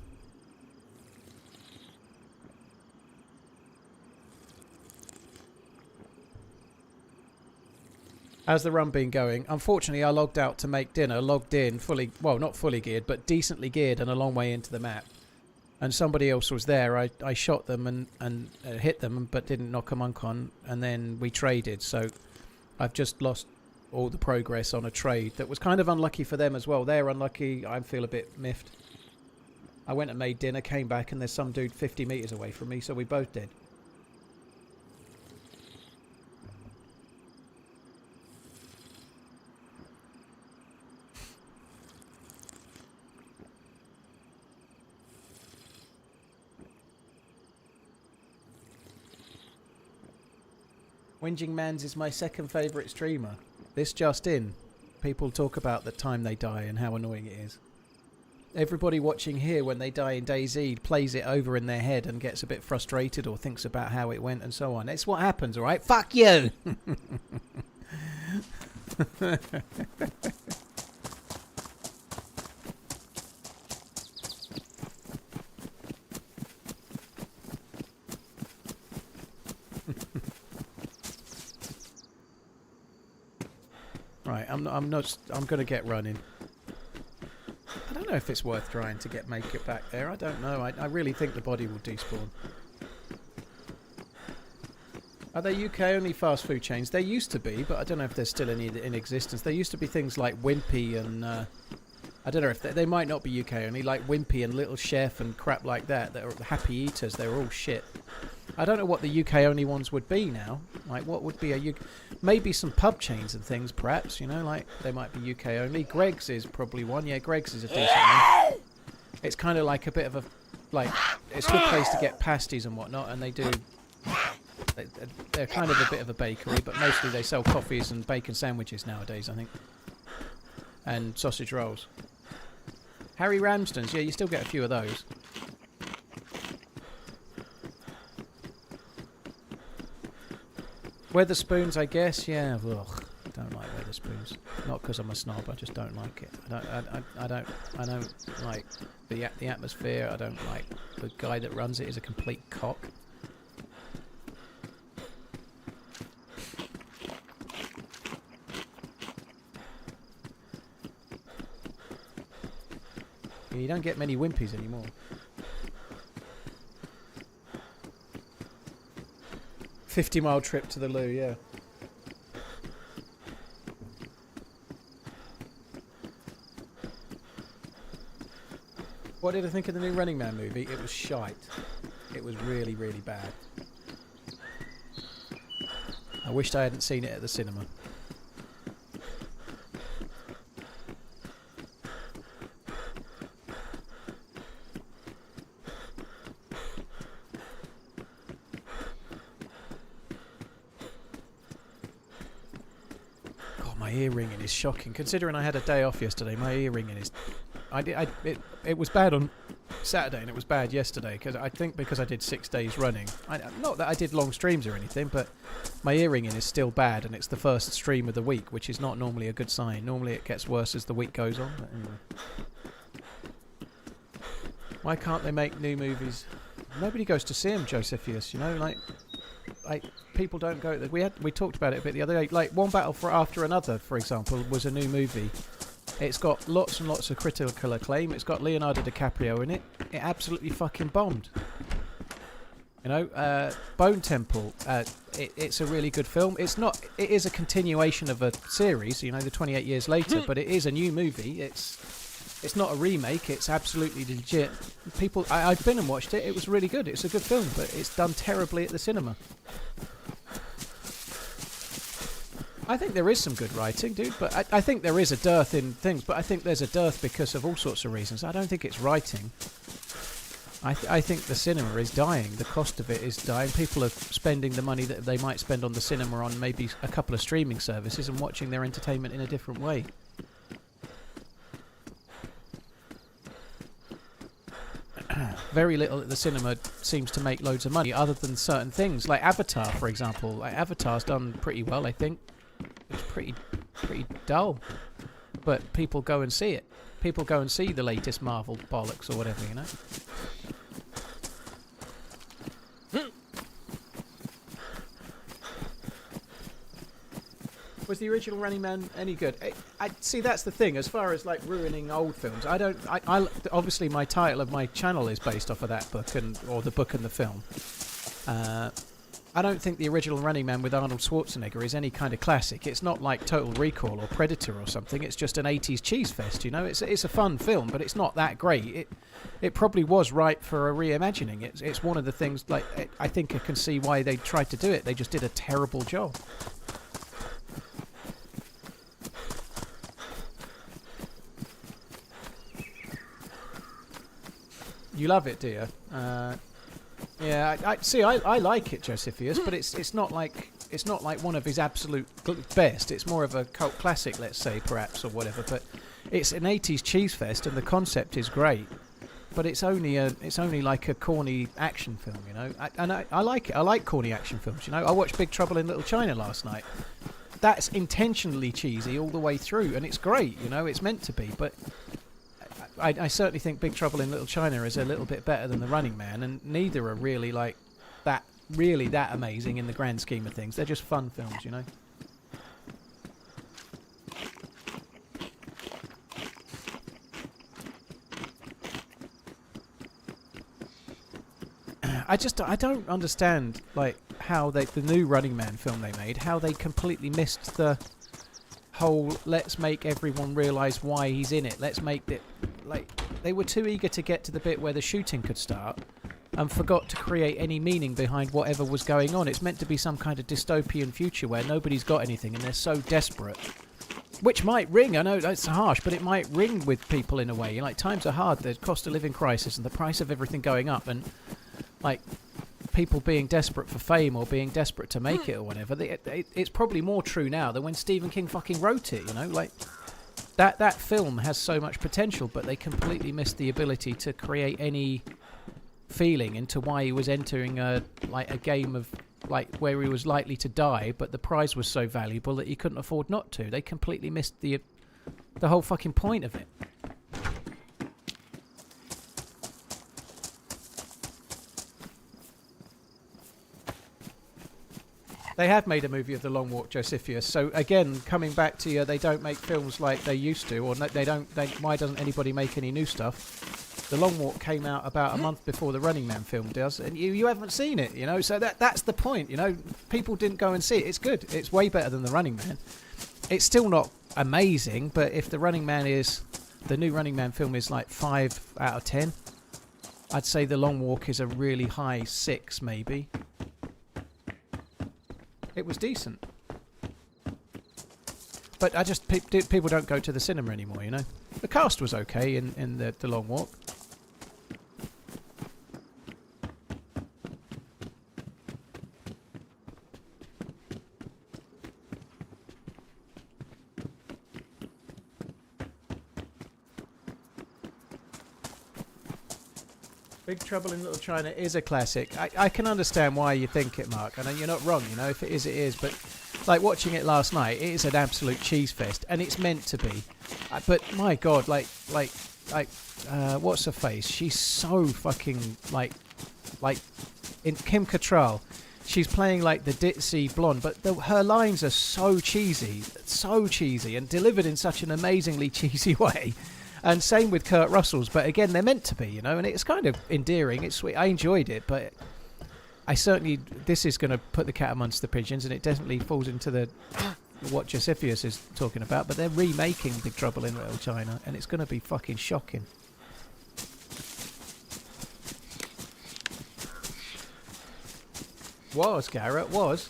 [SPEAKER 2] How's the run been going? Unfortunately, I logged out to make dinner, logged in fully, well, not fully geared, but decently geared and a long way into the map. And somebody else was there. I shot them and hit them, but didn't knock a monk on. And then we traded. So I've just lost all the progress on a trade that was kind of unlucky for them as well. They're unlucky. I feel a bit miffed. I went and made dinner, came back, and there's some dude 50 meters away from me, so we both did. TheRunningManZ is my second favourite streamer. This just in. People talk about the time they die and how annoying it is. Everybody watching here when they die in DayZ plays it over in their head and gets a bit frustrated or thinks about how it went and so on. It's what happens, alright? Fuck you! Right, I'm going to get running. I don't know if it's worth trying to make it back there. I don't know. I really think the body will despawn. Are they UK only fast food chains? They used to be, but I don't know if there's still any in existence. There used to be things like Wimpy and I don't know if they might not be UK only, like Wimpy and Little Chef and crap like that. That are Happy Eaters. They're all shit. I don't know what the UK only ones would be now. Like, what would be a UK... Maybe some pub chains and things, perhaps, you know, like they might be UK only. Greg's is probably one. Yeah, Greg's is a decent one. It's kind of like a bit of a... Like, it's a good place to get pasties and whatnot, and they do... They're kind of a bit of a bakery, but mostly they sell coffees and bacon sandwiches nowadays, I think. And sausage rolls. Harry Ramsden's, yeah, you still get a few of those. Weatherspoons, I guess, yeah. Ugh, don't like Weatherspoons. Not because I'm a snob, I just don't like it. I don't like the atmosphere. I don't like the guy that runs it is a complete cock. Yeah, you don't get many Wimpies anymore. $50-mile trip to the loo, yeah. What did I think of the new Running Man movie? It was shite. It was really, really bad. I wished I hadn't seen it at the cinema. Ear ringing is shocking. Considering I had a day off yesterday, my ear ringing is... It was bad on Saturday and it was bad yesterday because I think because I did 6 days running. Not that I did long streams or anything, but my ear ringing is still bad and it's the first stream of the week, which is not normally a good sign. Normally it gets worse as the week goes on. But anyway. Why can't they make new movies? Nobody goes to see them, Josephius, you know, like people don't go. We talked about it a bit the other day. Like One Battle for After Another, for example, was a new movie. It's got lots and lots of critical acclaim. It's got Leonardo DiCaprio in it. It absolutely fucking bombed. You know, Bone Temple. It's a really good film. It's not. It is a continuation of a series. You know, the 28 years later, but it is a new movie. It's not a remake. It's absolutely legit. People, I've been and watched it. It was really good. It's a good film, but it's done terribly at the cinema. I think there is some good writing, dude, but I think there is a dearth in things, but I think there's a dearth because of all sorts of reasons. I don't think it's writing. I think the cinema is dying. The cost of it is dying. People are spending the money that they might spend on the cinema on maybe a couple of streaming services and watching their entertainment in a different way. Very little at the cinema seems to make loads of money, other than certain things like Avatar, for example. Like Avatar's done pretty well, I think. It's pretty dull, but people go and see it. People go and see the latest Marvel bollocks or whatever, you know. Was the original Running Man any good? I see. That's the thing. As far as like ruining old films, I don't. I obviously my title of my channel is based off of that book or the book and the film. I don't think the original Running Man with Arnold Schwarzenegger is any kind of classic. It's not like Total Recall or Predator or something. It's just an 80s cheese fest, you know. It's a fun film, but it's not that great. It probably was ripe for a reimagining. It's one of the things. Like I think I can see why they tried to do it. They just did a terrible job. You love it, do you? Yeah, I see. I like it, Josephius, but it's not like one of his absolute best. It's more of a cult classic, let's say, perhaps, or whatever. But it's an 80s cheese fest, and the concept is great. But it's only like a corny action film, you know. I like it. I like corny action films, you know. I watched Big Trouble in Little China last night. That's intentionally cheesy all the way through, and it's great, you know. It's meant to be, but. I certainly think Big Trouble in Little China is a little bit better than The Running Man, and neither are really like that amazing in the grand scheme of things. They're just fun films, you know. I don't understand like how the new Running Man film they made, how they completely missed the whole let's make everyone realise why he's in it. Let's make it like they were too eager to get to the bit where the shooting could start and forgot to create any meaning behind whatever was going on. It's meant to be some kind of dystopian future where nobody's got anything and they're so desperate. Which might ring, I know that's harsh, but it might ring with people in a way. Like times are hard, the cost of living crisis and the price of everything going up, and like people being desperate for fame or being desperate to make it or whatever. It's probably more true now than when Stephen King fucking wrote it, you know? Like that film has so much potential, but they completely missed the ability to create any feeling into why he was entering a game of like where he was likely to die, but the prize was so valuable that he couldn't afford not to. They completely missed the whole fucking point of it. They have made a movie of The Long Walk, Josephius. So again, coming back to you, they don't make films like they used to, or why doesn't anybody make any new stuff? The Long Walk came out about a month before the Running Man film does, and you haven't seen it, you know. So that's the point, you know. People didn't go and see it. It's good. It's way better than the Running Man. It's still not amazing, but if the new Running Man film is like 5 out of 10, I'd say The Long Walk is a really high 6, maybe. It was decent. But people don't go to the cinema anymore, you know. The cast was okay in the Long Walk. Big Trouble in Little China is a classic. I can understand why you think it, Mark. I know you're not wrong, you know. If it is, it is. But like watching it last night, it is an absolute cheese fest, and it's meant to be. But my God, like what's her face? She's so fucking like in Kim Cattrall. She's playing like the ditzy blonde, but her lines are so cheesy, and delivered in such an amazingly cheesy way. And same with Kurt Russell's, but again, they're meant to be, you know, and it's kind of endearing. It's sweet. I enjoyed it, but this is going to put the cat amongst the pigeons, and it definitely falls into what Josephius is talking about, but they're remaking Big Trouble in Little China, and it's going to be fucking shocking. Was, Garrett, was.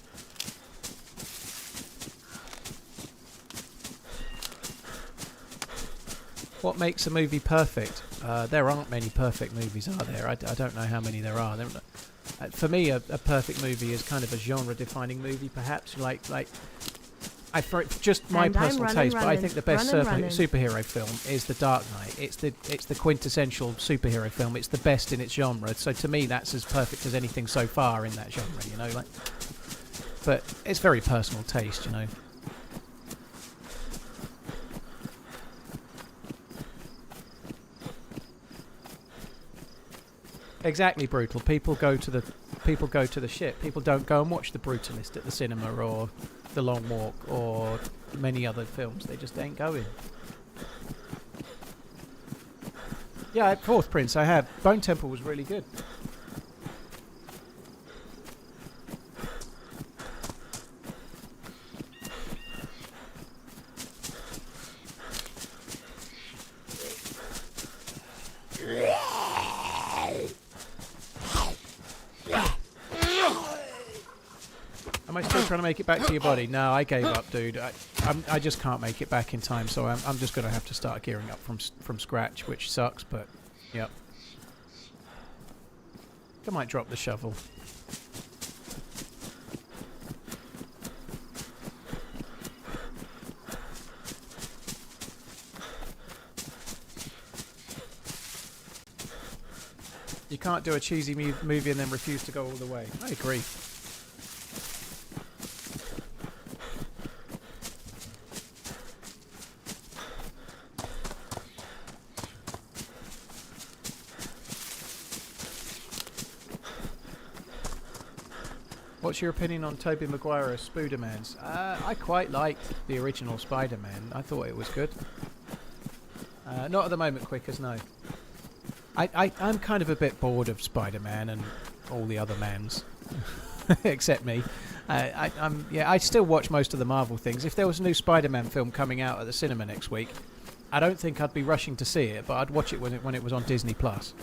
[SPEAKER 2] What makes a movie perfect? There aren't many perfect movies, are there? I don't know how many there are. For me, a perfect movie is kind of a genre-defining movie, perhaps. Just my
[SPEAKER 1] And I'm
[SPEAKER 2] personal
[SPEAKER 1] running,
[SPEAKER 2] taste, but I think the best
[SPEAKER 1] running.
[SPEAKER 2] superhero film is The Dark Knight. It's the quintessential superhero film. It's the best in its genre. So to me, that's as perfect as anything so far in that genre. You know, but it's very personal taste. You know. Exactly, brutal. People go to the shit. People don't go and watch The Brutalist at the cinema or The Long Walk or many other films. They just ain't going. Yeah, at Fourth Prince I have. Bone Temple was really good. Am I still trying to make it back to your body? No, I gave up, dude. I just can't make it back in time, so I'm just going to have to start gearing up from scratch, which sucks, but yep. I might drop the shovel. You can't do a cheesy movie and then refuse to go all the way. I agree. What's your opinion on Tobey Maguire as Spider-Man's? I quite liked the original Spider-Man. I thought it was good. Not at the moment, Quickers, no. I'm kind of a bit bored of Spider-Man and all the other mans, except me. I still watch most of the Marvel things. If there was a new Spider-Man film coming out at the cinema next week, I don't think I'd be rushing to see it, but I'd watch it when it was on Disney Plus.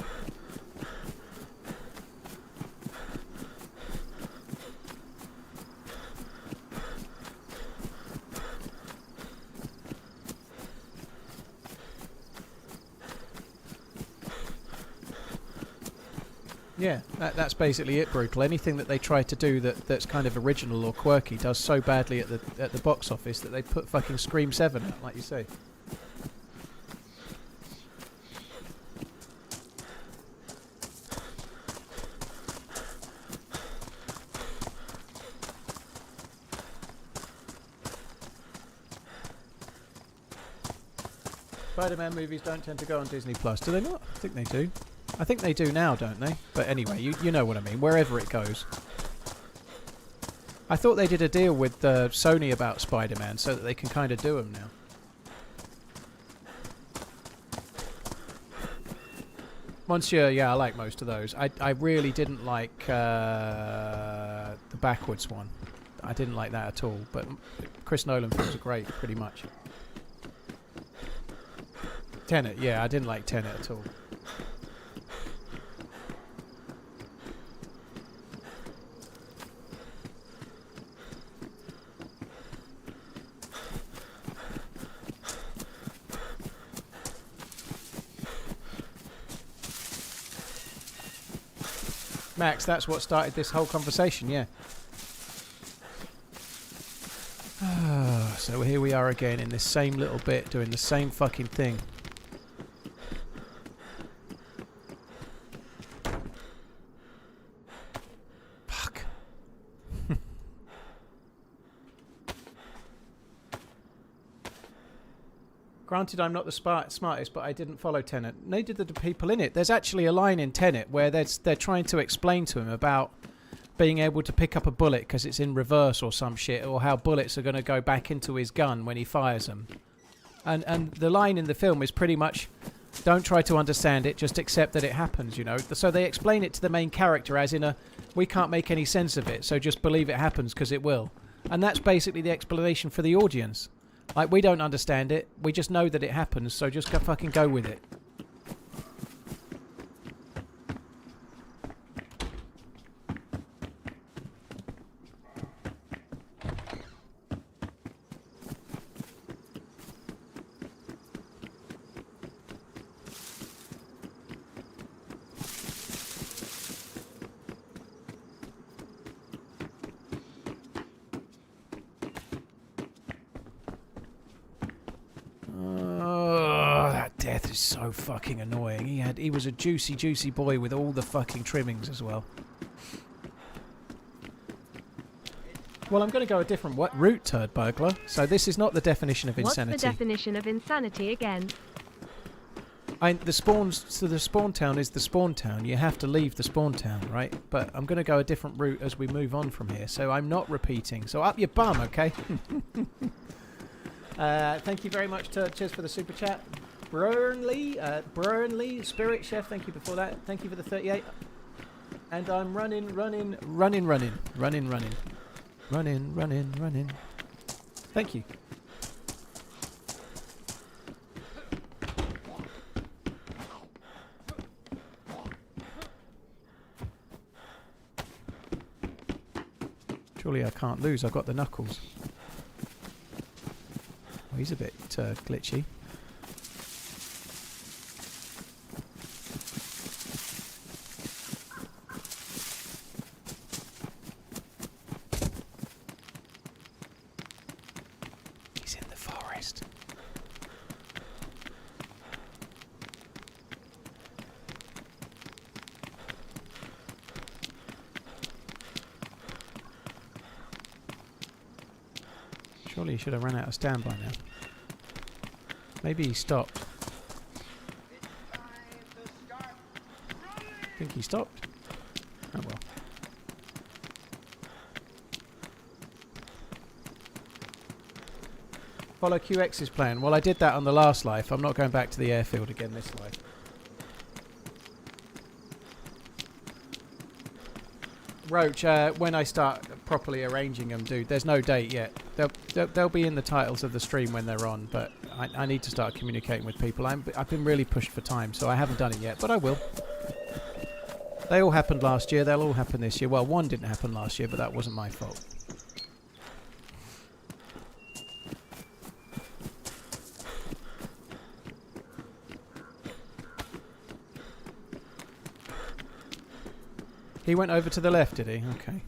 [SPEAKER 2] Yeah, that's basically it, Brutal. Anything that they try to do that's kind of original or quirky does so badly at the box office that they put fucking Scream 7 out, like you say. Spider-Man movies don't tend to go on Disney Plus, do they not? I think they do. I think they do now, don't they? But anyway, you know what I mean. Wherever it goes. I thought they did a deal with Sony about Spider-Man so that they can kind of do them now. Monsieur, yeah, I like most of those. I really didn't like the backwards one. I didn't like that at all. But Chris Nolan films are great, pretty much. Tenet, yeah, I didn't like Tenet at all. Max, that's what started this whole conversation, yeah. So here we are again in this same little bit, doing the same fucking thing. Fuck. Granted, I'm not the smartest, but I didn't follow Tenet. Neither did the people in it. There's actually a line in Tenet where they're trying to explain to him about being able to pick up a bullet because it's in reverse or some shit, or how bullets are going to go back into his gun when he fires them. And the line in the film is pretty much, don't try to understand it, just accept that it happens, you know. So they explain it to the main character as in we can't make any sense of it, so just believe it happens because it will. And that's basically the explanation for the audience. Like, we don't understand it, we just know that it happens, so just fucking go with it. so fucking annoying. He was a juicy boy with all the fucking trimmings as well. Well, I'm going to go a different route, turd burglar. So this is not the definition of insanity.
[SPEAKER 1] What's the definition of insanity again?
[SPEAKER 2] The spawn town is the spawn town. You have to leave the spawn town, right? But I'm going to go a different route as we move on from here. So I'm not repeating. So up your bum, okay? Thank you very much, Turd. Cheers for the super chat. Burnley, Spirit Chef, thank you before that. Thank you for the 38. And I'm running. Thank you. Surely I can't lose, I've got the knuckles. Oh, he's a bit glitchy. He's in the forest. Surely he should have run out of stand by now. Maybe he stopped. Think he stopped? Oh well. Follow QX's plan. Well, I did that on the last life. I'm not going back to the airfield again this life. Roach, when I start properly arranging them, dude, there's no date yet. They'll be in the titles of the stream when they're on, but I need to start communicating with people. I've been really pushed for time, so I haven't done it yet, but I will. They all happened last year. They'll all happen this year. Well, one didn't happen last year, but that wasn't my fault. He went over to the left, did he? Okay.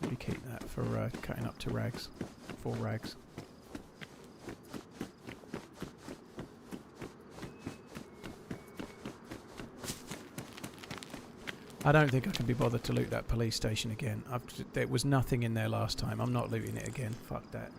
[SPEAKER 2] Maybe keep that for cutting up to rags. 4 rags. I don't think I can be bothered to loot that police station again. There was nothing in there last time. I'm not looting it again. Fuck that.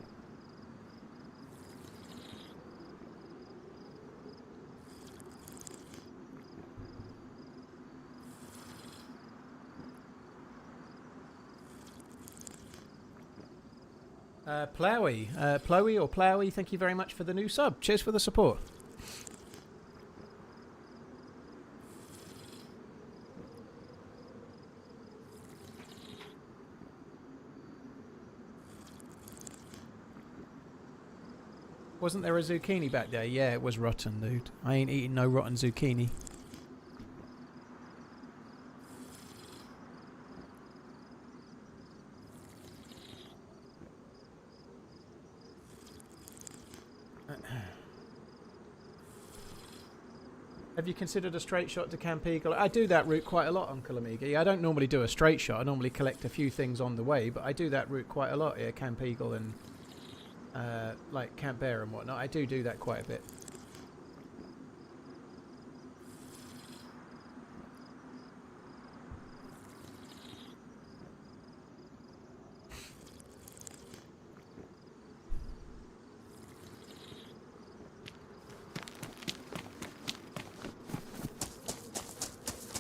[SPEAKER 2] Plowy, thank you very much for the new sub. Cheers for the support. Wasn't there a zucchini back there? Yeah, it was rotten, dude. I ain't eating no rotten zucchini. Have you considered a straight shot to Camp Eagle? I do that route quite a lot, Uncle Amiga. I don't normally do a straight shot. I normally collect a few things on the way, but I do that route quite a lot here, Camp Eagle and like Camp Bear and whatnot. I do that quite a bit.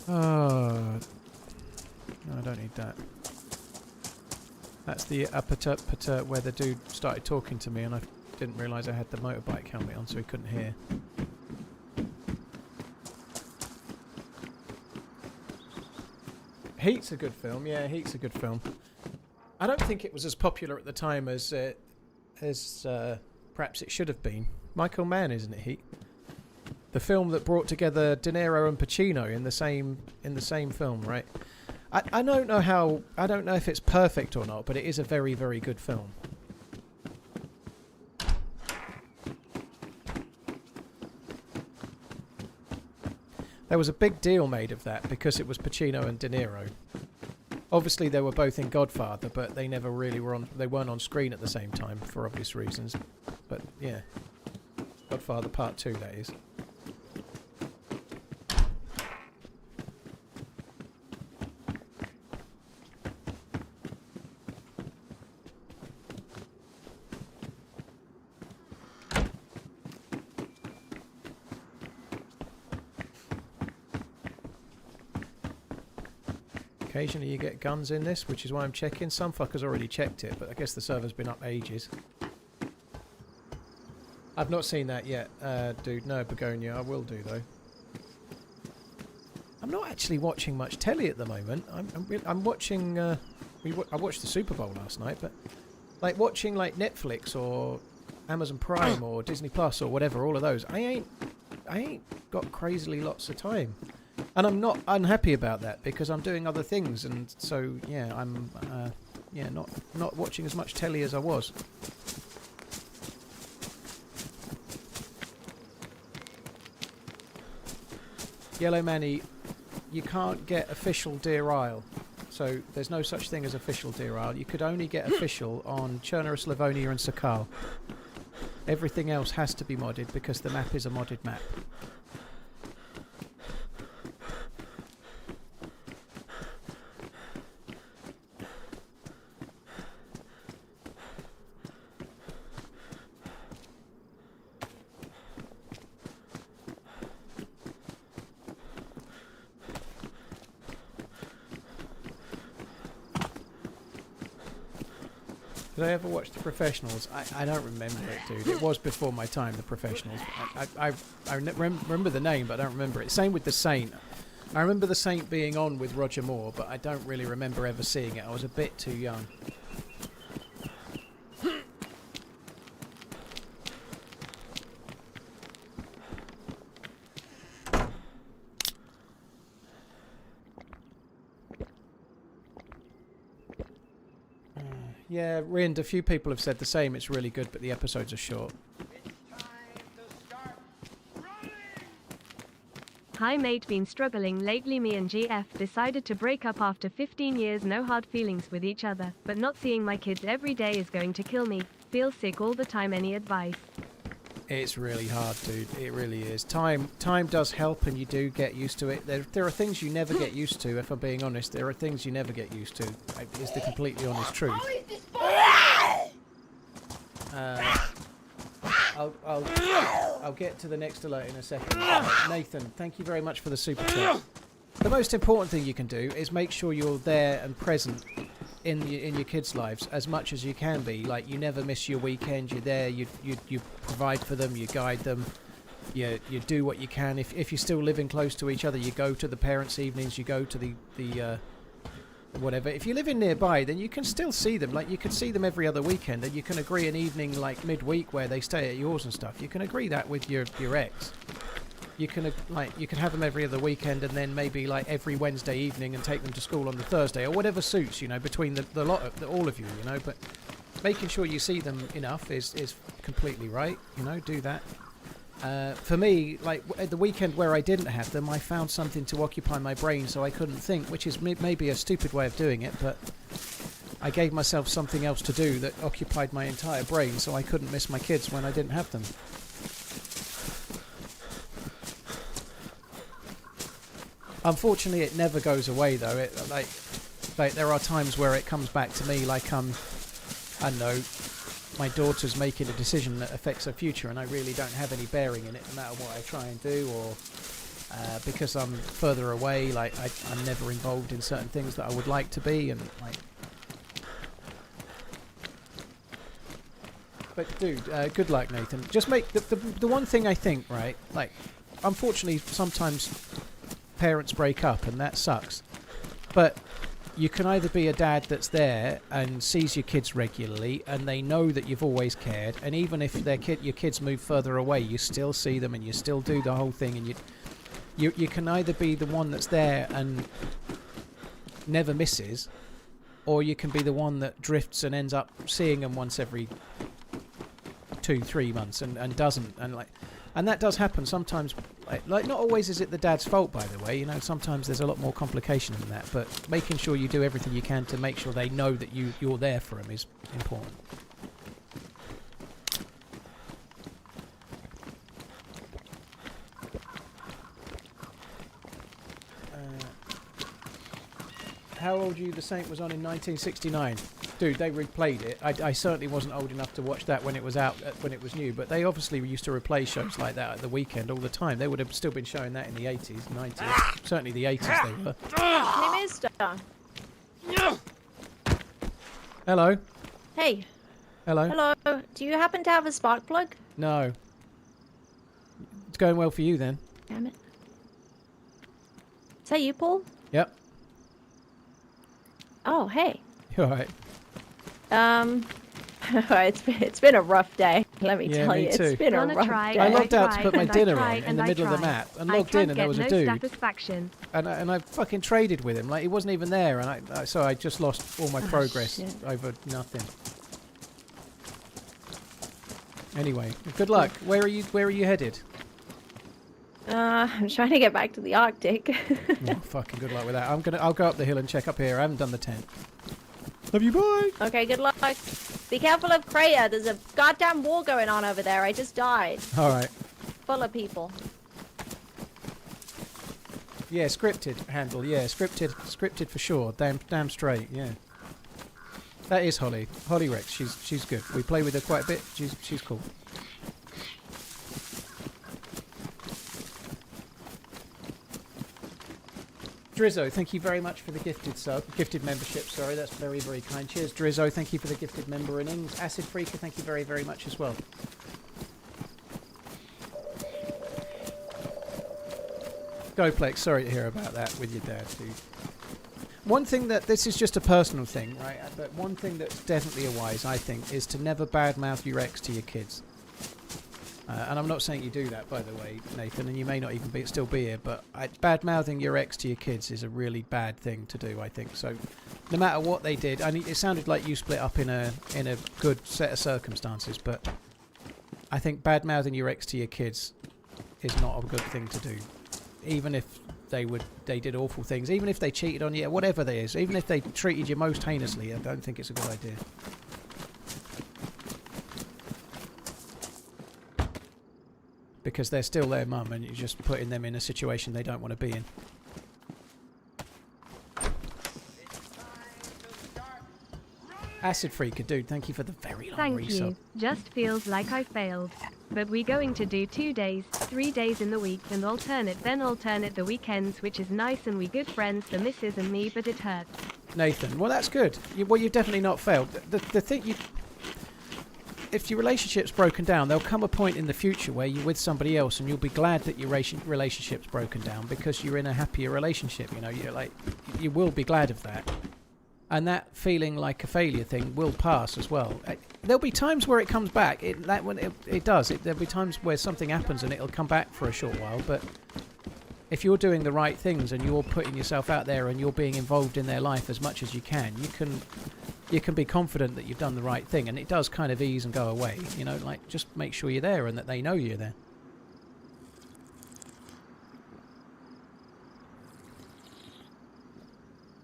[SPEAKER 2] Oh, no, I don't need that. That's the upper where the dude started talking to me and I didn't realise I had the motorbike helmet on, so he couldn't hear. Heat's a good film, yeah, Heat's a good film. I don't think it was as popular at the time as perhaps it should have been. Michael Mann, isn't it, Heat? The film that brought together De Niro and Pacino in the same film, right? I don't know if it's perfect or not, but it is a very, very good film. There was a big deal made of that because it was Pacino and De Niro. Obviously, they were both in Godfather, but they never really were on. They weren't on screen at the same time for obvious reasons. But yeah, Godfather Part 2, that is. Occasionally you get guns in this, which is why I'm checking. Some fuckers already checked it, but I guess the server's been up ages. I've not seen that yet, dude. No, Begonia. I will do, though. I'm not actually watching much telly at the moment. I'm watching... I watched the Super Bowl last night, but... Like, watching, like, Netflix or Amazon Prime or Disney Plus or whatever, all of those. I ain't got crazily lots of time. And I'm not unhappy about that because I'm doing other things, and so yeah, I'm not watching as much telly as I was. Yellow Manny, you can't get official Deerisle, so there's no such thing as official Deerisle. You could only get official on Chernobyl, Livonia, and Sakal. Everything else has to be modded because the map is a modded map. Did I ever watch The Professionals? I don't remember it, dude. It was before my time, The Professionals. I remember the name, but I don't remember it. Same with The Saint. I remember The Saint being on with Roger Moore, but I don't really remember ever seeing it. I was a bit too young. Yeah, Rind, a few people have said the same. It's really good, but the episodes are short.
[SPEAKER 1] Hi mate, been struggling lately. Me and GF decided to break up after 15 years, no hard feelings with each other, but not seeing my kids every day is going to kill me. Feel sick all the time. Any advice?
[SPEAKER 2] It's really hard, dude. It really is. Time does help, and you do get used to it. There are things you never get used to, if I'm being honest. There are things you never get used to, is the completely honest truth. I'll get to the next alert in a second. Nathan, thank you very much for the super chat. The most important thing you can do is make sure you're there and present in your kids' lives as much as you can be. Like, you never miss your weekend. You're there. You provide for them. You guide them. You do what you can. If you're still living close to each other, you go to the parents' evenings. You go to the whatever. If you're living nearby, then you can still see them. Like, you can see them every other weekend, and you can agree an evening like midweek where they stay at yours and stuff. You can agree that with your ex. You can have them every other weekend, and then maybe like every Wednesday evening, and take them to school on the Thursday or whatever suits, you know, between the lot of all of you, you know. But making sure you see them enough is completely right, you know. Do that. For me, like at the weekend where I didn't have them, I found something to occupy my brain so I couldn't think, which is maybe a stupid way of doing it, but I gave myself something else to do that occupied my entire brain so I couldn't miss my kids when I didn't have them. Unfortunately, it never goes away, though. Like there are times where it comes back to me, like I don't know, my daughter's making a decision that affects her future, and I really don't have any bearing in it, no matter what I try and do, or because I'm further away, like I'm never involved in certain things that I would like to be, and like. But dude, good luck, Nathan. Just make the one thing I think, right? Like, unfortunately, sometimes parents break up, and that sucks. But you can either be a dad that's there and sees your kids regularly, and they know that you've always cared, and even if your kids move further away, you still see them and you still do the whole thing, and you can either be the one that's there and never misses, or you can be the one that drifts and ends up seeing them once every 2-3 months and doesn't, and like And that does happen sometimes. Like, not always is it the dad's fault, by the way. You know, sometimes there's a lot more complication than that. But making sure you do everything you can to make sure they know that you're there for them is important. How old you? The Saint was on in 1969. Dude, they replayed it. I certainly wasn't old enough to watch that when it was out, when it was new, but they obviously used to replay shows like that at the weekend all the time. They would have still been showing that in the 80s, 90s. Certainly the 80s they were.
[SPEAKER 8] Hey, mister.
[SPEAKER 2] Hello.
[SPEAKER 8] Hey.
[SPEAKER 2] Hello.
[SPEAKER 8] Hello. Do you happen to have a spark plug?
[SPEAKER 2] No. It's going well for you then.
[SPEAKER 8] Damn it. Is that you, Paul?
[SPEAKER 2] Yep.
[SPEAKER 8] Oh, hey.
[SPEAKER 2] You're alright.
[SPEAKER 8] It's been a rough day. Let me tell
[SPEAKER 2] me
[SPEAKER 8] you,
[SPEAKER 2] too.
[SPEAKER 8] it's been a rough day.
[SPEAKER 2] I logged out to put my dinner on in the middle of the map and logged in, and there was a dude. And I fucking traded with him. Like, he wasn't even there, and so I just lost all my progress over nothing. Anyway, good luck. Where are you headed?
[SPEAKER 8] I'm trying to get back to the Arctic.
[SPEAKER 2] Oh, fucking good luck with that. I'll go up the hill and check up here. I haven't done the tent. Love you, bye.
[SPEAKER 8] Okay, good luck. Be careful of Kreia. There's a goddamn war going on over there. I just died.
[SPEAKER 2] All right.
[SPEAKER 8] Full of people.
[SPEAKER 2] Yeah, scripted handle. Yeah, scripted for sure. Damn straight. Yeah. That is Holly. Holly Rex. She's good. We play with her quite a bit. She's cool. Drizzo, thank you very much for the gifted membership. Sorry, that's very, very kind. Cheers, Drizzo. Thank you for the gifted member innings. Acid Freaker, thank you very, very much as well. Goplex, sorry to hear about that with your dad, dude. One thing this is just a personal thing, right? But one thing that's definitely a wise, I think, is to never badmouth your ex to your kids. And I'm not saying you do that, by the way, Nathan, and you may not even still be here, but bad-mouthing your ex to your kids is a really bad thing to do, I think. So no matter what they did, it sounded like you split up in a good set of circumstances, but I think bad-mouthing your ex to your kids is not a good thing to do. Even if they did awful things, even if they cheated on you, whatever they is, even if they treated you most heinously, I don't think it's a good idea. Because they're still their mum and you're just putting them in a situation they don't want to be in. Acid Freaker, dude, thank you for the very long resub.
[SPEAKER 1] Thank you. Just feels like I failed. But we're going to do 2 days, 3 days in the week and alternate the weekends, which is nice, and we good friends, the missus and me, but it hurts.
[SPEAKER 2] Nathan, well that's good. You've definitely not failed. The thing if your relationship's broken down, there'll come a point in the future where you're with somebody else and you'll be glad that your relationship's broken down because you're in a happier relationship. You know, you will be glad of that. And that feeling like a failure thing will pass as well. There'll be times where it comes back. It does. There'll be times where something happens and it'll come back for a short while. But if you're doing the right things and you're putting yourself out there and you're being involved in their life as much as you can be confident that you've done the right thing, and it does kind of ease and go away. You know, like, just make sure you're there and that they know you're there.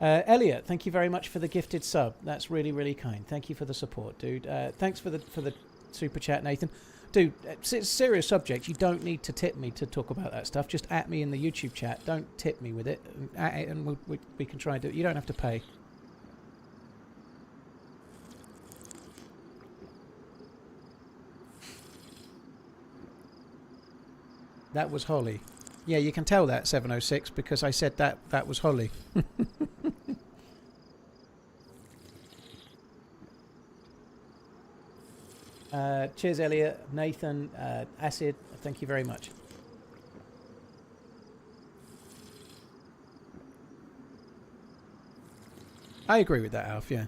[SPEAKER 2] Elliot, thank you very much for the gifted sub. That's really, really kind. Thank you for the support, dude. Thanks for the super chat, Nathan. Dude, it's a serious subject. You don't need to tip me to talk about that stuff. Just at me in the YouTube chat. Don't tip me with it. And we can try and do it. You don't have to pay. That was Holly. Yeah, you can tell that, 706, because I said that was Holly. Cheers, Elliot, Nathan, Acid, thank you very much. I agree with that, Alf, yeah.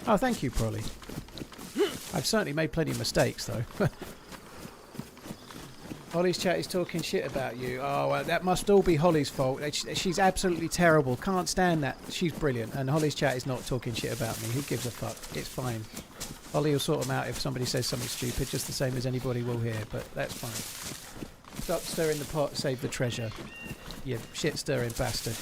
[SPEAKER 2] Oh, thank you, Prolly. I've certainly made plenty of mistakes, though. Holly's chat is talking shit about you. Oh, well, that must all be Holly's fault. She's absolutely terrible. Can't stand that. She's brilliant. And Holly's chat is not talking shit about me. Who gives a fuck? It's fine. Holly will sort them out if somebody says something stupid, just the same as anybody will hear. But that's fine. Stop stirring the pot, save the treasure. You shit-stirring bastard.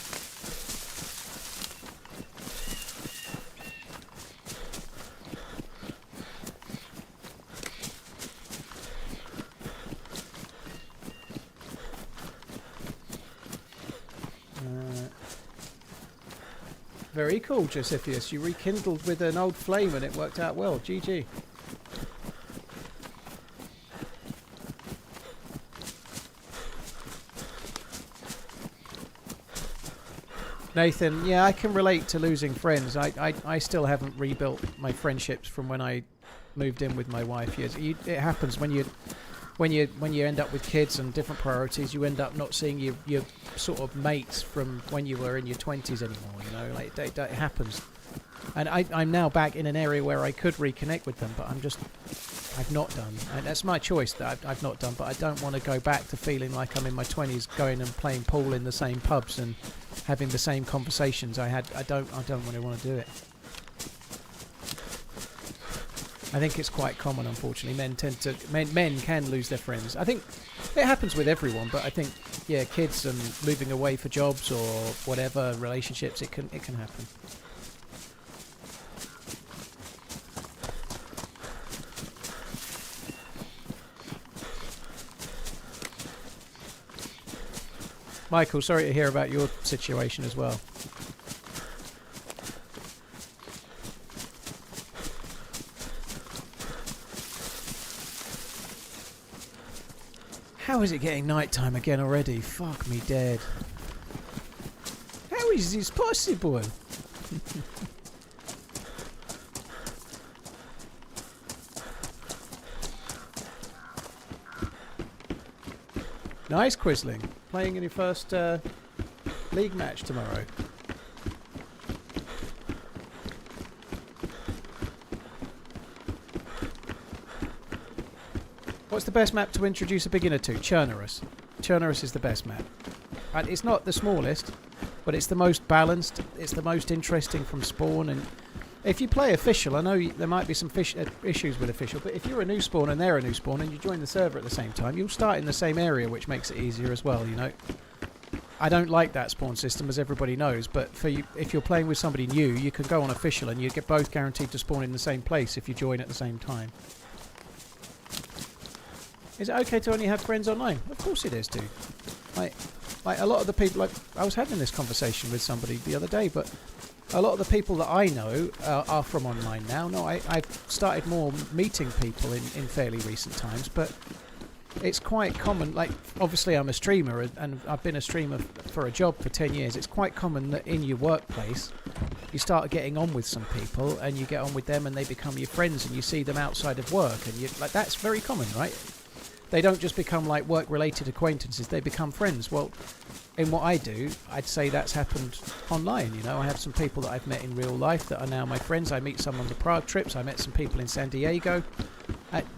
[SPEAKER 2] Very cool, Josephius. You rekindled with an old flame and it worked out well. GG. Nathan, yeah, I can relate to losing friends. I still haven't rebuilt my friendships from when I moved in with my wife. Yes, it happens when you end up with kids and different priorities. You end up not seeing your sort of mates from when you were in your 20s anymore. You know, like it happens. And I'm now back in an area where I could reconnect with them, but I've not done. And that's my choice that I've not done. But I don't want to go back to feeling like I'm in my 20s, going and playing pool in the same pubs and having the same conversations I had. I don't really want to do it. I think it's quite common, unfortunately. Men can lose their friends. I think it happens with everyone, but I think, yeah, kids and moving away for jobs or whatever, relationships, it can happen. Michael, sorry to hear about your situation as well. How is it getting nighttime again already? Fuck me dead. How is this possible? Nice, Quisling. Playing in your first league match tomorrow. What's the best map to introduce a beginner to? Chernarus. Chernarus is the best map. And it's not the smallest, but it's the most balanced. It's the most interesting from spawn. And if you play official, I know there might be some issues with official, but if you're a new spawn and they're a new spawn and you join the server at the same time, you'll start in the same area, which makes it easier as well, you know. I don't like that spawn system, as everybody knows, but for you, if you're playing with somebody new, you can go on official and you get both guaranteed to spawn in the same place if you join at the same time. Is it okay to only have friends online? Of course it is, dude. Like a lot of the people, like I was having this conversation with somebody the other day, but a lot of the people that I know are from online now. No, I've started more meeting people in fairly recent times, but it's quite common. Like, obviously I'm a streamer and I've been a streamer for a job for 10 years. It's quite common that in your workplace you start getting on with some people and you get on with them and they become your friends and you see them outside of work, and you like, that's very common, right? They don't just become like work-related acquaintances, they become friends. Well, in what I do, I'd say that's happened online, you know. I have some people that I've met in real life that are now my friends. I meet some on the Prague trips, I met some people in San Diego.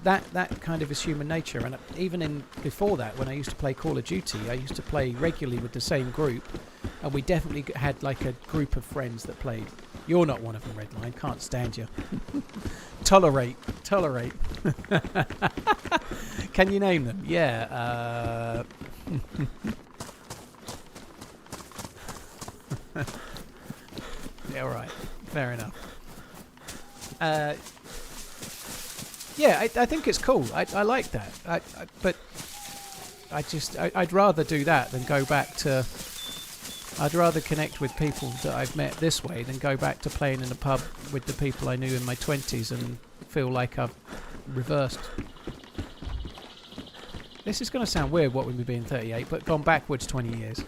[SPEAKER 2] That kind of is human nature. And even before that, when I used to play Call of Duty, I used to play regularly with the same group, and we definitely had like a group of friends that played. You're not one of them, Redline, can't stand you. Tolerate. Can you name them? Yeah. Yeah, all right. Fair enough. Yeah, I think it's cool. I like that. But I'd rather do that than go back to... I'd rather connect with people that I've met this way than go back to playing in a pub with the people I knew in my 20s and feel like I've reversed. This is going to sound weird, what with me being 38, but gone backwards 20 years.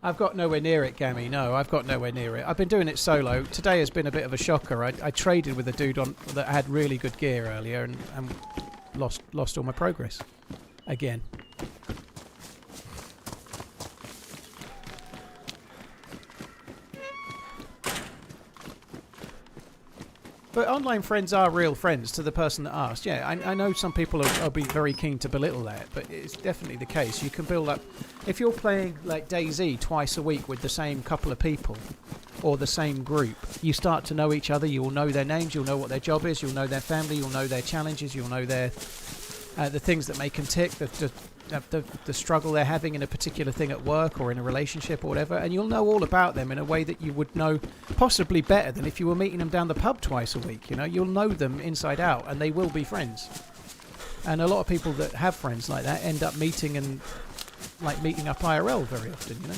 [SPEAKER 2] I've got nowhere near it, Gammy. No, I've got nowhere near it. I've been doing it solo. Today has been a bit of a shocker. I traded with a dude that had really good gear earlier and lost all my progress. Again. But online friends are real friends to the person that asked. Yeah, I know some people will be very keen to belittle that, but it's definitely the case. You can build up... If you're playing like DayZ twice a week with the same couple of people or the same group, you start to know each other. You'll know their names. You'll know what their job is. You'll know their family. You'll know their challenges. You'll know their the things that make them tick, the struggle they're having in a particular thing at work or in a relationship or whatever, and you'll know all about them in a way that you would know possibly better than if you were meeting them down the pub twice a week. You know, you'll know them inside out, and they will be friends. And a lot of people that have friends like that end up meeting up IRL very often. You know.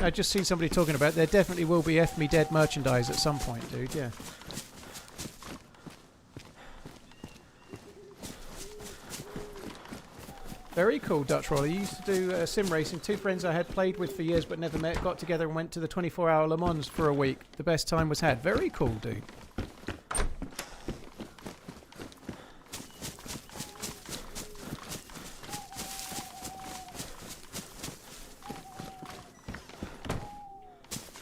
[SPEAKER 2] I just seen somebody talking about there definitely will be F Me Dead merchandise at some point, dude, yeah. Very cool, Dutch Roller. You used to do sim racing. 2 friends I had played with for years but never met, got together and went to the 24-hour Le Mans for a week. The best time was had. Very cool, dude.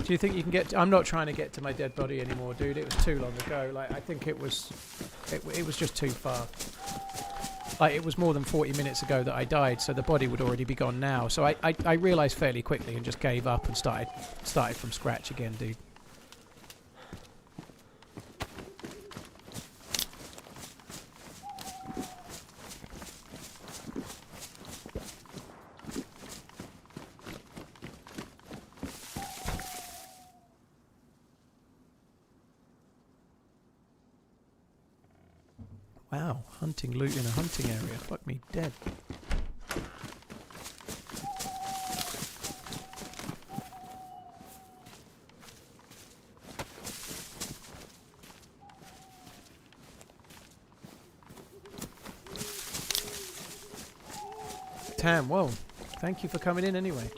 [SPEAKER 2] Do you think you can get... I'm not trying to get to my dead body anymore, dude. It was too long ago. Like, I think it was just too far. Like, it was more than 40 minutes ago that I died, so the body would already be gone now. So I realised fairly quickly and just gave up and started from scratch again, dude. Wow, hunting loot in a hunting area. Fuck me dead. Tam, whoa. Thank you for coming in anyway.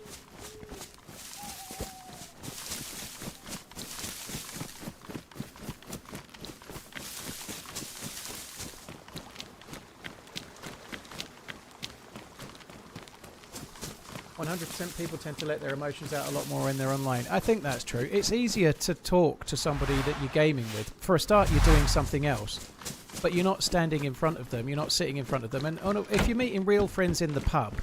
[SPEAKER 2] People tend to let their emotions out a lot more when they're online. I think that's true. It's easier to talk to somebody that you're gaming with. For a start, you're doing something else, but you're not standing in front of them. You're not sitting in front of them. And if you're meeting real friends in the pub,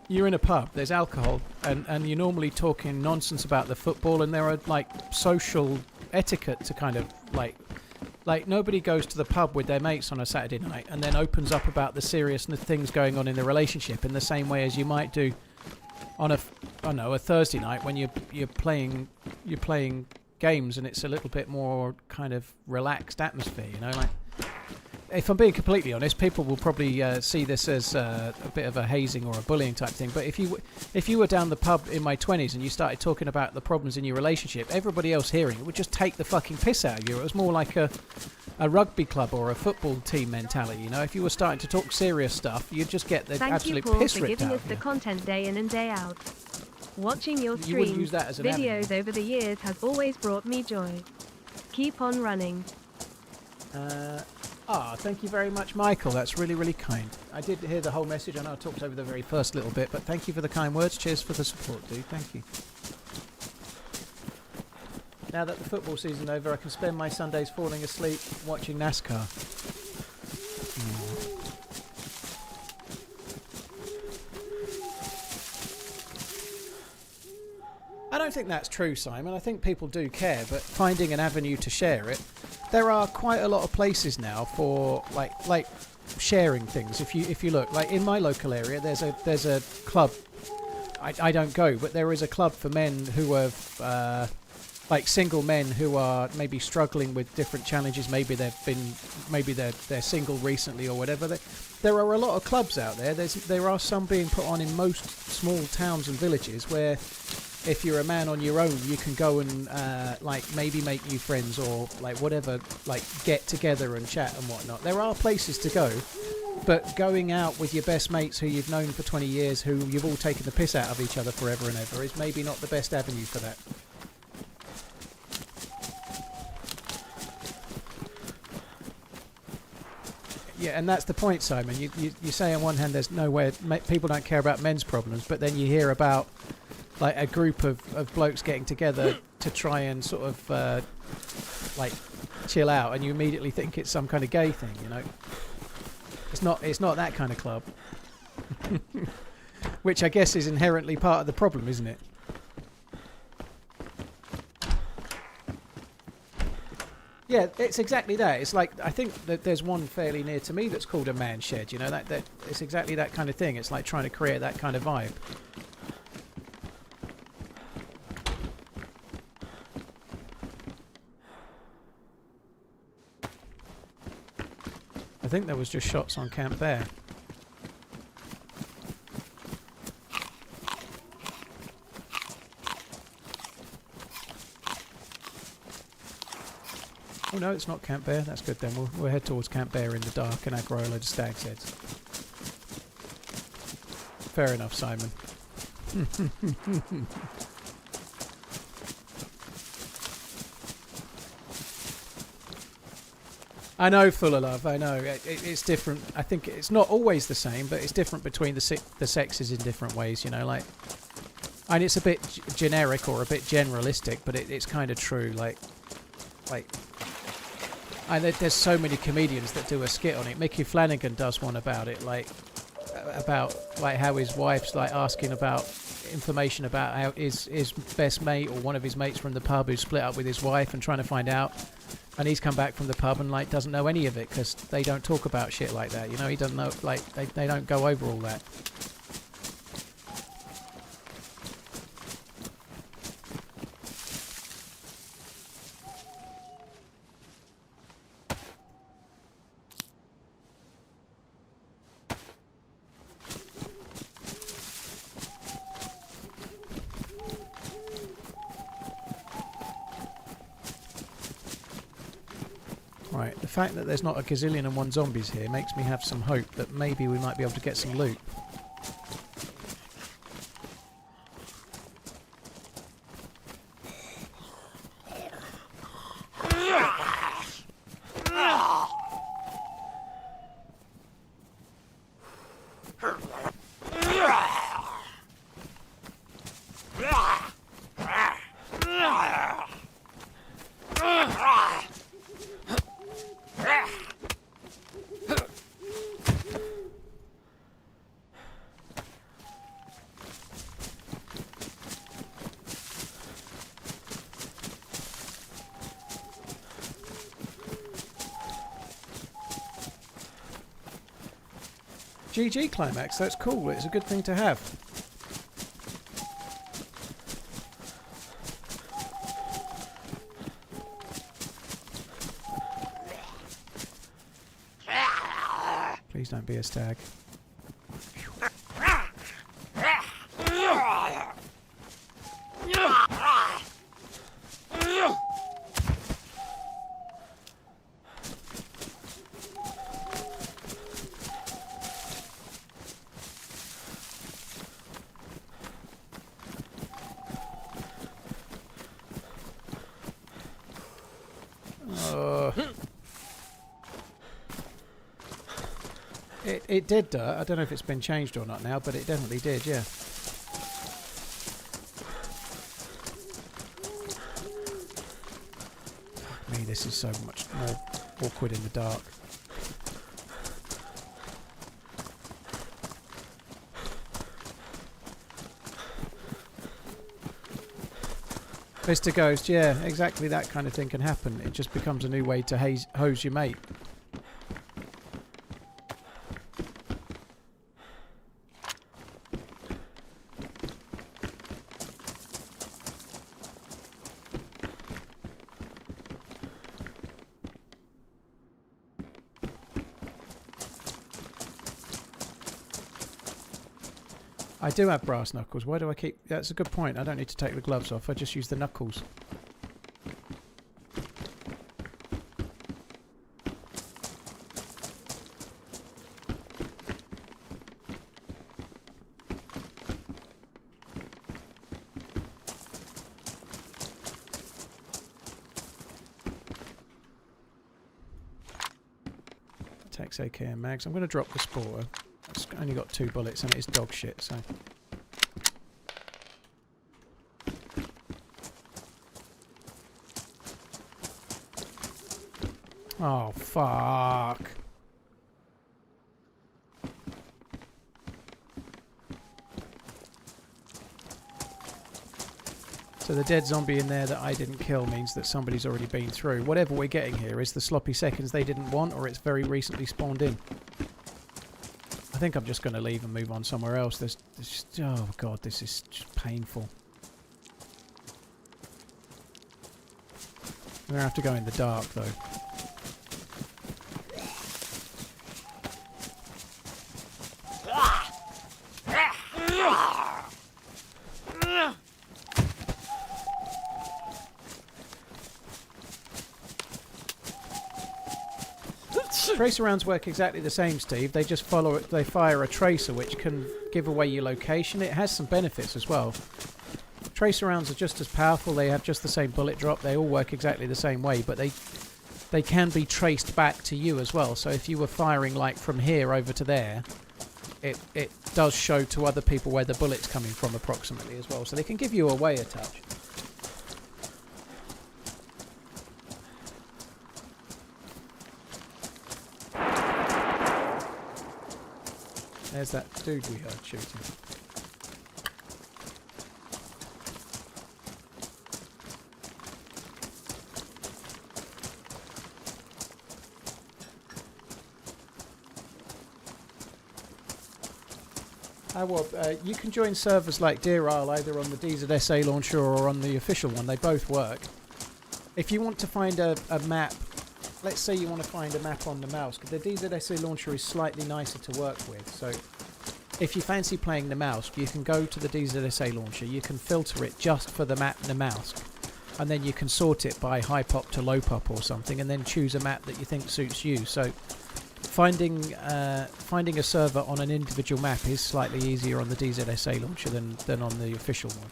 [SPEAKER 2] you're in a pub, there's alcohol, and you're normally talking nonsense about the football, and there are like social etiquette to kind of like nobody goes to the pub with their mates on a Saturday night and then opens up about the serious things going on in the relationship in the same way as you might do on a Thursday night when you're playing games and it's a little bit more kind of relaxed atmosphere, you know. Like, if I'm being completely honest, people will probably see this as a bit of a hazing or a bullying type thing. But if you were down the pub in my 20s and you started talking about the problems in your relationship, everybody else hearing it would just take the fucking piss out of you. It was more like a rugby club or a football team mentality, you know. If you were starting to talk serious stuff, you'd just get the absolute piss ripped out.
[SPEAKER 1] Thank you, Paul, for giving us the content day in and day out. Watching your streams, videos over the years has always brought me joy. Keep on running.
[SPEAKER 2] Thank you very much, Michael. That's really, really kind. I did hear the whole message. I know I talked over the very first little bit, but thank you for the kind words. Cheers for the support, dude. Thank you. Now that the football season's over, I can spend my Sundays falling asleep watching NASCAR. I don't think that's true, Simon. I think people do care, but finding an avenue to share it. There are quite a lot of places now for like sharing things. If you look, like in my local area, there's a club. I don't go, but there is a club for men who have like single men who are maybe struggling with different challenges. Maybe they're single recently or whatever. There are a lot of clubs out there. There are some being put on in most small towns and villages where, if you're a man on your own, you can go and like maybe make new friends or like whatever, like get together and chat and whatnot. There are places to go But going out with your best mates who you've known for 20 years, who you've all taken the piss out of each other forever and ever, is maybe not the best avenue for that. Yeah, and that's the point, Simon. You say on one hand there's no way people don't care about men's problems, but then you hear about like a group of blokes getting together to try and sort of like chill out, and you immediately think it's some kind of gay thing, you know. It's not that kind of club. Which I guess is inherently part of the problem, isn't it? Yeah, it's exactly that. It's like, I think that there's one fairly near to me that's called a man shed, you know, that it's exactly that kind of thing. It's like trying to create that kind of vibe. I think there was just shots on Camp Bear. Oh no, it's not Camp Bear. That's good then. We'll head towards Camp Bear in the dark and aggro a load of stag's heads. Fair enough, Simon. I know, full of love. I know it's different. I think it's not always the same, but it's different between the sexes in different ways. You know, like, and it's a bit generic or a bit generalistic, but it's kind of true. Like, and there's so many comedians that do a skit on it. Mickey Flanagan does one about it, about how his wife's like asking about information about how his best mate or one of his mates from the pub who split up with his wife and trying to find out. And he's come back from the pub and like doesn't know any of it because they don't talk about shit like that. You know, he doesn't know, like they don't go over all that. Right, the fact that there's not a gazillion and one zombies here makes me have some hope that maybe we might be able to get some loot. GG climax, that's cool, it's a good thing to have. Please don't be a stag. It did, I don't know if it's been changed or not now, but it definitely did, yeah. Fuck me, this is so much more awkward in the dark. Mr. Ghost, yeah, exactly that kind of thing can happen. It just becomes a new way to hose your mate. I do have brass knuckles. Why do I keep... That's a good point. I don't need to take the gloves off. I just use the knuckles. 6 AKM mags. I'm going to drop the Sporter. It's only got 2 bullets and it's dog shit, so... Oh, fuck. So the dead zombie in there that I didn't kill means that somebody's already been through. Whatever we're getting here is the sloppy seconds they didn't want, or it's very recently spawned in. I think I'm just going to leave and move on somewhere else. There's just, oh god, this is just painful. I'm going to have to go in the dark though. Tracer rounds work exactly the same, Steve. They just they fire a tracer which can give away your location. It has some benefits as well. Tracer rounds are just as powerful. They have just the same bullet drop. They all work exactly the same way, but they can be traced back to you as well. So if you were firing like from here over to there, it does show to other people where the bullet's coming from approximately as well. So they can give you away a touch. There's that dude we heard shooting. You can join servers like Deerisle either on the DZSA launcher or on the official one. They both work. If you want to find a map, let's say you want to find a map on the mouse, the DZSA launcher is slightly nicer to work with. So if you fancy playing the mouse, you can go to the DZSA launcher, you can filter it just for the map the mouse, and then you can sort it by high pop to low pop or something, and then choose a map that you think suits you. So finding a server on an individual map is slightly easier on the DZSA launcher than on the official one.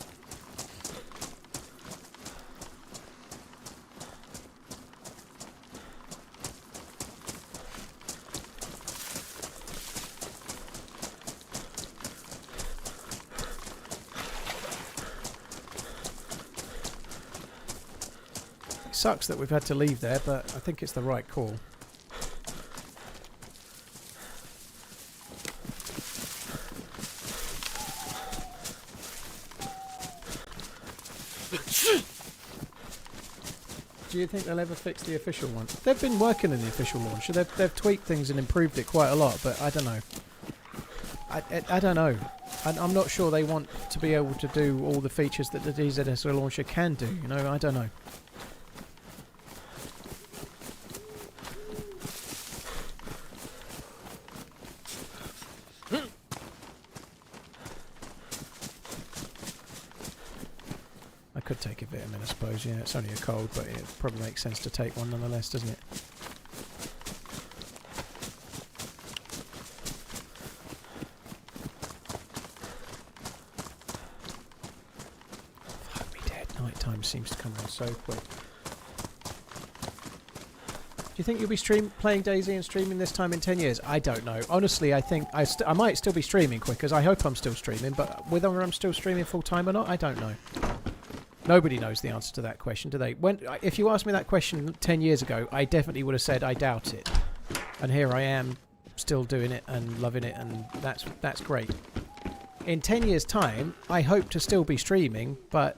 [SPEAKER 2] Sucks that we've had to leave there, but I think it's the right call. Do you think they'll ever fix the official one? They've been working in the official launcher. They've tweaked things and improved it quite a lot, but I don't know. I don't know. I'm not sure they want to be able to do all the features that the DZSA launcher can do. You know, I don't know. Could take a vitamin, I suppose. Yeah, it's only a cold, but it probably makes sense to take one nonetheless, doesn't it? Fuck me dead. Night time seems to come on so quick. Do you think you'll be playing DayZ and streaming this time in 10 years? I don't know. Honestly, I think I might still be streaming quick, I hope I'm still streaming, but whether I'm still streaming full time or not, I don't know. Nobody knows the answer to that question, do they? If you asked me that question 10 years ago, I definitely would have said I doubt it. And here I am, still doing it and loving it, and that's great. In 10 years' time, I hope to still be streaming, but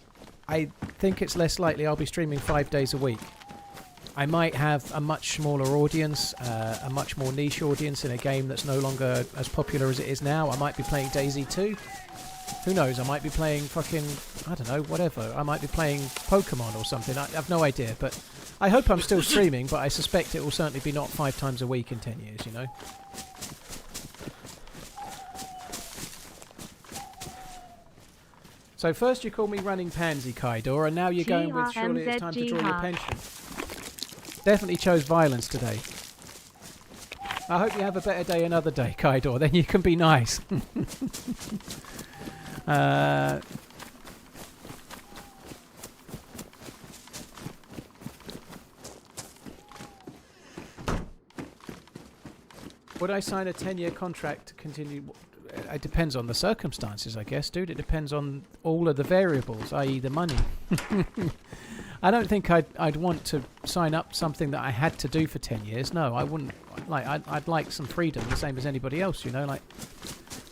[SPEAKER 2] I think it's less likely I'll be streaming 5 days a week. I might have a much smaller audience, a much more niche audience in a game that's no longer as popular as it is now. I might be playing DayZ 2. Who knows, I might be playing fucking, I don't know, whatever. I might be playing Pokemon or something. I have no idea, but I hope I'm still streaming, but I suspect it will certainly be not 5 times a week in 10 years, you know? So first you call me running pansy, Kaidor, and now you're going with surely it's time to draw your pension. Definitely chose violence today. I hope you have a better day another day, Kaidor, then you can be nice. Would I sign a 10-year contract to continue? It depends on the circumstances, I guess, dude. It depends on all of the variables, i.e. the money. I don't think I'd want to sign up something that I had to do for 10 years. No, I wouldn't. Like, I'd like some freedom, the same as anybody else, you know? Like,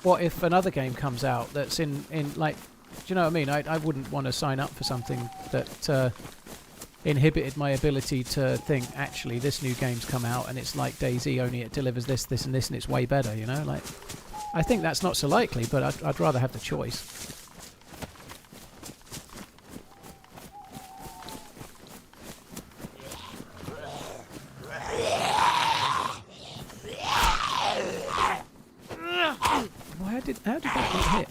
[SPEAKER 2] what if another game comes out that's in like, do you know what I mean? I wouldn't want to sign up for something that inhibited my ability to think, actually, this new game's come out and it's like DayZ, only it delivers this, this and this, and it's way better, you know? Like, I think that's not so likely, but I'd rather have the choice. How did that get hit?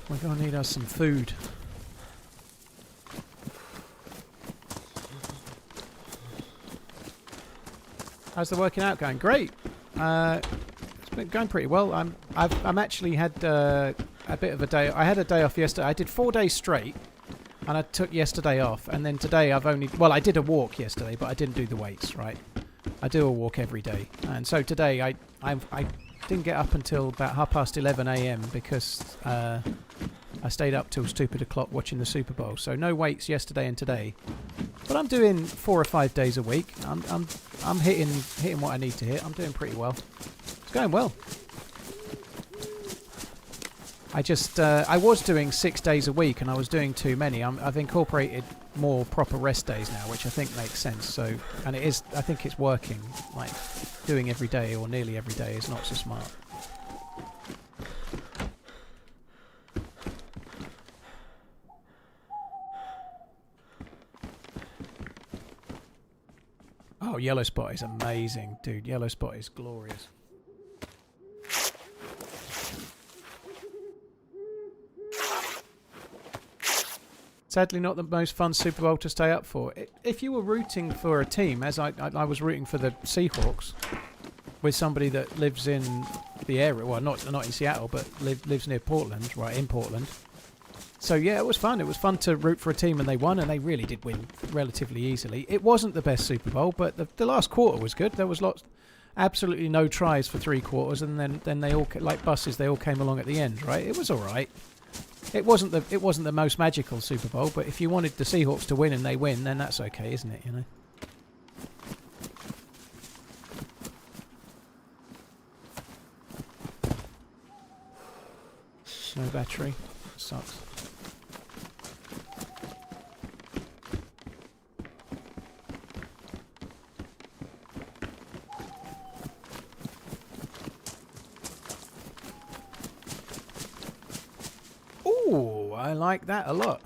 [SPEAKER 2] We're going to need us some food. How's the working out going? Great. It's been going pretty well. I'm actually had a bit of a day. I had a day off yesterday. I did 4 days straight, and I took yesterday off. And then today I've only I did a walk yesterday, but I didn't do the weights. Right. I do a walk every day, and so today I didn't get up until about 11:30 a.m. because I stayed up till stupid o'clock watching the Super Bowl. So no weights yesterday and today, but I'm doing 4 or 5 days a week. I'm hitting what I need to hit. I'm doing pretty well. It's going well. I was doing 6 days a week and I was doing too many. I've incorporated more proper rest days now, which I think makes sense. So, and it is. I think it's working. Like doing every day or nearly every day is not so smart. Oh, yellow spot is amazing, dude. Yellow spot is glorious. Sadly, not the most fun Super Bowl to stay up for. If you were rooting for a team, as I was rooting for the Seahawks, with somebody that lives in the area, well, not in Seattle, but lives near Portland, right, in Portland. So, yeah, it was fun. It was fun to root for a team, and they won, and they really did win relatively easily. It wasn't the best Super Bowl, but the last quarter was good. There was absolutely no tries for 3 quarters, and then they all, like buses, they all came along at the end, right? It was all right. It wasn't the most magical Super Bowl, but if you wanted the Seahawks to win and they win, then that's okay, isn't it, you know? No battery. Sucks. Ooh, I like that a lot.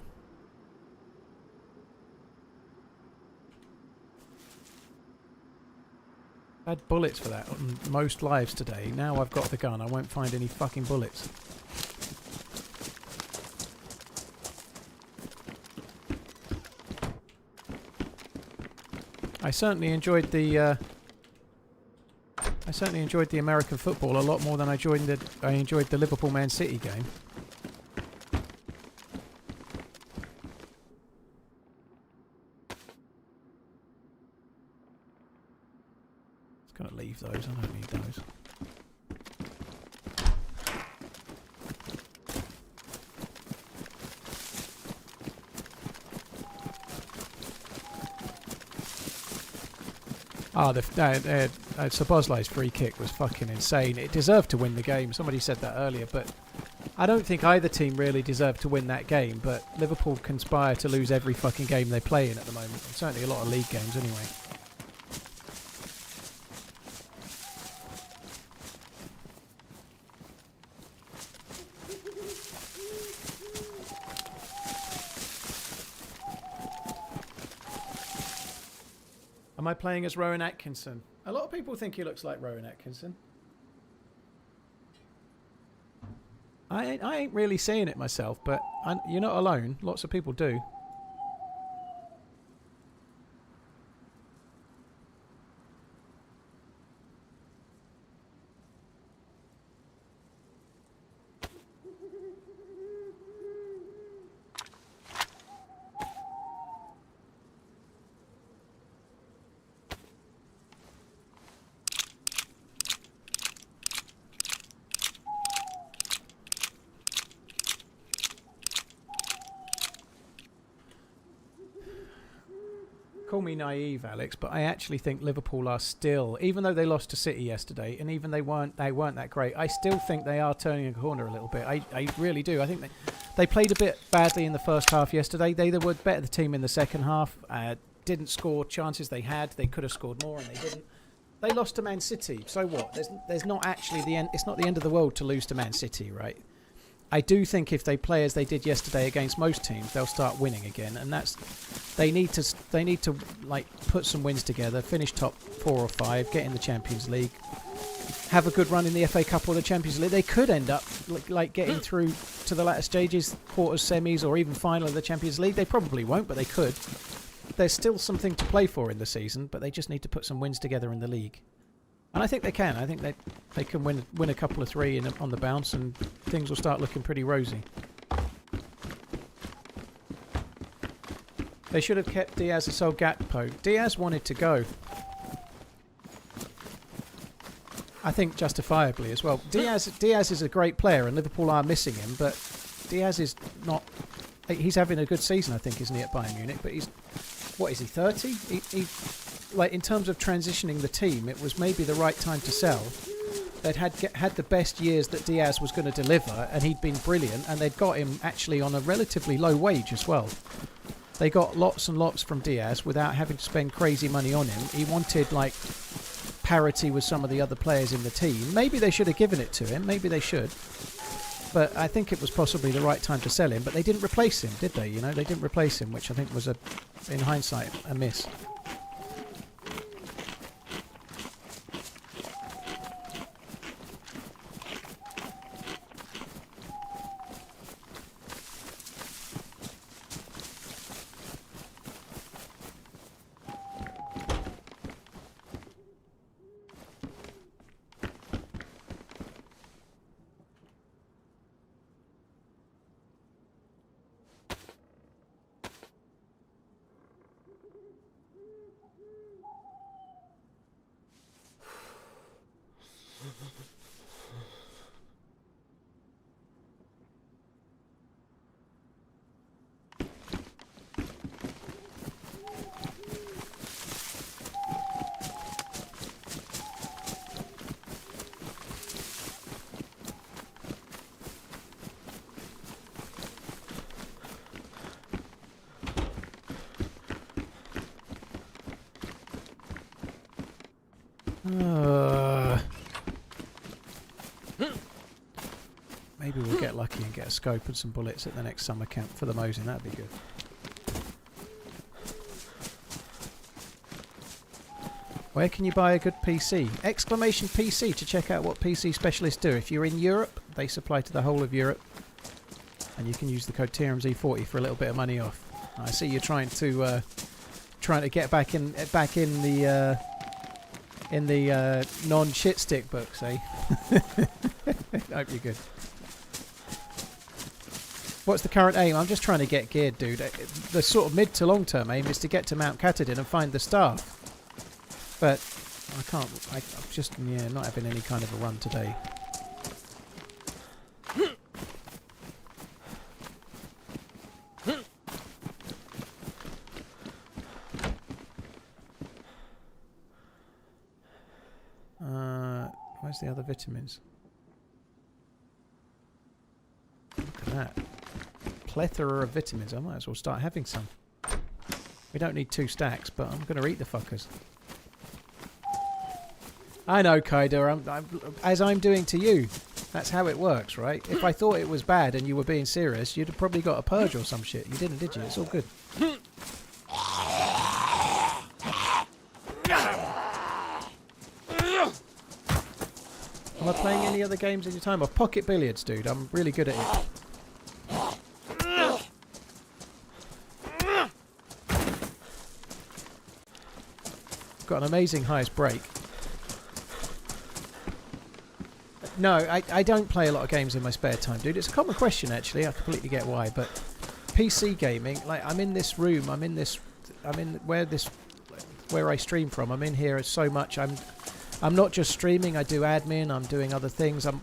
[SPEAKER 2] I had bullets for that on most lives today. Now I've got the gun, I won't find any fucking bullets. I certainly enjoyed the American football a lot more than I enjoyed the Liverpool Man City game. Just gonna leave those. I don't need those. Oh, Sabozlai's free kick was fucking insane. It deserved to win the game. Somebody said that earlier, but I don't think either team really deserved to win that game. But Liverpool conspire to lose every fucking game they play in at the moment. Certainly a lot of league games anyway. Am I playing as Rowan Atkinson? A lot of people think he looks like Rowan Atkinson. I ain't really seeing it myself, but you're not alone. Lots of people do. Call me naive, Alex, but I actually think Liverpool are still, even though they lost to City yesterday, and even they weren't that great, I still think they are turning a corner a little bit. I really do. I think they played a bit badly in the first half yesterday. They were better the team in the second half. Didn't score chances they had. They could have scored more, and they didn't. They lost to Man City. So what? There's not actually the end. It's not the end of the world to lose to Man City, right? I do think if they play as they did yesterday against most teams, they'll start winning again, and they need to like put some wins together, finish top 4 or 5, get in the Champions League, have a good run in the FA Cup or the Champions League. They could end up like getting through to the latter stages, quarters, semis, or even final of the Champions League. They probably won't, but they could. There's still something to play for in the season, but they just need to put some wins together in the league. And I think they can. I think they can win a couple of 3 on the bounce, and things will start looking pretty rosy. They should have kept Diaz and sold Gakpo. Diaz wanted to go. I think justifiably as well. Diaz is a great player, and Liverpool are missing him, but Diaz is not... He's having a good season, I think, isn't he, at Bayern Munich? But he's... What is he, 30? He like, in terms of transitioning the team, it was maybe the right time to sell. They'd had the best years that Diaz was going to deliver, and he'd been brilliant, and they'd got him actually on a relatively low wage as well. They got lots and lots from Diaz without having to spend crazy money on him. He wanted, like, parity with some of the other players in the team. Maybe they should have given it to him. Maybe they should. But I think it was possibly the right time to sell him. But they didn't replace him, did they? You know, they didn't replace him, which I think was, in hindsight, a miss. Maybe we'll get lucky and get a scope and some bullets at the next summer camp for the Mosing. That'd be good. Where can you buy a good PC? Exclamation PC to check out what PC specialists do. If you're in Europe, they supply to the whole of Europe, and you can use the code TRMZ40 for a little bit of money off. I see you're trying to get back in the non-shit stick books, eh? Hope you're good. What's the current aim? I'm just trying to get geared, dude. The sort of mid to long term aim is to get to Mount Katahdin and find the staff. But I can't. I'm just not having any kind of a run today. Where's the other vitamins? Look at that. Plethora of vitamins. I might as well start having some. We don't need 2 stacks, but I'm going to eat the fuckers. I know, Kaido, as I'm doing to you. That's how it works, right? If I thought it was bad and you were being serious, you'd have probably got a purge or some shit. You didn't, did you? It's all good. other games in your time off? Pocket billiards, dude. I'm really good at it. Got an amazing highest break. No, I don't play a lot of games in my spare time, dude. It's a common question, actually. I completely get why, but PC gaming, like, I'm in this room, where I stream from. I'm in here so much. I'm not just streaming. I do admin. I'm doing other things. I'm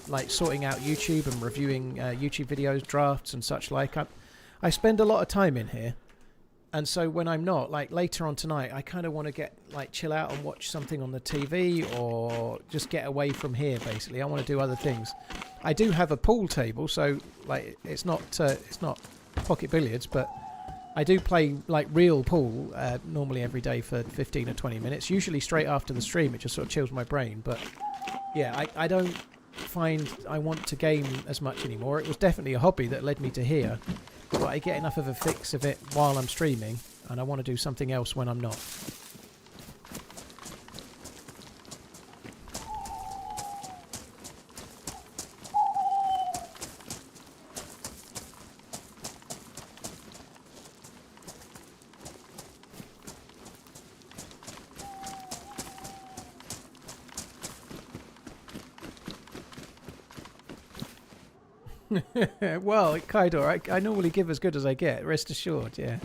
[SPEAKER 2] like sorting out YouTube and reviewing YouTube videos, drafts, and such like. I spend a lot of time in here. And so when I'm not, like later on tonight, I kind of want to get like chill out and watch something on the TV or just get away from here. Basically, I want to do other things. I do have a pool table, so like it's not pocket billiards, but I do play like real pool normally every day for 15 or 20 minutes. Usually straight after the stream, it just sort of chills my brain. But yeah, I don't find I want to game as much anymore. It was definitely a hobby that led me to here. But I get enough of a fix of it while I'm streaming, and I want to do something else when I'm not. Well, Kaidor, I normally give as good as I get, rest assured, yeah.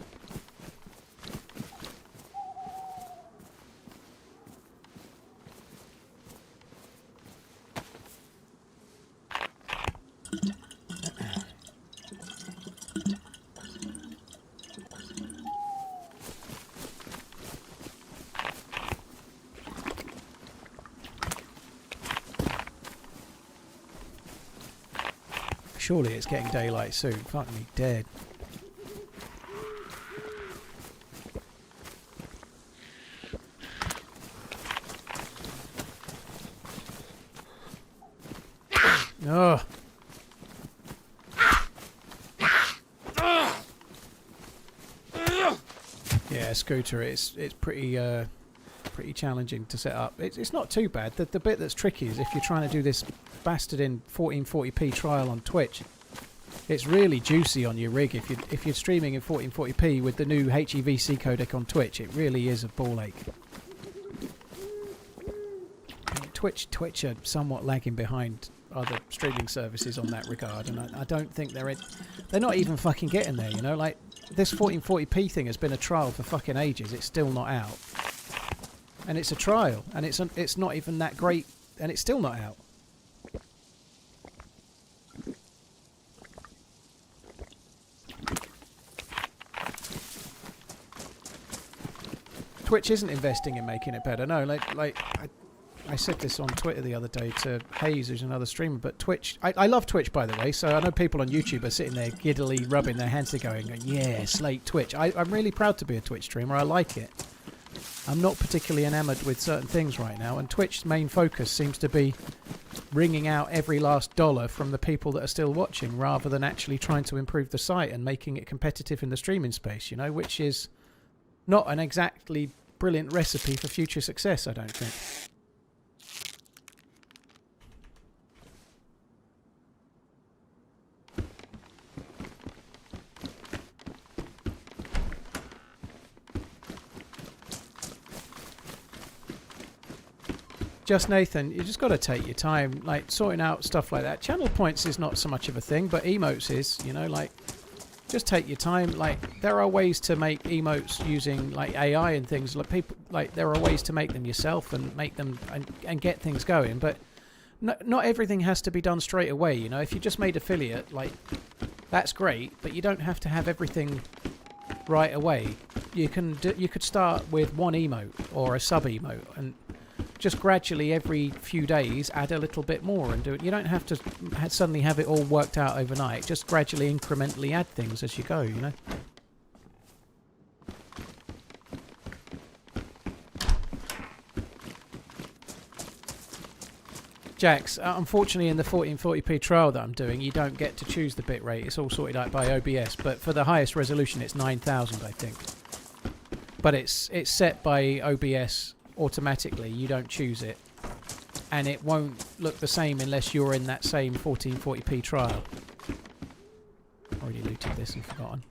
[SPEAKER 2] Surely it's getting daylight soon. Fuck me dead. Oh. Yeah, scooter. It's pretty challenging to set up. It's not too bad. The bit that's tricky is if you're trying to do this bastard in 1440p trial on Twitch. It's really juicy on your rig if you're streaming in 1440p with the new HEVC codec on Twitch. It really is a ball ache. Twitch are somewhat lagging behind other streaming services on that regard, and I don't think they're not even fucking getting there. You know, like this 1440p thing has been a trial for fucking ages. It's still not out, and it's a trial, and it's not even that great, and it's still not out. Twitch isn't investing in making it better. No, I said this on Twitter the other day to Hayes, who's another streamer, but Twitch... I love Twitch, by the way, so I know people on YouTube are sitting there giddily rubbing their hands together going, yeah, slate Twitch. I'm really proud to be a Twitch streamer. I like it. I'm not particularly enamoured with certain things right now, and Twitch's main focus seems to be wringing out every last dollar from the people that are still watching, rather than actually trying to improve the site and making it competitive in the streaming space, you know, which is not an exactly brilliant recipe for future success, I don't think. Just Nathan, you just got to take your time, like sorting out stuff like that. Channel points is not so much of a thing, but emotes is, you know, like just take your time. Like there are ways to make emotes using like AI and things. Like people, like there are ways to make them yourself and make them and get things going. But not everything has to be done straight away. You know, if you just made affiliate, like that's great, but you don't have to have everything right away. You could start with one emote or a sub emote and just gradually every few days add a little bit more and do it. You don't have to suddenly have it all worked out overnight. Just gradually incrementally add things as you go, you know. Jax, unfortunately in the 1440p trial that I'm doing, you don't get to choose the bitrate. It's all sorted out by OBS, but for the highest resolution it's 9000, I think. But it's set by OBS automatically. You don't choose it. and it won't look the same unless you're in that same 1440p trial. Already looted this and forgotten.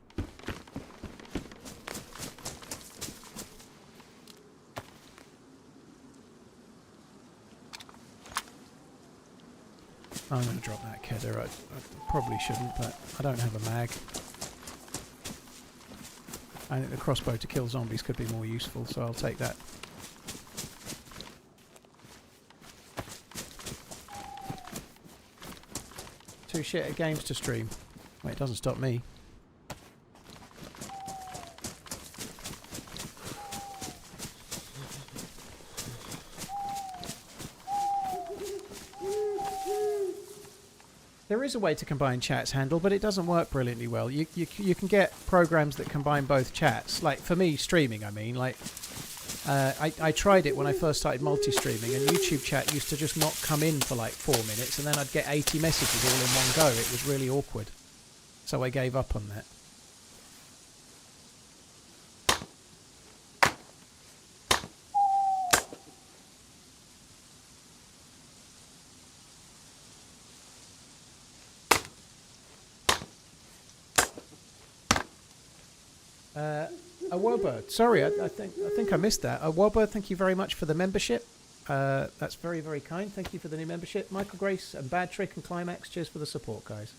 [SPEAKER 2] I'm going to drop that Kedder. I probably shouldn't, but I don't have a mag. I think the crossbow to kill zombies could be more useful, so I'll take that. Too shit at games to stream. Wait, it doesn't stop me. There is a way to combine chats, Handle, but it doesn't work brilliantly well. You can get programs that combine both chats. Like, for me, streaming, I mean. Like, I tried it when I first started multi-streaming, and YouTube chat used to just not come in for like 4 minutes, and then I'd get 80 messages all in one go. It was really awkward. So I gave up on that. Awoba, sorry, I think I missed that. Awoba, thank you very much for the membership. That's very, very kind. Thank you for the new membership. Michael Grace and Bad Trick and Climax, cheers for the support, guys.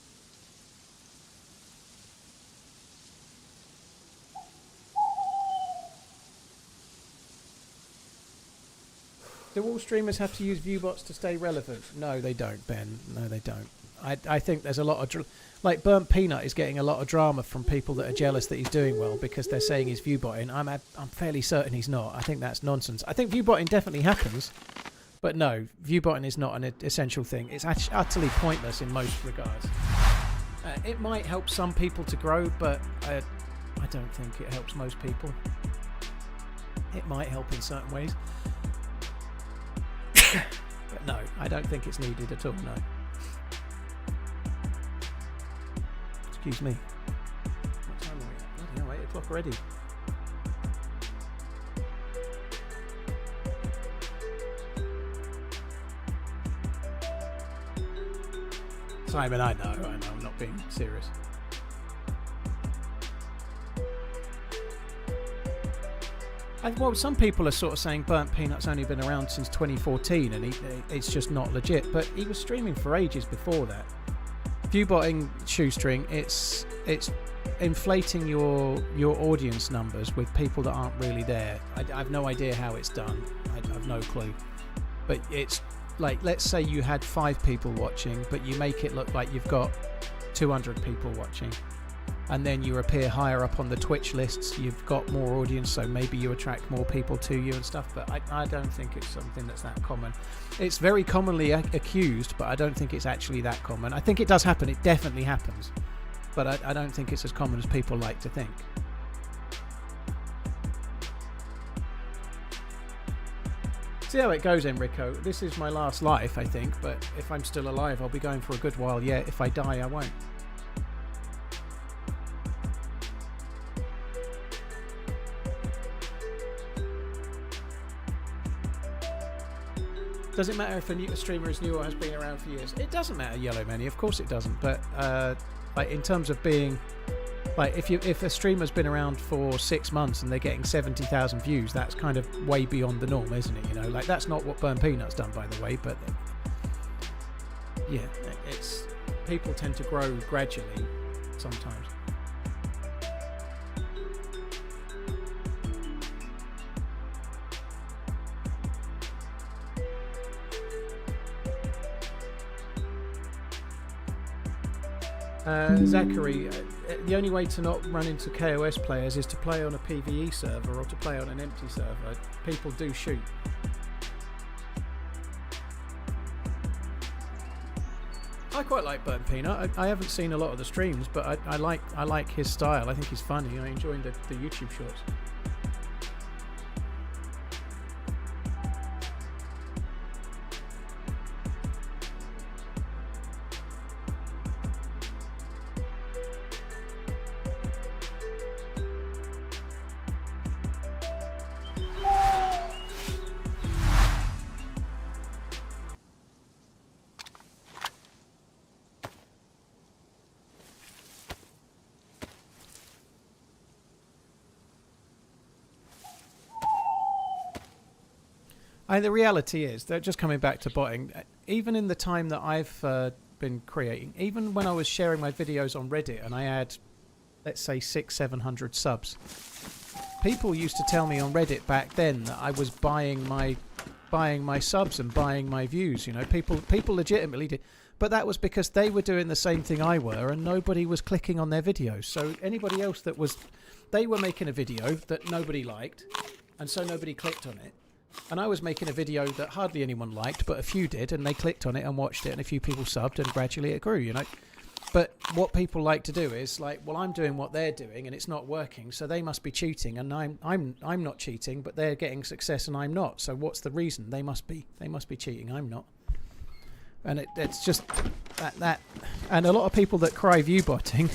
[SPEAKER 2] Do all streamers have to use viewbots to stay relevant? No, they don't, Ben. No, they don't. I think there's a lot of... Like, Burnt Peanut is getting a lot of drama from people that are jealous that he's doing well because they're saying he's viewbotting. I'm fairly certain he's not. I think that's nonsense. I think viewbotting definitely happens, but no, viewbotting is not an essential thing. It's utterly pointless in most regards. It might help some people to grow, but I don't think it helps most people. It might help in certain ways. But no, I don't think it's needed at all, no. Excuse me. What time are we at? Bloody hell, 8 o'clock already. Simon, I know, I'm not being serious. Well, some people are sort of saying Burnt Peanut's only been around since 2014 and it's just not legit, but he was streaming for ages before that. Viewbotting, Shoestring, it's inflating your audience numbers with people that aren't really there. I have no idea how it's done. I have no clue. But it's like, let's say you had 5 people watching, but you make it look like you've got 200 people watching. And then you appear higher up on the Twitch lists, you've got more audience, so maybe you attract more people to you and stuff, but I don't think it's something that's that common. It's very commonly accused, but I don't think it's actually that common. I think it does happen, it definitely happens, but I don't think it's as common as people like to think. See how it goes, Enrico. This is my last life, I think, but if I'm still alive, I'll be going for a good while yet. If I die, I won't. Does it matter if a streamer is new or has been around for years? It doesn't matter, Yellow Many. Of course it doesn't. But like in terms of being, like if a streamer's been around for 6 months and they're getting 70,000 views, that's kind of way beyond the norm, isn't it? You know, like that's not what Burnt Peanut's done, by the way. But yeah, it's people tend to grow gradually sometimes. Zachary, the only way to not run into KOS players is to play on a PvE server or to play on an empty server. People do shoot. I quite like Burnt Peanut. I haven't seen a lot of the streams, but I like his style. I think he's funny. I enjoy the YouTube shorts. The reality is, that just coming back to botting, even in the time that I've been creating, even when I was sharing my videos on Reddit and I had, let's say, 600-700 subs, people used to tell me on Reddit back then that I was buying my subs and buying my views. You know, people legitimately did. But that was because they were doing the same thing I were, and nobody was clicking on their videos. So anybody else that was, they were making a video that nobody liked, and so nobody clicked on it. And I was making a video that hardly anyone liked, but a few did, and they clicked on it and watched it, and a few people subbed, and gradually it grew, you know. But what people like to do is like, well, I'm doing what they're doing, and it's not working, so they must be cheating, and I'm not cheating, but they're getting success, and I'm not. So what's the reason? They must be cheating. I'm not. And it's just that. And a lot of people that cry view botting,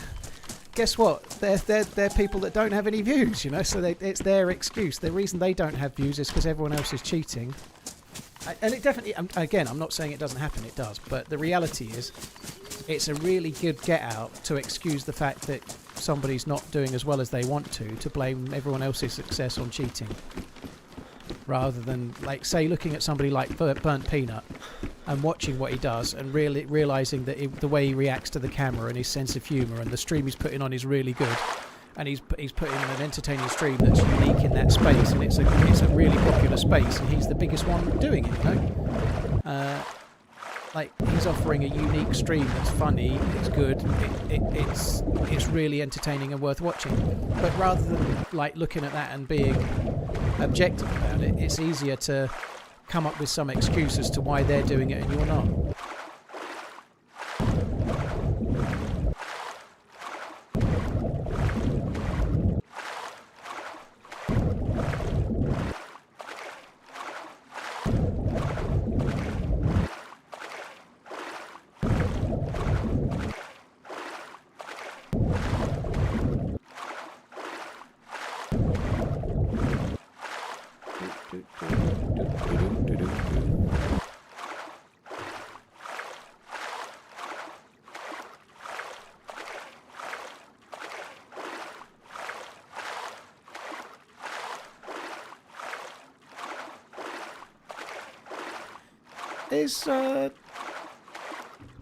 [SPEAKER 2] guess what? They're people that don't have any views, you know. So it's their excuse. The reason they don't have views is because everyone else is cheating. And it definitely, again, I'm not saying it doesn't happen. It does. But the reality is, it's a really good get out to excuse the fact that somebody's not doing as well as they want to blame everyone else's success on cheating. Rather than, like, say, looking at somebody like Burnt Peanut and watching what he does and really realising that the way he reacts to the camera and his sense of humour and the stream he's putting on is really good, and he's putting in an entertaining stream that's unique in that space, and it's a really popular space, and he's the biggest one doing it, you know. Like, he's offering a unique stream that's funny, it's good, it's really entertaining and worth watching. But rather than like looking at that and being objective about it, it's easier to come up with some excuse as to why they're doing it and you're not.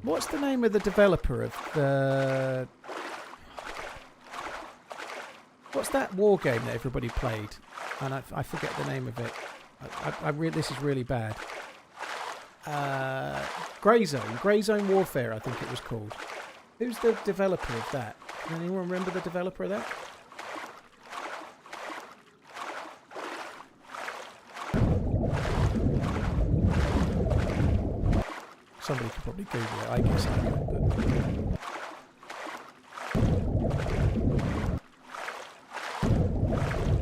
[SPEAKER 2] What's the name of the developer of the... What's that war game that everybody played? And I forget the name of it. This is really bad. Grey Zone Warfare, I think it was called. Who's the developer of that? Can anyone remember the developer of that? Somebody could probably Google it, I guess I could, but...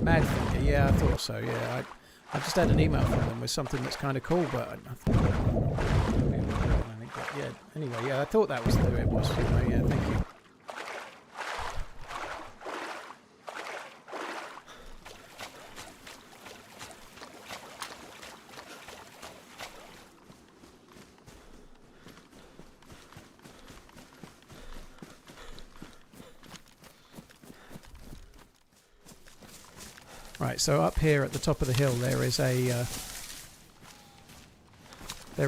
[SPEAKER 2] Mad Finger, yeah, I thought so, yeah. I just had an email from them with something that's kind of cool, but I think, but yeah, anyway, yeah, I thought that was who it was, anyway, yeah, thank you. Right, so up here at the top of the hill there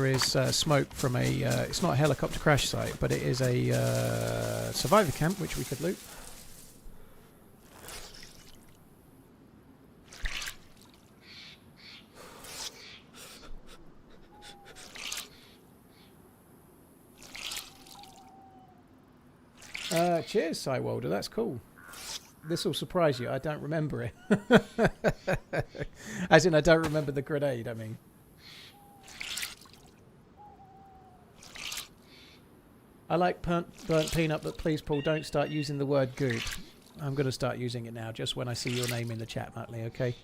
[SPEAKER 2] is smoke from a it's not a helicopter crash site, but it is a survivor camp which we could loot. Cheers, Cywolder, that's cool. This will surprise you, I don't remember it. As in, I don't remember the grenade, I mean. I like burnt peanut, but please, Paul, don't start using the word goop. I'm going to start using it now, just when I see your name in the chat, Muttley, okay?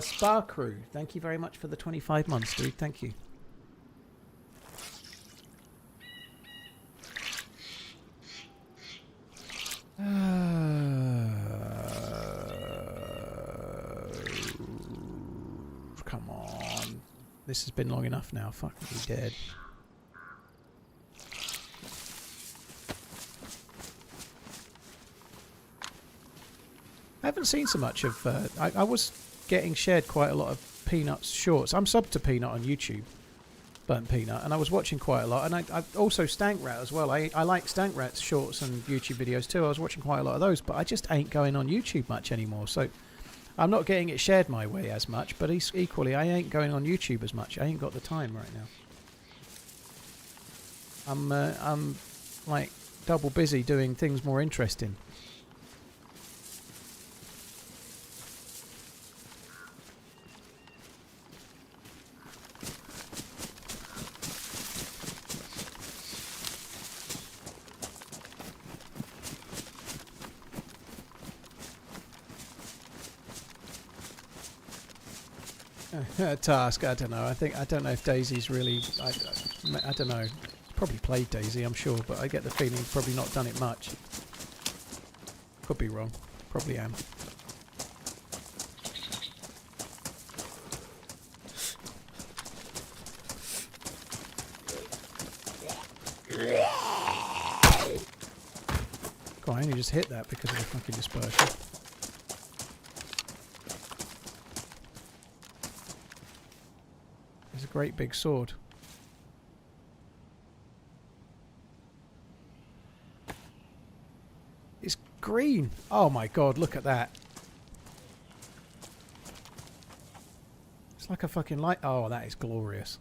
[SPEAKER 2] Spa Crew, thank you very much for the 25 months, dude. Thank you. Come on. This has been long enough now. Fuck me dead. I haven't seen so much of... I was getting shared quite a lot of Peanut's shorts. I'm subbed to Peanut on YouTube. Burnt Peanut. And I was watching quite a lot. And I also Stank Rat as well. I like Stank Rat's shorts and YouTube videos too. I was watching quite a lot of those. But I just ain't going on YouTube much anymore. So I'm not getting it shared my way as much. But equally, I ain't going on YouTube as much. I ain't got the time right now. I'm like double busy doing things more interesting. Task, I don't know. I don't know if DayZ's really. I don't know. Probably played DayZ, I'm sure, but I get the feeling he's probably not done it much. Could be wrong. Probably am. God, I only just hit that because of the fucking dispersion. It's a great big sword. It's green. Oh my god, look at that. It's like a fucking light. Oh, that is glorious.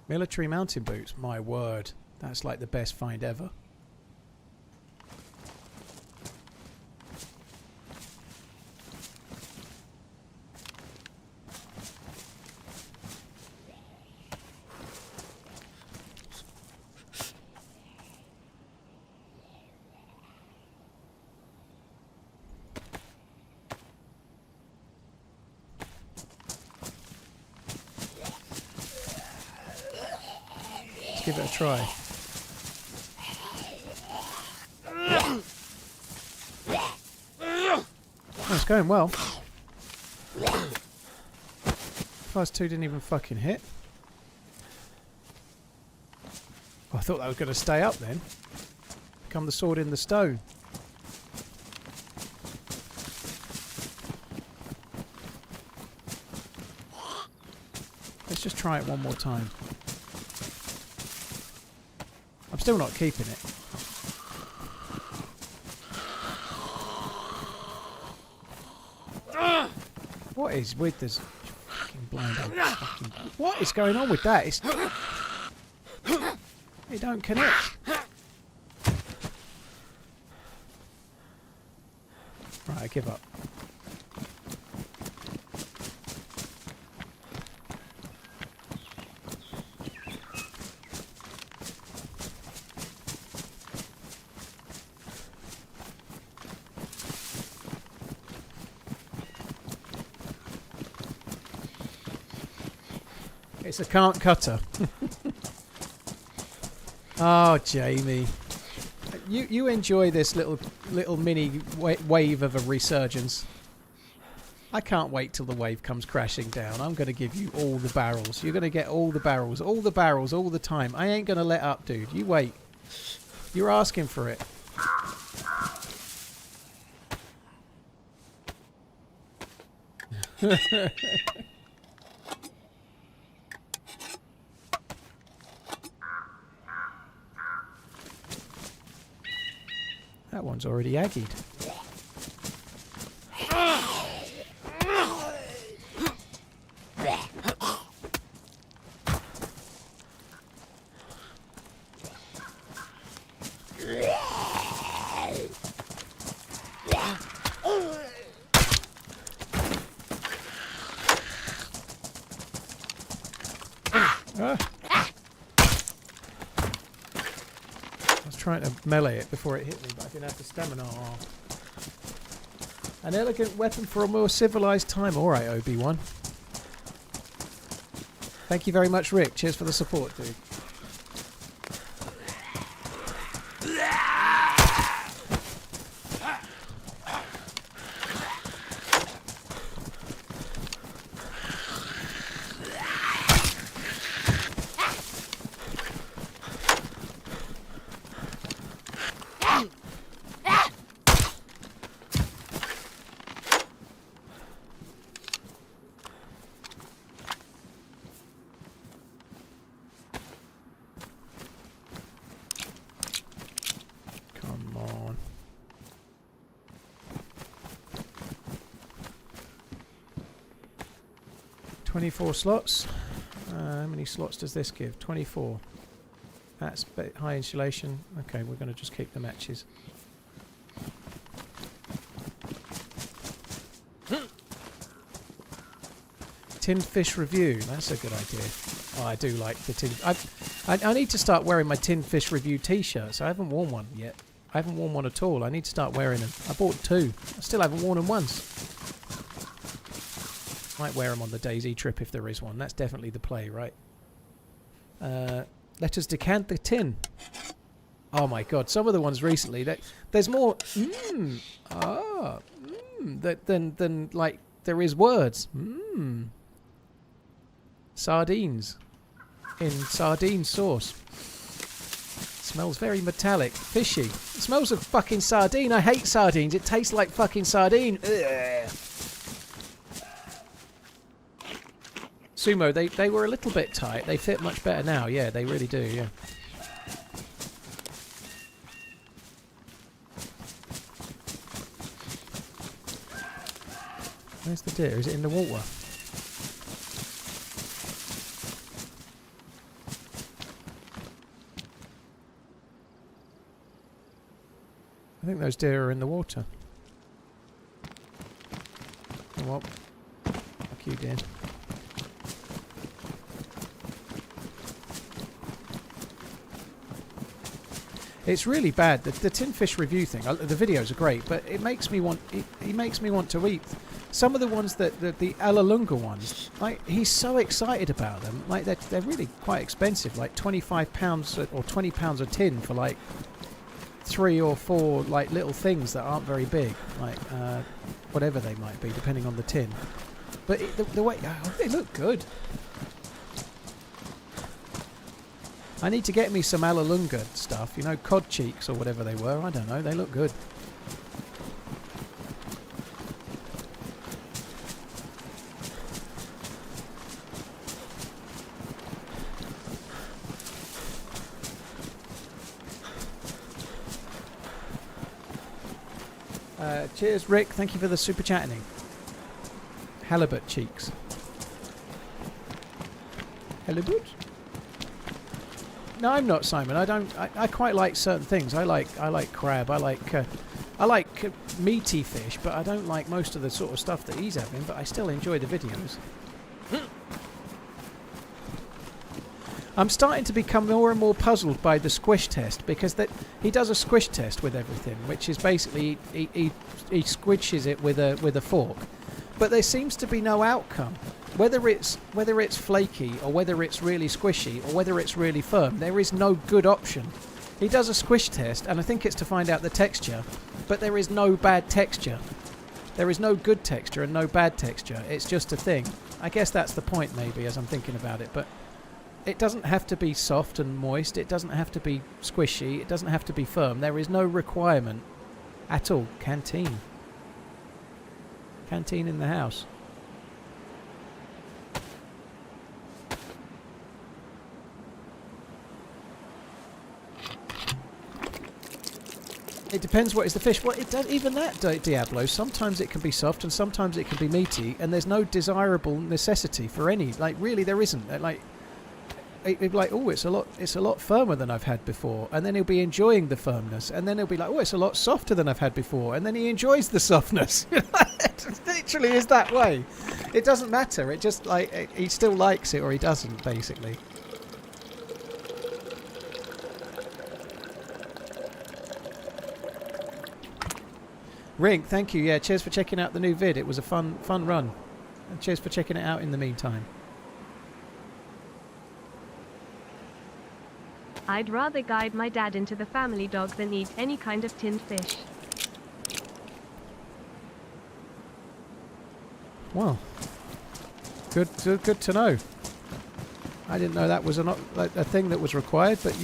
[SPEAKER 2] Military mountain boots. My word. That's like the best find ever. Give it a try. Oh, it's going well. First two didn't even fucking hit. Oh, I thought that was going to stay up then. Become the sword in the stone. Let's just try it one more time. I'm still not keeping it. What is with this fucking blind old fucking... What is going on with that? It's... It don't connect. Right, I give up. It's a can't cutter. Oh, Jamie, you enjoy this little mini wave of a resurgence. I can't wait till the wave comes crashing down. I'm going to give you all the barrels. You're going to get all the barrels all the time. I ain't going to let up, dude. You wait. You're asking for it. That one's already aggied. Trying to melee it before it hit me, but I didn't have the stamina. Oh. An elegant weapon for a more civilized time. Alright, Obi-Wan. Thank you very much, Rick. Cheers for the support, dude. 24 slots. How many slots does this give? 24. That's a bit high insulation. Okay, we're going to just keep the matches. Tinned fish review. That's a good idea. Oh, I do like the tin. I need to start wearing my tinned fish review t-shirts. I haven't worn one yet. I haven't worn one at all. I need to start wearing them. I bought 2. I still haven't worn them once. Might wear them on the DayZ trip if there is one. That's definitely the play, right? Let us decant the tin. Oh my god, some of the ones recently, there's more than like there is words. Sardines in sardine sauce. Smells very metallic, fishy. It smells of fucking sardine. I hate sardines. It tastes like fucking sardine. Ugh. Sumo, they were a little bit tight. They fit much better now. Yeah, they really do. Yeah. Where's the deer? Is it in the water? I think those deer are in the water. Oh well. Fuck you, deer. It's really bad. The tin fish review thing. The videos are great, but it makes me want. It makes me want to eat. Some of the ones the Alalunga ones, like he's so excited about them. Like they're really quite expensive. Like £25 or £20 a tin for like 3 or 4 like little things that aren't very big. Like whatever they might be, depending on the tin. But the way they look good. I need to get me some Alalunga stuff, you know, cod cheeks or whatever they were. I don't know, they look good. Cheers, Rick. Thank you for the super chatting. Halibut cheeks. Halibut? No, I'm not, Simon. I quite like certain things. I like crab. I like meaty fish, but I don't like most of the sort of stuff that he's having. But I still enjoy the videos. I'm starting to become more and more puzzled by the squish test, because he does a squish test with everything, which is basically he squishes it with a fork, but there seems to be no outcome. Whether it's flaky or whether it's really squishy or whether it's really firm, there is no good option. He does a squish test, and I think it's to find out the texture, but there is no bad texture. There is no good texture and no bad texture. It's just a thing. I guess that's the point, maybe, as I'm thinking about it. But it doesn't have to be soft and moist. It doesn't have to be squishy. It doesn't have to be firm. There is no requirement at all. Canteen. Canteen in the house. It depends what is the fish. Well, it does, even that, Diablo, sometimes it can be soft and sometimes it can be meaty, and there's no desirable necessity for any. Like, really, there isn't. Like, oh, it's a lot firmer than I've had before, and then he'll be enjoying the firmness, and then he'll be like, oh, it's a lot softer than I've had before, and then he enjoys the softness. It literally is that way. It doesn't matter. It just, like, he still likes it or he doesn't, basically. Rink, thank you. Yeah, cheers for checking out the new vid. It was a fun run. And cheers for checking it out in the meantime.
[SPEAKER 1] I'd rather guide my dad into the family dog than eat any kind of tinned fish.
[SPEAKER 2] Well, good to know. I didn't know that was a thing that was required, but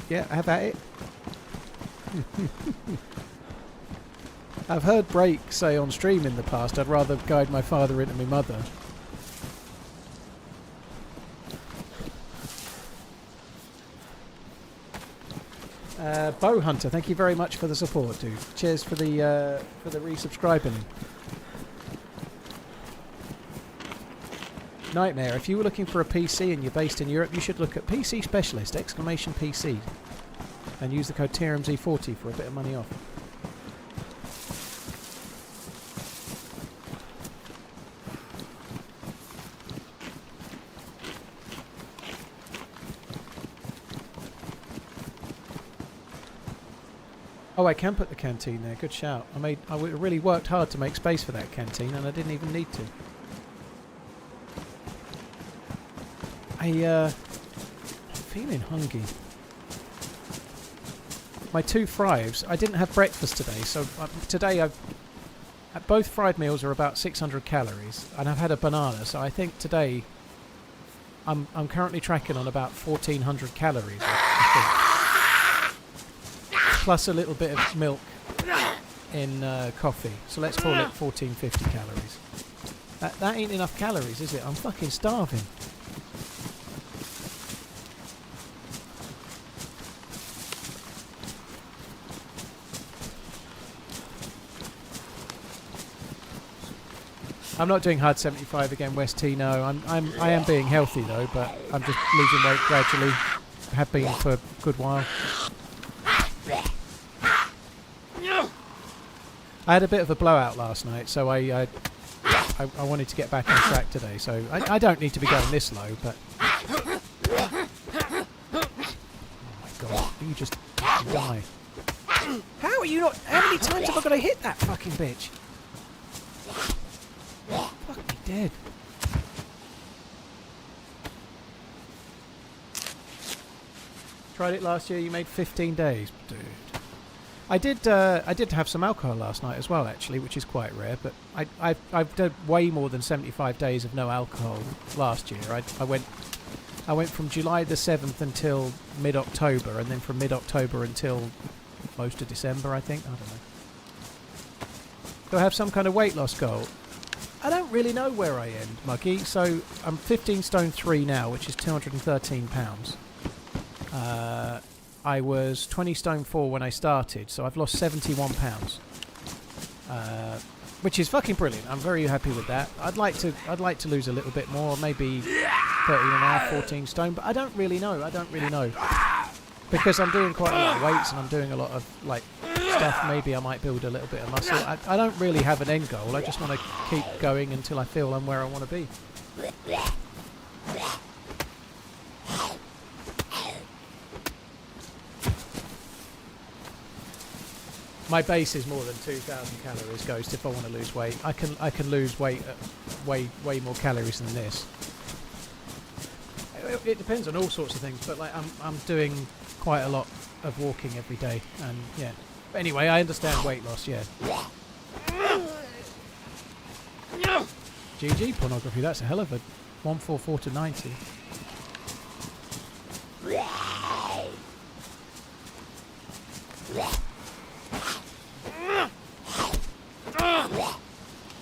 [SPEAKER 2] yeah, have at it. I've heard Break say on stream in the past, I'd rather guide my father into my mother. Bow Hunter, thank you very much for the support, dude. Cheers for the resubscribing. Nightmare, if you were looking for a PC and you're based in Europe, you should look at PC Specialist, !PC, and use the code TRMZ40 for a bit of money off. Oh, I can put the canteen there. Good shout. I really worked hard to make space for that canteen, and I didn't even need to. I'm feeling hungry. My 2 fries. I didn't have breakfast today, so today both fried meals are about 600 calories, and I've had a banana. So I think today I'm currently tracking on about 1400 calories. I think. Plus a little bit of milk in coffee. So let's call it 1450 calories. That ain't enough calories, is it? I'm fucking starving. I'm not doing hard 75 again, West T. No, I am being healthy though, but I'm just losing weight gradually. Have been for a good while. I had a bit of a blowout last night, so I wanted to get back on track today. So I don't need to be going this low, but oh my god, you just die. How are you not? How many times have I got to hit that fucking bitch? Fuck me dead. Tried it last year. You made 15 days, dude. I did have some alcohol last night as well, actually, which is quite rare. But I've done way more than 75 days of no alcohol last year. I went from July the 7th until mid-October, and then from mid-October until most of December, I think. I don't know. Do I have some kind of weight loss goal? I don't really know where I end, Muggy. So I'm 15 stone 3 now, which is 213 pounds. I was 20 stone 4 when I started, so I've lost 71 pounds, which is fucking brilliant. I'm very happy with that. I'd like to lose a little bit more, maybe 13 and a half, 14 stone, but I don't really know. Because I'm doing quite a lot of weights and I'm doing a lot of like stuff. Maybe I might build a little bit of muscle. I don't really have an end goal. I just want to keep going until I feel I'm where I want to be. My base is more than 2,000 calories, Ghost, if I want to lose weight. I can lose weight at way more calories than this. It depends on all sorts of things, but like I'm doing quite a lot of walking every day, and yeah. But anyway, I understand weight loss, yeah. GG pornography, that's a hell of a 144 to 90.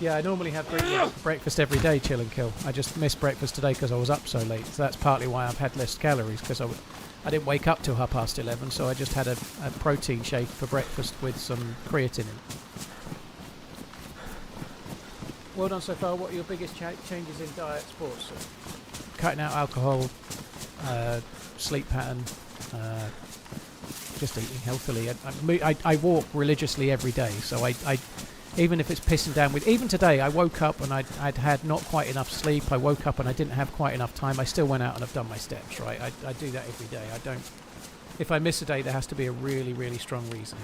[SPEAKER 2] Yeah, I normally have breakfast every day, chill and kill. I just missed breakfast today because I was up so late. So that's partly why I've had less calories, because I didn't wake up till 11:30, so I just had a protein shake for breakfast with some creatine in it. Well done so far. What are your biggest changes in diet, sports? Cutting out alcohol, sleep pattern, just eating healthily. I walk religiously every day, so I even if it's pissing down with... Even today, I woke up and I'd had not quite enough sleep. I woke up and I didn't have quite enough time. I still went out and I've done my steps, right? I do that every day. I don't... If I miss a day, there has to be a really, really strong reason.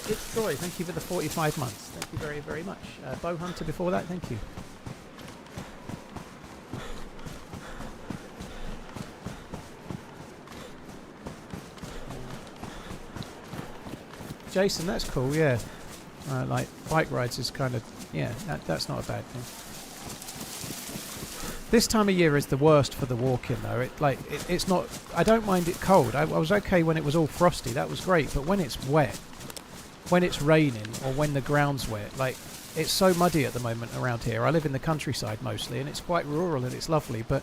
[SPEAKER 2] It's Troy, thank you for the 45 months. Thank you very, very much. Bow Hunter before that, thank you. Jason, that's cool, yeah. Like, bike rides is kind of... Yeah, that's not a bad thing. This time of year is the worst for the walking though. It's not. I don't mind it cold. I was okay when it was all frosty. That was great. But when it's wet, when it's raining, or when the ground's wet, like it's so muddy at the moment around here. I live in the countryside mostly, and it's quite rural and it's lovely. But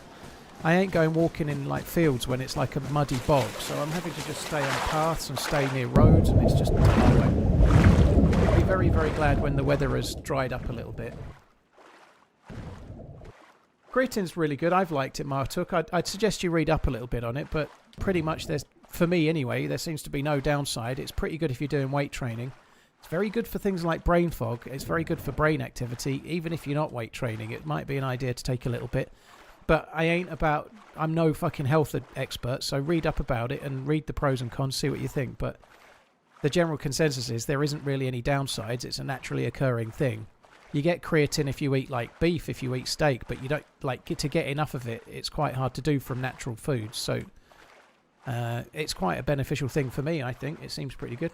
[SPEAKER 2] I ain't going walking in like fields when it's like a muddy bog. So I'm having to just stay on paths and stay near roads, and it's just. I'll be very, very glad when the weather has dried up a little bit. Creatine's really good. I've liked it, Martuk. I'd suggest you read up a little bit on it, but pretty much there's, for me anyway, there seems to be no downside. It's pretty good if you're doing weight training. It's very good for things like brain fog. It's very good for brain activity. Even if you're not weight training, it might be an idea to take a little bit. But I'm no fucking health expert, so read up about it and read the pros and cons, see what you think. But the general consensus is there isn't really any downsides. It's a naturally occurring thing. You get creatine if you eat like beef, if you eat steak, but you don't to get enough of it. It's quite hard to do from natural foods, so it's quite a beneficial thing for me. I think it seems pretty good.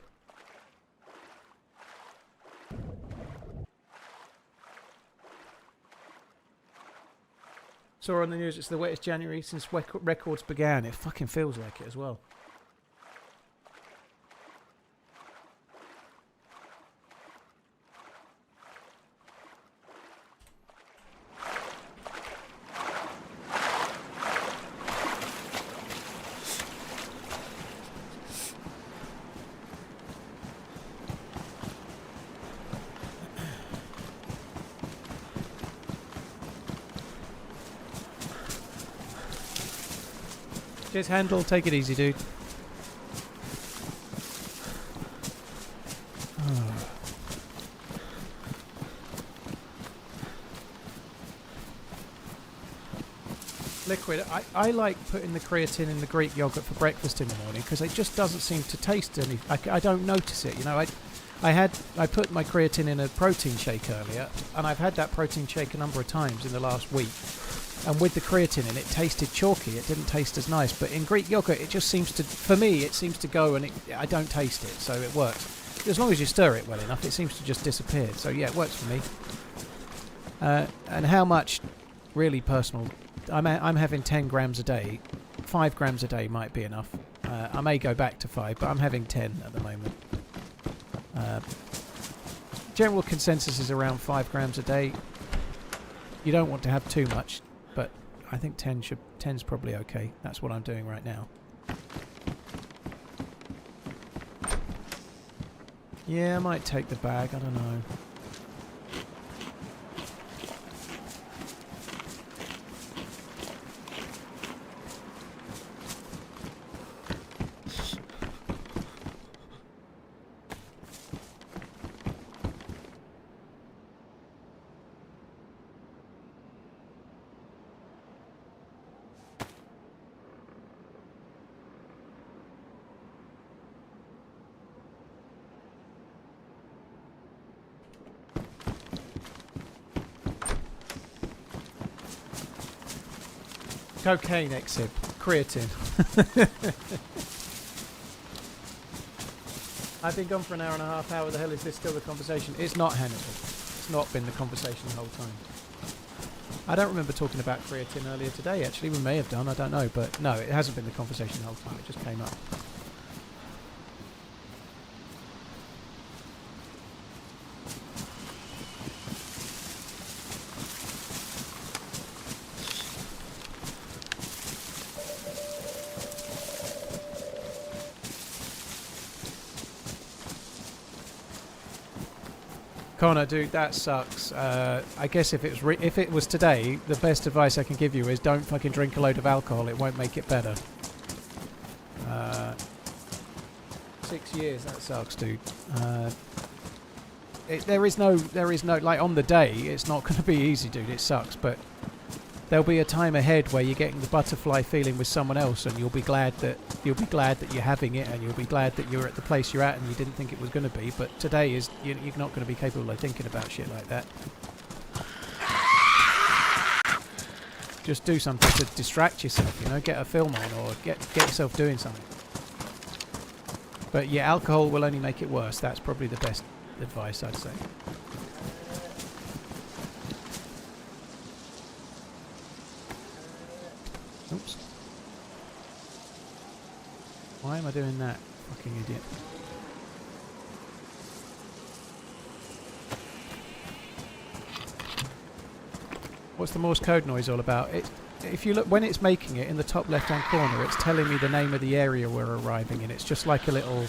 [SPEAKER 2] Saw on the news it's the wettest January since records began. It fucking feels like it as well. Cheers, Handle. Take it easy, dude. Liquid. I like putting the creatine in the Greek yogurt for breakfast in the morning because it just doesn't seem to taste any. I don't notice it. You know, I put my creatine in a protein shake earlier, and I've had that protein shake a number of times in the last week. And with the creatine in it, tasted chalky. It didn't taste as nice. But in Greek yogurt, it just seems to, for me, it seems to go and I don't taste it, so it works. As long as you stir it well enough, it seems to just disappear. So yeah, it works for me. And how much? Really personal. I'm having 10 grams a day. 5 grams a day might be enough. I may go back to 5, but I'm having 10 at the moment. General consensus is around 5 grams a day. You don't want to have too much, but I think 10's probably okay. That's what I'm doing right now. Yeah, I might take the bag. I don't know. Cocaine exhib. Creatine. I've been gone for an hour and a half. How the hell is this still the conversation? It's not, Hannibal. It's not been the conversation the whole time. I don't remember talking about creatine earlier today, actually. We may have done, I don't know. But no, it hasn't been the conversation the whole time. It just came up. Connor, dude, that sucks. I guess if it was today, the best advice I can give you is don't fucking drink a load of alcohol. It won't make it better. 6 years, that sucks, dude. There is no, like on the day, it's not going to be easy, dude. It sucks, but there'll be a time ahead where you're getting the butterfly feeling with someone else, and you'll be glad that you're having it, and you'll be glad that you're at the place you're at, and you didn't think it was going to be. But today is you're not going to be capable of thinking about shit like that. Just do something to distract yourself, you know. Get a film on, or get yourself doing something. But yeah, alcohol will only make it worse. That's probably the best advice, I'd say. Oops. Why am I doing that? Fucking idiot. What's the Morse code noise all about? If you look, when it's making it in the top left-hand corner, it's telling me the name of the area we're arriving in. It's just like a little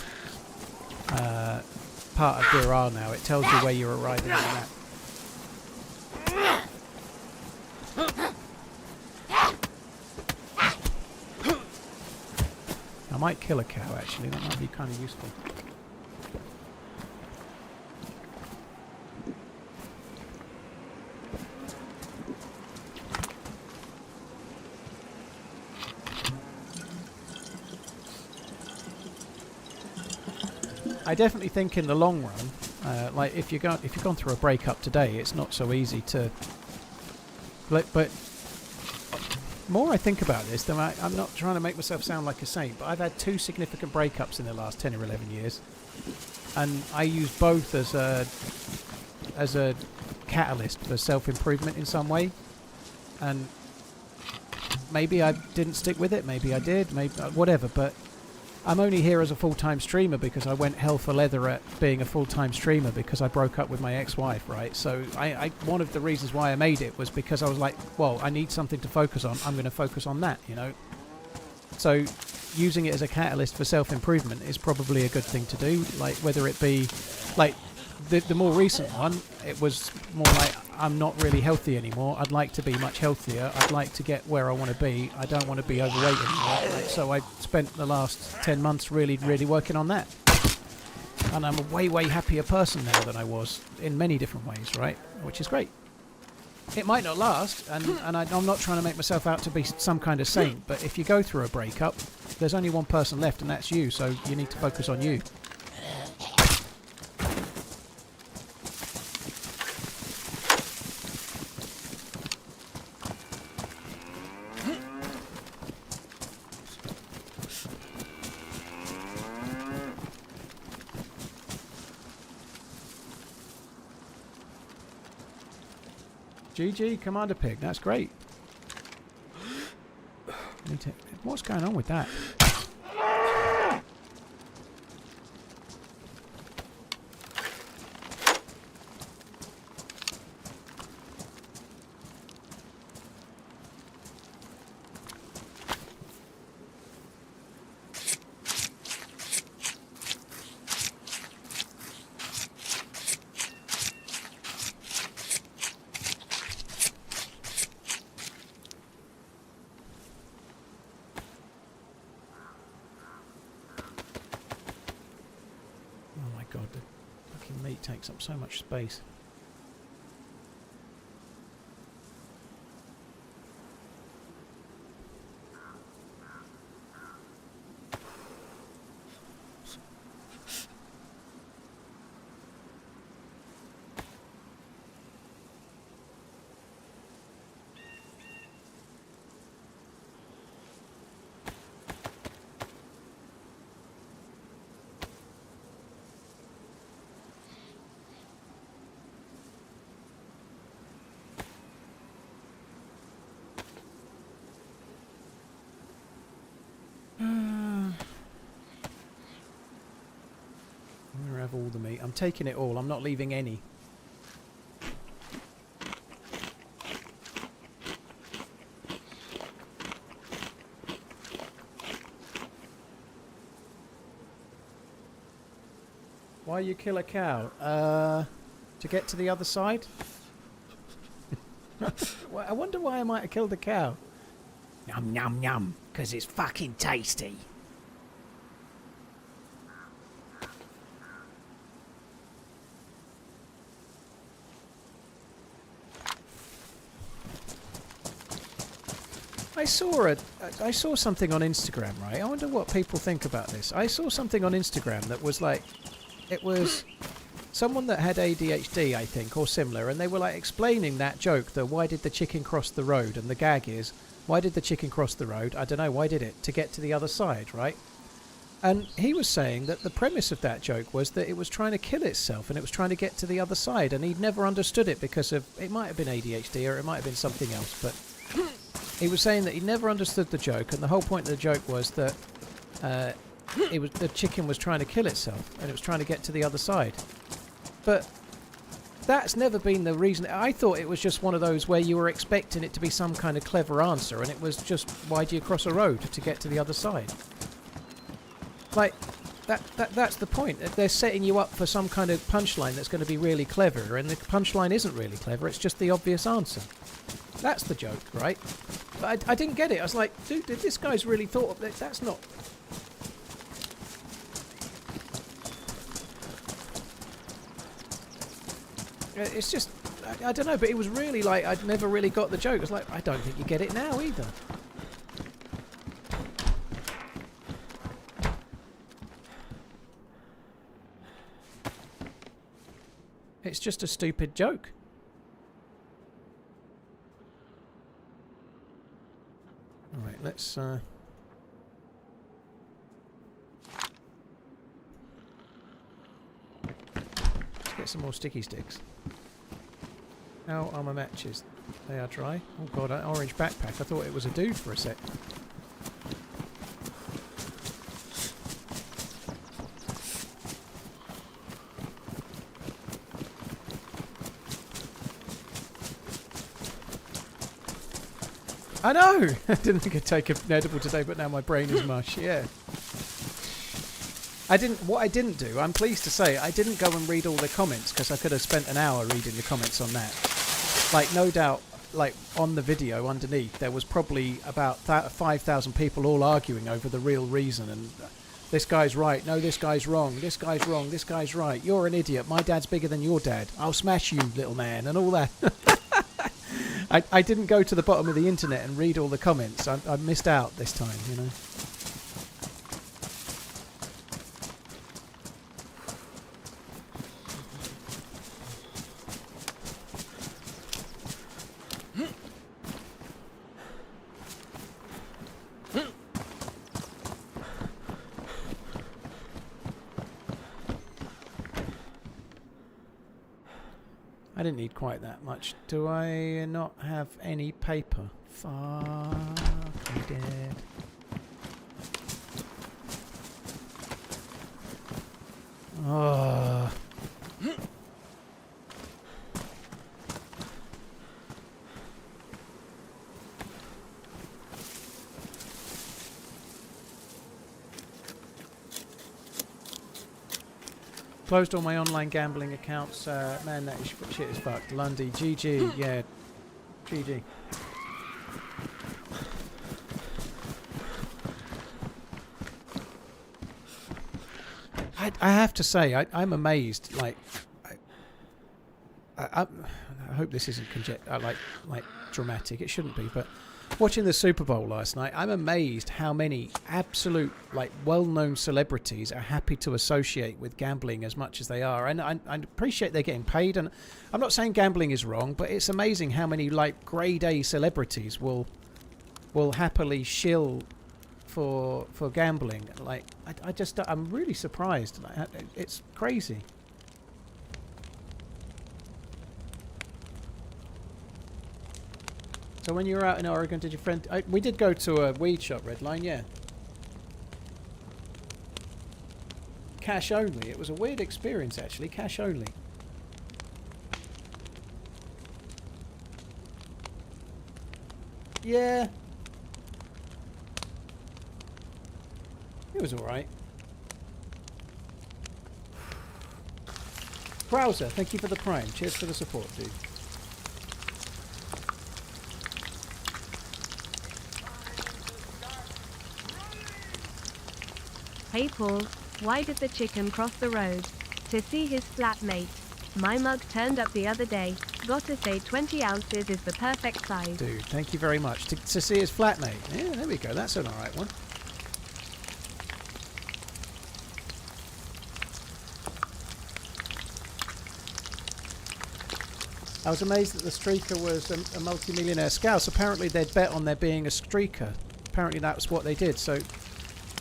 [SPEAKER 2] part of Deerisle now. It tells you where you're arriving on the map. I might kill a cow, actually. That might be kind of useful. I definitely think in the long run, like if you've gone through a breakup today, it's not so easy to. But more I think about this, then I'm not trying to make myself sound like a saint, but I've had 2 significant breakups in the last 10 or 11 years, and I use both as a catalyst for self-improvement in some way. And maybe I didn't stick with it, maybe I did, maybe whatever. But I'm only here as a full-time streamer because I went hell for leather at being a full-time streamer because I broke up with my ex-wife, right? So I one of the reasons why I made it was because I was like, well, I need something to focus on. I'm going to focus on that, you know? So using it as a catalyst for self-improvement is probably a good thing to do. Like, whether it be, like, the more recent one, it was more like, I'm not really healthy anymore. I'd like to be much healthier. I'd like to get where I want to be. I don't want to be overweight anymore. Like, so I spent the last 10 months really working on that. And I'm a way happier person now than I was in many different ways, right? Which is great. It might not last, and I'm not trying to make myself out to be some kind of saint, but if you go through a breakup, there's only one person left, and that's you, so you need to focus on you. GG, Commander Pig, that's great. What's going on with that? God, the fucking meat takes up so much space. All the meat. I'm taking it all. I'm not leaving any. Why you kill a cow? To get to the other side? I wonder why I might have killed the cow. Yum yum yum. Because it's fucking tasty. I saw something on Instagram, right? I wonder what people think about this. I saw something on Instagram that was like, it was someone that had ADHD, I think, or similar, and they were like explaining that joke, the why did the chicken cross the road? And the gag is, why did the chicken cross the road? I don't know, why did it? To get to the other side, right? And he was saying that the premise of that joke was that it was trying to kill itself and it was trying to get to the other side, and he'd never understood it because of, it might have been ADHD or it might have been something else, but he was saying that he never understood the joke, and the whole point of the joke was that the chicken was trying to kill itself, and it was trying to get to the other side. But that's never been the reason. I thought it was just one of those where you were expecting it to be some kind of clever answer, and it was just, why do you cross a road to get to the other side? Like, that's the point. They're setting you up for some kind of punchline that's going to be really clever, and the punchline isn't really clever, it's just the obvious answer. That's the joke, right? But I didn't get it. I was like, dude, this guy's really thought of it. That's not... It's just, I don't know, but it was really like, I'd never really got the joke. It's like, I don't think you get it now either. It's just a stupid joke. Alright, let's get some more sticky sticks. How are my matches? They are dry. Oh god, an orange backpack. I thought it was a dude for a sec. I know! I didn't think I'd take an edible today, but now my brain is mush. Yeah. What I didn't do, I'm pleased to say, I didn't go and read all the comments, because I could have spent an hour reading the comments on that. Like, no doubt, like, on the video underneath, there was probably about 5,000 people all arguing over the real reason, and this guy's right, no, this guy's wrong, this guy's wrong, this guy's right, you're an idiot, my dad's bigger than your dad, I'll smash you, little man, and all that. I didn't go to the bottom of the internet and read all the comments. I missed out this time, you know. I didn't need quite that much. Do I not have any paper? Fuck, I'm dead. Oh. Closed all my online gambling accounts. Man, that is shit as fuck. Lundy, GG, yeah. GG. I have to say, I'm amazed. Like, I hope this isn't like dramatic. It shouldn't be, but watching the Super Bowl last night, I'm amazed how many absolute, like, well-known celebrities are happy to associate with gambling as much as they are. And I appreciate they're getting paid. And I'm not saying gambling is wrong, but it's amazing how many, like, grade A celebrities will happily shill for gambling. Like, I'm really surprised. Like, it's crazy. So when you were out in Oregon, did your friend... we did go to a weed shop, Redline, yeah. Cash only. It was a weird experience, actually. Cash only. Yeah. It was alright. Browser, thank you for the prime. Cheers for the support, dude.
[SPEAKER 1] Hey Paul, why did the chicken cross the road? To see his flatmate. My mug turned up the other day. Gotta say 20 ounces is the perfect size.
[SPEAKER 2] Dude, thank you very much. To see his flatmate. Yeah, there we go. That's an alright one. I was amazed that the streaker was a multi-millionaire scout. Apparently they'd bet on there being a streaker. Apparently that's what they did. So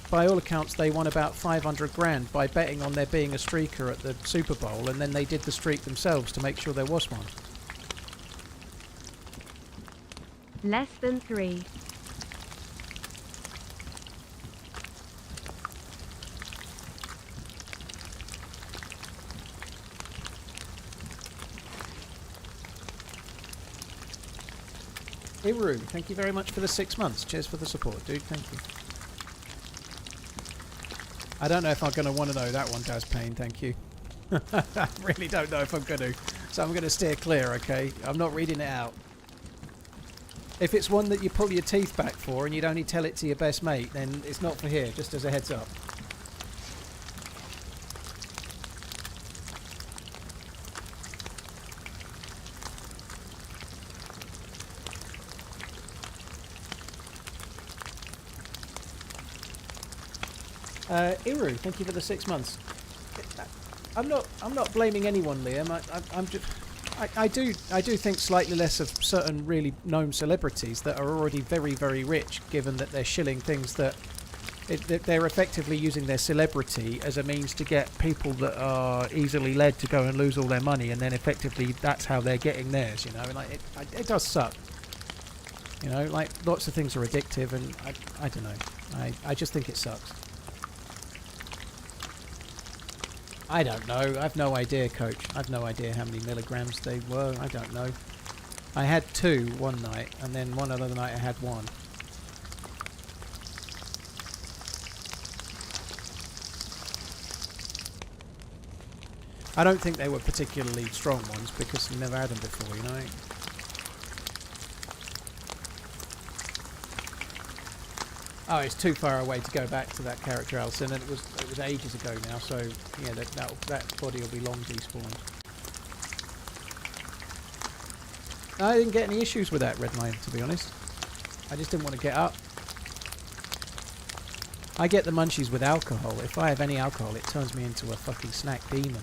[SPEAKER 2] by all accounts they won about 500 grand by betting on there being a streaker at the Super Bowl, and then they did the streak themselves to make sure there was one.
[SPEAKER 1] Less than 3.
[SPEAKER 2] Iru, thank you very much for the 6 months. Cheers for the support, dude. Thank you. I don't know if I'm going to want to know that one, Daz Payne. Thank you. I really don't know if I'm going to. So I'm going to steer clear, okay? I'm not reading it out. If it's one that you pull your teeth back for and you'd only tell it to your best mate, then it's not for here, just as a heads up. Iru, thank you for the 6 months. I'm not blaming anyone, Liam. I do think slightly less of certain really known celebrities that are already very, very rich, given that they're shilling things that they're effectively using their celebrity as a means to get people that are easily led to go and lose all their money, and then effectively that's how they're getting theirs. You know, and like it does suck. You know, like lots of things are addictive, and I don't know. I just think it sucks. I don't know. I've no idea, Coach. I've no idea how many milligrams they were. I don't know. I had 2 one night, and then one other night I had 1. I don't think they were particularly strong ones because we never had them before, you know. Oh, it's too far away to go back to that character, Alison, and it was ages ago now. So yeah, that body will be long despawned. I didn't get any issues with that Redline, to be honest. I just didn't want to get up. I get the munchies with alcohol. If I have any alcohol, it turns me into a fucking snack demon.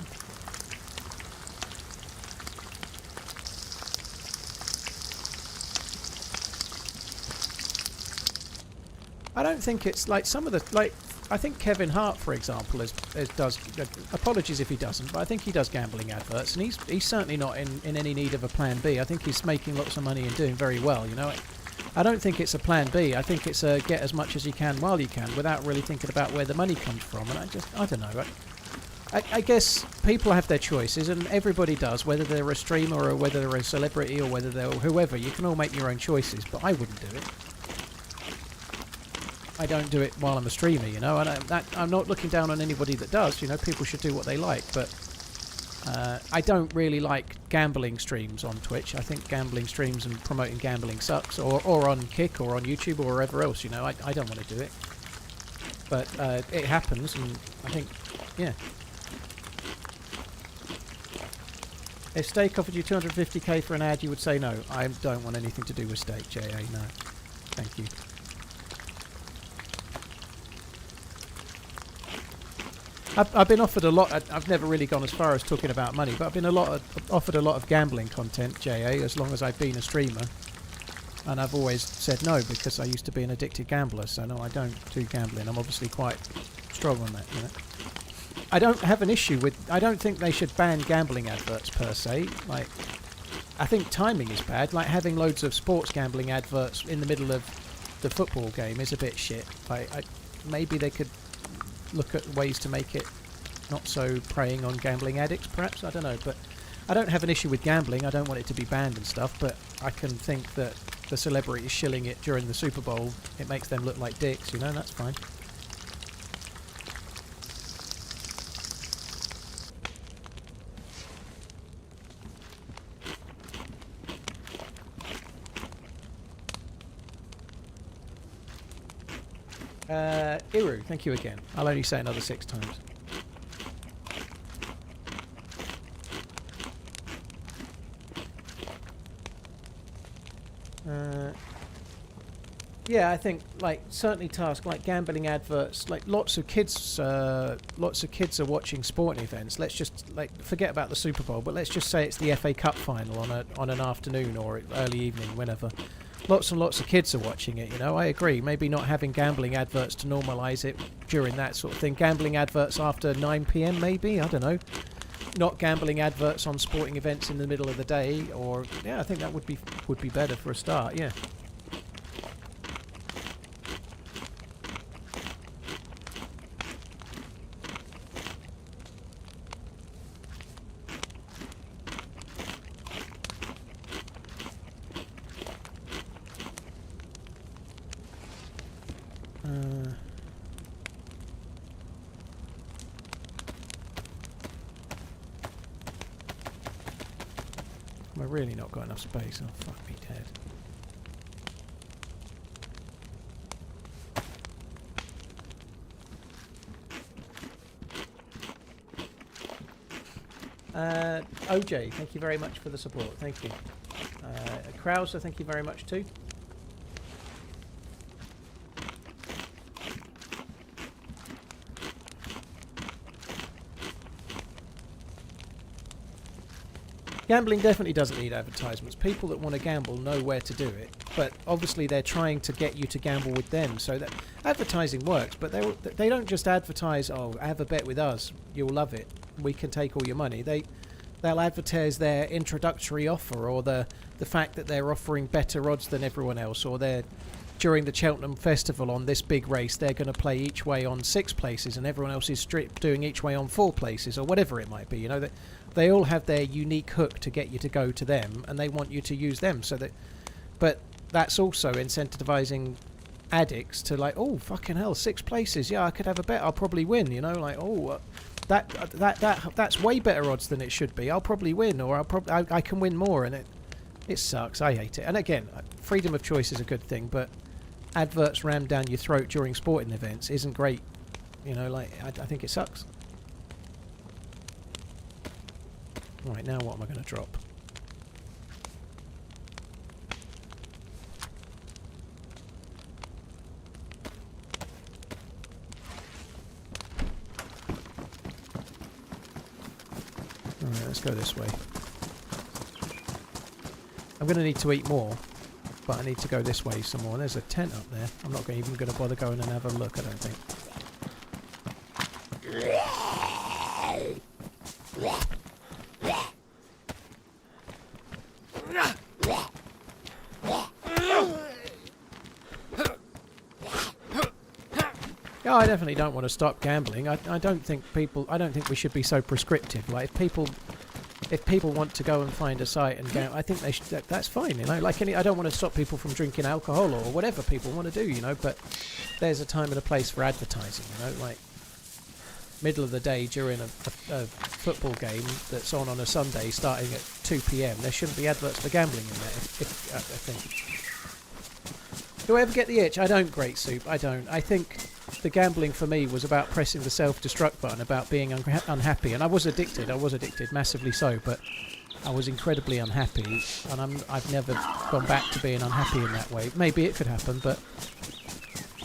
[SPEAKER 2] I don't think it's like some of the I think Kevin Hart, for example, does apologies if he doesn't, but I think he does gambling adverts, and he's certainly not in any need of a plan B. I think he's making lots of money and doing very well. You know, I don't think it's a plan B. I think it's a get as much as you can while you can, without really thinking about where the money comes from. And I don't know. I guess people have their choices, and everybody does, whether they're a streamer or whether they're a celebrity or whether they're whoever. You can all make your own choices, but I wouldn't do it. I don't do it while I'm a streamer, you know. I'm not looking down on anybody that does. You know, people should do what they like, but I don't really like gambling streams on Twitch. I think gambling streams and promoting gambling sucks, or on Kick or on YouTube or wherever else. You know, I don't want to do it, but it happens, and I think, yeah. If Steak offered you 250k for an ad, you would say no. I don't want anything to do with Steak, JA. No, thank you. I've been offered a lot. I've never really gone as far as talking about money, but I've been offered a lot of gambling content, JA, as long as I've been a streamer. And I've always said no because I used to be an addicted gambler. So no, I don't do gambling. I'm obviously quite strong on that. You know, I don't have an issue with. I don't think they should ban gambling adverts per se. Like, I think timing is bad. Like having loads of sports gambling adverts in the middle of the football game is a bit shit. Maybe they could look at ways to make it not so preying on gambling addicts, perhaps. I don't know, but I don't have an issue with gambling. I don't want it to be banned and stuff, but I can think that the celebrities shilling it during the Super Bowl, it makes them look like dicks, you know, and that's fine. Iru, thank you again. I'll only say another 6 times. Yeah, I think certainly tasks like gambling adverts, like lots of kids are watching sporting events. Let's just forget about the Super Bowl, but let's just say it's the FA Cup final on an afternoon or early evening, whenever. Lots and lots of kids are watching it, you know. I agree. Maybe not having gambling adverts to normalise it during that sort of thing. Gambling adverts after 9 PM, maybe. I don't know. Not gambling adverts on sporting events in the middle of the day, or yeah, I think that would be better for a start. Yeah. We're really not got enough space. Oh, fuck me dead. OJ, thank you very much for the support. Thank you. Krauser, thank you very much too. Gambling definitely doesn't need advertisements. People that want to gamble know where to do it, but obviously they're trying to get you to gamble with them. So that advertising works, but they don't just advertise, "Oh, have a bet with us. You'll love it. We can take all your money." They'll advertise their introductory offer, or the fact that they're offering better odds than everyone else, or they're during the Cheltenham Festival on this big race they're going to play each way on 6 places and everyone else is doing each way on 4 places, or whatever it might be. You know, that they all have their unique hook to get you to go to them, and they want you to use them. So that, but that's also incentivizing addicts to like, oh fucking hell, 6 places, yeah, I could have a bet, I'll probably win. You know, like, oh. That's way better odds than it should be. I'll probably win, or I can win more, and it sucks. I hate it. And again, freedom of choice is a good thing, but adverts rammed down your throat during sporting events isn't great. You know, like I think it sucks. Right, now what am I going to drop? Alright, let's go this way. I'm going to need to eat more, but I need to go this way some more. There's a tent up there. I'm not even going to bother going and have a look, I don't think. Yeah, I definitely don't want to stop gambling. I don't think we should be so prescriptive. Like if people want to go and find a site and gamble, I think they should. That's fine, you know. Like I don't want to stop people from drinking alcohol or whatever people want to do, you know. But there's a time and a place for advertising, you know. Like middle of the day during a football game that's on a Sunday starting at 2 p.m. There shouldn't be adverts for gambling in there. I think. Do I ever get the itch? I don't, Great Soup. I don't. I think the gambling for me was about pressing the self-destruct button, about being unhappy, and I was addicted. Massively so, but I was incredibly unhappy, and I've never gone back to being unhappy in that way. Maybe it could happen, but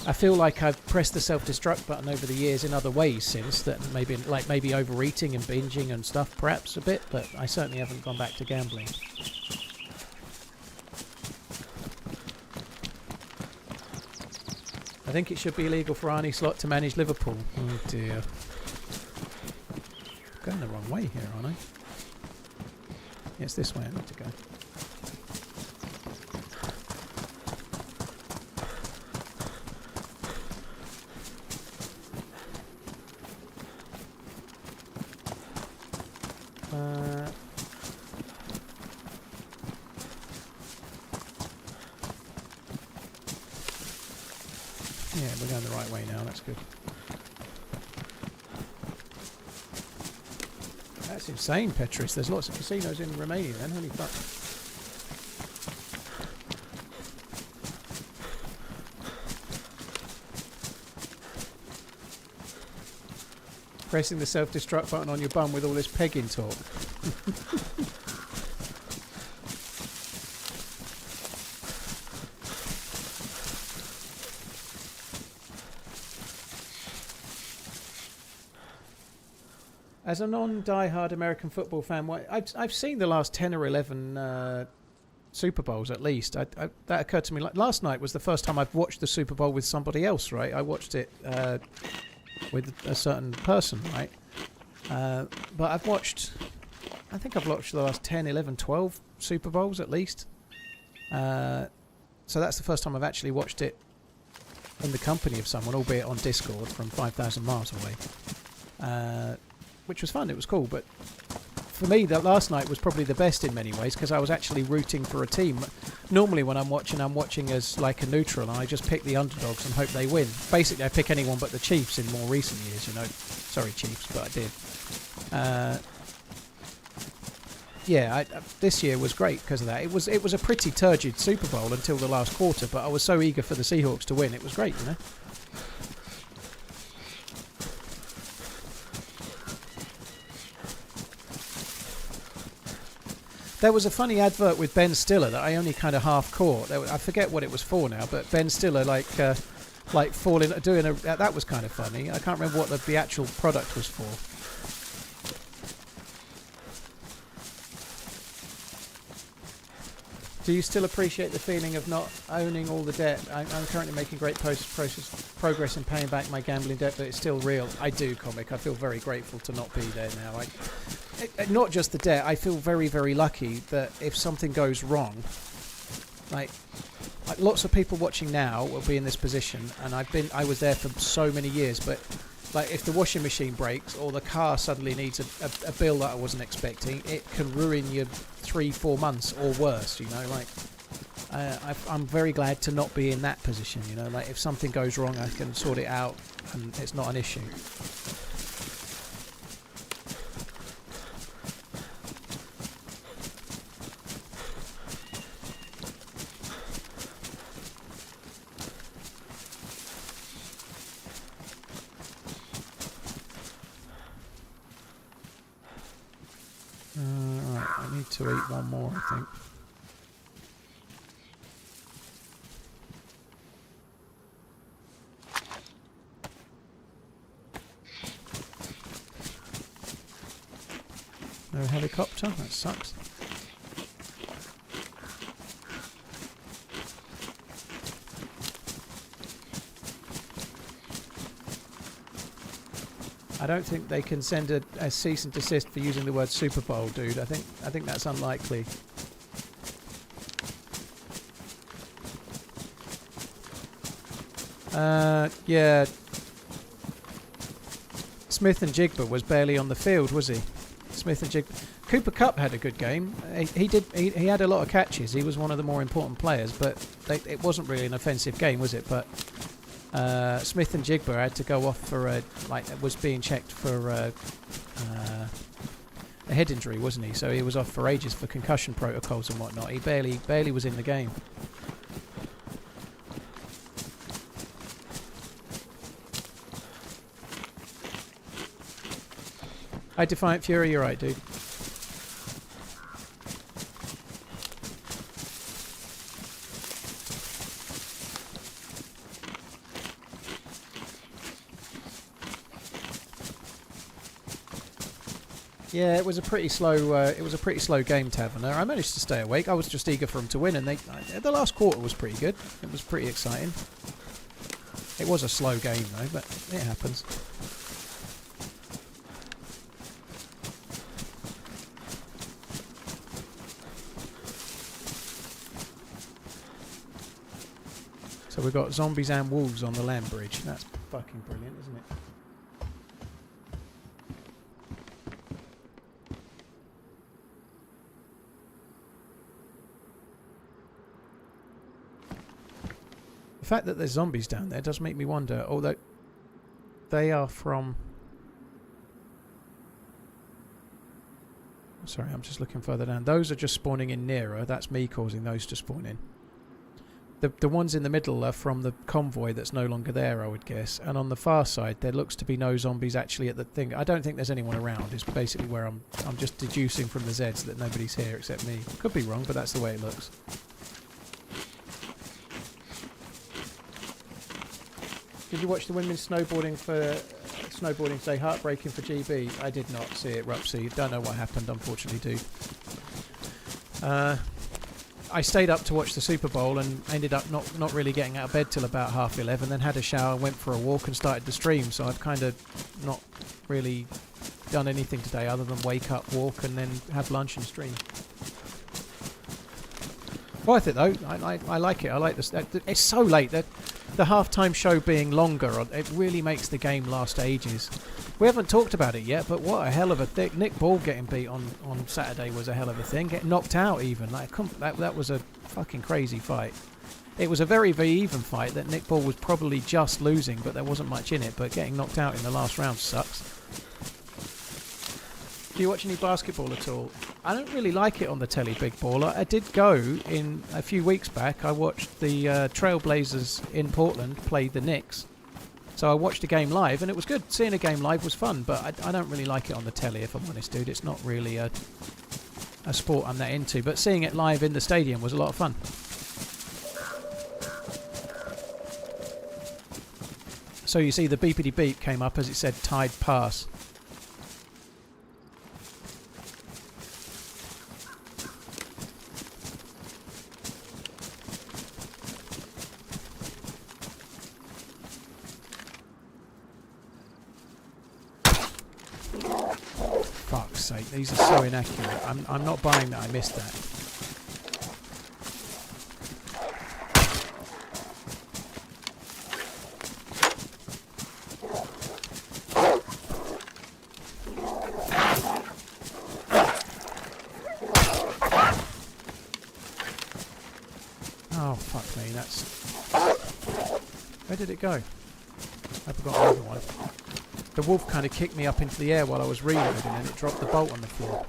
[SPEAKER 2] I feel like I've pressed the self-destruct button over the years in other ways since, that maybe overeating and binging and stuff, perhaps a bit, but I certainly haven't gone back to gambling. I think it should be illegal for Arnie Slot to manage Liverpool. Oh dear. I'm going the wrong way here, aren't I? Yeah, it's this way I need to go. Yeah, we're going the right way now, that's good. That's insane, Petris. There's lots of casinos in Romania then, holy fuck. Pressing the self-destruct button on your bum with all this pegging talk. As a non-diehard American football fan, I've seen the last 10 or 11 Super Bowls at least. That occurred to me. Like last night was the first time I've watched the Super Bowl with somebody else, right? I watched it with a certain person, right? But I think I've watched the last 10, 11, 12 Super Bowls at least. So that's the first time I've actually watched it in the company of someone, albeit on Discord from 5,000 miles away. Which was fun, it was cool, but for me, that last night was probably the best in many ways because I was actually rooting for a team. Normally when I'm watching as like a neutral, and I just pick the underdogs and hope they win. Basically, I pick anyone but the Chiefs in more recent years, you know. Sorry, Chiefs, but I did. Yeah, this year was great because of that. It was a pretty turgid Super Bowl until the last quarter, but I was so eager for the Seahawks to win. It was great, you know. There was a funny advert with Ben Stiller that I only kind of half caught. I forget what it was for now, but Ben Stiller like falling, doing a. That was kind of funny. I can't remember what the actual product was for. Do you still appreciate the feeling of not owning all the debt? I'm currently making great progress in paying back my gambling debt, but it's still real. I do, Comic. I feel very grateful to not be there now. Not just the debt. I feel very, very lucky that if something goes wrong, like lots of people watching now will be in this position, and I was there for so many years, but like if the washing machine breaks or the car suddenly needs a bill that I wasn't expecting, it can ruin your 3-4 months or worse, you know. Like I'm very glad to not be in that position, you know. Like if something goes wrong, I can sort it out and it's not an issue. Right, I need to eat one more, I think. No helicopter? That sucks. I don't think they can send a cease and desist for using the word Super Bowl, dude. I think that's unlikely. Yeah. Smith and Jigba was barely on the field, was he? Smith and Jigba. Cooper Kupp had a good game. He had a lot of catches. He was one of the more important players, but it wasn't really an offensive game, was it? But Smith and Jigba had to go off for was being checked for a head injury, wasn't he? So he was off for ages for concussion protocols and whatnot. He barely was in the game. Hi, Defiant Fury, you're right, dude. Yeah, it was a pretty slow game, Taverner. I managed to stay awake. I was just eager for them to win, and the last quarter was pretty good. It was pretty exciting. It was a slow game though, but it happens. So we've got zombies and wolves on the land bridge. That's fucking brilliant, isn't it? The fact that there's zombies down there does make me wonder, although they are from... Sorry, I'm just looking further down. Those are just spawning in nearer. That's me causing those to spawn in. The ones in the middle are from the convoy that's no longer there, I would guess. And on the far side, there looks to be no zombies actually at the thing. I don't think there's anyone around. It's basically where I'm just deducing from the Zeds that nobody's here except me. Could be wrong, but that's the way it looks. Did you watch the women's snowboarding today? Heartbreaking for GB. I did not see it, Rupsy. Don't know what happened, unfortunately, dude. I stayed up to watch the Super Bowl and ended up not really getting out of bed till about 11:30, then had a shower, went for a walk and started the stream. So I've kind of not really done anything today other than wake up, walk and then have lunch and stream. Worth it though. I like it. I like this. It's so late that the halftime show being longer, it really makes the game last ages. We haven't talked about it yet, but what a hell of a thing. Nick Ball getting beat on Saturday was a hell of a thing. Getting knocked out even. Like, that was a fucking crazy fight. It was a very, very even fight that Nick Ball was probably just losing, but there wasn't much in it. But getting knocked out in the last round sucks. Do you watch any basketball at all? I don't really like it on the telly, Big Baller. I did go in a few weeks back. I watched the Trailblazers in Portland play the Knicks. So I watched a game live, and it was good. Seeing a game live was fun, but I don't really like it on the telly, if I'm honest, dude. It's not really a sport I'm that into. But seeing it live in the stadium was a lot of fun. So you see the beepity beep came up as it said Tide Pass. Fuck's sake, these are so inaccurate. I'm not buying that I missed that. Oh, fuck me, that's... Where did it go? I forgot another one. The wolf kind of kicked me up into the air while I was reloading and it dropped the bolt on the floor.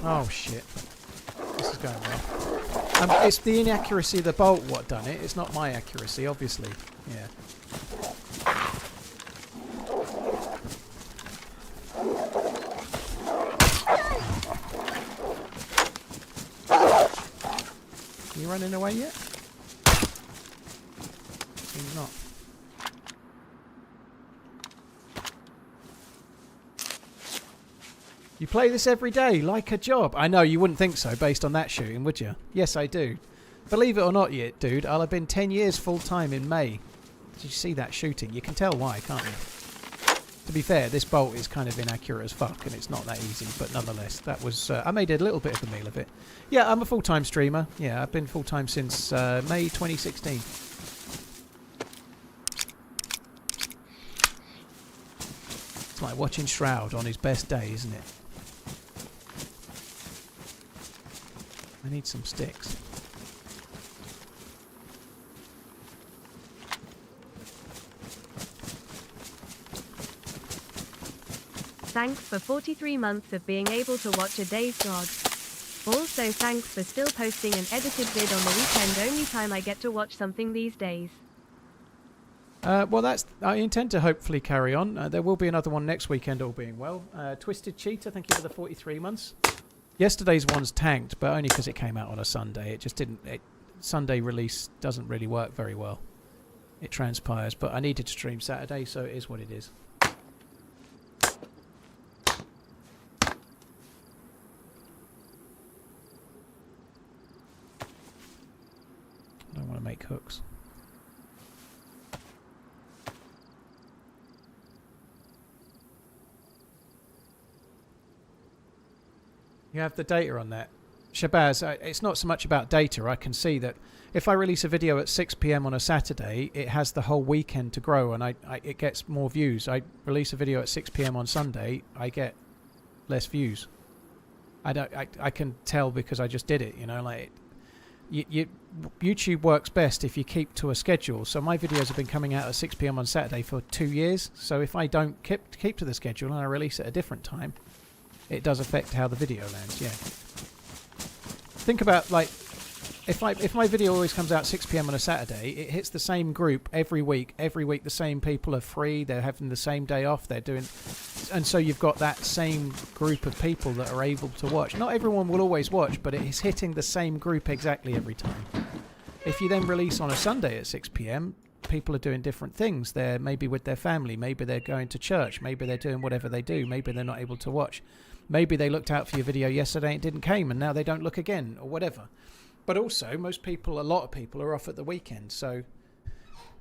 [SPEAKER 2] Oh shit. This is going well. It's the inaccuracy of the bolt what done it. It's not my accuracy, obviously. Yeah. You running away yet? Seems not. You play this every day, like a job. I know, you wouldn't think so based on that shooting, would you? Yes, I do. Believe it or not yet, dude, I'll have been 10 years full-time in May. Did you see that shooting? You can tell why, can't you? To be fair, this bolt is kind of inaccurate as fuck, and it's not that easy, but nonetheless, that was... I made a little bit of a meal of it. Yeah, I'm a full-time streamer. Yeah, I've been full-time since May 2016. It's like watching Shroud on his best day, isn't it? I need some sticks.
[SPEAKER 1] Thanks for 43 months of being able to watch a day's God. Also thanks for still posting an edited vid on the weekend, only time I get to watch something these days.
[SPEAKER 2] Well, I intend to hopefully carry on. There will be another one next weekend, all being well. Twisted Cheetah, thank you for the 43 months. Yesterday's one's tanked, but only because it came out on a Sunday. It just didn't... Sunday release doesn't really work very well. It transpires, but I needed to stream Saturday, so it is what it is. I don't want to make hooks. You have the data on that. Shabazz, it's not so much about data. I can see that if I release a video at 6 PM on a Saturday, it has the whole weekend to grow and it gets more views. I release a video at 6 PM on Sunday, I get less views. I can tell because I just did it, you know, like... YouTube works best if you keep to a schedule. So my videos have been coming out at 6 PM on Saturday for 2 years. So if I don't keep to the schedule and I release at a different time, it does affect how the video lands. Yeah. Think about, like, if my video always comes out 6 PM on a Saturday, it hits the same group every week. Every week the same people are free. They're having the same day off. They're doing, and so you've got that same group of people that are able to watch. Not everyone will always watch, but it is hitting the same group exactly every time. If you then release on a Sunday at 6 PM, people are doing different things. They're maybe with their family. Maybe they're going to church. Maybe they're doing whatever they do. Maybe they're not able to watch. Maybe they looked out for your video yesterday and it didn't came and now they don't look again or whatever. But also, most people, a lot of people are off at the weekend. So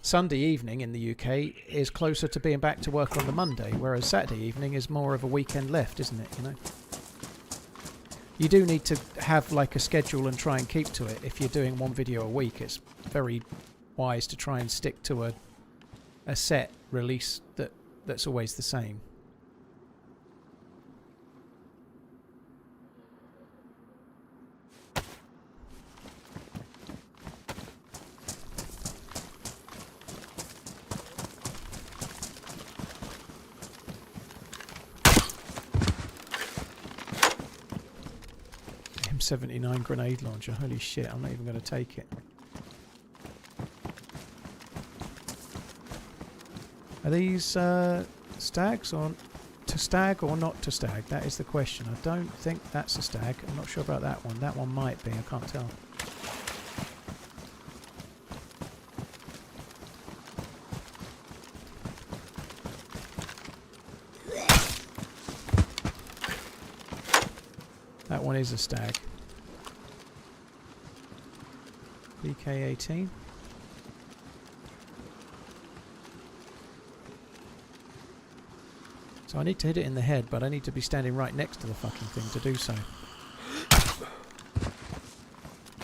[SPEAKER 2] Sunday evening in the UK is closer to being back to work on the Monday, whereas Saturday evening is more of a weekend left, isn't it? You know. You do need to have like a schedule and try and keep to it. If you're doing one video a week, it's very wise to try and stick to a set release that's always the same. M79 grenade launcher. Holy shit, I'm not even going to take it. Are these stags or to stag or not to stag? That is the question. I don't think that's a stag. I'm not sure about that one. That one might be. I can't tell. That one is a stag. BK-18. So I need to hit it in the head, but I need to be standing right next to the fucking thing to do so.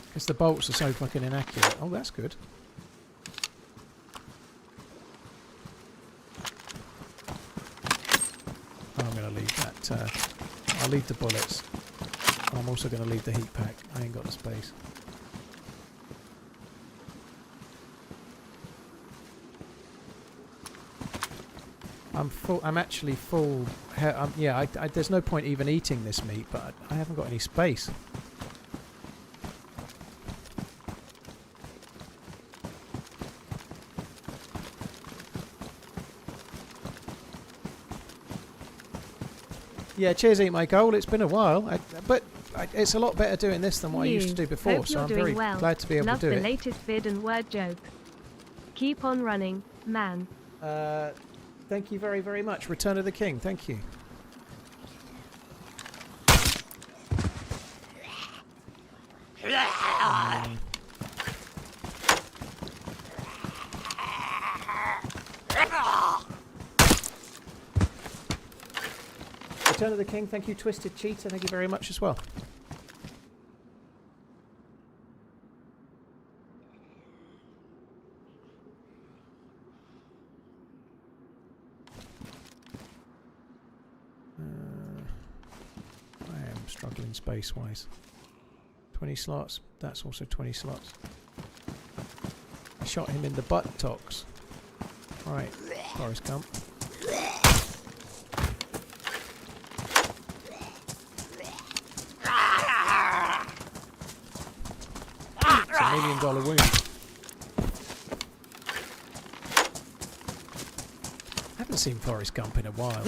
[SPEAKER 2] Because the bolts are so fucking inaccurate. Oh, that's good. Oh, I'm going to leave that. I'll leave the bullets. I'm also going to leave the heat pack. I ain't got the space. I'm full. I'm actually full. Yeah, there's no point even eating this meat, but I haven't got any space. Yeah, cheers, Eat My Goal. It's been a while, but it's a lot better doing this than what I used to do before,
[SPEAKER 1] Hope
[SPEAKER 2] so I'm
[SPEAKER 1] doing
[SPEAKER 2] very
[SPEAKER 1] well.
[SPEAKER 2] glad to be able
[SPEAKER 1] Love
[SPEAKER 2] to do
[SPEAKER 1] the
[SPEAKER 2] it.
[SPEAKER 1] latest vid and word jokes. Keep on running, man.
[SPEAKER 2] Thank you very, very much. Return of the King, thank you. Return of the King, thank you. Twisted Cheetah, thank you very much as well. I am struggling space-wise. 20 slots, that's also 20 slots. I shot him in the buttocks. Right, Forrest Gump. It's $1 million wound. I haven't seen Forrest Gump in a while.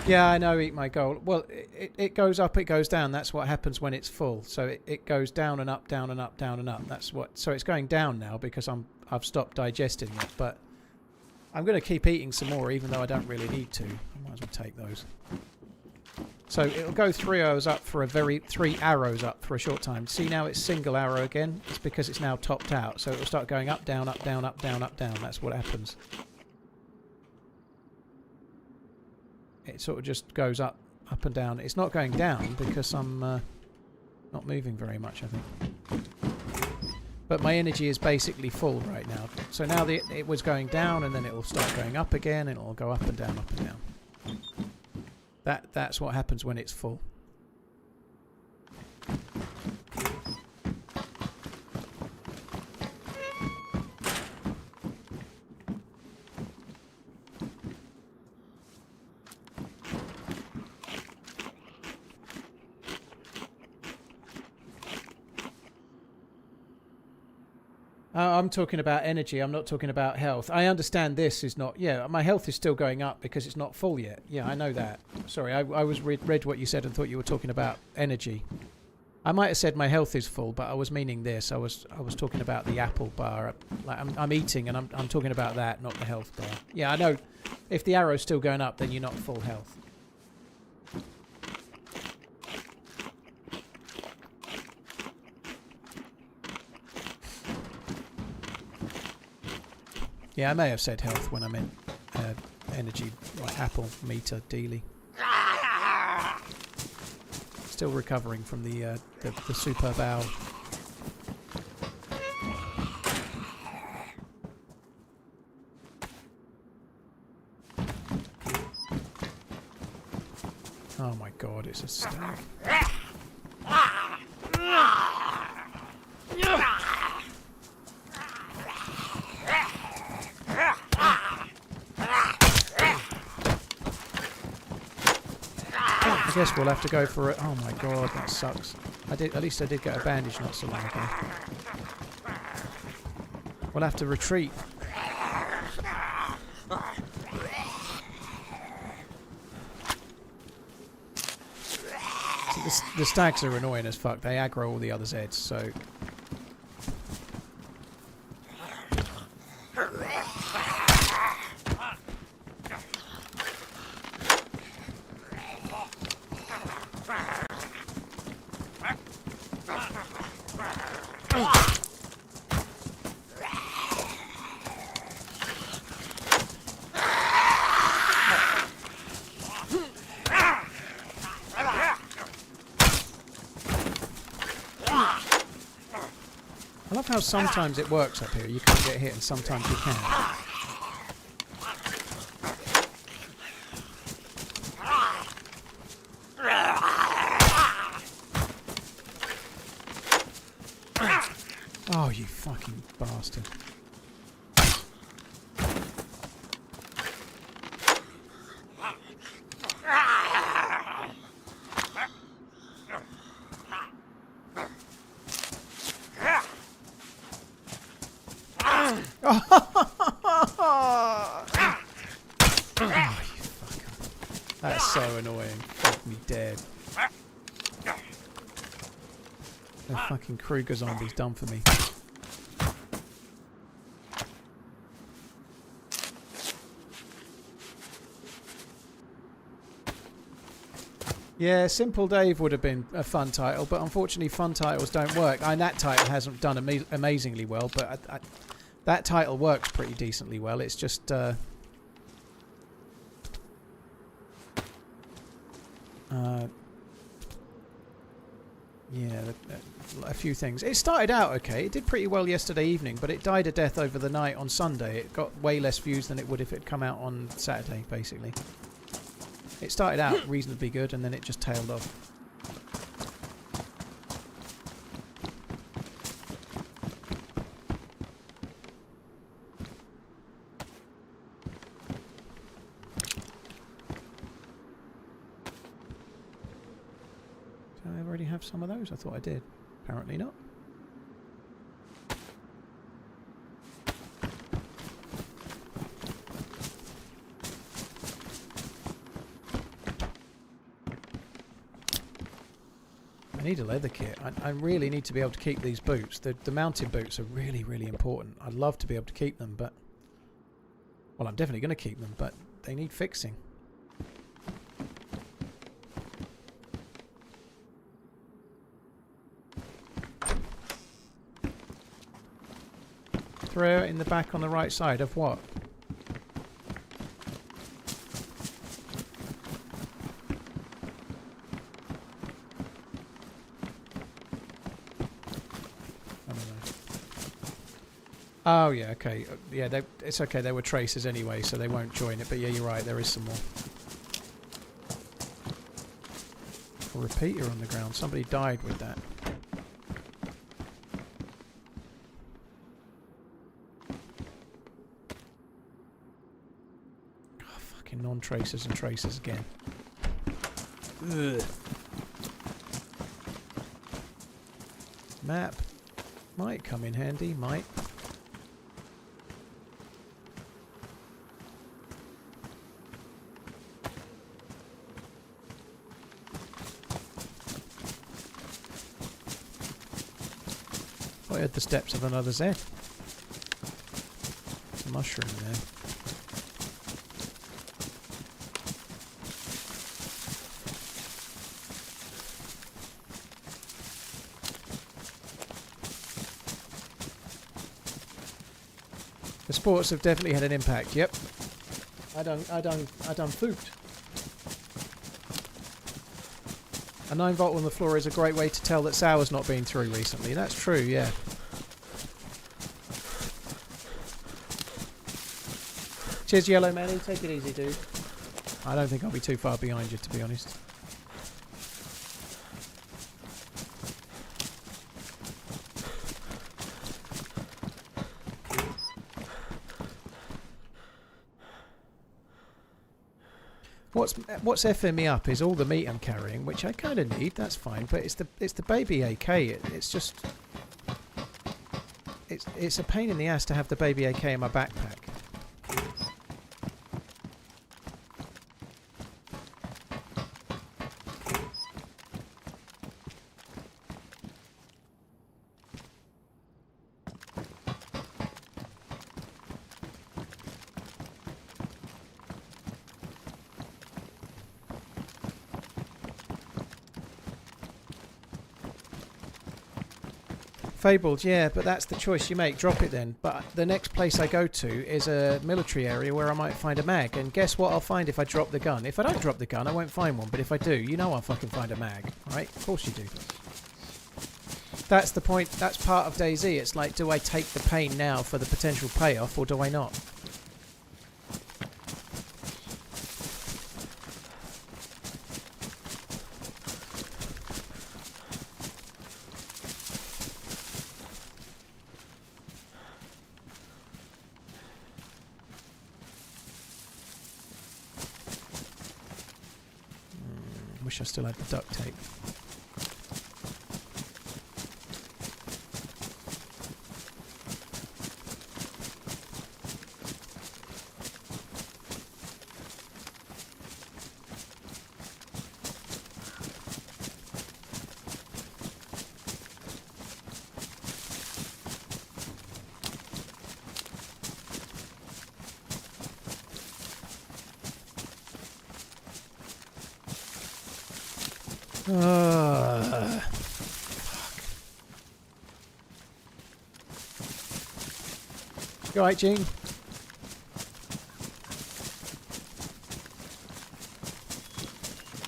[SPEAKER 2] Yeah, I know, Eat My Goal. Well, it goes up, it goes down. That's what happens when it's full. So it goes down and up, down and up, down and up. That's what. So it's going down now because I've stopped digesting it. But I'm going to keep eating some more, even though I don't really need to. I might as well take those. So it'll go 3 arrows up for 3 arrows up for a short time. See, now it's single arrow again. It's because it's now topped out. So it'll start going up, down, up, down, up, down, up, down. That's what happens. It sort of just goes up and down. It's not going down because I'm not moving very much, I think. But my energy is basically full right now. So now it was going down, and then it will start going up again, and it will go up and down, up and down. That's what happens when it's full. I'm talking about energy. I'm not talking about health. I understand this is not... Yeah, my health is still going up because it's not full yet. Yeah, I know that. Sorry, I was read what you said and thought you were talking about energy. I might have said my health is full, but I was meaning this. I was talking about the apple bar. Like I'm eating, and I'm talking about that, not the health bar. Yeah, I know. If the arrow's still going up, then you're not full health. Yeah, I may have said health when I meant energy, like apple meter dealy. Still recovering from the superb owl. Oh my god, it's a stag. I guess we'll have to go for it. Oh my god, that sucks. At least I did get a bandage not so long ago. We'll have to retreat. See, the stags are annoying as fuck. They aggro all the other Zeds, so... I love how sometimes it works up here. You can't get hit and sometimes you can. Oh, you fucking bastard. That's so annoying. Fuck me dead. The fucking Kruger zombie's done for me. Yeah, Simple Dave would have been a fun title, but unfortunately fun titles don't work. And that title hasn't done amazingly well, but that title works pretty decently well. It's just... yeah, a few things. It started out okay. It did pretty well yesterday evening, but it died a death over the night on Sunday. It got way less views than it would if it had come out on Saturday, basically. It started out reasonably good, and then it just tailed off. Did I already have some of those? I thought I did. Apparently not. I need a leather kit. I really need to be able to keep these boots. The mountain boots are really, really important. I'd love to be able to keep them, but... Well, I'm definitely going to keep them, but they need fixing. Throw it in the back on the right side of what? Oh yeah, okay. Yeah, it's okay. There were traces anyway, so they won't join it. But yeah, you're right. There is some more. A repeater on the ground. Somebody died with that. Oh, fucking non-tracers and tracers again. Ugh. Map might come in handy. Might. I heard the steps of another Z. There's a mushroom there. The sports have definitely had an impact. Yep. I done fooped. A 9-volt on the floor is a great way to tell that sour's not been through recently. That's true, yeah. Cheers, Yellow Manny. Take it easy, dude. I don't think I'll be too far behind you, to be honest. What's effing me up is all the meat I'm carrying, which I kind of need. That's fine, but it's the baby AK. It's just it's a pain in the ass to have the baby AK in my backpack. Fabled, yeah, but that's the choice you make. Drop it then. But the next place I go to is a military area where I might find a mag. And guess what I'll find if I drop the gun? If I don't drop the gun, I won't find one. But if I do, you know I'll fucking find a mag. Right? Of course you do. That's the point. That's part of DayZ. It's like, do I take the pain now for the potential payoff, or do I not? Wish I still had the duct tape. You alright, Gene?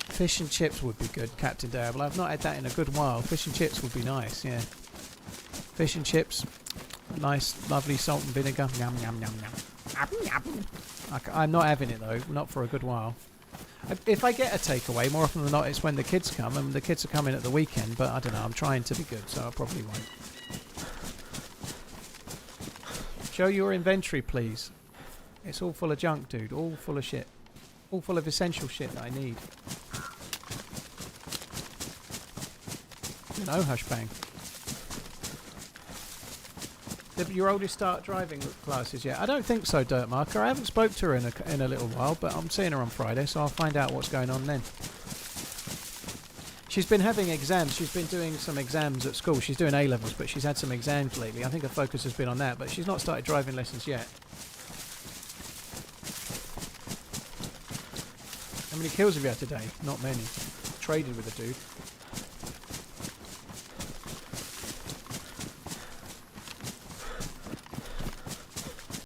[SPEAKER 2] Fish and chips would be good, Captain Dable. I've not had that in a good while. Fish and chips would be nice, yeah. Fish and chips, nice, lovely salt and vinegar. Yum, yum, yum, yum. I'm not having it though, not for a good while. If I get a takeaway, more often than not, it's when the kids come, and the kids are coming at the weekend. But I don't know. I'm trying to be good, so I probably won't. Show your inventory, please. It's all full of junk, dude. All full of shit. All full of essential shit that I need. You know, Hushbang. Did your oldest start driving classes yet? I don't think so, Dirtmarker. I haven't spoke to her in a little while, but I'm seeing her on Friday, so I'll find out what's going on then. She's been having exams. She's been doing some exams at school. She's doing A-levels, but she's had some exams lately. I think her focus has been on that, but she's not started driving lessons yet. How many kills have you had today? Not many. Traded with a dude.